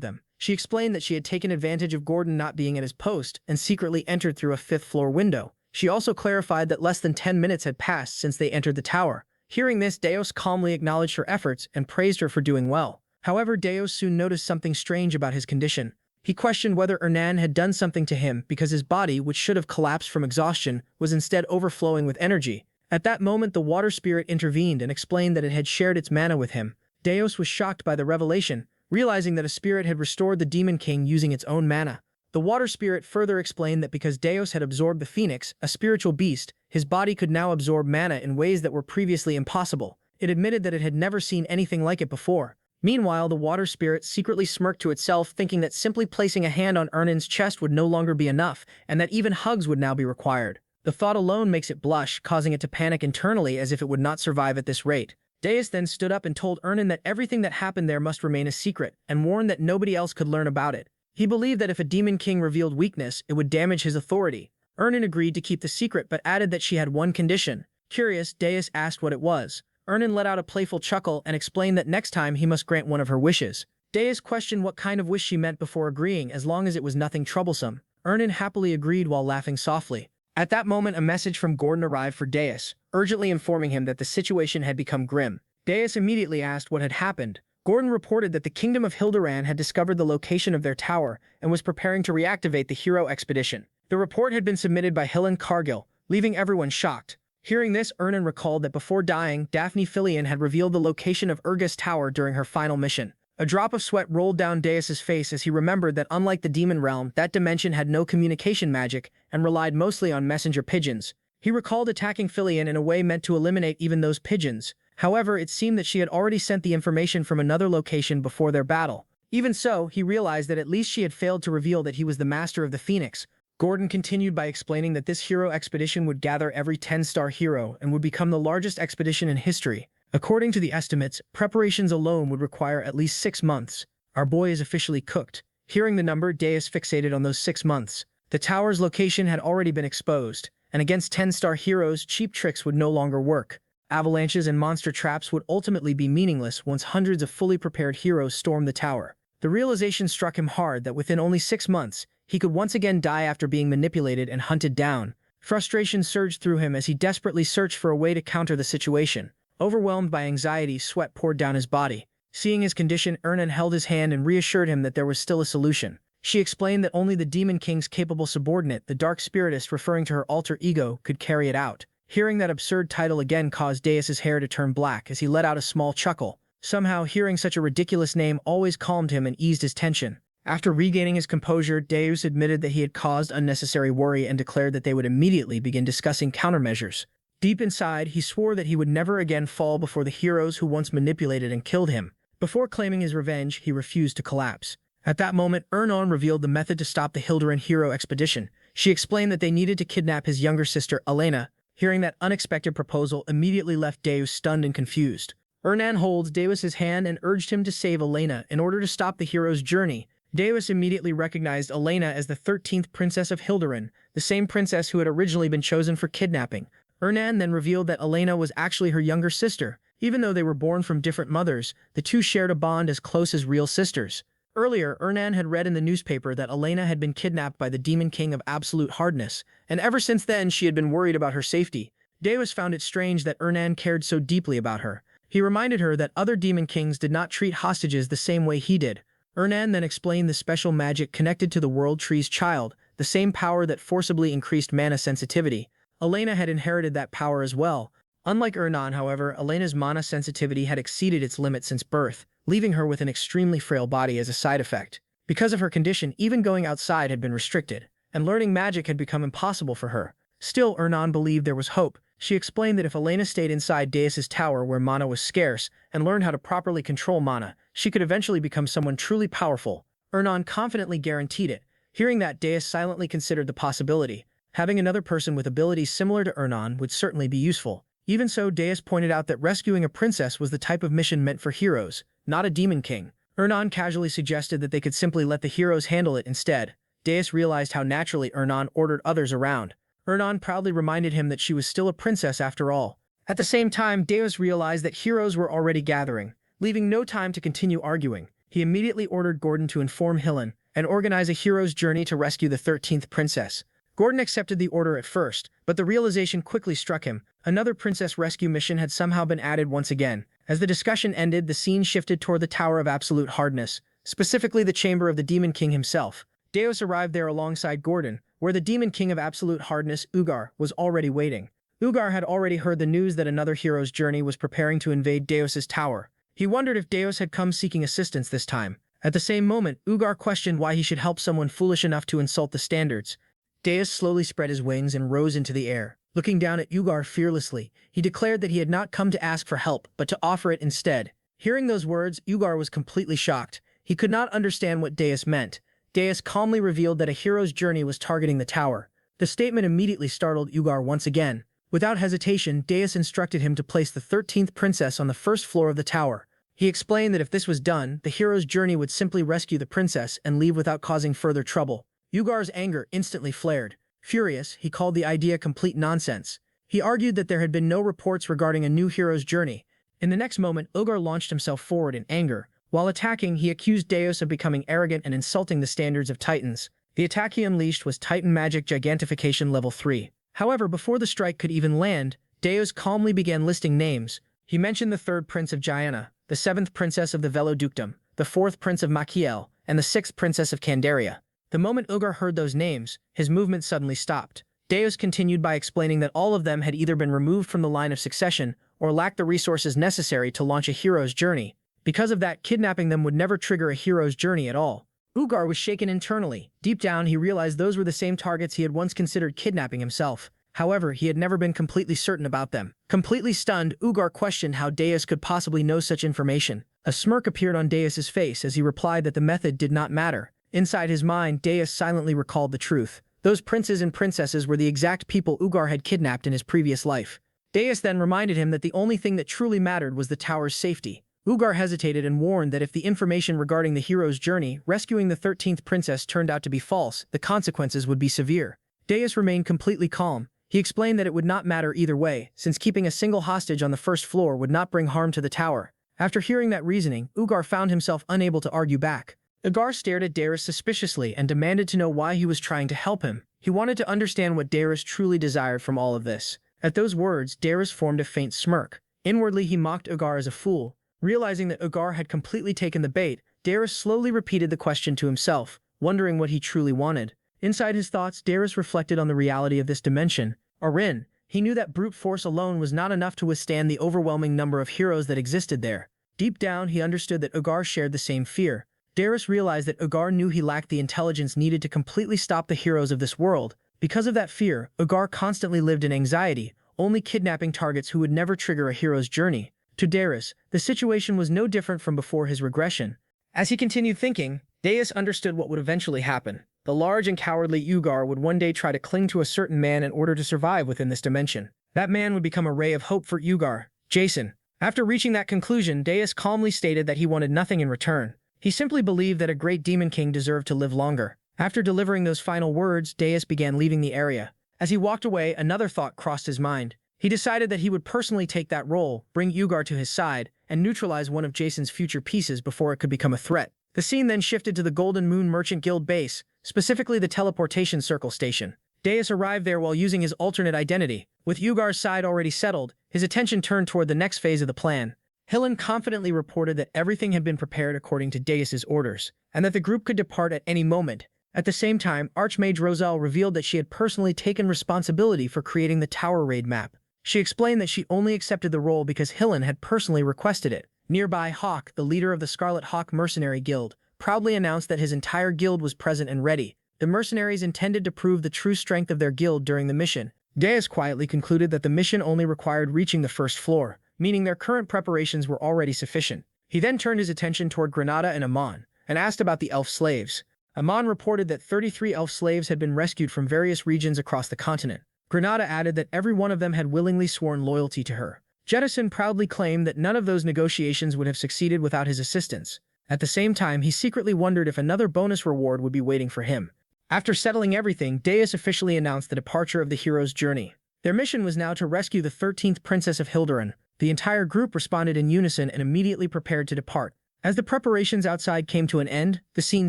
them. She explained that she had taken advantage of Gordon not being at his post and secretly entered through a fifth-floor window. She also clarified that less than 10 minutes had passed since they entered the tower. Hearing this, Dios calmly acknowledged her efforts and praised her for doing well. However, Dios soon noticed something strange about his condition. He questioned whether Ernan had done something to him because his body, which should have collapsed from exhaustion, was instead overflowing with energy. At that moment, the water spirit intervened and explained that it had shared its mana with him. Dios was shocked by the revelation, realizing that a spirit had restored the Demon King using its own mana. The water spirit further explained that because Dios had absorbed the phoenix, a spiritual beast, his body could now absorb mana in ways that were previously impossible. It admitted that it had never seen anything like it before. Meanwhile, the water spirit secretly smirked to itself, thinking that simply placing a hand on Ernan's chest would no longer be enough, and that even hugs would now be required. The thought alone makes it blush, causing it to panic internally as if it would not survive at this rate. Dais then stood up and told Ernan that everything that happened there must remain a secret, and warned that nobody else could learn about it. He believed that if a demon king revealed weakness, it would damage his authority. Ernan agreed to keep the secret but added that she had one condition. Curious, Dais asked what it was. Ernan let out a playful chuckle and explained that next time he must grant one of her wishes. Dais questioned what kind of wish she meant before agreeing, as long as it was nothing troublesome. Ernan happily agreed while laughing softly. At that moment, a message from Gordon arrived for Dais, urgently informing him that the situation had become grim. Dais immediately asked what had happened. Gordon reported that the kingdom of Hilderan had discovered the location of their tower and was preparing to reactivate the hero expedition. The report had been submitted by Hillen Cargill, leaving everyone shocked. Hearing this, Ernan recalled that before dying, Daphne Filian had revealed the location of Urga's tower during her final mission. A drop of sweat rolled down Dais's face as he remembered that unlike the demon realm, that dimension had no communication magic and relied mostly on messenger pigeons. He recalled attacking Filian in a way meant to eliminate even those pigeons. However, it seemed that she had already sent the information from another location before their battle. Even so, he realized that at least she had failed to reveal that he was the master of the Phoenix. Gordon continued by explaining that this hero expedition would gather every 10-star hero and would become the largest expedition in history. According to the estimates, preparations alone would require at least 6 months. Our boy is officially cooked. Hearing the number, Dais fixated on those 6 months. The tower's location had already been exposed, and against 10-star heroes, cheap tricks would no longer work. Avalanches and monster traps would ultimately be meaningless once hundreds of fully prepared heroes stormed the tower. The realization struck him hard that within only 6 months, he could once again die after being manipulated and hunted down. Frustration surged through him as he desperately searched for a way to counter the situation. Overwhelmed by anxiety, sweat poured down his body. Seeing his condition, Ernan held his hand and reassured him that there was still a solution. She explained that only the Demon King's capable subordinate, the Dark Spiritist referring to her alter ego, could carry it out. Hearing that absurd title again caused Dais's hair to turn black as he let out a small chuckle. Somehow, hearing such a ridiculous name always calmed him and eased his tension. After regaining his composure, Deus admitted that he had caused unnecessary worry and declared that they would immediately begin discussing countermeasures. Deep inside, he swore that he would never again fall before the heroes who once manipulated and killed him. Before claiming his revenge, he refused to collapse. At that moment, Ernan revealed the method to stop the Hilderan hero expedition. She explained that they needed to kidnap his younger sister, Elena. Hearing that unexpected proposal immediately left Deus stunned and confused. Ernan holds Deus's hand and urged him to save Elena in order to stop the hero's journey. Deus immediately recognized Elena as the 13th princess of Hilderan, the same princess who had originally been chosen for kidnapping. Ernan then revealed that Elena was actually her younger sister. Even though they were born from different mothers, the two shared a bond as close as real sisters. Earlier, Ernan had read in the newspaper that Elena had been kidnapped by the Demon King of Absolute Hardness, and ever since then she had been worried about her safety. Deus found it strange that Ernan cared so deeply about her. He reminded her that other Demon Kings did not treat hostages the same way he did. Ernan then explained the special magic connected to the World Tree's child, the same power that forcibly increased mana sensitivity. Elena had inherited that power as well. Unlike Ernan, however, Elena's mana sensitivity had exceeded its limit since birth, leaving her with an extremely frail body as a side effect. Because of her condition, even going outside had been restricted, and learning magic had become impossible for her. Still, Ernan believed there was hope. She explained that if Elena stayed inside Deus's tower where mana was scarce and learned how to properly control mana, she could eventually become someone truly powerful. Ernan confidently guaranteed it. Hearing that, Deus silently considered the possibility. Having another person with abilities similar to Ernan would certainly be useful. Even so, Deus pointed out that rescuing a princess was the type of mission meant for heroes, not a demon king. Ernan casually suggested that they could simply let the heroes handle it instead. Deus realized how naturally Ernan ordered others around. Ernan proudly reminded him that she was still a princess after all. At the same time, Deus realized that heroes were already gathering. Leaving no time to continue arguing, he immediately ordered Gordon to inform Hillen and organize a hero's journey to rescue the 13th princess. Gordon accepted the order at first, but the realization quickly struck him. Another princess rescue mission had somehow been added once again. As the discussion ended, the scene shifted toward the Tower of Absolute Hardness, specifically the chamber of the Demon King himself. Deus arrived there alongside Gordon, where the Demon King of Absolute Hardness, Ugar, was already waiting. Ugar had already heard the news that another hero's journey was preparing to invade Deus's tower. He wondered if Deus had come seeking assistance this time. At the same moment, Ugar questioned why he should help someone foolish enough to insult the standards. Deus slowly spread his wings and rose into the air. Looking down at Ugar fearlessly, he declared that he had not come to ask for help, but to offer it instead. Hearing those words, Ugar was completely shocked. He could not understand what Deus meant. Deus calmly revealed that a hero's journey was targeting the tower. The statement immediately startled Ugar once again. Without hesitation, Deus instructed him to place the 13th princess on the first floor of the tower. He explained that if this was done, the hero's journey would simply rescue the princess and leave without causing further trouble. Ugar's anger instantly flared. Furious, he called the idea complete nonsense. He argued that there had been no reports regarding a new hero's journey. In the next moment, Ugar launched himself forward in anger. While attacking, he accused Deus of becoming arrogant and insulting the standards of Titans. The attack he unleashed was Titan Magic Gigantification Level 3. However, before the strike could even land, Deus calmly began listing names. He mentioned the 3rd Prince of Guyana, the 7th Princess of the Veloductum, the 4th Prince of Machiel, and the 6th Princess of Candaria. The moment Ugar heard those names, his movement suddenly stopped. Deus continued by explaining that all of them had either been removed from the line of succession or lacked the resources necessary to launch a hero's journey. Because of that, kidnapping them would never trigger a hero's journey at all. Ugar was shaken internally. Deep down, he realized those were the same targets he had once considered kidnapping himself. However, he had never been completely certain about them. Completely stunned, Ugar questioned how Deus could possibly know such information. A smirk appeared on Deus's face as he replied that the method did not matter. Inside his mind, Deus silently recalled the truth. Those princes and princesses were the exact people Ugar had kidnapped in his previous life. Deus then reminded him that the only thing that truly mattered was the tower's safety. Ugar hesitated and warned that if the information regarding the hero's journey, rescuing the 13th princess, turned out to be false, the consequences would be severe. Deus remained completely calm. He explained that it would not matter either way, since keeping a single hostage on the first floor would not bring harm to the tower. After hearing that reasoning, Ugar found himself unable to argue back. Ugar stared at Deus suspiciously and demanded to know why he was trying to help him. He wanted to understand what Deus truly desired from all of this. At those words, Deus formed a faint smirk. Inwardly, he mocked Ugar as a fool. Realizing that Ugar had completely taken the bait, Deus slowly repeated the question to himself, wondering what he truly wanted. Inside his thoughts, Deus reflected on the reality of this dimension. Aryan, he knew that brute force alone was not enough to withstand the overwhelming number of heroes that existed there. Deep down, he understood that Ugar shared the same fear. Deus realized that Ugar knew he lacked the intelligence needed to completely stop the heroes of this world. Because of that fear, Ugar constantly lived in anxiety, only kidnapping targets who would never trigger a hero's journey. To Deus, the situation was no different from before his regression. As he continued thinking, Deus understood what would eventually happen. The large and cowardly Ugar would one day try to cling to a certain man in order to survive within this dimension. That man would become a ray of hope for Ugar, Jason. After reaching that conclusion, Deus calmly stated that he wanted nothing in return. He simply believed that a great demon king deserved to live longer. After delivering those final words, Deus began leaving the area. As he walked away, another thought crossed his mind. He decided that he would personally take that role, bring Ugar to his side, and neutralize one of Jason's future pieces before it could become a threat. The scene then shifted to the Golden Moon Merchant Guild base, specifically the teleportation circle station. Deus arrived there while using his alternate identity. With Ugar's side already settled, his attention turned toward the next phase of the plan. Hillen confidently reported that everything had been prepared according to Deus's orders, and that the group could depart at any moment. At the same time, Archmage Roselle revealed that she had personally taken responsibility for creating the tower raid map. She explained that she only accepted the role because Hillen had personally requested it. Nearby, Hawk, the leader of the Scarlet Hawk Mercenary Guild, proudly announced that his entire guild was present and ready. The mercenaries intended to prove the true strength of their guild during the mission. Deus quietly concluded that the mission only required reaching the first floor, meaning their current preparations were already sufficient. He then turned his attention toward Granada and Amon, and asked about the elf slaves. Amon reported that 33 elf slaves had been rescued from various regions across the continent. Granada added that every one of them had willingly sworn loyalty to her. Jettison proudly claimed that none of those negotiations would have succeeded without his assistance. At the same time, he secretly wondered if another bonus reward would be waiting for him. After settling everything, Deus officially announced the departure of the hero's journey. Their mission was now to rescue the 13th Princess of Hilderan. The entire group responded in unison and immediately prepared to depart. As the preparations outside came to an end, the scene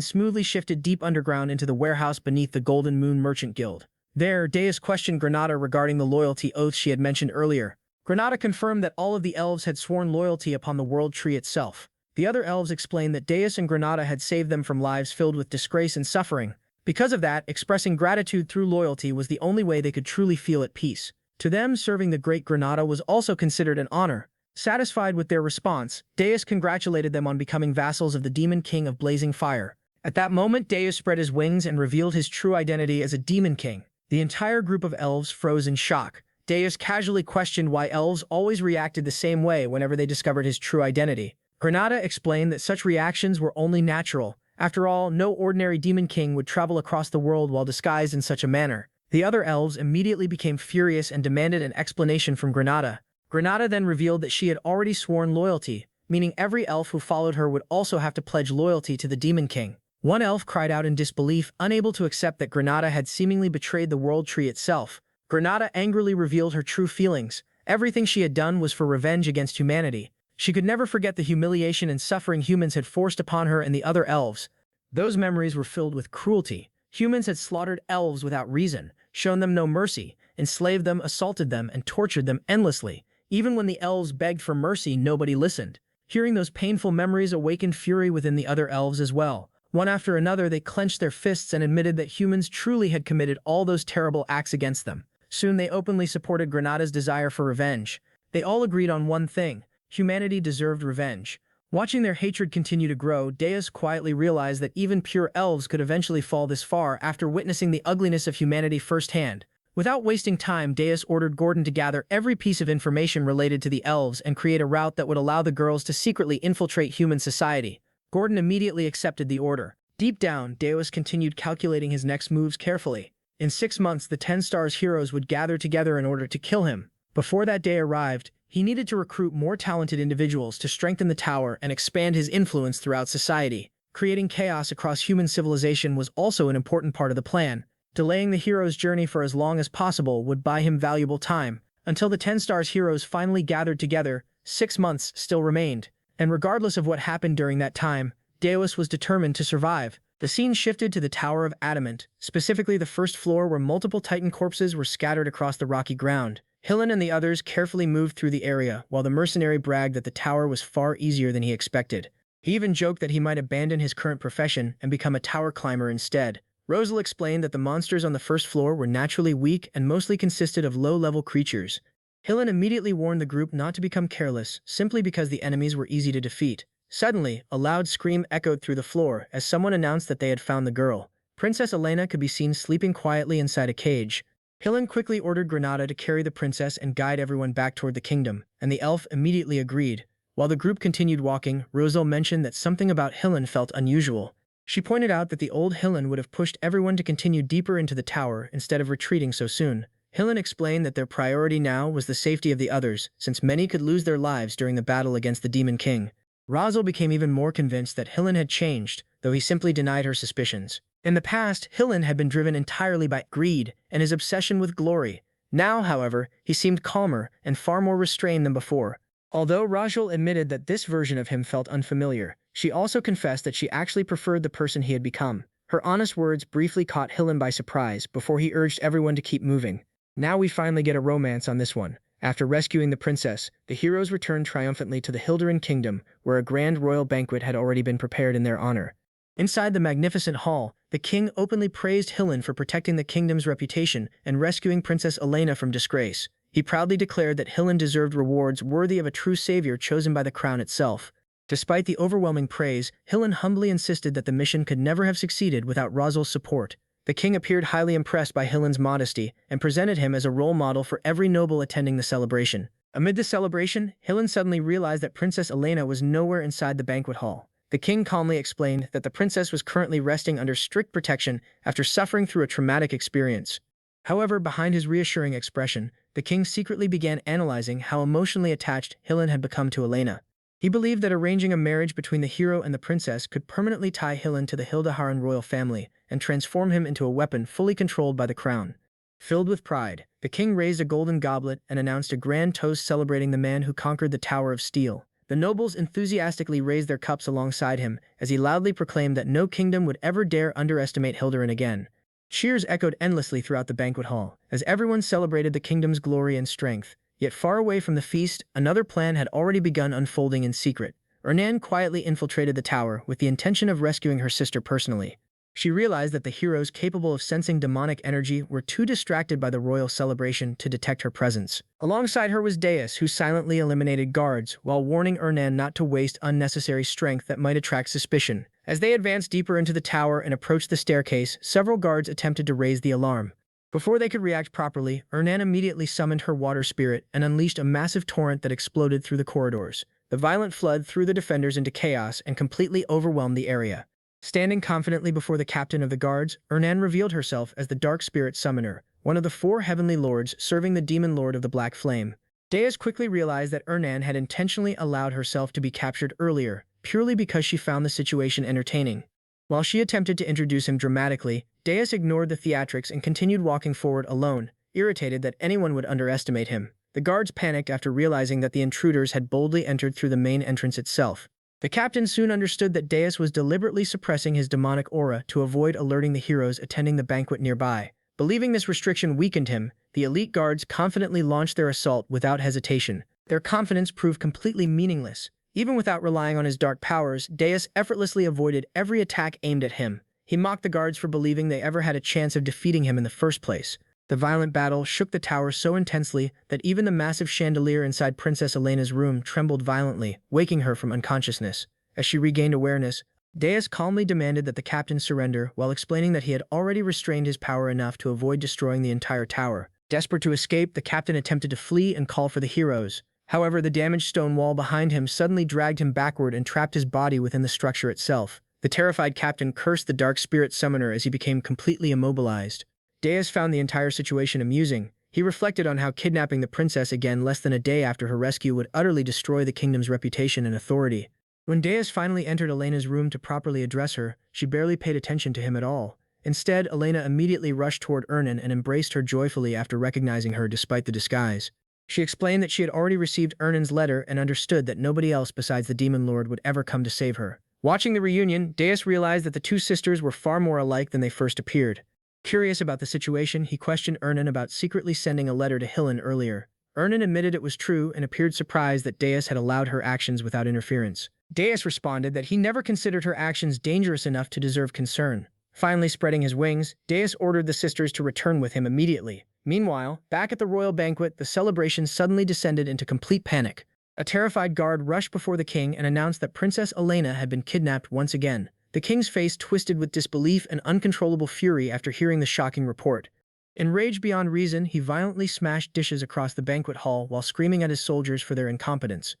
smoothly shifted deep underground into the warehouse beneath the Golden Moon Merchant Guild. There, Deus questioned Granada regarding the loyalty oath she had mentioned earlier. Granada confirmed that all of the elves had sworn loyalty upon the World Tree itself. The other elves explained that Deus and Granada had saved them from lives filled with disgrace and suffering. Because of that, expressing gratitude through loyalty was the only way they could truly feel at peace. To them, serving the Great Granada was also considered an honor. Satisfied with their response, Deus congratulated them on becoming vassals of the Demon King of Blazing Fire. At that moment, Deus spread his wings and revealed his true identity as a Demon King. The entire group of elves froze in shock. Deus casually questioned why elves always reacted the same way whenever they discovered his true identity. Granada explained that such reactions were only natural. After all, no ordinary demon king would travel across the world while disguised in such a manner. The other elves immediately became furious and demanded an explanation from Granada. Granada then revealed that she had already sworn loyalty, meaning every elf who followed her would also have to pledge loyalty to the demon king. One elf cried out in disbelief, unable to accept that Granada had seemingly betrayed the world tree itself. Granada angrily revealed her true feelings. Everything she had done was for revenge against humanity. She could never forget the humiliation and suffering humans had forced upon her and the other elves. Those memories were filled with cruelty. Humans had slaughtered elves without reason, shown them no mercy, enslaved them, assaulted them, and tortured them endlessly. Even when the elves begged for mercy, nobody listened. Hearing those painful memories awakened fury within the other elves as well. One after another, they clenched their fists and admitted that humans truly had committed all those terrible acts against them. Soon they openly supported Granada's desire for revenge. They all agreed on one thing: humanity deserved revenge. Watching their hatred continue to grow, Deus quietly realized that even pure elves could eventually fall this far after witnessing the ugliness of humanity firsthand. Without wasting time, Deus ordered Gordon to gather every piece of information related to the elves and create a route that would allow the girls to secretly infiltrate human society. Gordon immediately accepted the order. Deep down, Deus continued calculating his next moves carefully. In 6 months, the 10 Stars heroes would gather together in order to kill him. Before that day arrived, he needed to recruit more talented individuals to strengthen the tower and expand his influence throughout society. Creating chaos across human civilization was also an important part of the plan. Delaying the hero's journey for as long as possible would buy him valuable time. Until the 10 Stars heroes finally gathered together, 6 months still remained. And regardless of what happened during that time, Deus was determined to survive. The scene shifted to the Tower of Adamant, specifically the first floor where multiple Titan corpses were scattered across the rocky ground. Hillen and the others carefully moved through the area, while the mercenary bragged that the tower was far easier than he expected. He even joked that he might abandon his current profession and become a tower climber instead. Rosal explained that the monsters on the first floor were naturally weak and mostly consisted of low-level creatures. Hillen immediately warned the group not to become careless, simply because the enemies were easy to defeat. Suddenly, a loud scream echoed through the floor as someone announced that they had found the girl. Princess Elena could be seen sleeping quietly inside a cage. Hillen quickly ordered Granada to carry the princess and guide everyone back toward the kingdom, and the elf immediately agreed. While the group continued walking, Rosal mentioned that something about Hillen felt unusual. She pointed out that the old Hillen would have pushed everyone to continue deeper into the tower instead of retreating so soon. Hillen explained that their priority now was the safety of the others, since many could lose their lives during the battle against the Demon King. Rosal became even more convinced that Hillen had changed, though he simply denied her suspicions. In the past, Hillen had been driven entirely by greed and his obsession with glory. Now, however, he seemed calmer and far more restrained than before. Although Rajal admitted that this version of him felt unfamiliar, she also confessed that she actually preferred the person he had become. Her honest words briefly caught Hillen by surprise before he urged everyone to keep moving. Now we finally get a romance on this one. After rescuing the princess, the heroes returned triumphantly to the Hilderin kingdom, where a grand royal banquet had already been prepared in their honor. Inside the magnificent hall, the king openly praised Hillen for protecting the kingdom's reputation and rescuing Princess Elena from disgrace. He proudly declared that Hillen deserved rewards worthy of a true savior chosen by the crown itself. Despite the overwhelming praise, Hillen humbly insisted that the mission could never have succeeded without Rosal's support. The king appeared highly impressed by Hillen's modesty and presented him as a role model for every noble attending the celebration. Amid the celebration, Hillen suddenly realized that Princess Elena was nowhere inside the banquet hall. The king calmly explained that the princess was currently resting under strict protection after suffering through a traumatic experience. However, behind his reassuring expression, the king secretly began analyzing how emotionally attached Hillen had become to Elena. He believed that arranging a marriage between the hero and the princess could permanently tie Hillen to the Hildeharan royal family and transform him into a weapon fully controlled by the crown. Filled with pride, the king raised a golden goblet and announced a grand toast celebrating the man who conquered the Tower of Steel. The nobles enthusiastically raised their cups alongside him as he loudly proclaimed that no kingdom would ever dare underestimate Hilderin again. Cheers echoed endlessly throughout the banquet hall as everyone celebrated the kingdom's glory and strength. Yet far away from the feast, another plan had already begun unfolding in secret. Aryan quietly infiltrated the tower with the intention of rescuing her sister personally. She realized that the heroes capable of sensing demonic energy were too distracted by the royal celebration to detect her presence. Alongside her was Deus, who silently eliminated guards while warning Aryan not to waste unnecessary strength that might attract suspicion. As they advanced deeper into the tower and approached the staircase, several guards attempted to raise the alarm. Before they could react properly, Aryan immediately summoned her water spirit and unleashed a massive torrent that exploded through the corridors. The violent flood threw the defenders into chaos and completely overwhelmed the area. Standing confidently before the captain of the guards, Ernan revealed herself as the Dark Spirit Summoner, one of the 4 heavenly lords serving the demon lord of the Black Flame. Deus quickly realized that Ernan had intentionally allowed herself to be captured earlier, purely because she found the situation entertaining. While she attempted to introduce him dramatically, Deus ignored the theatrics and continued walking forward alone, irritated that anyone would underestimate him. The guards panicked after realizing that the intruders had boldly entered through the main entrance itself. The captain soon understood that Deus was deliberately suppressing his demonic aura to avoid alerting the heroes attending the banquet nearby. Believing this restriction weakened him, the elite guards confidently launched their assault without hesitation. Their confidence proved completely meaningless. Even without relying on his dark powers, Deus effortlessly avoided every attack aimed at him. He mocked the guards for believing they ever had a chance of defeating him in the first place. The violent battle shook the tower so intensely that even the massive chandelier inside Princess Elena's room trembled violently, waking her from unconsciousness. As she regained awareness, Deus calmly demanded that the captain surrender while explaining that he had already restrained his power enough to avoid destroying the entire tower. Desperate to escape, the captain attempted to flee and call for the heroes. However, the damaged stone wall behind him suddenly dragged him backward and trapped his body within the structure itself. The terrified captain cursed the Dark Spirit Summoner as he became completely immobilized. Deus found the entire situation amusing. He reflected on how kidnapping the princess again less than a day after her rescue would utterly destroy the kingdom's reputation and authority. When Deus finally entered Elena's room to properly address her, she barely paid attention to him at all. Instead, Elena immediately rushed toward Ernan and embraced her joyfully after recognizing her despite the disguise. She explained that she had already received Ernan's letter and understood that nobody else besides the Demon Lord would ever come to save her. Watching the reunion, Deus realized that the 2 sisters were far more alike than they first appeared. Curious about the situation, he questioned Ernan about secretly sending a letter to Hillen earlier. Ernan admitted it was true and appeared surprised that Deus had allowed her actions without interference. Deus responded that he never considered her actions dangerous enough to deserve concern. Finally spreading his wings, Deus ordered the sisters to return with him immediately. Meanwhile, back at the royal banquet, the celebration suddenly descended into complete panic. A terrified guard rushed before the king and announced that Princess Elena had been kidnapped once again. The king's face twisted with disbelief and uncontrollable fury after hearing the shocking report. Enraged beyond reason, he violently smashed dishes across the banquet hall while screaming at his soldiers for their incompetence.